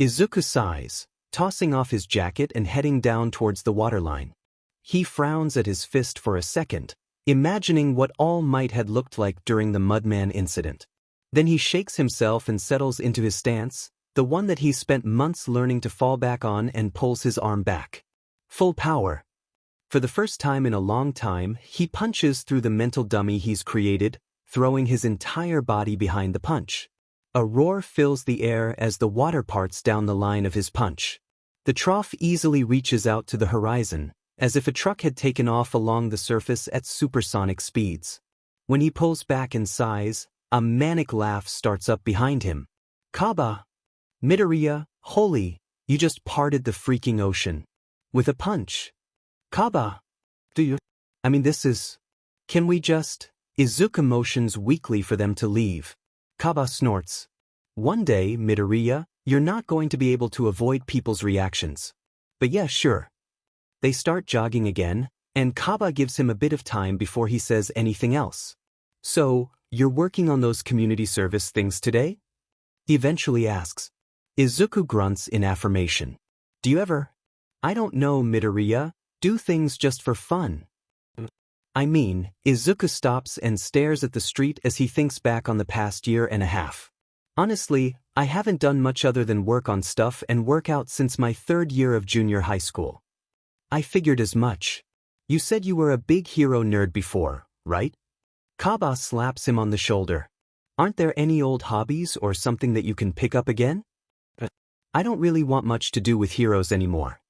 Izuku sighs, tossing off his jacket and heading down towards the waterline. He frowns at his fist for a second, imagining what All Might had looked like during the Mudman incident. Then he shakes himself and settles into his stance, the one that he's spent months learning to fall back on, and pulls his arm back. Full power. For the first time in a long time, he punches through the mental dummy he's created, throwing his entire body behind the punch. A roar fills the air as the water parts down the line of his punch. The trough easily reaches out to the horizon, as if a truck had taken off along the surface at supersonic speeds. When he pulls back and sighs, a manic laugh starts up behind him. Kaba! Midoriya, holy, you just parted the freaking ocean. With a punch. Kaba! This is... Can we just... Izuku motions weakly for them to leave. Kaba snorts. One day, Midoriya, you're not going to be able to avoid people's reactions. But yeah, sure. They start jogging again, and Kaba gives him a bit of time before he says anything else. So, you're working on those community service things today? He eventually asks. Izuku grunts in affirmation. Do you ever? I don't know, Midoriya, do things just for fun. Izuku stops and stares at the street as he thinks back on the past year and a half. Honestly, I haven't done much other than work on stuff and work out since my 3rd year of junior high school. I figured as much. You said you were a big hero nerd before, right? Kaba slaps him on the shoulder. Aren't there any old hobbies or something that you can pick up again? I don't really want much to do with heroes anymore.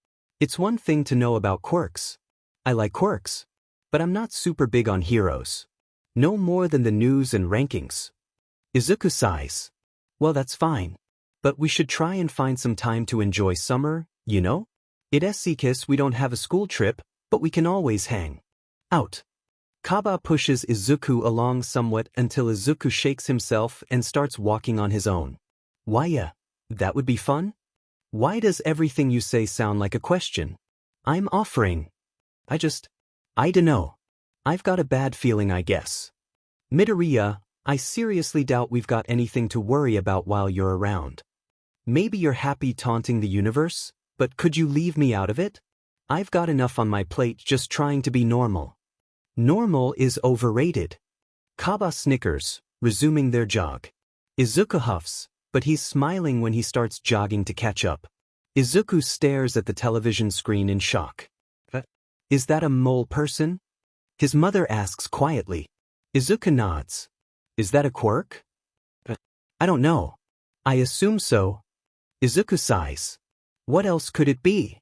It's one thing to know about quirks. I like quirks, but I'm not super big on heroes. No more than the news and rankings. Izuku sighs. Well, that's fine. But we should try and find some time to enjoy summer, you know? It's because we don't have a school trip, but we can always hang out. Kaba pushes Izuku along somewhat until Izuku shakes himself and starts walking on his own. Why, that would be fun? Why does everything you say sound like a question? I'm offering. I dunno. I've got a bad feeling, I guess. Midoriya, I seriously doubt we've got anything to worry about while you're around. Maybe you're happy taunting the universe, but could you leave me out of it? I've got enough on my plate just trying to be normal. Normal is overrated. Kaba snickers, resuming their jog. Izuku huffs, but he's smiling when he starts jogging to catch up. Izuku stares at the television screen in shock. Is that a mole person? His mother asks quietly. Izuku nods. Is that a quirk? I don't know. I assume so. Izuku sighs. What else could it be?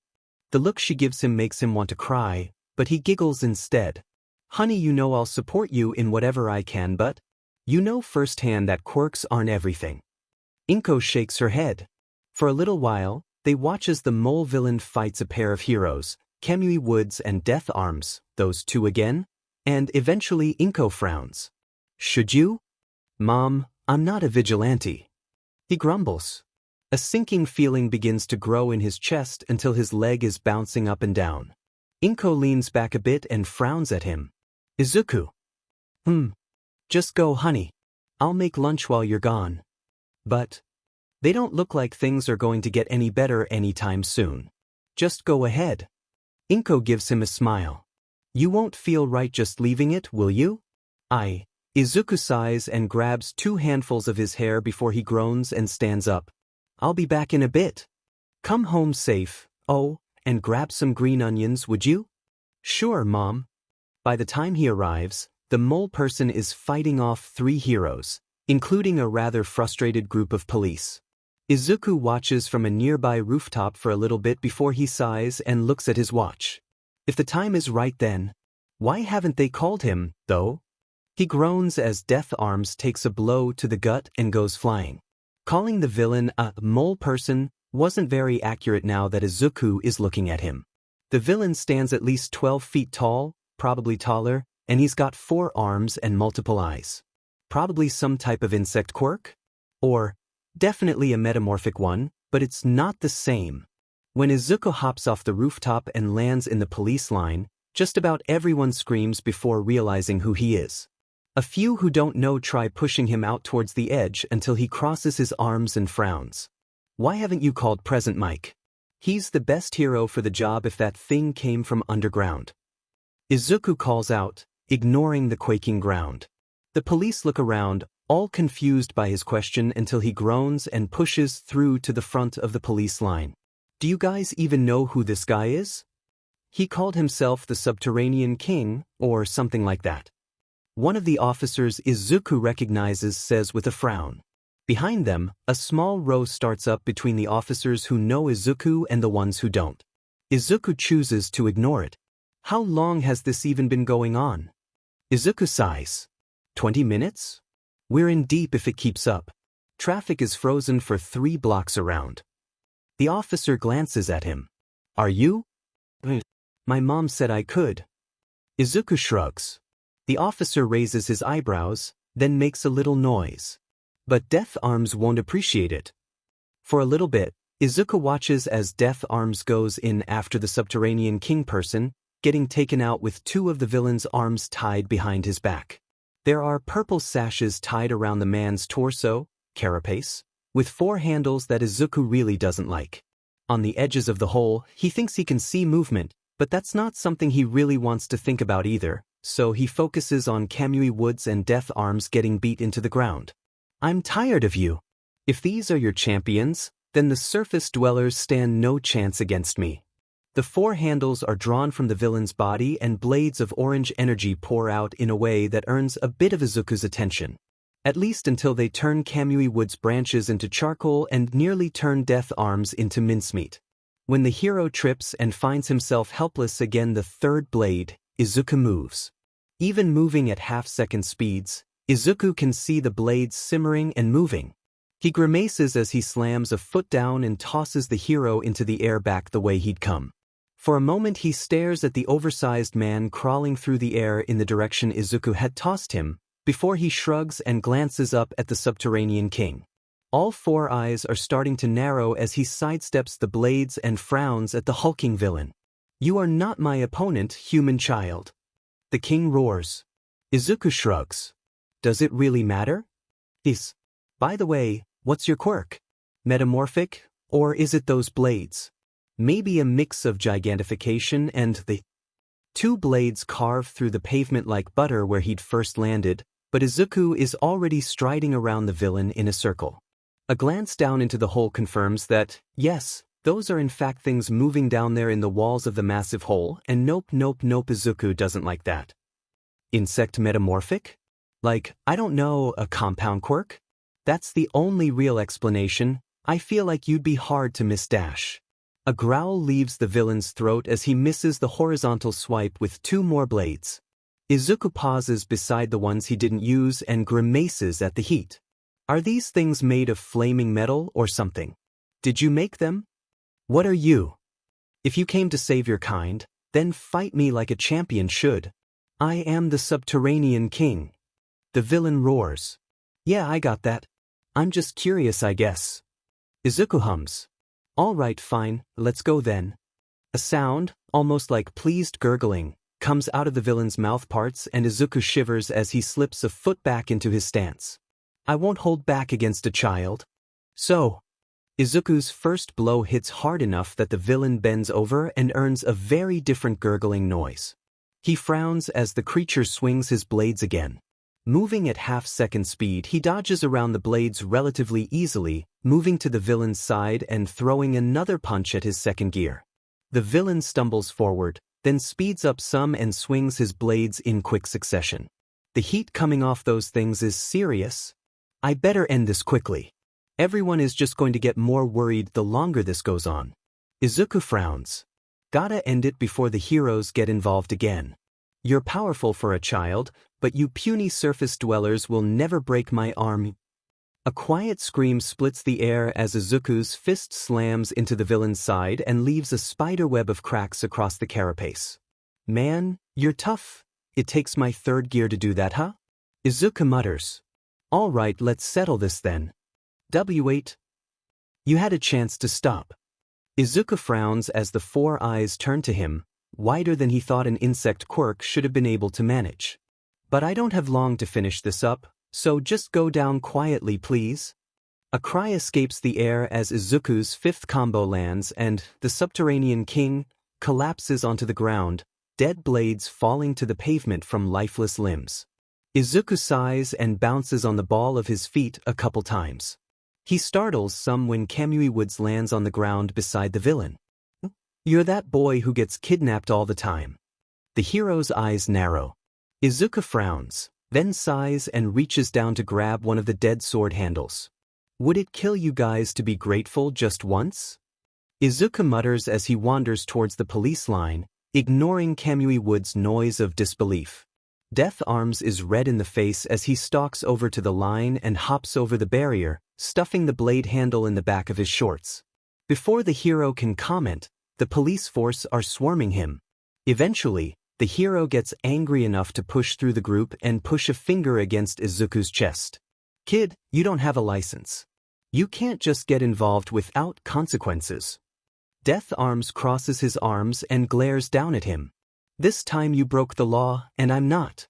The look she gives him makes him want to cry, but he giggles instead. Honey, you know I'll support you in whatever I can, but you know firsthand that quirks aren't everything. Inko shakes her head. For a little while, they watch as the mole villain fights a pair of heroes, Kamui Woods and Death Arms, those two again, and eventually Inko frowns. Should you? Mom, I'm not a vigilante. He grumbles. A sinking feeling begins to grow in his chest until his leg is bouncing up and down. Inko leans back a bit and frowns at him. Izuku. Just go, honey. I'll make lunch while you're gone. But they don't look like things are going to get any better anytime soon. Just go ahead. Inko gives him a smile. You won't feel right just leaving it, will you? Izuku sighs and grabs 2 handfuls of his hair before he groans and stands up. I'll be back in a bit. Come home safe, and grab some green onions, would you? Sure, Mom. By the time he arrives, the mole person is fighting off 3 heroes, including a rather frustrated group of police. Izuku watches from a nearby rooftop for a little bit before he sighs and looks at his watch. If the time is right then, why haven't they called him, though? He groans as Death Arms takes a blow to the gut and goes flying. Calling the villain a mole person wasn't very accurate now that Izuku is looking at him. The villain stands at least 12 feet tall, probably taller, and he's got 4 arms and multiple eyes. Probably some type of insect quirk? Or definitely a metamorphic one, but it's not the same. When Izuku hops off the rooftop and lands in the police line, just about everyone screams before realizing who he is. A few who don't know try pushing him out towards the edge until he crosses his arms and frowns. Why haven't you called Present Mike? He's the best hero for the job if that thing came from underground. Izuku calls out, ignoring the quaking ground. The police look around, all confused by his question until he groans and pushes through to the front of the police line. Do you guys even know who this guy is? He called himself the Subterranean King, or something like that. One of the officers Izuku recognizes says with a frown. Behind them, a small row starts up between the officers who know Izuku and the ones who don't. Izuku chooses to ignore it. How long has this even been going on? Izuku sighs. 20 minutes? We're in deep if it keeps up. Traffic is frozen for 3 blocks around. The officer glances at him. Are you? My mom said I could. Izuku shrugs. The officer raises his eyebrows, then makes a little noise. But Death Arms won't appreciate it. For a little bit, Izuku watches as Death Arms goes in after the Subterranean King person, getting taken out with 2 of the villain's arms tied behind his back. There are purple sashes tied around the man's torso, carapace, with 4 handles that Izuku really doesn't like. On the edges of the hole, he thinks he can see movement, but that's not something he really wants to think about either, so he focuses on Kamui Woods and Death Arms getting beat into the ground. I'm tired of you. If these are your champions, then the surface dwellers stand no chance against me. The 4 handles are drawn from the villain's body and blades of orange energy pour out in a way that earns a bit of Izuku's attention. At least until they turn Kamui Wood's branches into charcoal and nearly turn Death Arms into mincemeat. When the hero trips and finds himself helpless again, the third blade, Izuku moves. Even moving at half-second speeds, Izuku can see the blades simmering and moving. He grimaces as he slams a foot down and tosses the hero into the air back the way he'd come. For a moment he stares at the oversized man crawling through the air in the direction Izuku had tossed him, before he shrugs and glances up at the Subterranean King. All four eyes are starting to narrow as he sidesteps the blades and frowns at the hulking villain. "You are not my opponent, human child." The king roars. Izuku shrugs. "Does it really matter?" By the way, what's your quirk? Metamorphic, or is it those blades? Maybe a mix of gigantification and the two blades carve through the pavement like butter where he'd first landed, but Izuku is already striding around the villain in a circle. A glance down into the hole confirms that, yes, those are in fact things moving down there in the walls of the massive hole, and nope, Izuku doesn't like that. Insect metamorphic? Like, I don't know, a compound quirk? That's the only real explanation. I feel like you'd be hard to misdash. A growl leaves the villain's throat as he misses the horizontal swipe with two more blades. Izuku pauses beside the ones he didn't use and grimaces at the heat. Are these things made of flaming metal or something? Did you make them? What are you? If you came to save your kind, then fight me like a champion should. I am the Subterranean King. The villain roars. Yeah, I got that. I'm just curious, I guess. Izuku hums. All right, fine, let's go then. A sound, almost like pleased gurgling, comes out of the villain's mouthparts and Izuku shivers as he slips a foot back into his stance. I won't hold back against a child. So, Izuku's first blow hits hard enough that the villain bends over and earns a very different gurgling noise. He frowns as the creature swings his blades again. Moving at half-second speed, he dodges around the blades relatively easily, moving to the villain's side and throwing another punch at his second gear. The villain stumbles forward, then speeds up some and swings his blades in quick succession. The heat coming off those things is serious. I better end this quickly. Everyone is just going to get more worried the longer this goes on. Izuku frowns. Gotta end it before the heroes get involved again. You're powerful for a child, but you puny surface dwellers will never break my arm. A quiet scream splits the air as Izuku's fist slams into the villain's side and leaves a spiderweb of cracks across the carapace. Man, you're tough. It takes my third gear to do that, huh? Izuku mutters. All right, let's settle this then. W8. You had a chance to stop. Izuku frowns as the four eyes turn to him, wider than he thought an insect quirk should have been able to manage. But I don't have long to finish this up, so just go down quietly, please. A cry escapes the air as Izuku's fifth combo lands and the Subterranean King collapses onto the ground, dead blades falling to the pavement from lifeless limbs. Izuku sighs and bounces on the ball of his feet a couple times. He startles some when Kamui Woods lands on the ground beside the villain. You're that boy who gets kidnapped all the time. The hero's eyes narrow. Izuku frowns, then sighs and reaches down to grab one of the dead sword handles. Would it kill you guys to be grateful just once? Izuku mutters as he wanders towards the police line, ignoring Kamui Wood's noise of disbelief. Death Arms is red in the face as he stalks over to the line and hops over the barrier, stuffing the blade handle in the back of his shorts. Before the hero can comment, the police force are swarming him. Eventually, the hero gets angry enough to push through the group and push a finger against Izuku's chest. Kid, you don't have a license. You can't just get involved without consequences. Death Arms crosses his arms and glares down at him. This time you broke the law, and I'm not.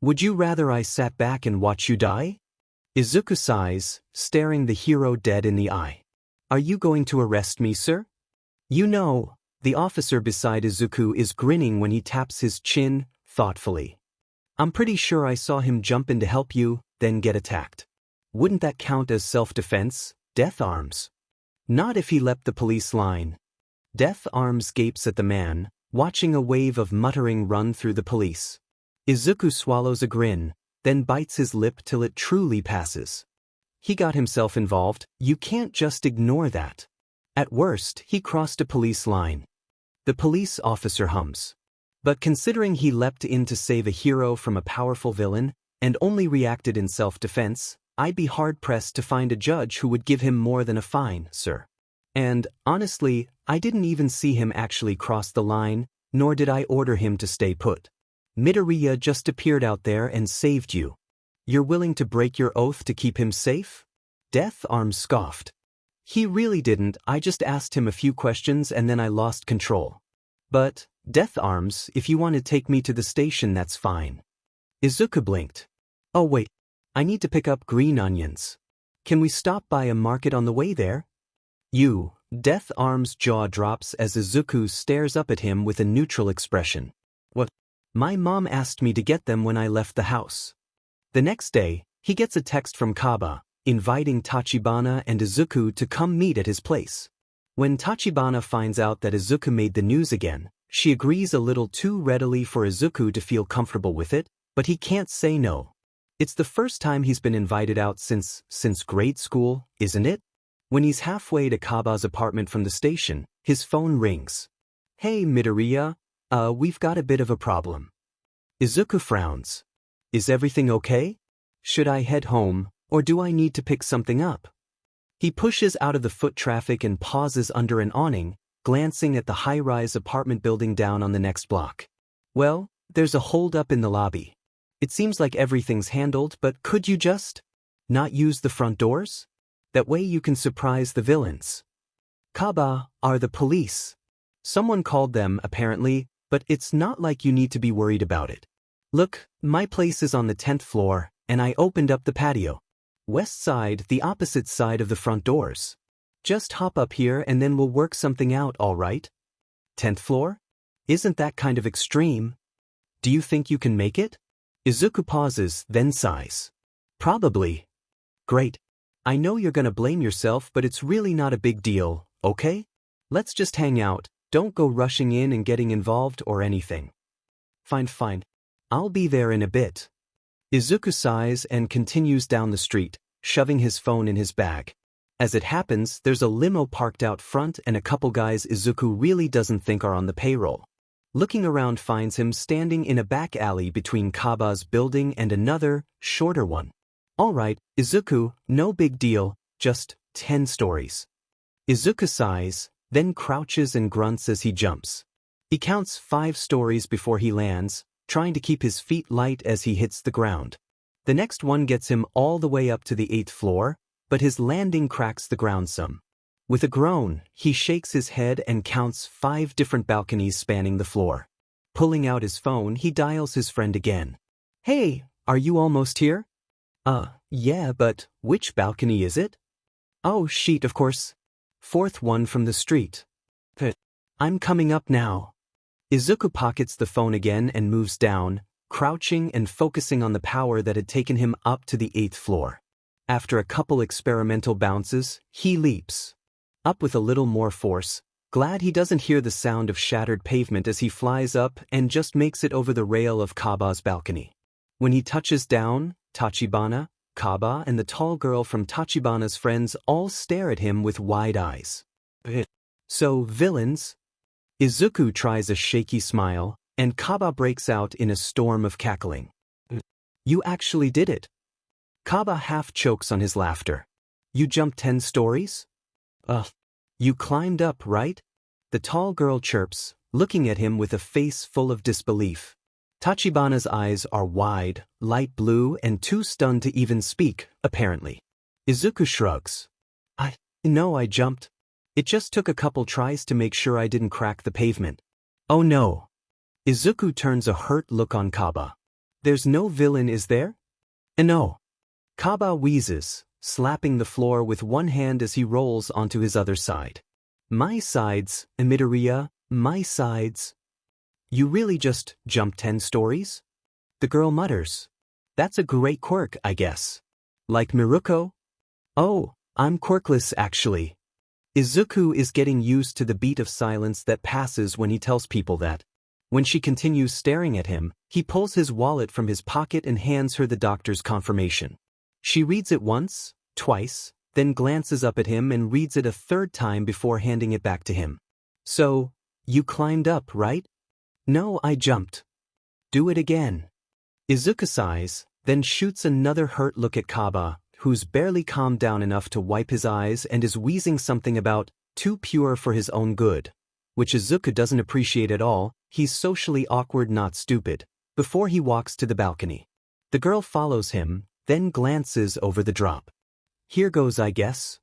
Would you rather I sat back and watch you die? Izuku sighs, staring the hero dead in the eye. Are you going to arrest me, sir? You know, the officer beside Izuku is grinning when he taps his chin, thoughtfully. I'm pretty sure I saw him jump in to help you, then get attacked. Wouldn't that count as self-defense, Death Arms? Not if he leapt the police line. Death Arms gapes at the man, watching a wave of muttering run through the police. Izuku swallows a grin, then bites his lip till it truly passes. He got himself involved, you can't just ignore that. At worst, he crossed a police line. The police officer hums. But considering he leapt in to save a hero from a powerful villain, and only reacted in self-defense, I'd be hard-pressed to find a judge who would give him more than a fine, sir. And, honestly, I didn't even see him actually cross the line, nor did I order him to stay put. Midoriya just appeared out there and saved you. You're willing to break your oath to keep him safe? Death Arms scoffed. He really didn't, I just asked him a few questions and then I lost control. But, Death Arms, if you want to take me to the station that's fine. Izuku blinked. Oh wait, I need to pick up green onions. Can we stop by a market on the way there? You, Death Arms' jaw drops as Izuku stares up at him with a neutral expression. What? My mom asked me to get them when I left the house. The next day, he gets a text from Kaba, inviting Tachibana and Izuku to come meet at his place. When Tachibana finds out that Izuku made the news again, she agrees a little too readily for Izuku to feel comfortable with it, but he can't say no. It's the first time he's been invited out since grade school, isn't it? When he's halfway to Kaba's apartment from the station, his phone rings. Hey Midoriya, we've got a bit of a problem. Izuku frowns. Is everything okay? Should I head home, or do I need to pick something up? He pushes out of the foot traffic and pauses under an awning, glancing at the high-rise apartment building down on the next block. Well, there's a hold-up in the lobby. It seems like everything's handled, but could you just not use the front doors? That way you can surprise the villains. Kaba are the police. Someone called them, apparently, but it's not like you need to be worried about it. Look, my place is on the 10th floor, and I opened up the patio. West side, the opposite side of the front doors. Just hop up here and then we'll work something out, all right? 10th floor? Isn't that kind of extreme? Do you think you can make it? Izuku pauses, then sighs. Probably. Great. I know you're gonna blame yourself, but it's really not a big deal, okay? Let's just hang out, don't go rushing in and getting involved or anything. Fine. I'll be there in a bit. Izuku sighs and continues down the street, shoving his phone in his bag. As it happens, there's a limo parked out front and a couple guys Izuku really doesn't think are on the payroll. Looking around finds him standing in a back alley between Kaba's building and another, shorter one. Alright, Izuku, no big deal, just 10 stories. Izuku sighs, then crouches and grunts as he jumps. He counts 5 stories before he lands, trying to keep his feet light as he hits the ground. The next one gets him all the way up to the 8th floor, but his landing cracks the ground some. With a groan, he shakes his head and counts 5 different balconies spanning the floor. Pulling out his phone, he dials his friend again. Hey, are you almost here? Yeah, but which balcony is it? Oh, sheet, of course. 4th one from the street. I'm coming up now. Izuku pockets the phone again and moves down, crouching and focusing on the power that had taken him up to the 8th floor. After a couple experimental bounces, he leaps. Up with a little more force, glad he doesn't hear the sound of shattered pavement as he flies up and just makes it over the rail of Kaba's balcony. When he touches down, Tachibana, Kaba, and the tall girl from Tachibana's friends all stare at him with wide eyes. So, villains? Izuku tries a shaky smile, and Kaba breaks out in a storm of cackling. You actually did it. Kaba half chokes on his laughter. You jumped 10 stories? You climbed up, right? The tall girl chirps, looking at him with a face full of disbelief. Tachibana's eyes are wide, light blue and too stunned to even speak, apparently. Izuku shrugs. I jumped. It just took a couple tries to make sure I didn't crack the pavement. Oh no. Izuku turns a hurt look on Kaba. There's no villain, is there? No. Kaba wheezes, slapping the floor with one hand as he rolls onto his other side. My sides, Midoriya, my sides. You really just jumped 10 stories? The girl mutters. That's a great quirk, I guess. Like Miruko? Oh, I'm quirkless actually. Izuku is getting used to the beat of silence that passes when he tells people that. When she continues staring at him, he pulls his wallet from his pocket and hands her the doctor's confirmation. She reads it once, twice, then glances up at him and reads it a third time before handing it back to him. So, you climbed up, right? No, I jumped. Do it again. Izuku sighs, then shoots another hurt look at Kaba, who's barely calmed down enough to wipe his eyes and is wheezing something about, too pure for his own good. Which Izuku doesn't appreciate at all. He's socially awkward, not stupid, before he walks to the balcony. The girl follows him, then glances over the drop. Here goes, I guess.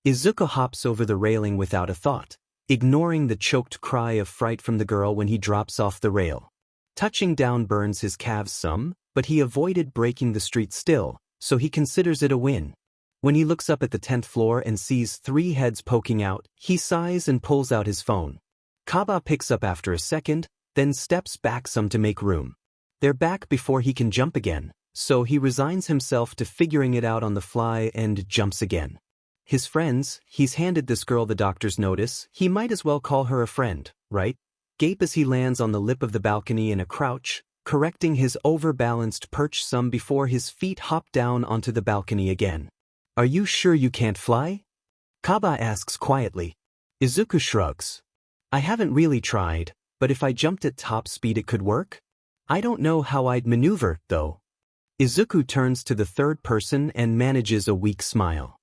Izuku hops over the railing without a thought, ignoring the choked cry of fright from the girl when he drops off the rail. Touching down burns his calves some, but he avoided breaking the street still, so he considers it a win. When he looks up at the 10th floor and sees 3 heads poking out, he sighs and pulls out his phone. Kaba picks up after a second, then steps back some to make room. They're back before he can jump again, so he resigns himself to figuring it out on the fly and jumps again. His friends, he's handed this girl the doctor's notice, he might as well call her a friend, right? Gape as he lands on the lip of the balcony in a crouch, correcting his overbalanced perch some before his feet hop down onto the balcony again. Are you sure you can't fly? Kaba asks quietly. Izuku shrugs. I haven't really tried, but if I jumped at top speed it could work? I don't know how I'd maneuver, though. Izuku turns to the third person and manages a weak smile.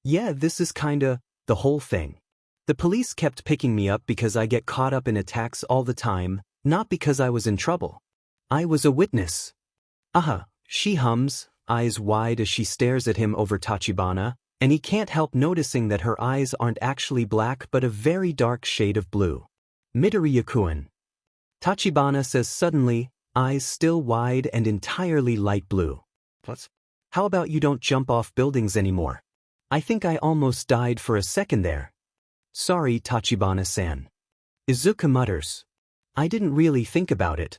Yeah, this is kinda the whole thing. The police kept picking me up because I get caught up in attacks all the time, not because I was in trouble. I was a witness. She hums, eyes wide as she stares at him over Tachibana, and he can't help noticing that her eyes aren't actually black but a very dark shade of blue. Midoriya-kun. Tachibana says suddenly, eyes still wide and entirely light blue. What? How about you don't jump off buildings anymore? I think I almost died for a second there. Sorry, Tachibana-san. Izuku mutters. I didn't really think about it.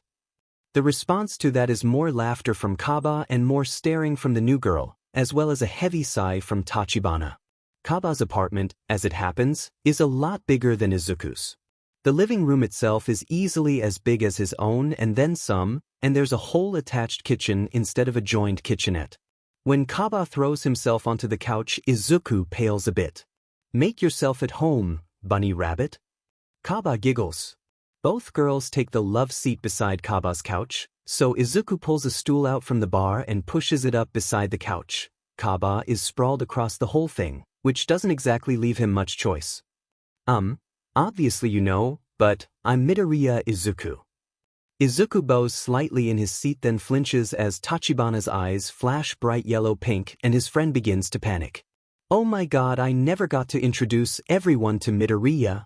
The response to that is more laughter from Kaba and more staring from the new girl, as well as a heavy sigh from Tachibana. Kaba's apartment, as it happens, is a lot bigger than Izuku's. The living room itself is easily as big as his own and then some, and there's a whole attached kitchen instead of a joined kitchenette. When Kaba throws himself onto the couch, Izuku pales a bit. Make yourself at home, bunny rabbit. Kaba giggles. Both girls take the love seat beside Kaba's couch, so Izuku pulls a stool out from the bar and pushes it up beside the couch. Kaba is sprawled across the whole thing, which doesn't exactly leave him much choice. Obviously you know, but I'm Midoriya Izuku. Izuku bows slightly in his seat then flinches as Tachibana's eyes flash bright yellow-pink and his friend begins to panic. Oh my god, I never got to introduce everyone to Midoriya.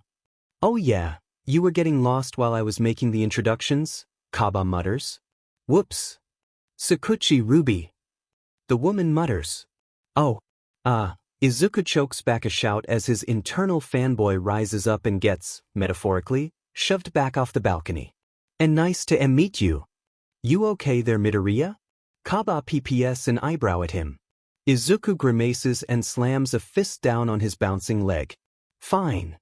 Oh yeah, you were getting lost while I was making the introductions, Kaba mutters. Whoops. Sakuchi Ruby. The woman mutters. Oh. Izuku chokes back a shout as his internal fanboy rises up and gets, metaphorically, shoved back off the balcony. And nice to meet you. You okay there, Midoriya? Kaba pps an eyebrow at him. Izuku grimaces and slams a fist down on his bouncing leg. Fine.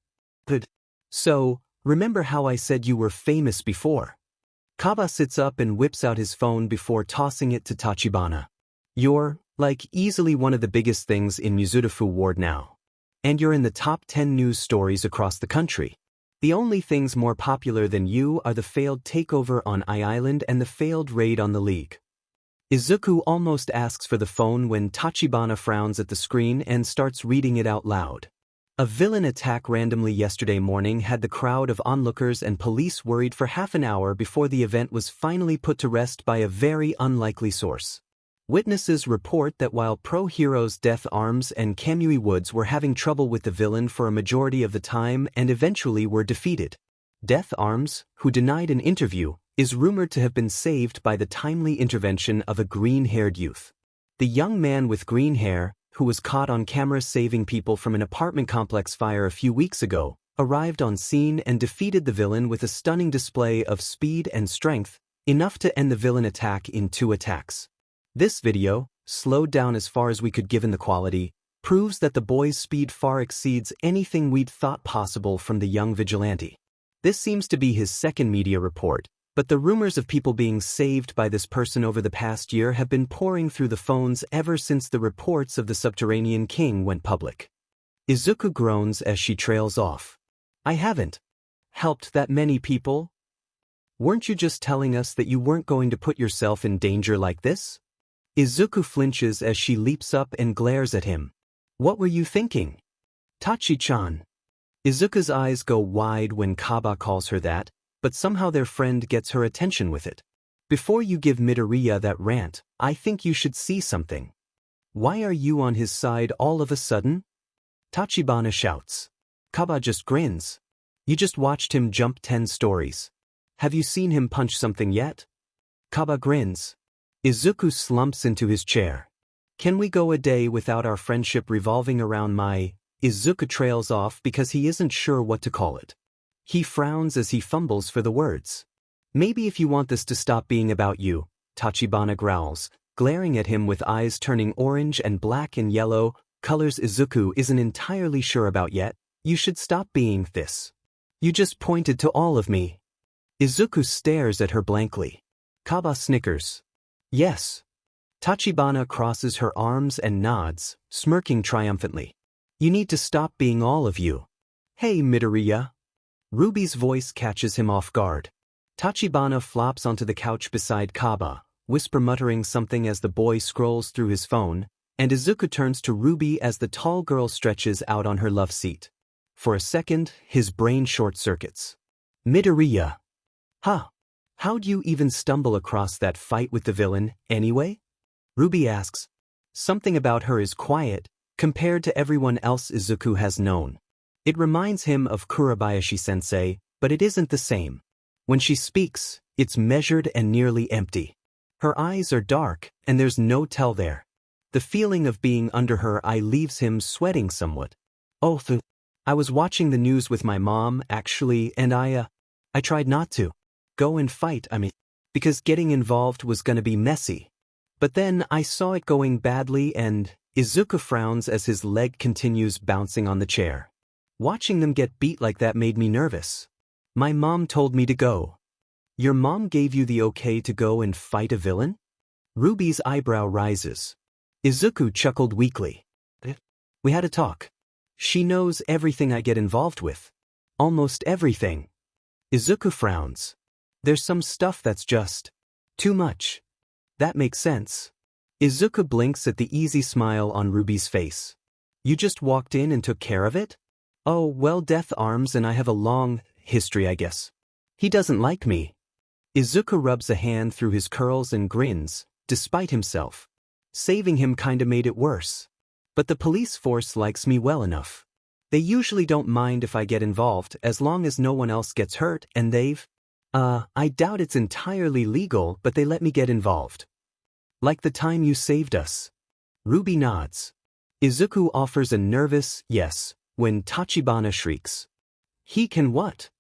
Good. So, remember how I said you were famous before? Kaba sits up and whips out his phone before tossing it to Tachibana. You're, like, easily one of the biggest things in Mizurufu Ward now. And you're in the top 10 news stories across the country. The only things more popular than you are the failed takeover on I-Island and the failed raid on the League. Izuku almost asks for the phone when Tachibana frowns at the screen and starts reading it out loud. A villain attack randomly yesterday morning had the crowd of onlookers and police worried for half an hour before the event was finally put to rest by a very unlikely source. Witnesses report that while pro-heroes Death Arms and Kamui Woods were having trouble with the villain for a majority of the time and eventually were defeated. Death Arms, who denied an interview, is rumored to have been saved by the timely intervention of a green-haired youth. The young man with green hair, who was caught on camera saving people from an apartment complex fire a few weeks ago, arrived on scene and defeated the villain with a stunning display of speed and strength, enough to end the villain attack in 2 attacks. This video, slowed down as far as we could given the quality, proves that the boy's speed far exceeds anything we'd thought possible from the young vigilante. This seems to be his second media report, but the rumors of people being saved by this person over the past year have been pouring through the phones ever since the reports of the Subterranean King went public. Izuku groans as she trails off. I haven't helped that many people. Weren't you just telling us that you weren't going to put yourself in danger like this? Izuku flinches as she leaps up and glares at him. What were you thinking? Tachi-chan. Izuku's eyes go wide when Kaba calls her that, but somehow their friend gets her attention with it. Before you give Midoriya that rant, I think you should see something. Why are you on his side all of a sudden? Tachibana shouts. Kaba just grins. You just watched him jump 10 stories. Have you seen him punch something yet? Kaba grins. Izuku slumps into his chair. Can we go a day without our friendship revolving around my... Izuku trails off because he isn't sure what to call it. He frowns as he fumbles for the words. Maybe if you want this to stop being about you, Tachibana growls, glaring at him with eyes turning orange and black and yellow, colors Izuku isn't entirely sure about yet. You should stop being this. You just pointed to all of me. Izuku stares at her blankly. Kaba snickers. Yes. Tachibana crosses her arms and nods, smirking triumphantly. You need to stop being all of you. Hey, Midoriya. Ruby's voice catches him off guard. Tachibana flops onto the couch beside Kaba, muttering something as the boy scrolls through his phone, and Izuku turns to Ruby as the tall girl stretches out on her love seat. For a second, his brain short-circuits. Midoriya. Huh. How'd you even stumble across that fight with the villain, anyway? Ruby asks. Something about her is quiet, compared to everyone else Izuku has known. It reminds him of Kurabayashi-sensei, but it isn't the same. When she speaks, it's measured and nearly empty. Her eyes are dark, and there's no tell there. The feeling of being under her eye leaves him sweating somewhat. Oh, I was watching the news with my mom, actually, and I tried not to go and fight, because getting involved was gonna be messy. But then I saw it going badly and... Izuku frowns as his leg continues bouncing on the chair. Watching them get beat like that made me nervous. My mom told me to go. Your mom gave you the okay to go and fight a villain? Ruby's eyebrow rises. Izuku chuckled weakly. We had a talk. She knows everything I get involved with. Almost everything. Izuku frowns. There's some stuff that's just too much. That makes sense. Izuku blinks at the easy smile on Ruby's face. You just walked in and took care of it? Oh, well, Death Arms and I have a long history, I guess. He doesn't like me. Izuku rubs a hand through his curls and grins, despite himself. Saving him kinda made it worse. But the police force likes me well enough. They usually don't mind if I get involved as long as no one else gets hurt, and I doubt it's entirely legal, but they let me get involved. Like the time you saved us. Ruby nods. Izuku offers a nervous yes when Tachibana shrieks. He can what?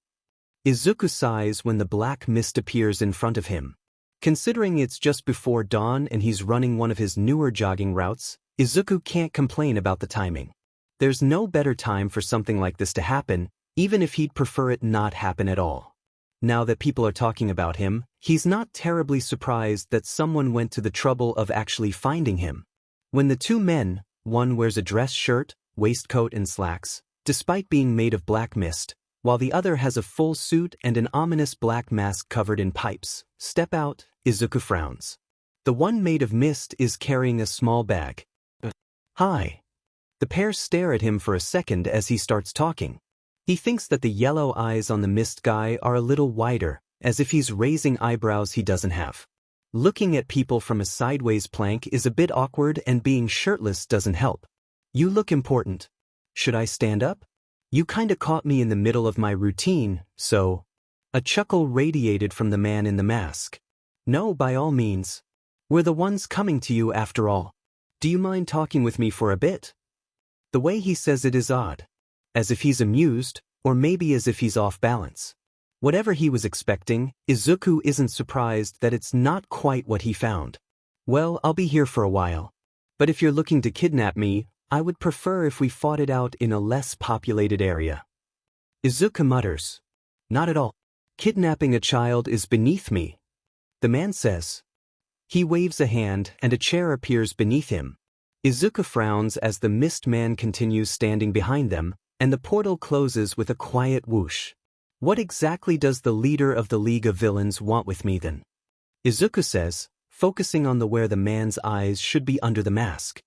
Izuku sighs when the black mist appears in front of him. Considering it's just before dawn and he's running one of his newer jogging routes, Izuku can't complain about the timing. There's no better time for something like this to happen, even if he'd prefer it not happen at all. Now that people are talking about him, he's not terribly surprised that someone went to the trouble of actually finding him. When the two men, one wears a dress shirt, waistcoat and slacks, despite being made of black mist, while the other has a full suit and an ominous black mask covered in pipes, step out, Izuku frowns. The one made of mist is carrying a small bag. Hi. The pair stare at him for a second as he starts talking. He thinks that the yellow eyes on the mist guy are a little wider, as if he's raising eyebrows he doesn't have. Looking at people from a sideways plank is a bit awkward, and being shirtless doesn't help. You look important. Should I stand up? You kinda caught me in the middle of my routine, so... A chuckle radiated from the man in the mask. No, by all means. We're the ones coming to you after all. Do you mind talking with me for a bit? The way he says it is odd. As if he's amused, or maybe as if he's off balance. Whatever he was expecting, Izuku isn't surprised that it's not quite what he found. Well, I'll be here for a while. But if you're looking to kidnap me, I would prefer if we fought it out in a less populated area. Izuku mutters. Not at all. Kidnapping a child is beneath me. The man says. He waves a hand and a chair appears beneath him. Izuku frowns as the mist man continues standing behind them, and the portal closes with a quiet whoosh. What exactly does the leader of the League of Villains want with me then? Izuku says, focusing on where the man's eyes should be under the mask.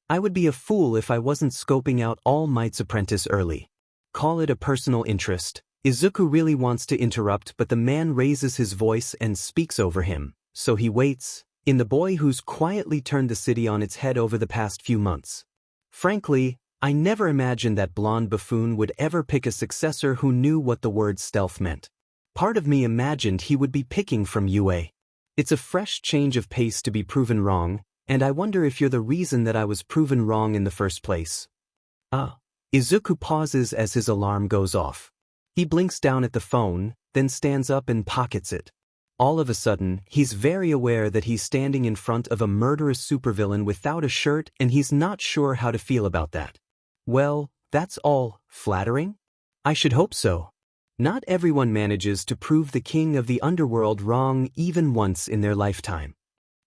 I would be a fool if I wasn't scoping out All Might's apprentice early. Call it a personal interest. Izuku really wants to interrupt, but the man raises his voice and speaks over him, so he waits, in the boy who's quietly turned the city on its head over the past few months. Frankly, I never imagined that blonde buffoon would ever pick a successor who knew what the word stealth meant. Part of me imagined he would be picking from UA. It's a fresh change of pace to be proven wrong, and I wonder if you're the reason that I was proven wrong in the first place. Izuku pauses as his alarm goes off. He blinks down at the phone, then stands up and pockets it. All of a sudden, he's very aware that he's standing in front of a murderous supervillain without a shirt, and he's not sure how to feel about that. Well, that's all flattering? I should hope so. Not everyone manages to prove the king of the underworld wrong even once in their lifetime.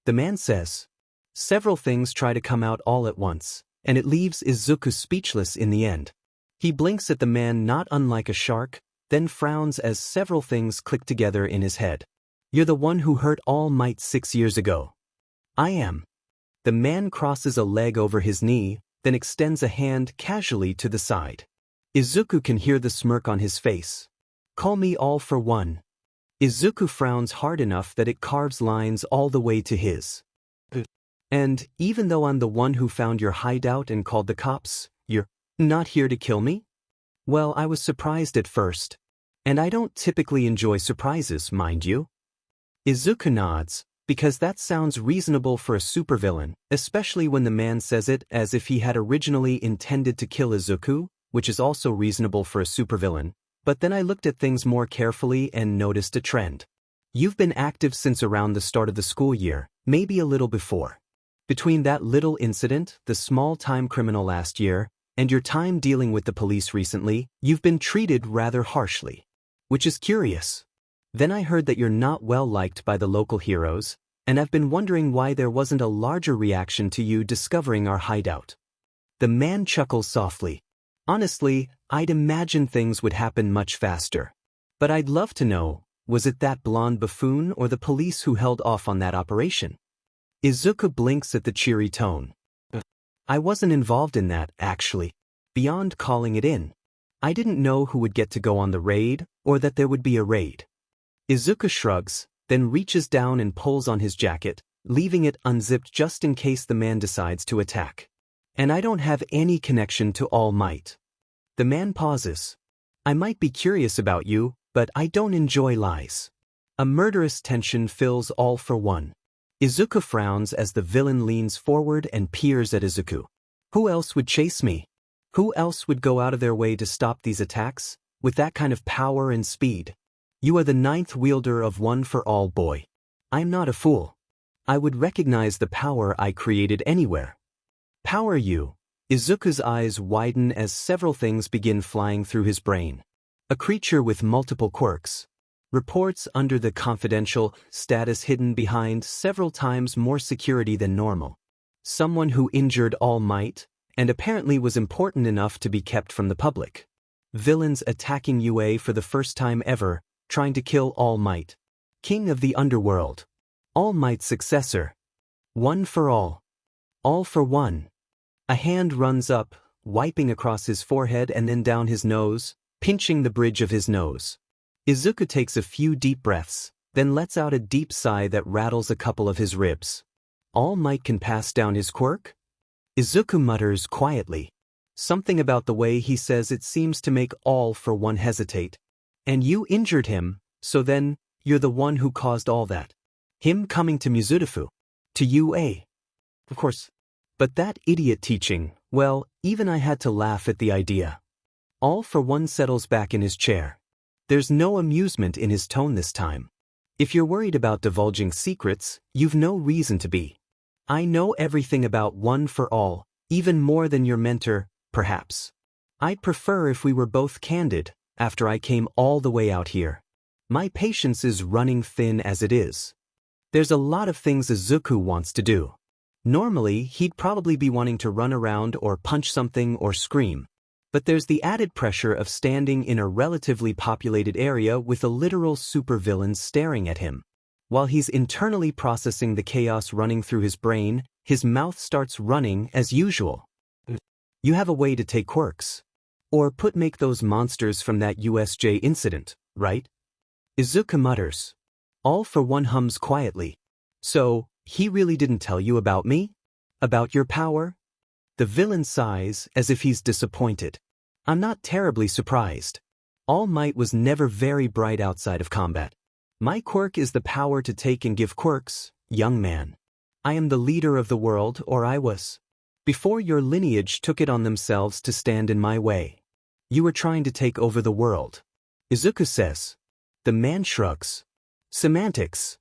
The man says. Several things try to come out all at once, and it leaves Izuku speechless in the end. He blinks at the man not unlike a shark, then frowns as several things click together in his head. You're the one who hurt All Might 6 years ago. I am. The man crosses a leg over his knee, then extends a hand casually to the side. Izuku can hear the smirk on his face. Call me All for One. Izuku frowns hard enough that it carves lines all the way to his. And even though I'm the one who found your hideout and called the cops, you're not here to kill me? Well, I was surprised at first. And I don't typically enjoy surprises, mind you. Izuku nods, because that sounds reasonable for a supervillain, especially when the man says it as if he had originally intended to kill Izuku, which is also reasonable for a supervillain. But then I looked at things more carefully and noticed a trend. You've been active since around the start of the school year, maybe a little before. Between that little incident, the small-time criminal last year, and your time dealing with the police recently, you've been treated rather harshly. Which is curious. Then I heard that you're not well liked by the local heroes, and I've been wondering why there wasn't a larger reaction to you discovering our hideout. The man chuckles softly. Honestly, I'd imagine things would happen much faster. But I'd love to know, was it that blonde buffoon or the police who held off on that operation? Izuku blinks at the cheery tone. I wasn't involved in that, actually. Beyond calling it in. I didn't know who would get to go on the raid, or that there would be a raid. Izuku shrugs, then reaches down and pulls on his jacket, leaving it unzipped just in case the man decides to attack. And I don't have any connection to All Might. The man pauses. I might be curious about you, but I don't enjoy lies. A murderous tension fills All for One. Izuku frowns as the villain leans forward and peers at Izuku. Who else would chase me? Who else would go out of their way to stop these attacks, with that kind of power and speed? You are the 9th wielder of One for All, boy. I'm not a fool. I would recognize the power I created anywhere. Power you. Izuku's eyes widen as several things begin flying through his brain. A creature with multiple quirks. Reports under the confidential status hidden behind several times more security than normal. Someone who injured All Might, and apparently was important enough to be kept from the public. Villains attacking UA for the first time ever, trying to kill All Might. King of the underworld. All Might's successor. One for all. All for one. A hand runs up, wiping across his forehead and then down his nose, pinching the bridge of his nose. Izuku takes a few deep breaths, then lets out a deep sigh that rattles a couple of his ribs. All Might can pass down his quirk? Izuku mutters quietly. Something about the way he says it seems to make All for One hesitate. And you injured him, so then, you're the one who caused all that. Him coming to Mizudafu. To UA. Of course. But that idiot teaching, well, even I had to laugh at the idea. All for One settles back in his chair. There's no amusement in his tone this time. If you're worried about divulging secrets, you've no reason to be. I know everything about One for All, even more than your mentor, perhaps. I'd prefer if we were both candid, after I came all the way out here. My patience is running thin as it is. There's a lot of things Izuku wants to do. Normally, he'd probably be wanting to run around or punch something or scream. But there's the added pressure of standing in a relatively populated area with a literal supervillain staring at him. While he's internally processing the chaos running through his brain, his mouth starts running as usual. You have a way to take quirks. Or make those monsters from that USJ incident, right? Izuku mutters. All for one hums quietly. So, he really didn't tell you about me? About your power? The villain sighs as if he's disappointed. I'm not terribly surprised. All Might was never very bright outside of combat. My quirk is the power to take and give quirks, young man. I am the leader of the world, or I was. Before your lineage took it on themselves to stand in my way. You were trying to take over the world. Izuku says. The man shrugs. Semantics.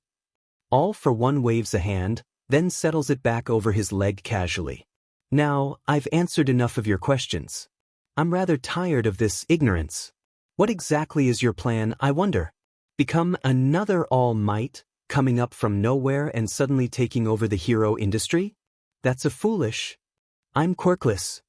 All for one waves a hand, then settles it back over his leg casually. Now, I've answered enough of your questions. I'm rather tired of this ignorance. What exactly is your plan, I wonder? Become another All Might, coming up from nowhere and suddenly taking over the hero industry? That's a foolish. I'm quirkless.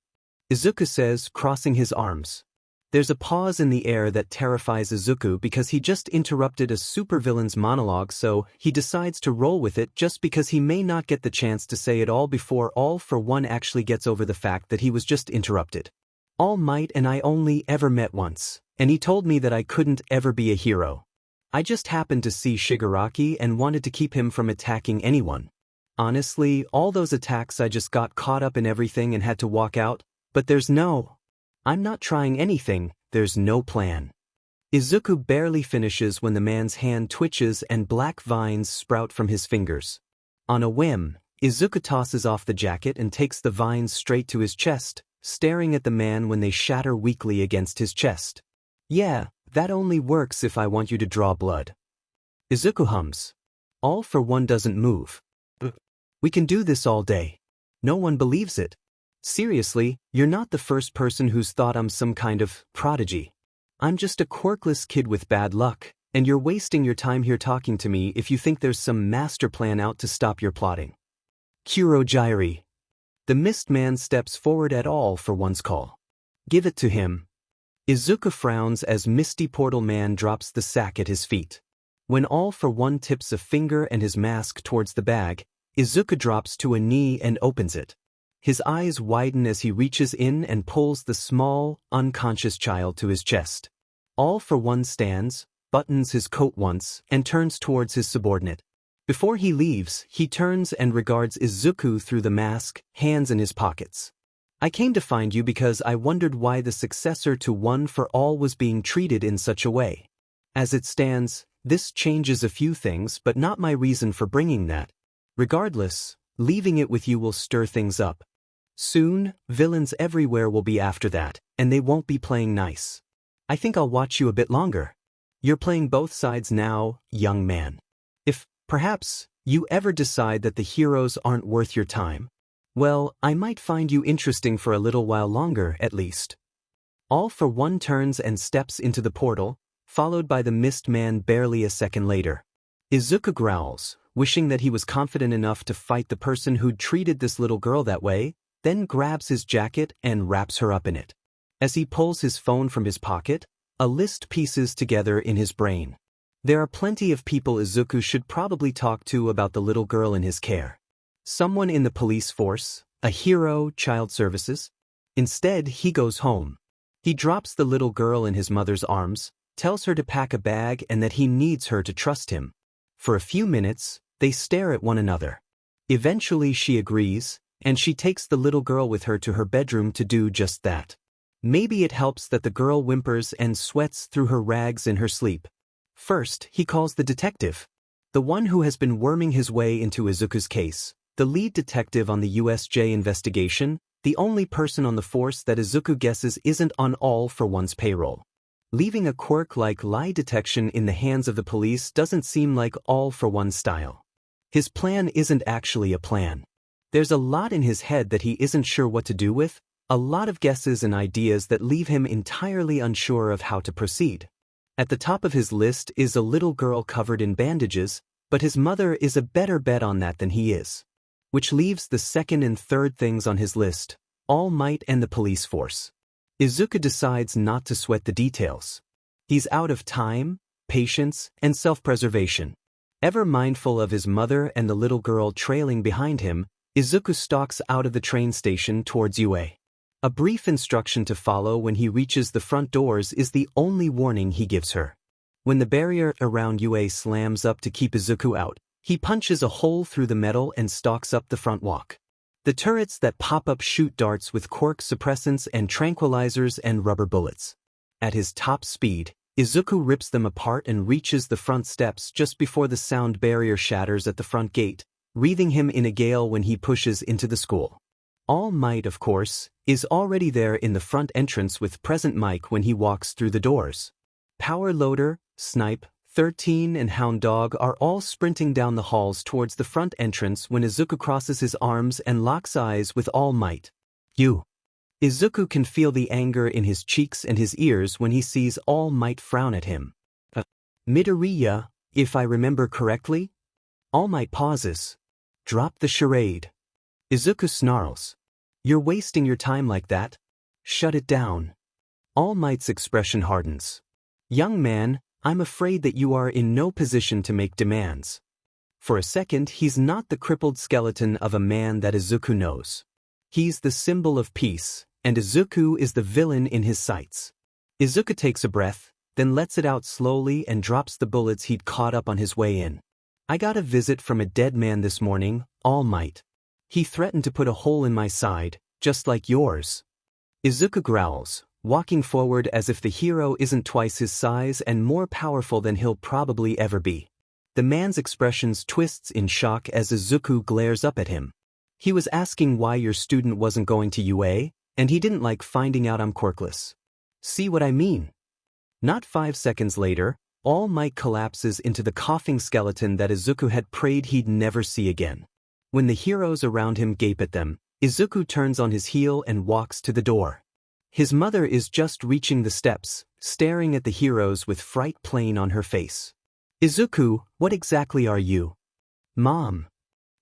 Izuku says, crossing his arms. There's a pause in the air that terrifies Izuku because he just interrupted a supervillain's monologue, so he decides to roll with it just because he may not get the chance to say it all before All for One actually gets over the fact that he was just interrupted. All Might and I only ever met once, and he told me that I couldn't ever be a hero. I just happened to see Shigaraki and wanted to keep him from attacking anyone. Honestly, all those attacks I just got caught up in everything and had to walk out, but I'm not trying anything, there's no plan. Izuku barely finishes when the man's hand twitches and black vines sprout from his fingers. On a whim, Izuku tosses off the jacket and takes the vines straight to his chest, staring at the man when they shatter weakly against his chest. Yeah, that only works if I want you to draw blood. Izuku hums. All for One doesn't move. We can do this all day. No one believes it. Seriously, you're not the first person who's thought I'm some kind of prodigy. I'm just a quirkless kid with bad luck, and you're wasting your time here talking to me if you think there's some master plan out to stop your plotting. Kurogyri. The mist man steps forward at All for One's call. Give it to him. Izuku frowns as Misty Portal Man drops the sack at his feet. When All for One tips a finger and his mask towards the bag, Izuku drops to a knee and opens it. His eyes widen as he reaches in and pulls the small, unconscious child to his chest. All for One stands, buttons his coat once, and turns towards his subordinate. Before he leaves, he turns and regards Izuku through the mask, hands in his pockets. I came to find you because I wondered why the successor to One for All was being treated in such a way. As it stands, this changes a few things, but not my reason for bringing that. Regardless, leaving it with you will stir things up. Soon, villains everywhere will be after that, and they won't be playing nice. I think I'll watch you a bit longer. You're playing both sides now, young man. If, perhaps, you ever decide that the heroes aren't worth your time, well, I might find you interesting for a little while longer, at least. All for One turns and steps into the portal, followed by the mist man barely a second later. Izuku growls, wishing that he was confident enough to fight the person who'd treated this little girl that way, then grabs his jacket and wraps her up in it. As he pulls his phone from his pocket, a list pieces together in his brain. There are plenty of people Izuku should probably talk to about the little girl in his care. Someone in the police force, a hero, child services. Instead, he goes home. He drops the little girl in his mother's arms, tells her to pack a bag and that he needs her to trust him. For a few minutes, they stare at one another. Eventually she agrees, and she takes the little girl with her to her bedroom to do just that. Maybe it helps that the girl whimpers and sweats through her rags in her sleep. First, he calls the detective. The one who has been worming his way into Izuku's case, the lead detective on the USJ investigation, the only person on the force that Izuku guesses isn't on All for One's payroll. Leaving a quirk like lie detection in the hands of the police doesn't seem like All for One's style. His plan isn't actually a plan. There's a lot in his head that he isn't sure what to do with, A lot of guesses and ideas that leave him entirely unsure of how to proceed. At the top of his list is a little girl covered in bandages, but his mother is a better bet on that than he is. Which leaves the second and third things on his list: All Might and the police force. Izuku decides not to sweat the details. He's out of time, patience, and self-preservation. Ever mindful of his mother and the little girl trailing behind him, Izuku stalks out of the train station towards UA. A brief instruction to follow when he reaches the front doors is the only warning he gives her. When the barrier around UA slams up to keep Izuku out, he punches a hole through the metal and stalks up the front walk. The turrets that pop up shoot darts with Quirk suppressants and tranquilizers and rubber bullets. At his top speed, Izuku rips them apart and reaches the front steps just before the sound barrier shatters at the front gate, wreathing him in a gale when he pushes into the school. All Might, of course, is already there in the front entrance with present Mike when he walks through the doors. Power Loader, Snipe, 13 and Hound Dog are all sprinting down the halls towards the front entrance when Izuku crosses his arms and locks eyes with All Might. Izuku can feel the anger in his cheeks and his ears when he sees All Might frown at him. Midoriya, if I remember correctly? All Might pauses. Drop the charade. Izuku snarls. You're wasting your time like that. Shut it down. All Might's expression hardens. Young man, I'm afraid that you are in no position to make demands. For a second, he's not the crippled skeleton of a man that Izuku knows. He's the symbol of peace, and Izuku is the villain in his sights. Izuku takes a breath, then lets it out slowly and drops the bullets he'd caught up on his way in. I got a visit from a dead man this morning, All Might. He threatened to put a hole in my side, just like yours. Izuku growls, walking forward as if the hero isn't twice his size and more powerful than he'll probably ever be. The man's expressions twists in shock as Izuku glares up at him. He was asking why your student wasn't going to UA, and he didn't like finding out I'm quirkless. See what I mean? Not 5 seconds later, All Might collapses into the coughing skeleton that Izuku had prayed he'd never see again. When the heroes around him gape at them, Izuku turns on his heel and walks to the door. His mother is just reaching the steps, staring at the heroes with fright plain on her face. Izuku, what exactly are you? Mom.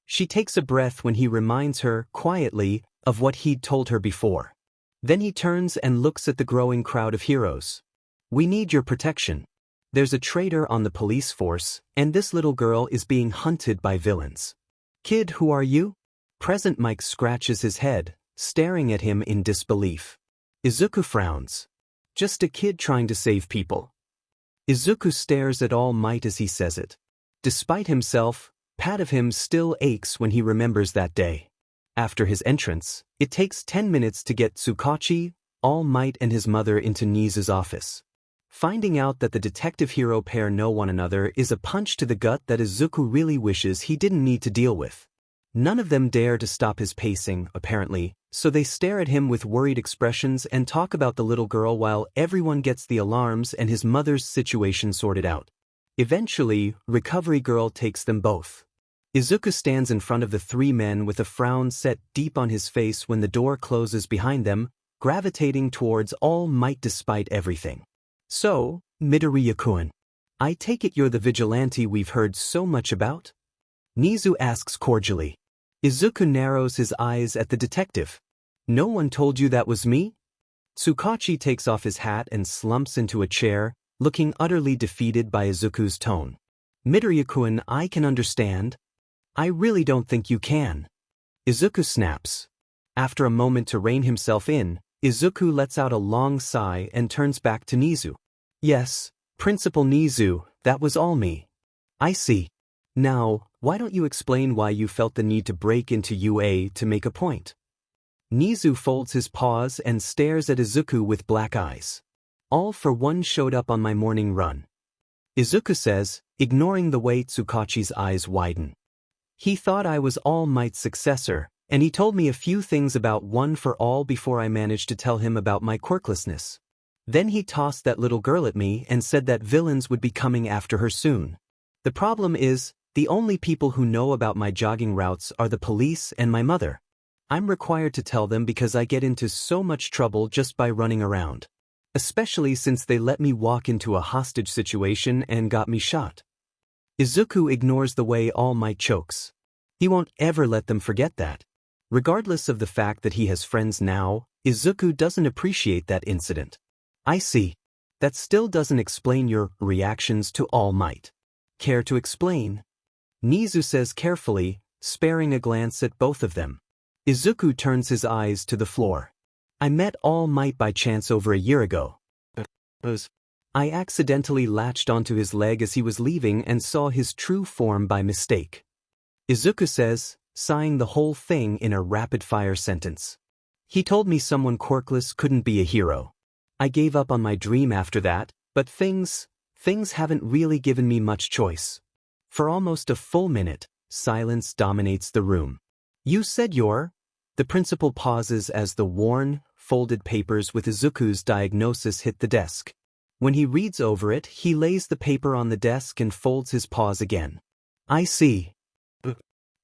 She takes a breath when he reminds her, quietly, of what he'd told her before. Then he turns and looks at the growing crowd of heroes. We need your protection. There's a traitor on the police force, and this little girl is being hunted by villains. Kid, who are you? Present Mike scratches his head, staring at him in disbelief. Izuku frowns. Just a kid trying to save people. Izuku stares at All Might as he says it. Despite himself, part of him still aches when he remembers that day. After his entrance, it takes 10 minutes to get Tsukachi, All Might and his mother into Nizu's office. Finding out that the detective hero pair know one another is a punch to the gut that Izuku really wishes he didn't need to deal with. None of them dare to stop his pacing, apparently, so they stare at him with worried expressions and talk about the little girl while everyone gets the alarms and his mother's situation sorted out. Eventually, Recovery Girl takes them both. Izuku stands in front of the three men with a frown set deep on his face when the door closes behind them, gravitating towards All Might despite everything. So, Midoriya-kun, I take it you're the vigilante we've heard so much about? Nizu asks cordially. Izuku narrows his eyes at the detective. No one told you that was me? Tsukachi takes off his hat and slumps into a chair, looking utterly defeated by Izuku's tone. Midoriya-kun, I can understand. I really don't think you can. Izuku snaps. After a moment to rein himself in, Izuku lets out a long sigh and turns back to Nizu. Yes, Principal Nizu, that was all me. I see. Now, why don't you explain why you felt the need to break into UA to make a point? Nizu folds his paws and stares at Izuku with black eyes. All for one showed up on my morning run. Izuku says, ignoring the way Tsukachi's eyes widen. He thought I was All Might's successor, and he told me a few things about One for All before I managed to tell him about my quirklessness. Then he tossed that little girl at me and said that villains would be coming after her soon. The problem is, the only people who know about my jogging routes are the police and my mother. I'm required to tell them because I get into so much trouble just by running around. Especially since they let me walk into a hostage situation and got me shot. Izuku ignores the way All Might chokes. He won't ever let them forget that. Regardless of the fact that he has friends now, Izuku doesn't appreciate that incident. I see. That still doesn't explain your reactions to All Might. Care to explain? Nizu says carefully, sparing a glance at both of them. Izuku turns his eyes to the floor. I met All Might by chance over a year ago. I accidentally latched onto his leg as he was leaving and saw his true form by mistake. Izuku says, sighing the whole thing in a rapid-fire sentence. He told me someone quirkless couldn't be a hero. I gave up on my dream after that, but things haven't really given me much choice. For almost a full minute, silence dominates the room. You said you're... The principal pauses as the worn, folded papers with Izuku's diagnosis hit the desk. When he reads over it, he lays the paper on the desk and folds his paws again. I see.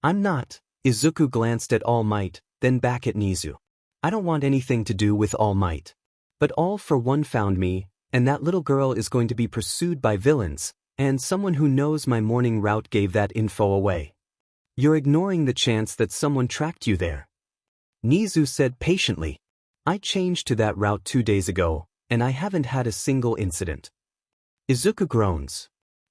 I'm not. Izuku glanced at All Might, then back at Nizu. I don't want anything to do with All Might. But All for One found me, and that little girl is going to be pursued by villains, and someone who knows my morning route gave that info away. You're ignoring the chance that someone tracked you there. Nizu said patiently. I changed to that route 2 days ago, and I haven't had a single incident. Izuku groans.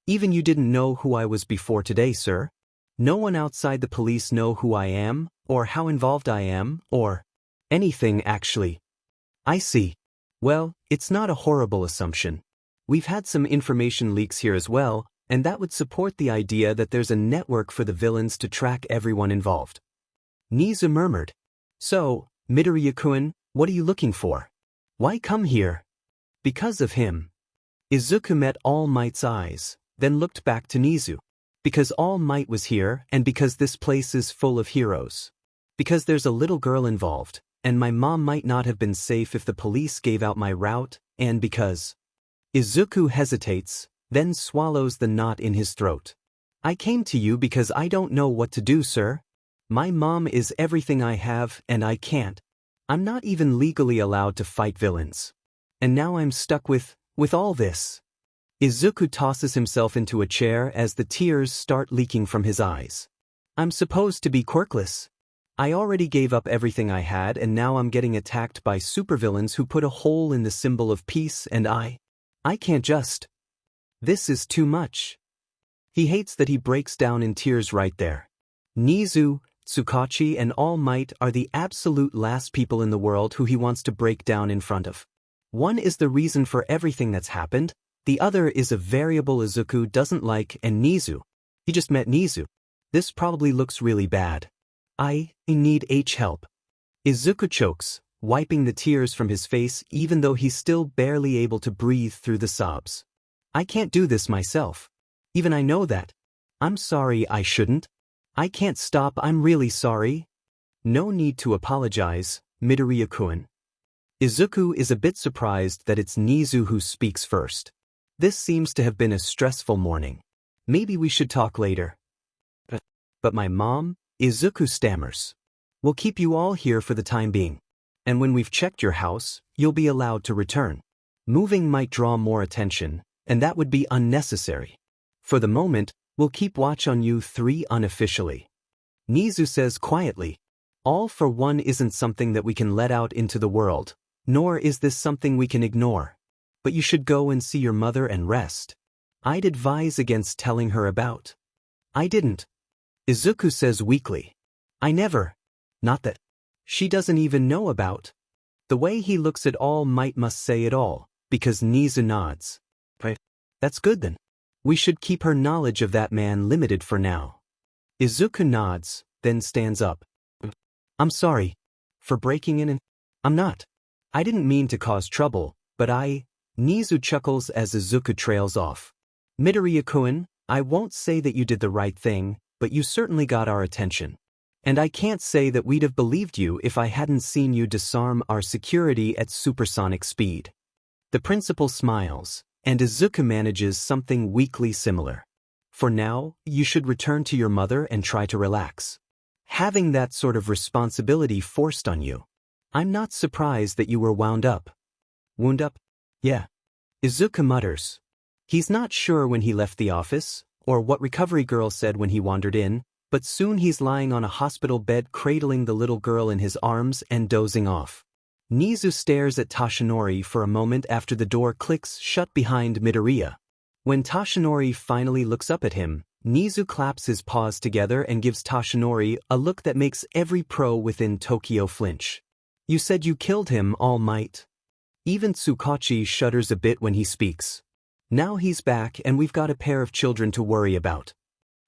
Even you didn't know who I was before today, sir? No one outside the police know who I am, or how involved I am, or anything actually. I see. Well, it's not a horrible assumption. We've had some information leaks here as well, and that would support the idea that there's a network for the villains to track everyone involved. Nizu murmured. So, Midoriya-kun, what are you looking for? Why come here? Because of him. Izuku met All Might's eyes, then looked back to Nizu. Because All Might was here, and because this place is full of heroes. Because there's a little girl involved, and my mom might not have been safe if the police gave out my route, and because... Izuku hesitates, then swallows the knot in his throat. I came to you because I don't know what to do, sir. My mom is everything I have, and I can't. I'm not even legally allowed to fight villains. And now I'm stuck with all this. Izuku tosses himself into a chair as the tears start leaking from his eyes. I'm supposed to be quirkless. I already gave up everything I had and now I'm getting attacked by supervillains who put a hole in the symbol of peace and I can't just. This is too much. He hates that he breaks down in tears right there. Nizu, Tsukachi and All Might are the absolute last people in the world who he wants to break down in front of. One is the reason for everything that's happened, the other is a variable Izuku doesn't like and Nizu. He just met Nizu. This probably looks really bad. I need help. Izuku chokes, wiping the tears from his face even though he's still barely able to breathe through the sobs. I can't do this myself. Even I know that. I'm sorry I shouldn't. I can't stop, I'm really sorry. No need to apologize, Midoriya-kun. Izuku is a bit surprised that it's Nizu who speaks first. This seems to have been a stressful morning. Maybe we should talk later. But my mom, Izuku stammers. We'll keep you all here for the time being. And when we've checked your house, you'll be allowed to return. Moving might draw more attention, and that would be unnecessary. For the moment, we'll keep watch on you three unofficially. Nizu says quietly, All for One isn't something that we can let out into the world, nor is this something we can ignore. But you should go and see your mother and rest. I'd advise against telling her about. I didn't. Izuku says weakly. I never. Not that. She doesn't even know about. The way he looks at All Might must say it all, because Nizu nods. Right. That's good then. We should keep her knowledge of that man limited for now. Izuku nods, then stands up. I'm sorry. For breaking in and... I'm not. I didn't mean to cause trouble, but Nizu chuckles as Izuku trails off. Midoriya-kun, I won't say that you did the right thing, but you certainly got our attention. And I can't say that we'd have believed you if I hadn't seen you disarm our security at supersonic speed. The principal smiles, and Izuku manages something weakly similar. For now, you should return to your mother and try to relax. having that sort of responsibility forced on you. I'm not surprised that you were wound up. Wound up? Yeah. Izuku mutters. He's not sure when he left the office, or what recovery girl said when he wandered in, but soon he's lying on a hospital bed cradling the little girl in his arms and dozing off. Nizu stares at Toshinori for a moment after the door clicks shut behind Midoriya. When Toshinori finally looks up at him, Nizu claps his paws together and gives Toshinori a look that makes every pro within Tokyo flinch. You said you killed him, All Might. Even Tsukachi shudders a bit when he speaks. Now he's back and we've got a pair of children to worry about.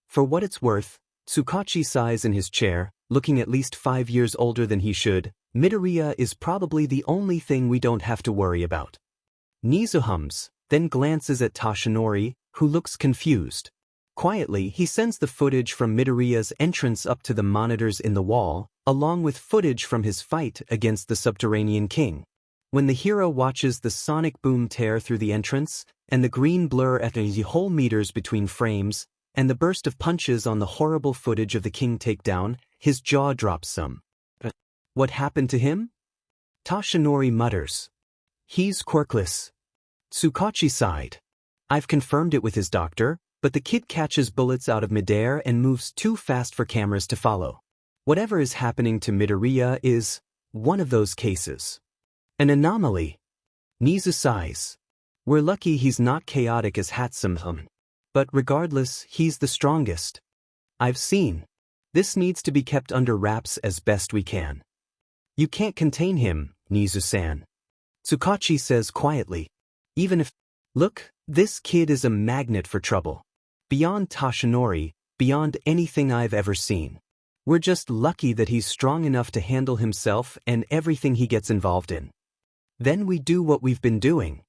For what it's worth, Tsukachi sighs in his chair, looking at least 5 years older than he should. Midoriya is probably the only thing we don't have to worry about. Nizu hums, then glances at Toshinori, who looks confused. Quietly, he sends the footage from Midoriya's entrance up to the monitors in the wall, along with footage from his fight against the Subterranean King. When the hero watches the sonic boom tear through the entrance, and the green blur at the whole meters between frames, and the burst of punches on the horrible footage of the king takedown, his jaw drops some. What happened to him? Toshinori mutters. He's quirkless. Tsukachi sighed. I've confirmed it with his doctor, but the kid catches bullets out of midair and moves too fast for cameras to follow. Whatever is happening to Midoriya is one of those cases. An anomaly. Nizu sighs. We're lucky he's not chaotic as Hatsumhum. But regardless, he's the strongest. I've seen. This needs to be kept under wraps as best we can. You can't contain him, Nizu-san. Tsukachi says quietly. Even if... Look, this kid is a magnet for trouble. Beyond Toshinori, beyond anything I've ever seen. We're just lucky that he's strong enough to handle himself and everything he gets involved in. Then we do what we've been doing.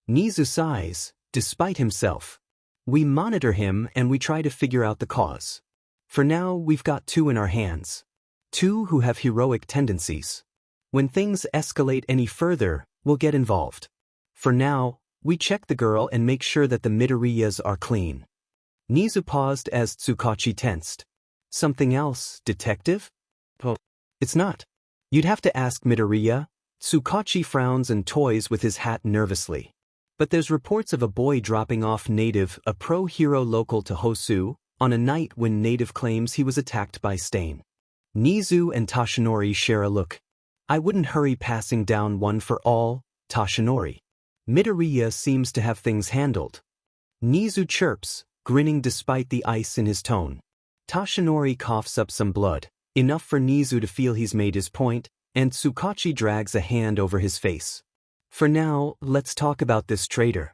Nizu sighs, despite himself. We monitor him and we try to figure out the cause. For now, we've got 2 in our hands. 2 who have heroic tendencies. When things escalate any further, we'll get involved. For now, we check the girl and make sure that the Midoriyas are clean. Nizu paused as Tsukachi tensed. Something else, detective? Oh, it's not. You'd have to ask Midoriya. Tsukachi frowns and toys with his hat nervously. But there's reports of a boy dropping off Native, a pro-hero local to Hosu, on a night when Native claims he was attacked by Stain. Nizu and Toshinori share a look. I wouldn't hurry passing down one for all, Toshinori. Midoriya seems to have things handled. Nizu chirps, grinning despite the ice in his tone. Toshinori coughs up some blood, enough for Nizu to feel he's made his point, and Tsukachi drags a hand over his face. For now, let's talk about this traitor.